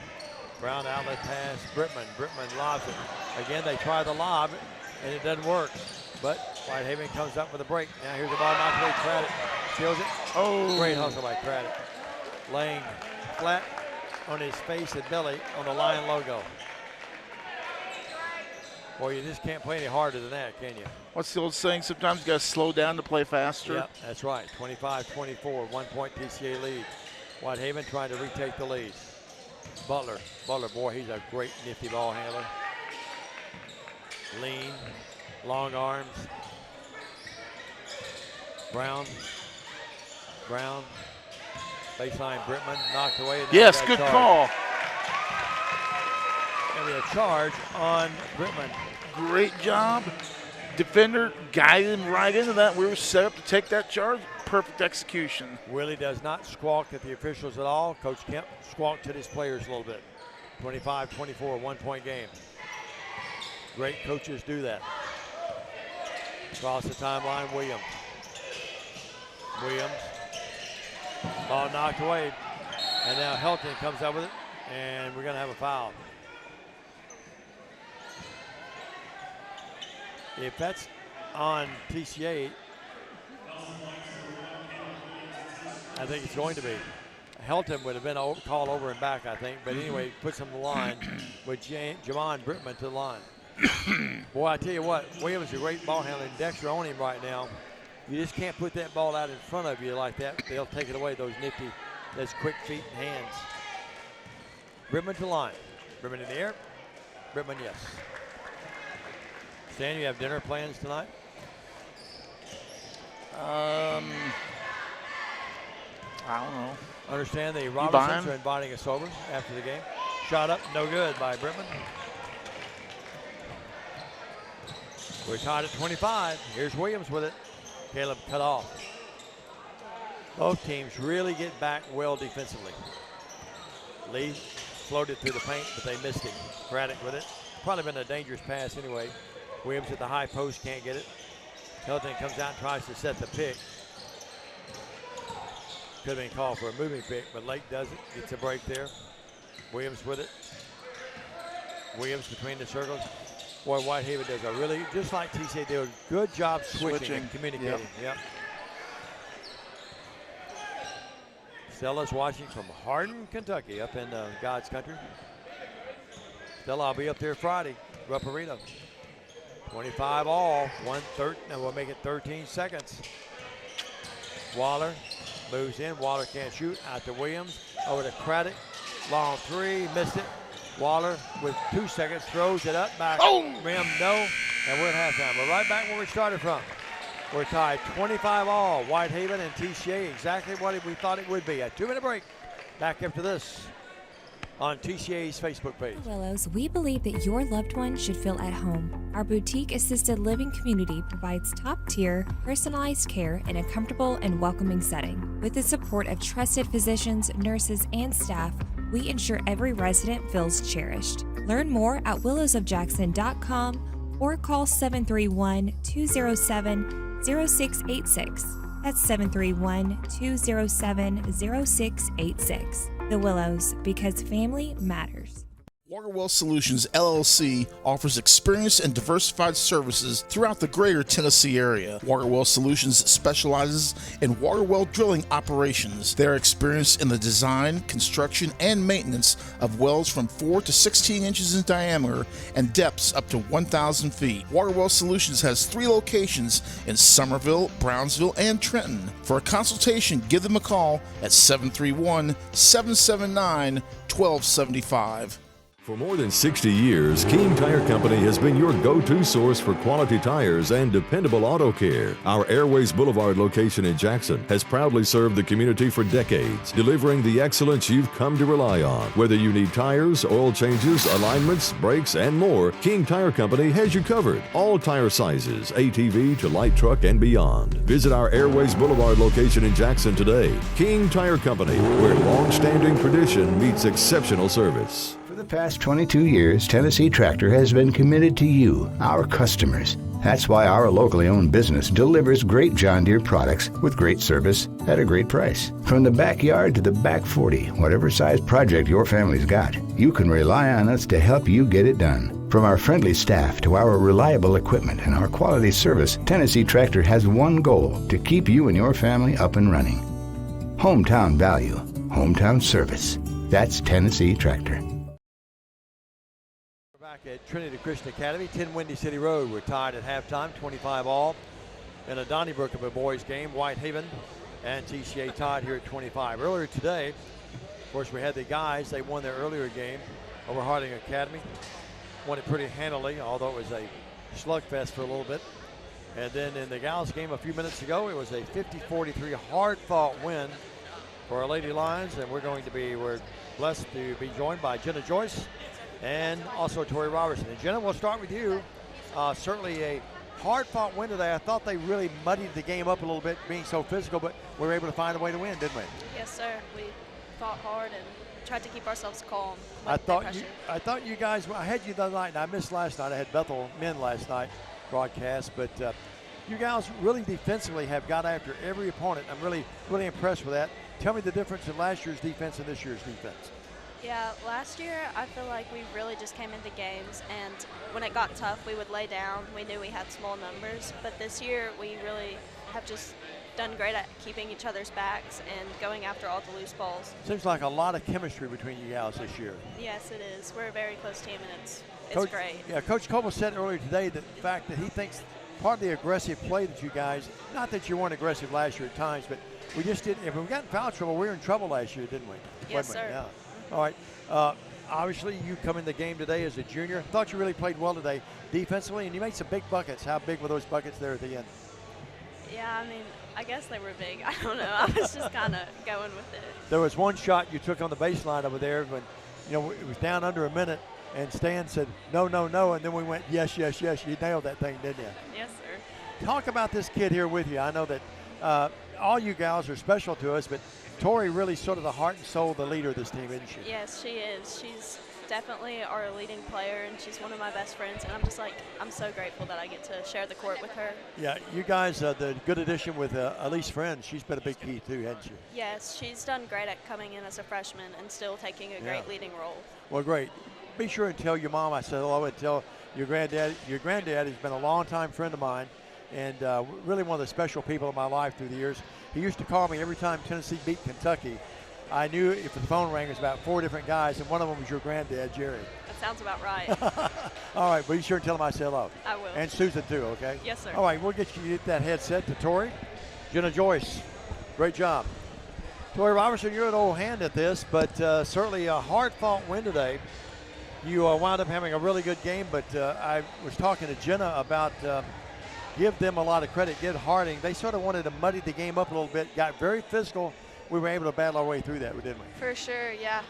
Brown outlet pass, Brittman. Brittman lobs it. Again, they try the lob, and it doesn't work. But Whitehaven comes up with a break. Now here's the ball knocked away. Craddock steals it. Oh. Great hustle by Craddock. Laying flat on his face and belly on the Lion logo. Boy, you just can't play any harder than that, can you? What's the old saying? Sometimes you got to slow down to play faster. Yep, that's right. 25-24, 1-point TCA lead. Whitehaven trying to retake the lead. Butler, boy, he's a great nifty ball handler. Lean, long arms. Brown, Baseline, Brittman knocked away. Yes, good call. Going to be a charge on Brittman. Great job. Defender guided him right into that. We were set up to take that charge. Perfect execution. Willie does not squawk at the officials at all. Coach Kemp squawked at his players a little bit. 25-24, 1 point game. Great coaches do that. Across the timeline, Williams. Ball knocked away. And now Helton comes up with it. And we're going to have a foul. If that's on TCA, I think it's going to be. Helton would have been called over and back, I think. But anyway, puts him on the line with Jamon Brittman to the line. Boy, I tell you what, Williams is a great ball handler. Dexter on him right now. You just can't put that ball out in front of you like that. They'll take it away, those nifty, those quick feet and hands. Brittman to the line. Brittman in the air. Brittman, yes. Stan, you have dinner plans tonight? I don't know. Understand the Robinsons are inviting us over after the game. Shot up, no good by Brittman. We're tied at 25. Here's Williams with it. Caleb cut off. Both teams really get back well defensively. Lee floated through the paint, but they missed him. Craddock with it. Probably been a dangerous pass anyway. Williams at the high post, can't get it. Helton comes out and tries to set the pick. Could have been called for a moving pick, but Lake does it. Gets a break there. Williams with it. Williams between the circles. Boy, Whitehaven does a really, just like TCA, do a good job switching and communicating. Yep. Stella's watching from Hardin, Kentucky, up in God's country. Stella, I'll be up there Friday. Rupp Arena. 25 all, 1:13, and we'll make it 13 seconds. Waller moves in. Waller can't shoot. Out to Williams. Over to Craddock. Long three, missed it. Waller with 2 seconds throws it up back. Rim, no. And we're at halftime. We're right back where we started from. We're tied 25 all. Whitehaven and TCA exactly what we thought it would be. A 2-minute break. Back after this on TCA's Facebook page. At Willows, we believe that your loved one should feel at home. Our boutique assisted living community provides top-tier, personalized care in a comfortable and welcoming setting. With the support of trusted physicians, nurses, and staff, we ensure every resident feels cherished. Learn more at willowsofjackson.com or call 731-207-0686. That's 731-207-0686. The Willows, because family matters. Waterwell Solutions, LLC offers experienced and diversified services throughout the greater Tennessee area. Waterwell Solutions specializes in water well drilling operations. They are experienced in the design, construction, and maintenance of wells from 4 to 16 inches in diameter and depths up to 1,000 feet. Waterwell Solutions has 3 locations in Summerville, Brownsville, and Trenton. For a consultation, give them a call at 731-779-1275. For more than 60 years, King Tire Company has been your go-to source for quality tires and dependable auto care. Our Airways Boulevard location in Jackson has proudly served the community for decades, delivering the excellence you've come to rely on. Whether you need tires, oil changes, alignments, brakes, and more, King Tire Company has you covered. All tire sizes, ATV to light truck and beyond. Visit our Airways Boulevard location in Jackson today. King Tire Company, where long-standing tradition meets exceptional service. For the past 22 years, Tennessee Tractor has been committed to you, our customers. That's why our locally owned business delivers great John Deere products with great service at a great price. From the backyard to the back 40, whatever size project your family's got, you can rely on us to help you get it done. From our friendly staff to our reliable equipment and our quality service, Tennessee Tractor has one goal: to keep you and your family up and running. Hometown value, hometown service. That's Tennessee Tractor. At Trinity Christian Academy, 10 Windy City Road. We're tied at halftime, 25 all. In a Donnybrook of a boys game, Whitehaven and TCA tied here at 25. Earlier today, of course, we had the guys. They won their earlier game over Harding Academy. Won it pretty handily, although it was a slugfest for a little bit. And then in the gals game a few minutes ago, it was a 50-43 hard-fought win for our Lady Lions, and we're blessed to be joined by Jenna Joyce and also Tori Robertson. And Jenna, we'll start with you. Certainly a hard-fought win today. I thought they really muddied the game up a little bit, being so physical, but we were able to find a way to win, didn't we? Yes, sir. We fought hard and tried to keep ourselves calm. I thought you guys. I had you the other night, and I missed last night. I had Bethel men last night broadcast, but you guys really defensively have got after every opponent. I'm really impressed with that. Tell me the difference in last year's defense and this year's defense. Yeah, last year I feel like we really just came into games, and when it got tough, we would lay down. We knew we had small numbers, but this year we really have just done great at keeping each other's backs and going after all the loose balls. Seems like a lot of chemistry between you guys this year. Yes, it is. We're a very close team, and it's great. Yeah, Coach Coble said earlier today that the fact that he thinks part of the aggressive play that you guys, not that you weren't aggressive last year at times, but we just didn't. If we got in foul trouble, we were in trouble last year, didn't we? Yes, sir. Yeah. All right. Obviously, you come in the game today as a junior. Thought you really played well today defensively, and you made some big buckets. How big were those buckets there at the end? Yeah, I mean, I guess they were big. I don't know. I was just kind of going with it. There was one shot you took on the baseline over there when, it was down under a minute, and Stan said, no, no, no, and then we went, yes, yes, yes. You nailed that thing, didn't you? Yes, sir. Talk about this kid here with you. I know that all you gals are special to us, but Tori really sort of the heart and soul, the leader of this team, isn't she? Yes, she is. She's definitely our leading player, and she's one of my best friends, and I'm so grateful that I get to share the court with her. Yeah, you guys, the good addition with Elise Friend, she's been a big key too, hasn't she? Yes, she's done great at coming in as a freshman and still taking a great leading role. Well, great. Be sure and tell your mom I said hello, and tell your granddad. Your granddad has been a longtime friend of mine, and really one of the special people in my life through the years. He used to call me every time Tennessee beat Kentucky. I knew if the phone rang, it was about 4 different guys, and one of them was your granddad, Jerry. That sounds about right. All right, be sure and tell him I said hello. I will. And Susan too, okay? Yes, sir. All right, we'll get that headset to Tori. Jenna Joyce, great job. Tori Robertson, you're an old hand at this, but certainly a hard-fought win today. You wound up having a really good game, but I was talking to Jenna about give them a lot of credit, give Harding. They sort of wanted to muddy the game up a little bit, got very physical. We were able to battle our way through that, didn't we? For sure, yeah.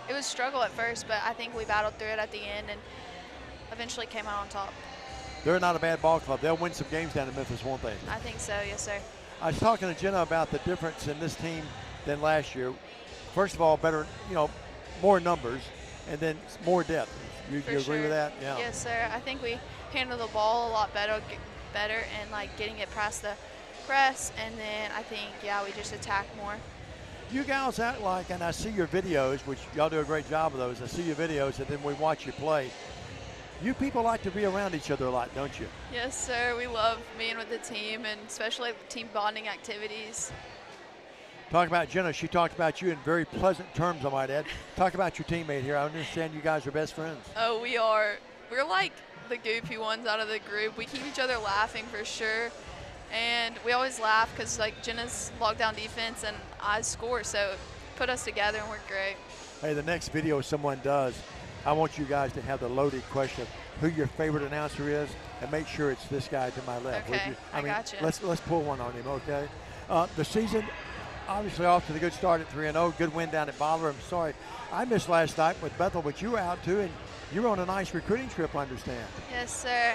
It was a struggle at first, but I think we battled through it at the end and eventually came out on top. They're not a bad ball club. They'll win some games down in Memphis, won't they? I think so, yes, sir. I was talking to Jenna about the difference in this team than last year. First of all, better, more numbers, and then more depth. You agree with that? Yeah. Yes, sir. I think we handle the ball a lot better and getting it past the press, and then I think, we just attack more. You guys act like, and I see your videos, which y'all do a great job of those. I see your videos, and then we watch you play. You people like to be around each other a lot, don't you? Yes, sir. We love being with the team, and especially team bonding activities. Talk about Jenna. She talked about you in very pleasant terms, I might add. Talk about your teammate here. I understand you guys are best friends. Oh, we are. We're like the goofy ones out of the group. We keep each other laughing for sure. And we always laugh because Jenna's lockdown defense and I score, so put us together and we're great. Hey, the next video someone does, I want you guys to have the loaded question of who your favorite announcer is, and make sure it's this guy to my left. Okay, I got you. Let's pull one on him, okay? The season, obviously off to the good start at 3-0, good win down at Butler. I'm sorry, I missed last night with Bethel, but you were out too, and you were on a nice recruiting trip, I understand. Yes, sir.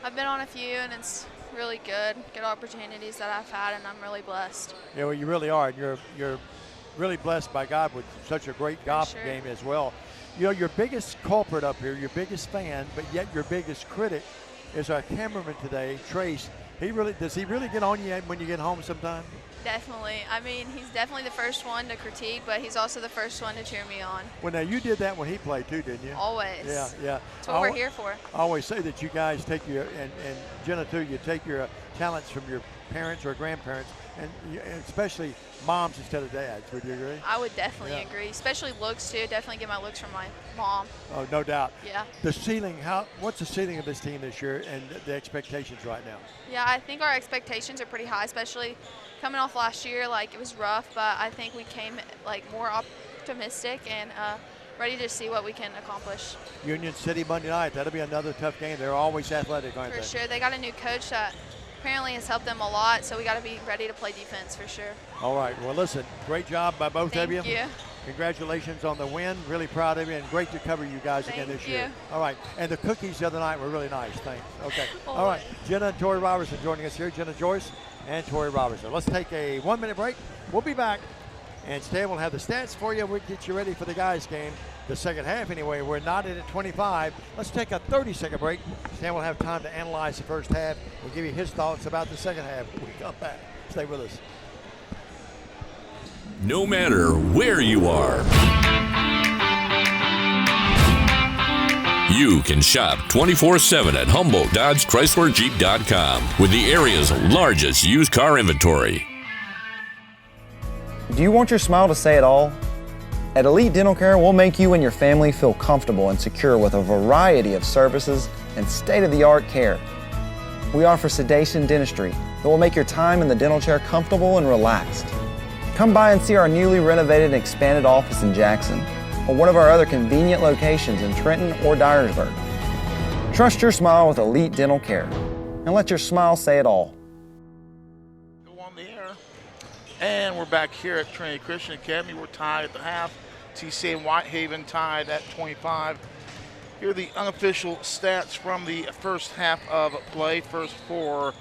I've been on a few, and it's really good opportunities that I've had, and I'm really blessed. Yeah, well, you really are. You're really blessed by God with such a great golf game as well. Your biggest culprit up here, your biggest fan, but yet your biggest critic is our cameraman today, Trace. Does he really get on you when you get home sometime? Definitely. I mean, he's definitely the first one to critique, but he's also the first one to cheer me on. Well, now you did that when he played too, didn't you? Always. Yeah. That's what we're here for. I always say that you guys take and Jenna too, you take your talents from your parents or grandparents, and especially moms instead of dads. Would you agree? I would definitely agree, especially looks too. Definitely get my looks from my mom. Oh, no doubt. Yeah. The ceiling, what's the ceiling of this team this year and the expectations right now? Yeah, I think our expectations are pretty high, especially coming off last year. It was rough, but I think we came more optimistic and ready to see what we can accomplish. Union City Monday night, that'll be another tough game. They're always athletic, aren't they? For sure. They got a new coach that apparently has helped them a lot, so we got to be ready to play defense for sure. All right. Well, listen, great job by both of you. Thank you. Congratulations on the win. Really proud of you, and great to cover you guys again this year. All right. And the cookies the other night were really nice. Thanks. Okay. All right. Jenna and Tori Robertson joining us here. Jenna Joyce and Tori Robertson. Let's take a 1-minute break. We'll be back. And Stan will have the stats for you. We'll get you ready for the guys' game. The second half, anyway. We're knotted at 25. Let's take a 30-second break. Stan will have time to analyze the first half and give you his thoughts about the second half when we come back. Stay with us. No matter where you are, you can shop 24/7 at HumboldtDodgeChryslerJeep.com with the area's largest used car inventory. Do you want your smile to say it all? At Elite Dental Care, we'll make you and your family feel comfortable and secure with a variety of services and state-of-the-art care. We offer sedation dentistry that will make your time in the dental chair comfortable and relaxed. Come by and see our newly renovated and expanded office in Jackson, or one of our other convenient locations in Trenton or Dyersburg. Trust your smile with Elite Dental Care, and let your smile say it all. Go on the air. And we're back here at Trinity Christian Academy. We're tied at the half. TCA and Whitehaven tied at 25. Here are the unofficial stats from the first half of play. First for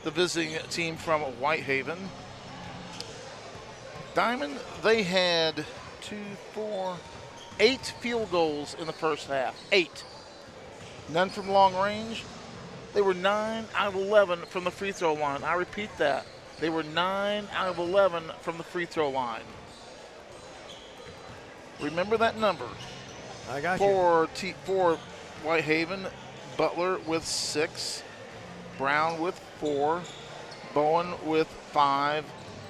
the visiting team from Whitehaven. Diamond, they had 8 field goals in the first half. 8. None from long range. They were 9 out of 11 from the free throw line. I repeat that. They were 9 out of 11 from the free throw line. Remember that number. I got you. For Whitehaven, Butler with 6, Brown with 4, Bowen with 5,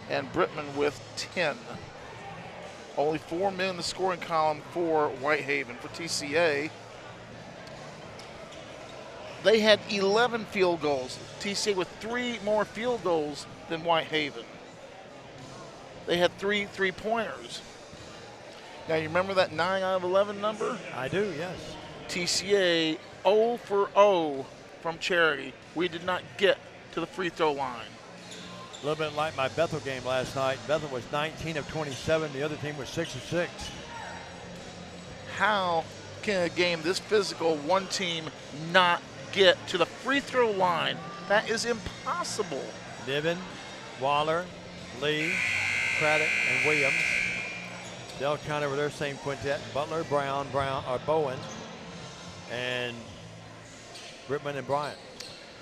and Brittman with 10. Only 4 men in the scoring column for Whitehaven. For TCA, they had 11 field goals. TCA with 3 more field goals than Whitehaven. They had 3 3-pointers. Now, you remember that 9 out of 11 number? I do, yes. TCA 0 for 0 from charity. We did not get to the free throw line. A little bit like my Bethel game last night. Bethel was 19 of 27. The other team was 6 of 6. How can a game this physical, one team not get to the free throw line? That is impossible. Niven, Waller, Lee, Craddock, and Williams. They'll count over their same quintet. Butler, Bowen, and Brittman and Bryant.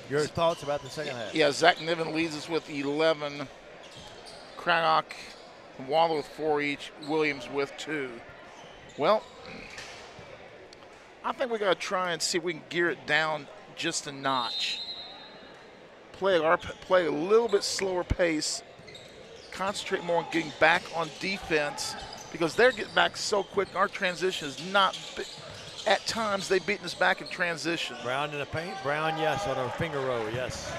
Your thoughts about the second half? Yeah, Zach Niven leads us with 11. Craddock and Waller with 4 each. Williams with 2. Well, I think we got to try and see if we can gear it down just a notch. Play a little bit slower pace. Concentrate more on getting back on defense because they're getting back so quick. Our transition is not. At times, they've beaten us back in transition. Brown in the paint. Brown, yes, on a finger roll, yes.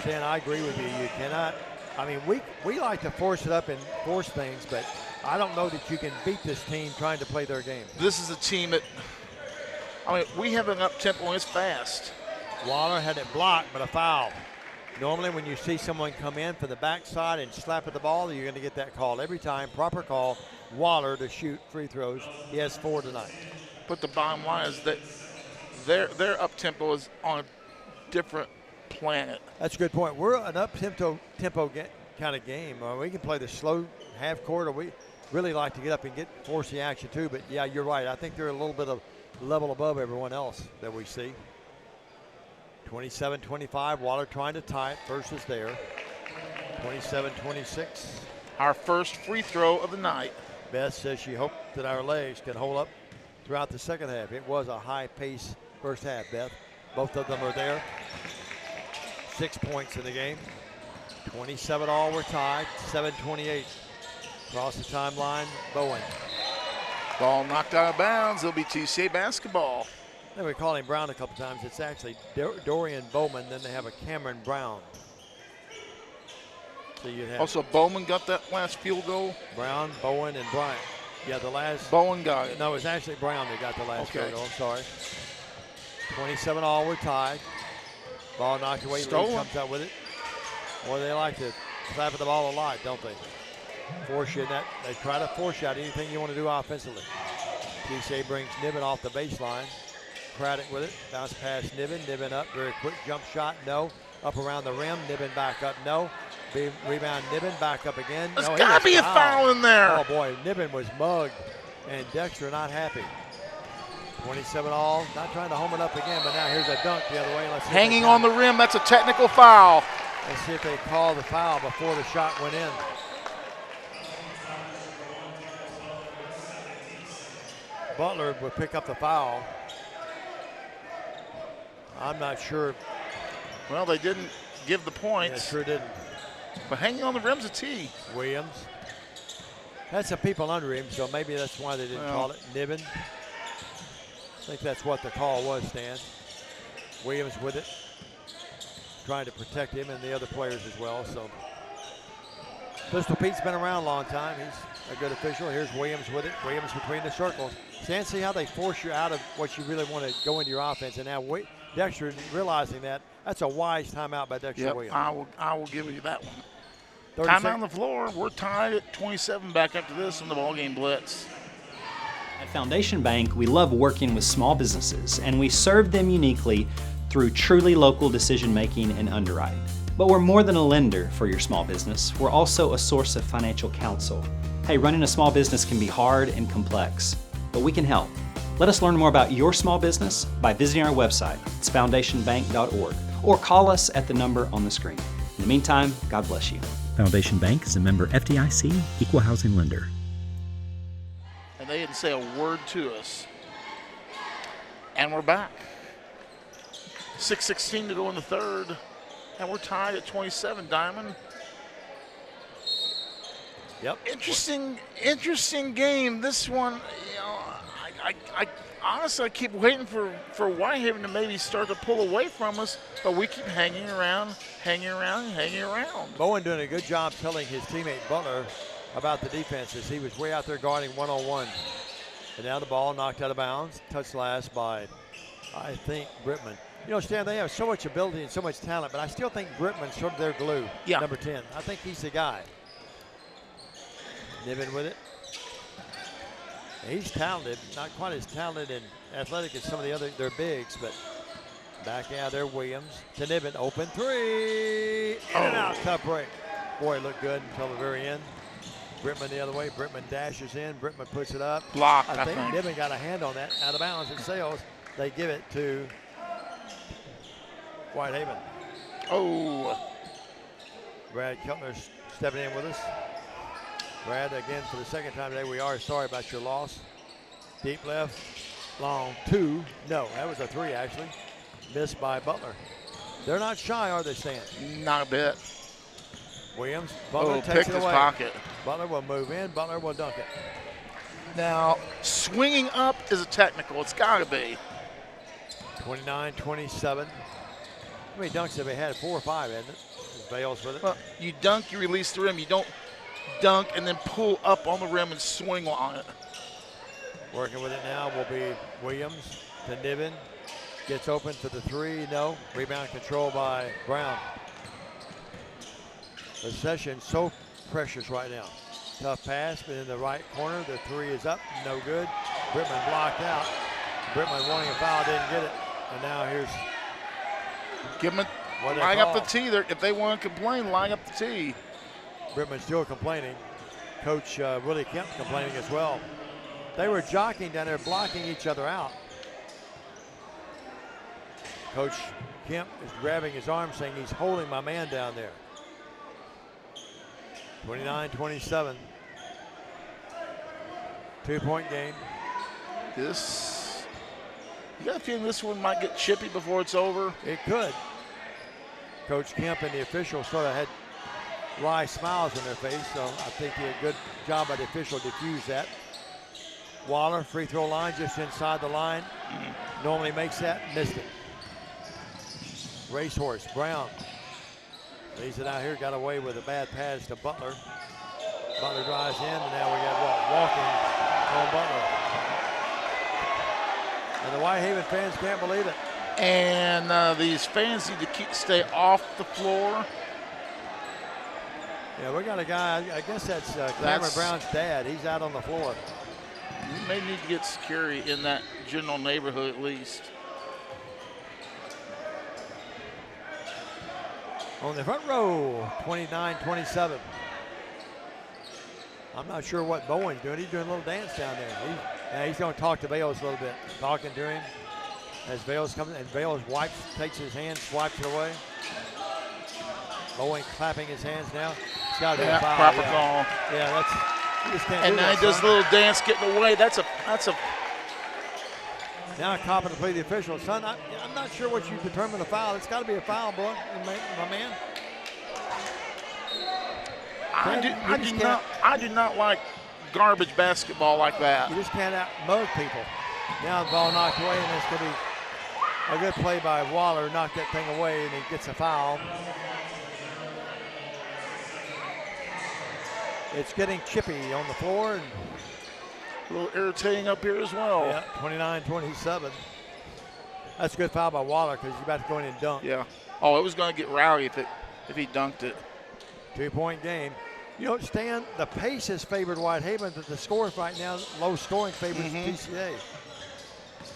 Stan, I agree with you. You cannot. I mean, we like to force it up and force things, but I don't know that you can beat this team trying to play their game. This is a team that. I mean, we have an up tempo and it's fast. Waller had it blocked, but a foul. Normally when you see someone come in for the backside and slap at the ball, you're going to get that call every time. Proper call, Waller to shoot free throws. He has 4 tonight. But the bottom line is that their up-tempo is on a different planet. That's a good point. We're an up-tempo kind of game. We can play the slow half court, or we really like to get up and force the action too. But, yeah, you're right. I think they're a little bit of level above everyone else that we see. 27-25, Waller trying to tie it versus there. 27-26. Our first free throw of the night. Beth says she hoped that our legs can hold up throughout the second half. It was a high-pace first half, Beth. Both of them are there. 6 points in the game. 27 all, we're tied. 7-28. Across the timeline, Bowen. Ball knocked out of bounds. It'll be TCA basketball. Then we call him Brown a couple times. It's actually Dorian Bowman. Then they have a Cameron Brown. So you have also Bowman got that last field goal. Brown, Bowen, and Bryant. Yeah, the last. Bowen got it. No, it was actually Brown that got the last field goal. I'm sorry. 27 all, we're tied. Ball knocked away. Lee comes up with it. Boy, they like to slap at the ball a lot, don't they? Force you in that. They try to force you out anything you want to do offensively. TCA brings Niven off the baseline. Craddock with it. Bounce past Niven. Niven up. Very quick jump shot. No. Up around the rim. Niven back up. No. Rebound. Niven back up again. There's no, got to be a foul in there. Oh, boy. Niven was mugged. And Dexter not happy. 27 all. Not trying to home it up again, but now here's a dunk the other way. Let's see hanging on the rim. That's a technical foul. Let's see if they call the foul before the shot went in. Butler would pick up the foul. I'm not sure. Well, they didn't give the points. Yeah, sure didn't. But hanging on the rim's a T. Williams. Had some people under him, so maybe that's why they didn't call it. Niven. I think that's what the call was, Stan. Williams with it. Trying to protect him and the other players as well. So Pistol Pete's been around a long time. He's a good official. Here's Williams with it. Williams between the circles. Stan, see how they force you out of what you really want to go into your offense. And now Dexter realizing that's a wise timeout by Dexter Williams. I will give you that one. Timeout on the floor. We're tied at 27 back after this in the ballgame Blitz. At Foundation Bank, we love working with small businesses, and we serve them uniquely through truly local decision-making and underwriting. But we're more than a lender for your small business. We're also a source of financial counsel. Hey, running a small business can be hard and complex, but we can help. Let us learn more about your small business by visiting our website. It's foundationbank.org, or call us at the number on the screen. In the meantime, God bless you. Foundation Bank is a member FDIC, equal housing lender. And they didn't say a word to us. And we're back. 6:16 to go in the third. And we're tied at 27, Diamond. Yep. Interesting game. This one, I honestly keep waiting for Whitehaven to maybe start to pull away from us, but we keep hanging around. Bowen doing a good job telling his teammate Butler about the defenses. He was way out there guarding one-on-one. And now the ball knocked out of bounds. Touched last by, I think, Brittman. You know, Stan, they have so much ability and so much talent, but I still think Brittman's sort of their glue, number 10. I think he's the guy. Niven with it. He's talented, not quite as talented and athletic as some of the other, their bigs, but back out there, Williams to Niven, open three, in and out, tough break. Boy, it looked good until the very end. Brittman the other way, Brittman dashes in, Brittman puts it up. Blocked, I think Niven got a hand on that, out of bounds, it sails. They give it to Whitehaven. Oh. Brad Keltner stepping in with us. Brad, again, for the second time today, we are sorry about your loss. Deep left, long two. No, that was a three, actually. Missed by Butler. They're not shy, are they, Stan? Not a bit. Williams, Butler takes it away. Pocket. Butler will move in, Butler will dunk it. Now, swinging up is a technical. It's got to be. 29-27. How many dunks have they had? 4 or 5, hasn't it? Bales with it. Well, you dunk, you release the rim. You don't dunk and then pull up on the rim and swing on it. Working with it now will be Williams to Niven. Gets open to the three, no. Rebound control by Brown. The session so precious right now. Tough pass, but in the right corner, the three is up, no good. Brittman blocked out. Brittman wanting a foul, didn't get it. And now here's. Give them line up the tee. If they want to complain, line up the tee. Brittman still complaining. Coach Willie Kemp complaining as well. They were jockeying down there, blocking each other out. Coach Kemp is grabbing his arm, saying he's holding my man down there. 29-27. 2-point game. You got a feeling this one might get chippy before it's over? It could. Coach Kemp and the officials sort of had wry smiles on their face, so I think he did a good job by the official to diffuse that. Waller, free throw line, just inside the line. Normally makes that, missed it. Racehorse, Brown. Leaves it out here, got away with a bad pass to Butler. Butler drives in, and now we got walking on Butler. And the Whitehaven fans can't believe it. And these fans need to stay off the floor. Yeah, we got a guy, I guess that's Cameron Brown's dad. He's out on the floor. You may need to get security in that general neighborhood at least. On the front row, 29-27. I'm not sure what Bowen's doing. He's doing a little dance down there. He's going to talk to Bales a little bit, talking to him as Bales comes, and Bales takes his hand, swipes it away. Bowen clapping his hands now. It's got to be a foul. Proper call. Yeah, that's. You just can't and do now that, he does a little dance getting away. That's a. Now copping to play the official. Son, I'm not sure what you determine a foul. It's got to be a foul, boy, my man. I do not like garbage basketball like that. You just can't out-mug people. Now the ball knocked away, and it's going to be a good play by Waller. Knocked that thing away, and he gets a foul. It's getting chippy on the floor. And a little irritating up here as well. Yeah, 29-27. That's a good foul by Waller because he's about to go in and dunk. Yeah. Oh, it was going to get rowdy if he dunked it. 2-point game. You know, Stan, the pace has favored Whitehaven, but the score right now, low scoring favors TCA.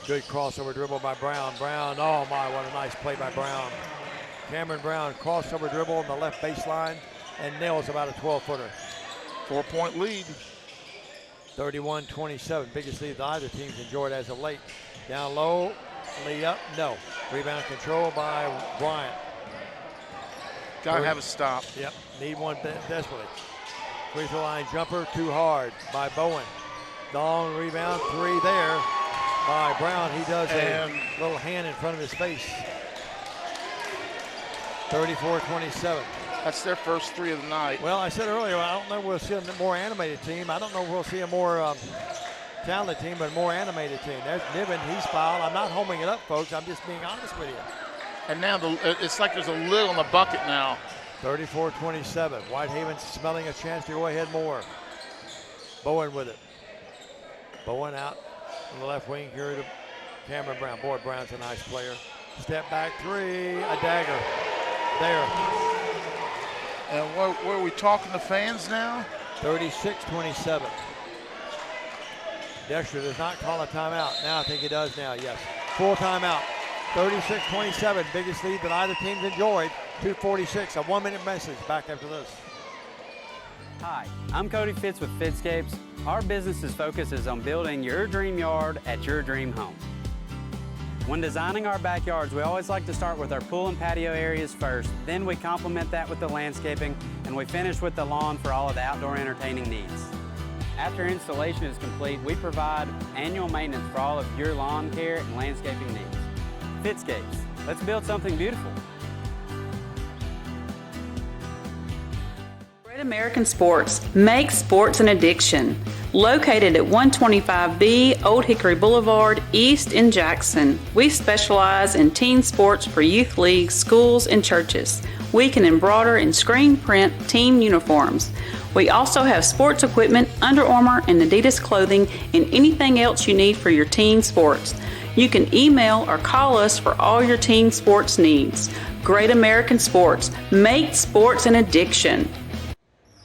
Good crossover dribble by Brown. Brown, oh my, what a nice play by Brown. Cameron Brown, crossover dribble on the left baseline and nails about a 12-footer. 4-point lead. 31-27, biggest lead that either team's enjoyed as of late. Down low, lead up, no. Rebound control by Bryant. Got to have a stop. Yep, need one desperately. Free throw line jumper, too hard by Bowen. Long rebound, three there by Brown. He does a little hand in front of his face. 34-27. That's their first three of the night. Well, I said earlier, I don't know if we'll see a more animated team. I don't know if we'll see a more talented team, but a more animated team. There's Niven, he's fouled. I'm not homing it up, folks. I'm just being honest with you. And now it's like there's a lid on the bucket now. 34-27. Whitehaven smelling a chance to go ahead more. Bowen with it. Bowen out on the left wing here to Cameron Brown. Boy, Brown's a nice player. Step back three, a dagger. There. And where are we talking to fans now? 36-27. Dexter does not call a timeout. Now I think he does now, yes. Full timeout. 36-27, biggest lead that either team's enjoyed. 2:46, a 1-minute message. Back after this. Hi, I'm Cody Fitz with Fitscapes. Our business's focus is on building your dream yard at your dream home. When designing our backyards, we always like to start with our pool and patio areas first. Then we complement that with the landscaping, and we finish with the lawn for all of the outdoor entertaining needs. After installation is complete, we provide annual maintenance for all of your lawn care and landscaping needs. Fitscapes, let's build something beautiful. Great American Sports, make sports an addiction. Located at 125B Old Hickory Boulevard, East in Jackson, we specialize in team sports for youth leagues, schools, and churches. We can embroider and screen print team uniforms. We also have sports equipment, Under Armour and Adidas clothing, and anything else you need for your team sports. You can email or call us for all your team sports needs. Great American Sports, make sports an addiction.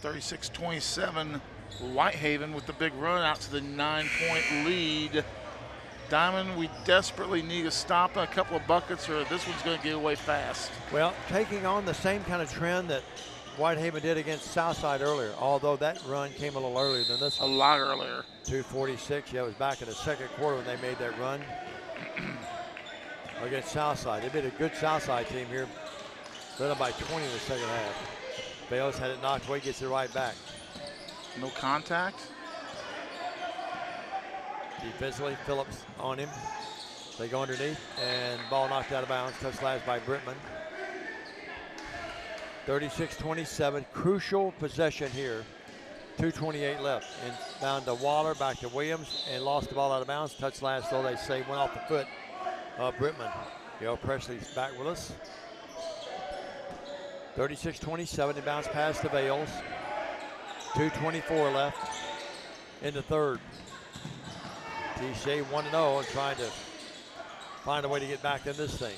36-27. Whitehaven with the big run out to the 9-point lead. Diamond, we desperately need a stop, a couple of buckets, or this one's going to get away fast. Well, taking on the same kind of trend that Whitehaven did against Southside earlier, although that run came a little earlier than this one. A lot earlier. 2:46. Yeah, it was back in the second quarter when they made that run against Southside. They've been a good Southside team here. Led up by 20 in the second half. Bayless had it knocked away, gets it right back. No contact. Defensively, Phillips on him. They go underneath, and ball knocked out of bounds. Touch last by Brittman. 36-27, crucial possession here. 2:28 left. And down to Waller, back to Williams, and lost the ball out of bounds. Touch last, though they say, went off the foot of Brittman. Gail Presley's back with us. 36-27, the bounce pass to Bales. 2:24 left in the third. TCA 1-0 and trying to find a way to get back in this thing.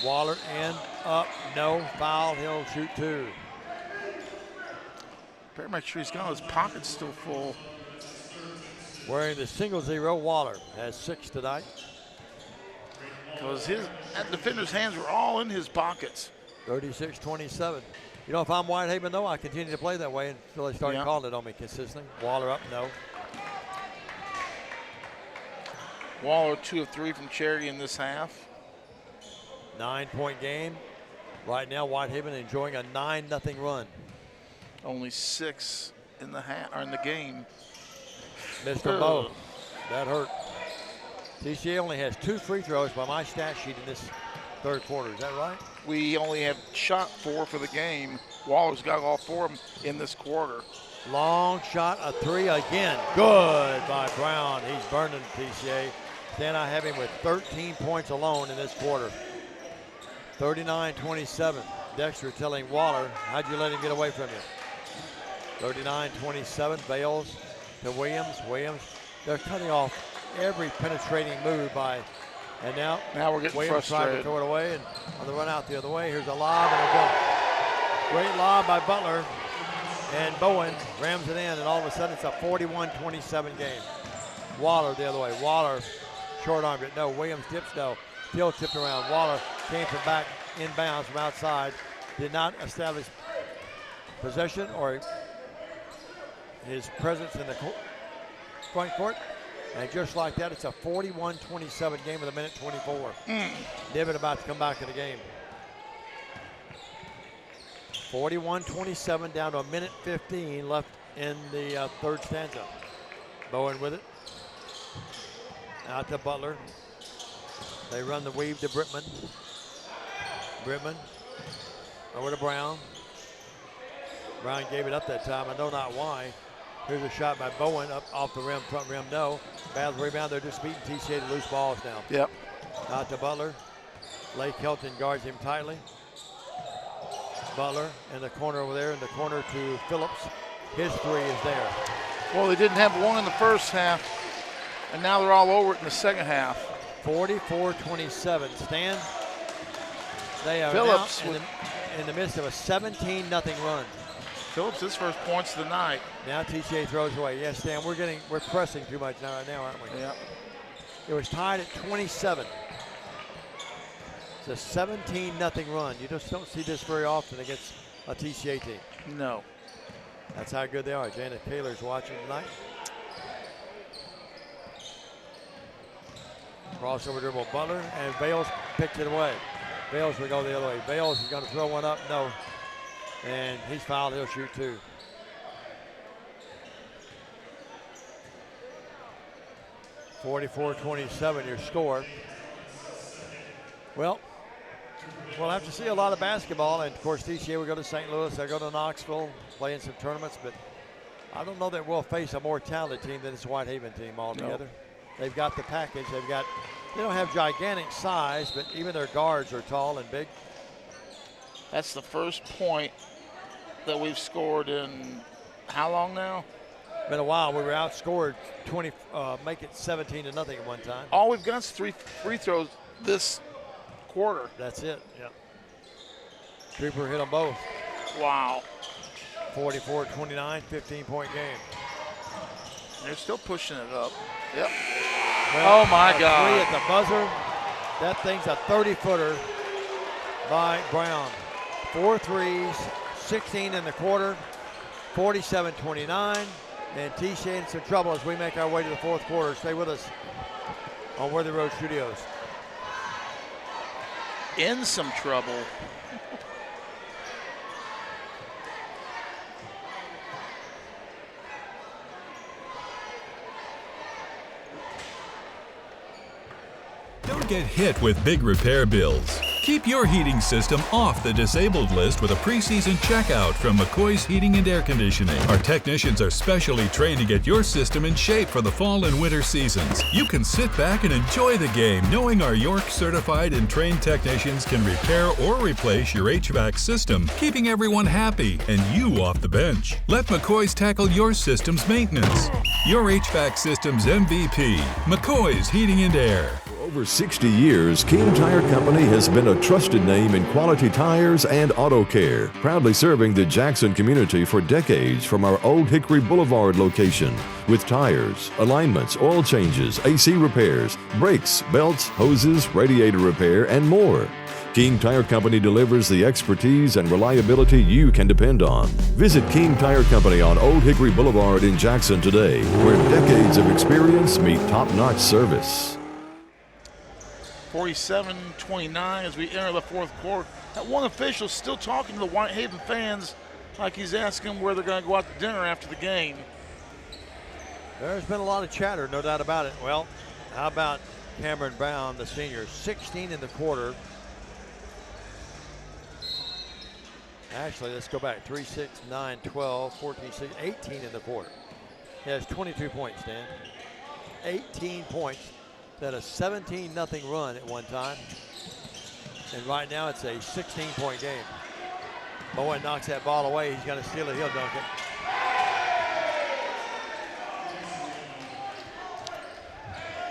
Waller in, up, no, foul. He'll shoot 2. Better make sure he's got his pockets still full. Wearing the single 0, Waller has 6 tonight. Because that defender's hands were all in his pockets. 36-27. You know, if I'm Whitehaven, though, I continue to play that way until they start calling it on me consistently. Waller up, no. Waller 2 of 3 from charity in this half. 9-point game. Right now, Whitehaven enjoying a 9-0 run. Only 6 in the game. Mr. Bow, that hurt. TCA only has 2 free throws by my stat sheet in this third quarter. Is that right? We only have shot 4 for the game. Waller's got all 4 of them in this quarter. Long shot, a 3 again. Good by Brown. He's burning TCA. Then I have him with 13 points alone in this quarter. 39-27. Dexter telling Waller, how'd you let him get away from you? 39-27. Bales to Williams. Williams, they're cutting off every penetrating move by, and now we're getting Williams frustrated. trying to throw it away, and on the run out the other way, here's a lob and a dunk. Great lob by Butler, and Bowen rams it in, and all of a sudden it's a 41-27 game. Waller the other way. Waller short-armed it. No. Williams dips. No. Still tipped around. Waller came from back inbounds from outside. Did not establish possession or his presence in the front court. And just like that, it's a 41-27 game with a minute 24. Niven about to come back to the game. 41-27 down to a minute 15 left in the third stanza. Bowen with it. Out to Butler. They run the weave to Brittman. Brittman over to Brown. Brown gave it up that time. I know not why. Here's a shot by Bowen up off the rim, front rim, no. Bad rebound. They're just beating TCA to loose balls now. Yep. Out to Butler. Lake Kelton guards him tightly. Butler in the corner over there, in the corner to Phillips. His 3 is there. Well, they didn't have one in the first half, and now they're all over it in the second half. 44-27. Stan, they are Phillips now in the midst of a 17-0 run. Phillips, his first points of the night. Now TCA throws away. Yes, Stan, we're pressing too much right now, aren't we? Yeah. It was tied at 27. It's a 17-0 run. You just don't see this very often against a TCA team. No. That's how good they are. Janet Taylor's watching tonight. Crossover dribble Butler, and Bales picked it away. Bales will go the other way. Bales is going to throw one up. No. And he's fouled. He'll shoot 2. (44-27) your score. Well, we'll have to see a lot of basketball, and of course TCA will go to St. Louis. They'll go to Knoxville, play in some tournaments, but I don't know that we'll face a more talented team than this Whitehaven team altogether. No. They've got the package. They don't have gigantic size, but even their guards are tall and big. That's the first point that we've scored in how long now? Been a while. We were outscored 20, make it 17-0 at one time. All we've got is 3 free throws this quarter. That's it, yeah. Cooper hit them both. Wow. 44-29, 15-point game. They're still pushing it up. Yep. Well, oh, my God. 3 at the buzzer. That thing's a 30-footer by Brown. 4 threes, 16 in the quarter, 47-29. And TCA in some trouble as we make our way to the fourth quarter. Stay with us on Worthy Road Studios. In some trouble. Don't get hit with big repair bills. Keep your heating system off the disabled list with a preseason checkout from McCoy's Heating and Air Conditioning. Our technicians are specially trained to get your system in shape for the fall and winter seasons. You can sit back and enjoy the game knowing our York certified and trained technicians can repair or replace your HVAC system, keeping everyone happy and you off the bench. Let McCoy's tackle your system's maintenance. Your HVAC system's MVP, McCoy's Heating and Air. For over 60 years, King Tire Company has been a trusted name in quality tires and auto care, proudly serving the Jackson community for decades from our Old Hickory Boulevard location. With tires, alignments, oil changes, AC repairs, brakes, belts, hoses, radiator repair, and more. King Tire Company delivers the expertise and reliability you can depend on. Visit King Tire Company on Old Hickory Boulevard in Jackson today, where decades of experience meet top-notch service. 47-29 as we enter the fourth quarter. That one official still talking to the Whitehaven fans like he's asking where they're going to go out to dinner after the game. There's been a lot of chatter, no doubt about it. Well, how about Cameron Brown, the senior, 16 in the quarter. Actually, let's go back. 3, 6, 9, 12, 14, 6, 18 in the quarter. He has 22 points, Dan. 18 points. That a 17-0 run at one time. And right now it's a 16-point game. Bowen knocks that ball away. He's going to steal it. He'll dunk it.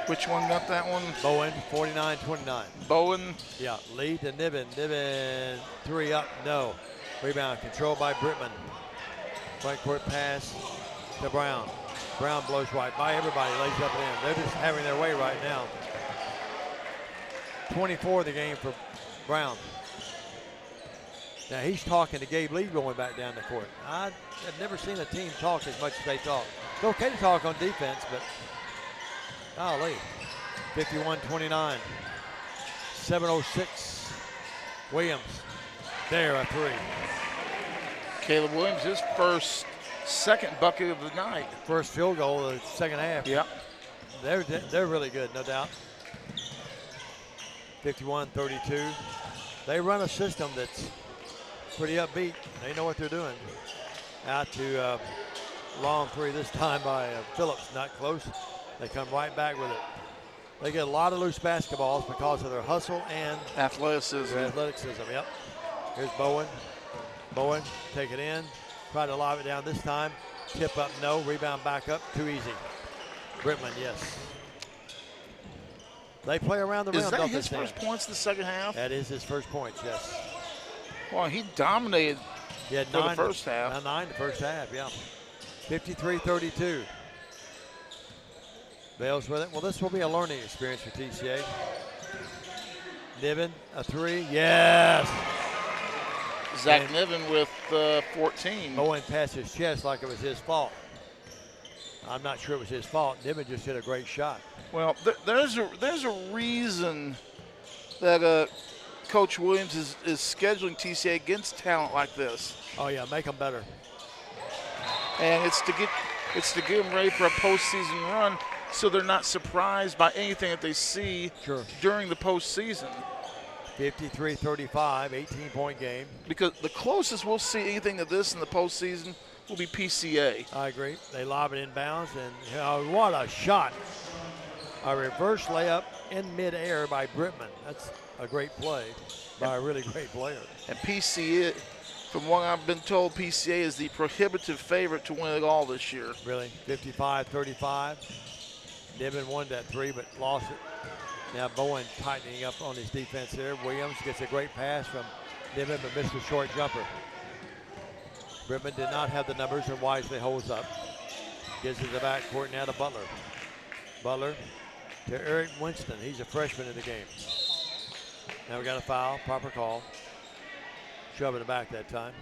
Which one got that one? Bowen, 49-29. Bowen. Yeah, lead to Niven. Niven, 3 up, no. Rebound controlled by Brittman. Front court pass to Brown. Brown blows right by everybody, lays up and in. They're just having their way right now. 24 the game for Brown. Now he's talking to Gabe Lee going back down the court. I have never seen a team talk as much as they talk. It's okay to talk on defense, but golly. 51-29. 7:06. Williams. There, a 3. Caleb Williams, his second bucket of the night. First field goal of the second half. Yep. They're really good, no doubt. 51-32. They run a system that's pretty upbeat. They know what they're doing. Out to long 3 this time by Phillips, not close. They come right back with it. They get a lot of loose basketballs because of their hustle and athleticism. Their athleticism, yep. Here's Bowen. Bowen, take it in. Try to lob it down this time. Tip up, no. Rebound back up, too easy. Brittman, yes. They play around the rim. Is that his first points in the second half? That is his first points, yes. Well, he dominated for the first half. 9 the first half, yeah. 53-32. Bales with it. Well, this will be a learning experience for TCA. Niven, a 3. Yes! Zach Niven with 14. Bowen passed his chest like it was his fault. I'm not sure it was his fault. Niven just hit a great shot. Well, there's a reason that Coach Williams is scheduling TCA against talent like this. Oh yeah, make them better. And it's to get them ready for a postseason run, so they're not surprised by anything that they see during the postseason. 53-35, 18-point game. Because the closest we'll see anything to this in the postseason will be PCA. I agree. They lob it inbounds, and what a shot. A reverse layup in midair by Brittman. That's a great play by a really great player. And PCA, from what I've been told, PCA is the prohibitive favorite to win it all this year. Really? 55-35. Niven won that 3, but lost it. Now Bowen tightening up on his defense there. Williams gets a great pass from Niven, but missed a short jumper. Brittman did not have the numbers and wisely holds up. Gives it the backcourt now to Butler. Butler to Eric Winston. He's a freshman in the game. Now we got a foul, proper call. Shoving it back that time.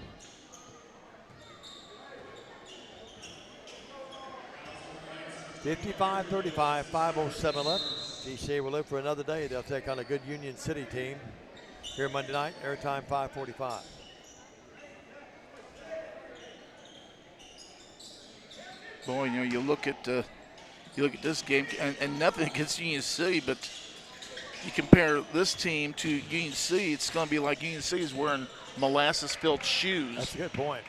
(55-35), 5:07 left. TCA will live for another day. They'll take on a good Union City team here Monday night. Airtime 5:45. Boy, you look at this game, and nothing against Union City, but you compare this team to Union City, it's going to be like Union City's wearing molasses-filled shoes. That's a good point.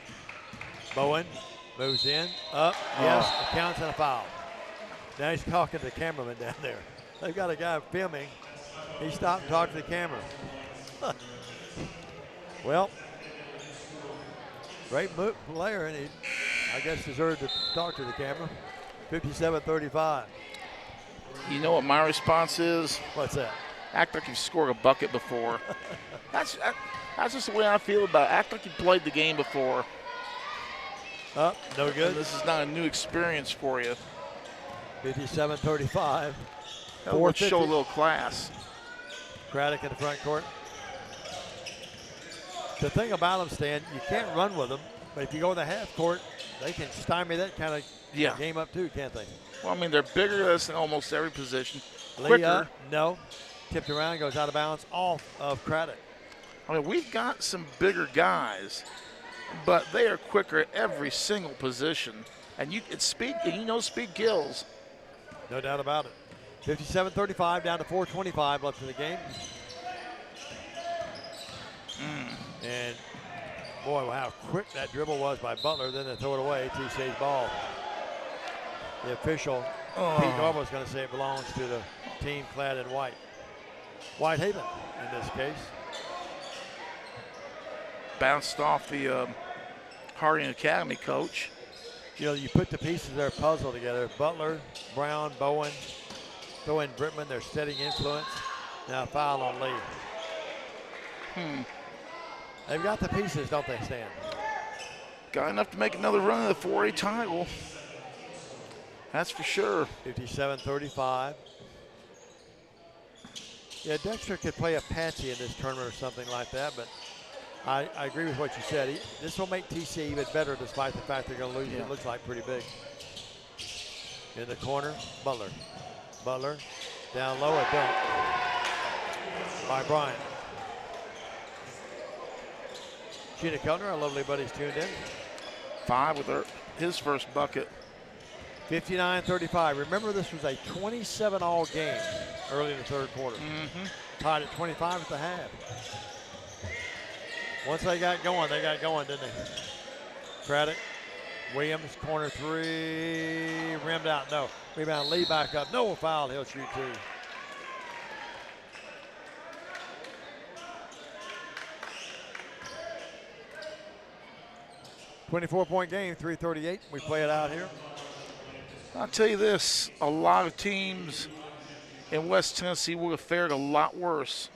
Bowen moves in, up, yes, it counts and a foul. Now he's talking to the cameraman down there. They've got a guy filming. He stopped and talked to the camera. Well, great player, and he, I guess, deserved to talk to the camera. 57-35. You know what my response is? What's that? Act like you've scored a bucket before. That's just the way I feel about it. Act like you played the game before. No good. And this is not a new experience for you. 57-35. Let's show a little class. Craddock in the front court. The thing about them, Stan, you can't run with them, but if you go in the half court, they can stymie that kind of game up too, can't they? Well, I mean, they're bigger than us in almost every position. Lee up, no. Tipped around, goes out of bounds, off of Craddock. I mean, we've got some bigger guys, but they are quicker at every single position. And it's speed, and you know speed kills. No doubt about it. 57-35, down to 4:25 left in the game. And boy, how quick that dribble was by Butler. Then they throw it away. TCA's ball. The official, Pete Norman, was going to say it belongs to the team clad in white. Whitehaven in this case. Bounced off the Harding Academy coach. You know, you put the pieces of their puzzle together. Butler, Brown, Bowen, throw in Brittman, their steadying influence. Now foul on Lee. They've got the pieces, don't they, Stan? Got enough to make another run at the 4A title. That's for sure. 57-35. Yeah, Dexter could play a patsy in this tournament or something like that, but I agree with what you said. This will make TCA even better despite the fact they're going to lose. It looks like pretty big. In the corner, Butler. Butler down low, a dunk by Bryant. Gina Kellner, our lovely buddies, tuned in. 5 with his first bucket. 59-35. Remember, this was a 27-all game early in the third quarter. Tied at 25 at the half. Once they got going, didn't they? Craddock, Williams, corner three, rimmed out, no. Rebound, Lee back up, no foul, he'll shoot two. .24 game, 3:38. We play it out here. I'll tell you this, a lot of teams in West Tennessee would have fared a lot worse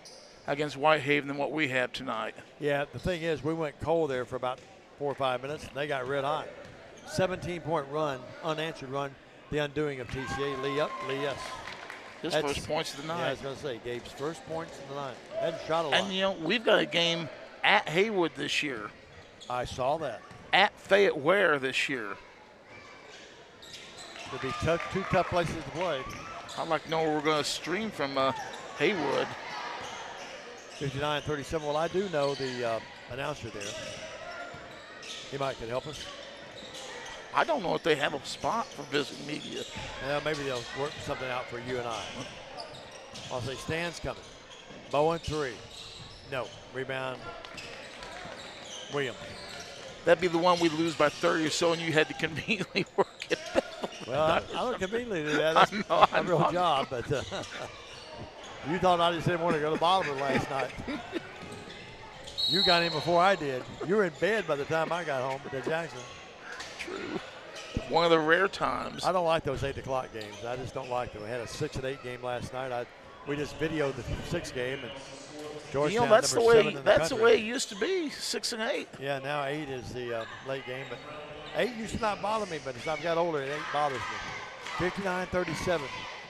against Whitehaven than what we have tonight. Yeah, the thing is, we went cold there for about 4 or 5 minutes, and they got red hot. 17-point run, unanswered run, the undoing of TCA. Lee up, Lee yes. His first points of the night. Yeah, I was going to say, Gabe's first points of the night. Hadn't shot a lot. And, you know, we've got a game at Haywood this year. I saw that. At Fayette Ware this year. It'll be two tough places to play. I'd like to know where we're going to stream from Haywood. 59-37. Well, I do know the announcer there. He might could help us. I don't know if they have a spot for visiting media. Yeah, maybe they'll work something out for you and I. I'll say Stan's coming. Bowen three. No. Rebound. Williams. That'd be the one we'd lose by 30 or so, and you had to conveniently work it. Well, I don't conveniently do that. That's a real job, but you thought I just didn't want to go to the bottom last night. You got in before I did. You were in bed by the time I got home to Jackson. True. One of the rare times. I don't like those 8 o'clock games. I just don't like them. We had a 6 and 8 game last night. We just videoed the 6 game, and Georgetown, you know, that's the way it used to be, 6 and 8. Yeah, now 8 is the late game, but 8 used to not bother me, but as I've got older, 8 bothers me. 59-37.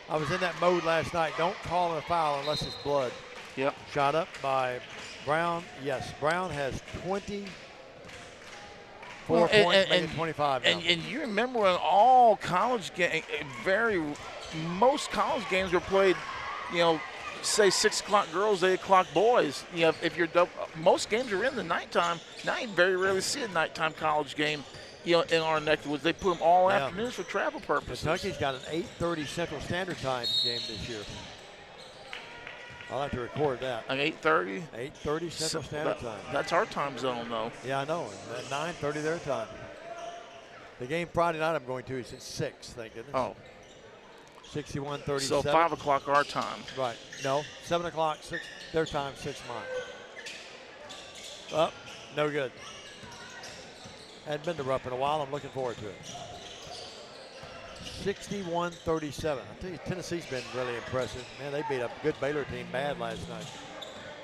I was in that mode last night. Don't call a foul unless it's blood. Yep. Shot up by Brown. Yes, Brown has 24 points, making 25 now. And you remember when all college games, most college games were played, you know, say 6 o'clock girls, 8 o'clock boys. You know, if you're most games are in the nighttime. Now you very rarely see a nighttime college game, you know, in our neck of the woods. They put them all afternoons for travel purposes. Kentucky's got an 8:30 Central Standard Time game this year. I'll have to record that. An 8:30? 8:30 Central Standard Time. That's our time zone, though. Yeah, I know. At 9:30 their time. The game Friday night I'm going to is at 6, thank goodness. Oh. 61-37. So 5 o'clock our time. Right. No, 7 o'clock, 6 their time, 6 mine. Up, no good. Hadn't been to Rupp in a while. I'm looking forward to it. 61-37. I tell you, Tennessee's been really impressive. Man, they beat a good Baylor team bad last night.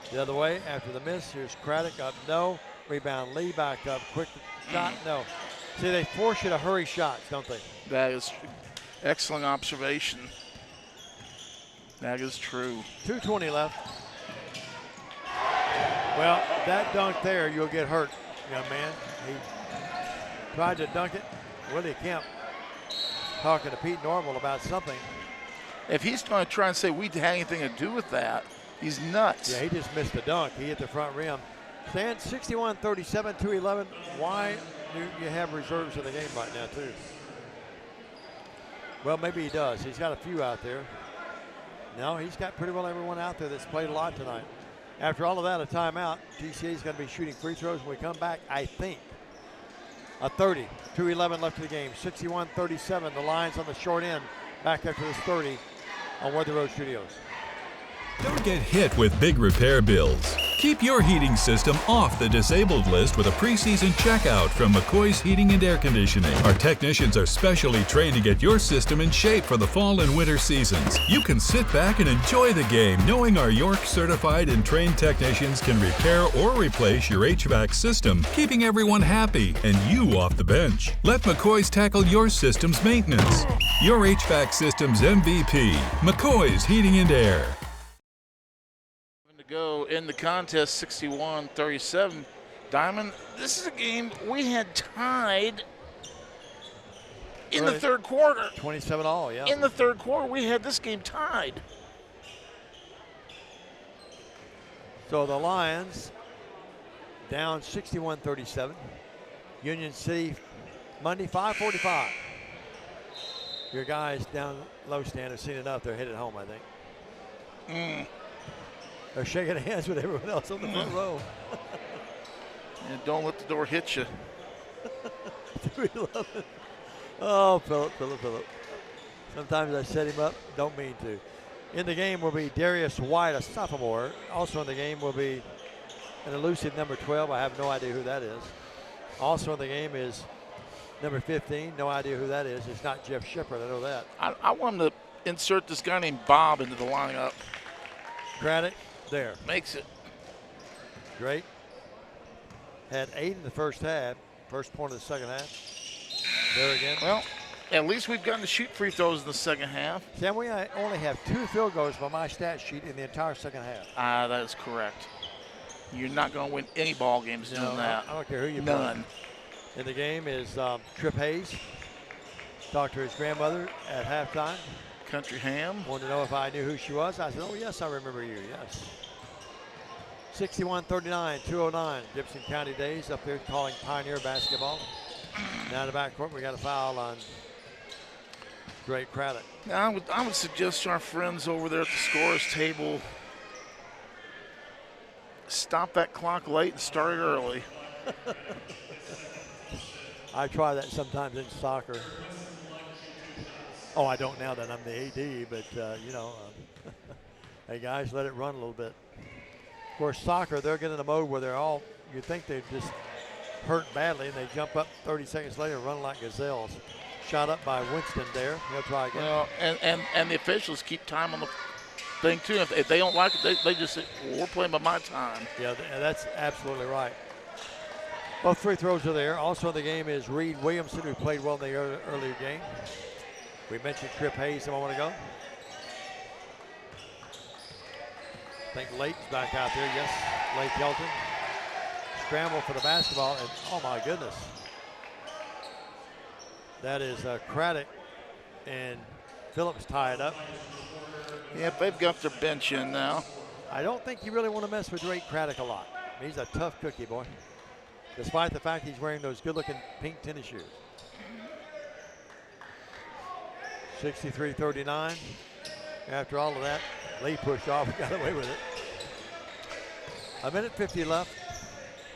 The other way, after the miss, here's Craddock up, no. Rebound, Lee back up, quick shot, no. See, they force you to hurry shots, don't they? That is excellent observation. That is true. 2:20 left. Well, that dunk there, you'll get hurt, young man. He tried to dunk it. Willie Kemp talking to Pete Norval about something. If he's going to try and say we had anything to do with that, he's nuts. Yeah, he just missed the dunk. He hit the front rim. Stand 61-37, 2:11. Why do you have reserves in the game right now, too? Well, maybe he does. He's got a few out there. No, he's got pretty well everyone out there that's played a lot tonight. After all of that, a timeout. TCA is going to be shooting free throws when we come back, I think. A 30, 2:11 left in the game. 61-37, the Lions on the short end. Back after this 30 on Weather Road Studios. Don't get hit with big repair bills. Keep your heating system off the disabled list with a preseason checkout from McCoy's Heating and Air Conditioning. Our technicians are specially trained to get your system in shape for the fall and winter seasons. You can sit back and enjoy the game knowing our York certified and trained technicians can repair or replace your HVAC system, keeping everyone happy and you off the bench. Let McCoy's tackle your system's maintenance. Your HVAC system's MVP, McCoy's Heating and Air. Go in the contest, 61-37. Diamond, this is a game we had tied in the third quarter. 27-all, yeah. In the third quarter, we had this game tied. So the Lions down 61-37. Union City Monday, 5:45. Your guys down low stand have seen enough. They're headed home, I think. They're shaking hands with everyone else on the front row. And don't let the door hit you. 3:11. Oh, Phillip. Sometimes I set him up, don't mean to. In the game will be Darius White, a sophomore. Also in the game will be an elusive number 12. I have no idea who that is. Also in the game is number 15. No idea who that is. It's not Jeff Shepard, I know that. I want him to insert this guy named Bob into the lineup. Craddock. There. Makes it. Drake had 8 in the first half. First point of the second half. There again. Well, at least we've gotten to shoot free throws in the second half. Sam, we only have 2 field goals by my stat sheet in the entire second half. That is correct. You're not going to win any ball games doing that. I don't care who you None. play. In the game is Trip Hayes. Talked to his grandmother at halftime. Country Ham. Wanted to know if I knew who she was. I said, oh, yes, I remember you, yes. 61-39, 2:09. Gibson County Days up there calling Pioneer basketball. Now in the backcourt, we got a foul on Drake Craddock. Now, I would suggest our friends over there at the scorer's table stop that clock late and start it early. I try that sometimes in soccer. Oh, I don't now that I'm the AD, but, hey, guys, let it run a little bit. Of course, soccer, they're getting in a mode where they're all, you think they've just hurt badly, and they jump up 30 seconds later and run like gazelles. Shot up by Winston there. He'll try again. Well, and the officials keep time on the thing, too. If they don't like it, they just say, well, we're playing by my time. Yeah, that's absolutely right. Both free throws are there. Also in the game is Reed Williamson, who played well in the earlier game. We mentioned Trip Hayes a moment ago. I think Leighton's back out there. Yes, Leigh Kelton. Scramble for the basketball, and oh my goodness. That is Craddock and Phillips tied up. Yep, they've got their bench in now. I don't think you really want to mess with Drake Craddock a lot. He's a tough cookie, boy. Despite the fact he's wearing those good-looking pink tennis shoes. 63-39. After all of that, Lee pushed off and got away with it. 1:50 left.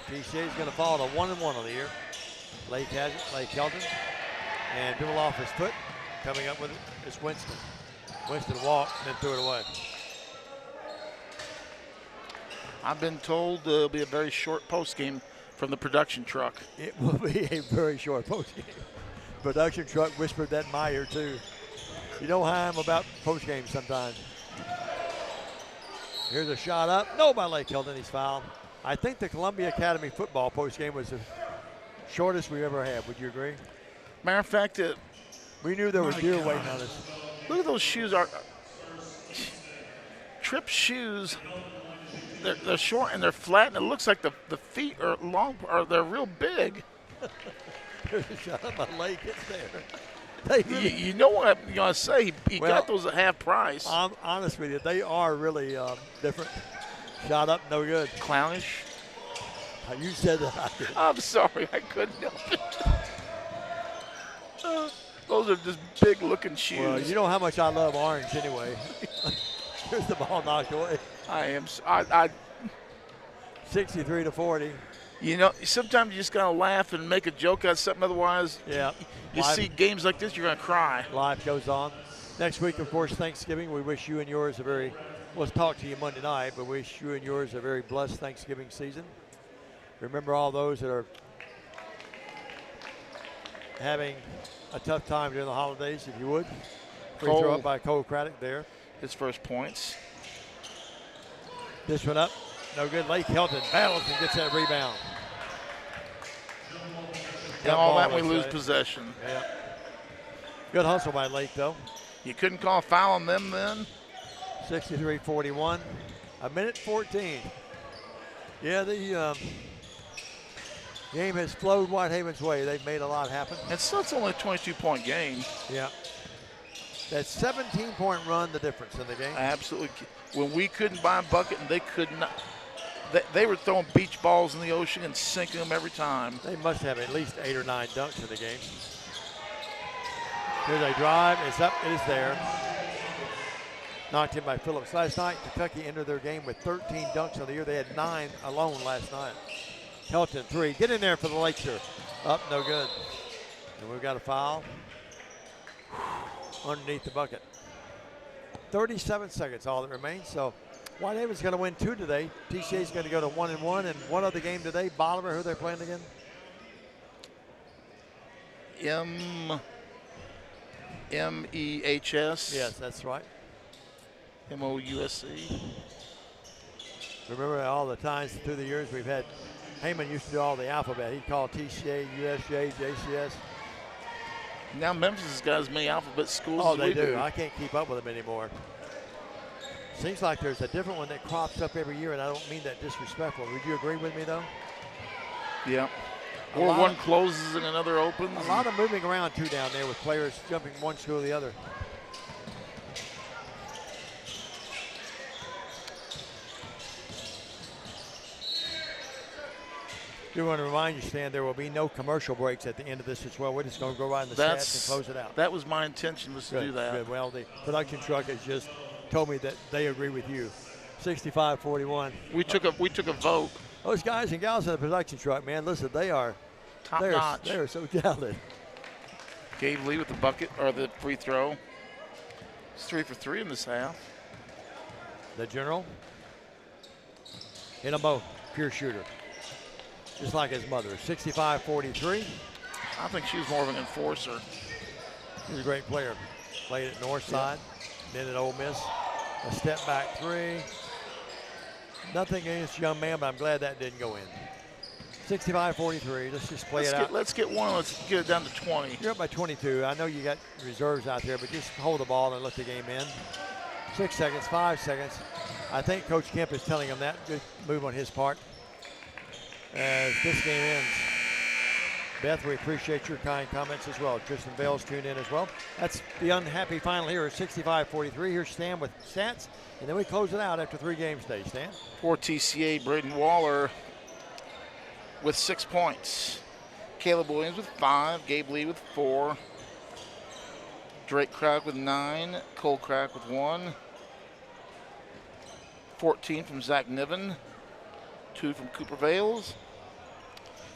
TCA is going to fall to 1-1 on the year. Leigh Kelton. And dribble off his foot. Coming up with it is Winston. Winston walked and then threw it away. I've been told there'll be a very short post game from the production truck. It will be a very short post game. Production truck whispered that in my ear too. You know how I'm about post-game sometimes. Here's a shot up. No, by Lake Hilton. He's fouled. I think the Columbia Academy football post-game was the shortest we ever had. Would you agree? Matter of fact, we knew there was deer waiting on us. Look at those shoes. Tripp shoes. They're short and they're flat, and it looks like the feet are long, or they're real big. There's a shot up by Lake. It's there. You know what I'm going to say? He got those at half price. I'm honest with you. They are really different. Shot up, no good. Clownish. You said that. I did. I'm sorry. I couldn't help it. Those are just big-looking shoes. Well, you know how much I love orange anyway. Here's the ball knocked away. I 63-40. You know, sometimes you just got to laugh and make a joke out of something. Otherwise, you see games like this, you're going to cry. Life goes on. Next week, of course, Thanksgiving. We wish you and yours we'll talk to you Monday night, but wish you and yours a very blessed Thanksgiving season. Remember all those that are having a tough time during the holidays, if you would. Free throw up by Cole Craddock there. His first points. This one up. No good. Lake Hilton battles and gets that rebound. And all that, we lose possession. Yeah. Good hustle by Lake, though. You couldn't call a foul on them then? 63-41. A minute 14. Yeah, the game has flowed Whitehaven's way. They've made a lot happen. And so it's only a 22-point game. Yeah. That 17-point run, the difference in the game. Absolutely. When we couldn't buy a bucket and they could not, they were throwing beach balls in the ocean and sinking them every time. They must have at least 8 or 9 dunks in the game. Here's a drive. It's up. It is there. Knocked in by Phillips. Last night, Kentucky entered their game with 13 dunks on the year. They had 9 alone last night. Hilton, 3. Get in there for the Lakeshore. Up, no good. And we've got a foul underneath the bucket. 37 seconds, all that remains. So Whitehaven's going to win 2 today. TCA's going to go to 1-1. And one other game today, Bolivar, who they're playing again? MEHS. Yes, that's right. MOUSC. Remember all the times through the years we've had, Heyman used to do all the alphabet. He'd call TCA, USJ, JCS. Now Memphis has got as many alphabet schools as we they do. I can't keep up with them anymore. Seems like there's a different one that crops up every year, and I don't mean that disrespectful. Would you agree with me, though? Yeah. Or one closes and another opens. A lot of moving around, too, down there with players jumping from one school to the other. I do want to remind you, Stan, there will be no commercial breaks at the end of this as well. We're just going to go right in the stats and close it out. That was my intention, was to do that. Good. Well, the production truck has just told me that they agree with you. 65-41. We took a vote. Those guys and gals in the production truck, man, listen, they are top notch. They are so talented. Gabe Lee with the bucket or the free throw. It's 3 for 3 in this half. The general hit them both. Pure shooter. Just like his mother. 65-43. I think she was more of an enforcer. He's a great player. Played at Northside, then at Ole Miss. A step back 3. Nothing against young man, but I'm glad that didn't go in. 65-43. Let's just play it out. Let's get one. Let's get it down to 20. You're up by 22. I know you got reserves out there, but just hold the ball and let the game in. 6 seconds, 5 seconds. I think Coach Kemp is telling him that. Good move on his part. As this game ends. Beth, we appreciate your kind comments as well. Tristan Bell's tuned in as well. That's the unhappy final here at 65-43. Here's Stan with stats, and then we close it out after 3 games today. Stan? For TCA, Braden Waller with 6 points. Caleb Williams with 5. Gabe Lee with 4. Drake Crack with 9. Cole Crack with 1. 14 from Zach Niven. 2 from Cooper Vales.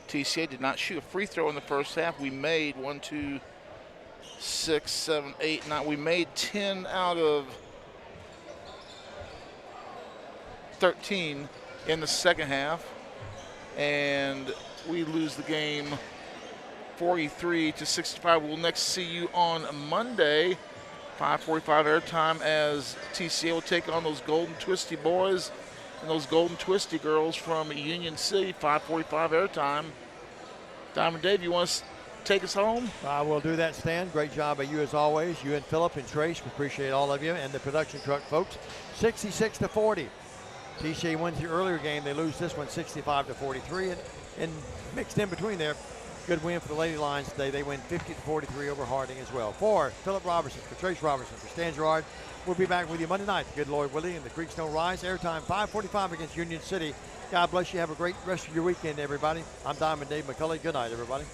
TCA did not shoot a free throw in the first half. We made 1, 2, 6, 7, 8, 9. We made 10 out of 13 in the second half. And we lose the game 43-65. We'll next see you on Monday 5:45 airtime as TCA will take on those Golden Twisty boys and those Golden Twisty girls from Union City. 5:45 airtime. Diamond Dave, you want to take us home? I will do that, Stan. Great job by you as always. You and Philip and Trace, we appreciate all of you, and the production truck folks. 66-40. TCA wins the earlier game. They lose this one 65-43, and mixed in between there, good win for the Lady Lions today. They win 50-43 over Harding as well. For Philip Robertson, for Trace Robertson, for Stan Gerard, we'll be back with you Monday night. Good Lord willing, and the Creeks don't rise. Airtime 5:45 against Union City. God bless you. Have a great rest of your weekend, everybody. I'm Diamond Dave McCulley. Good night, everybody.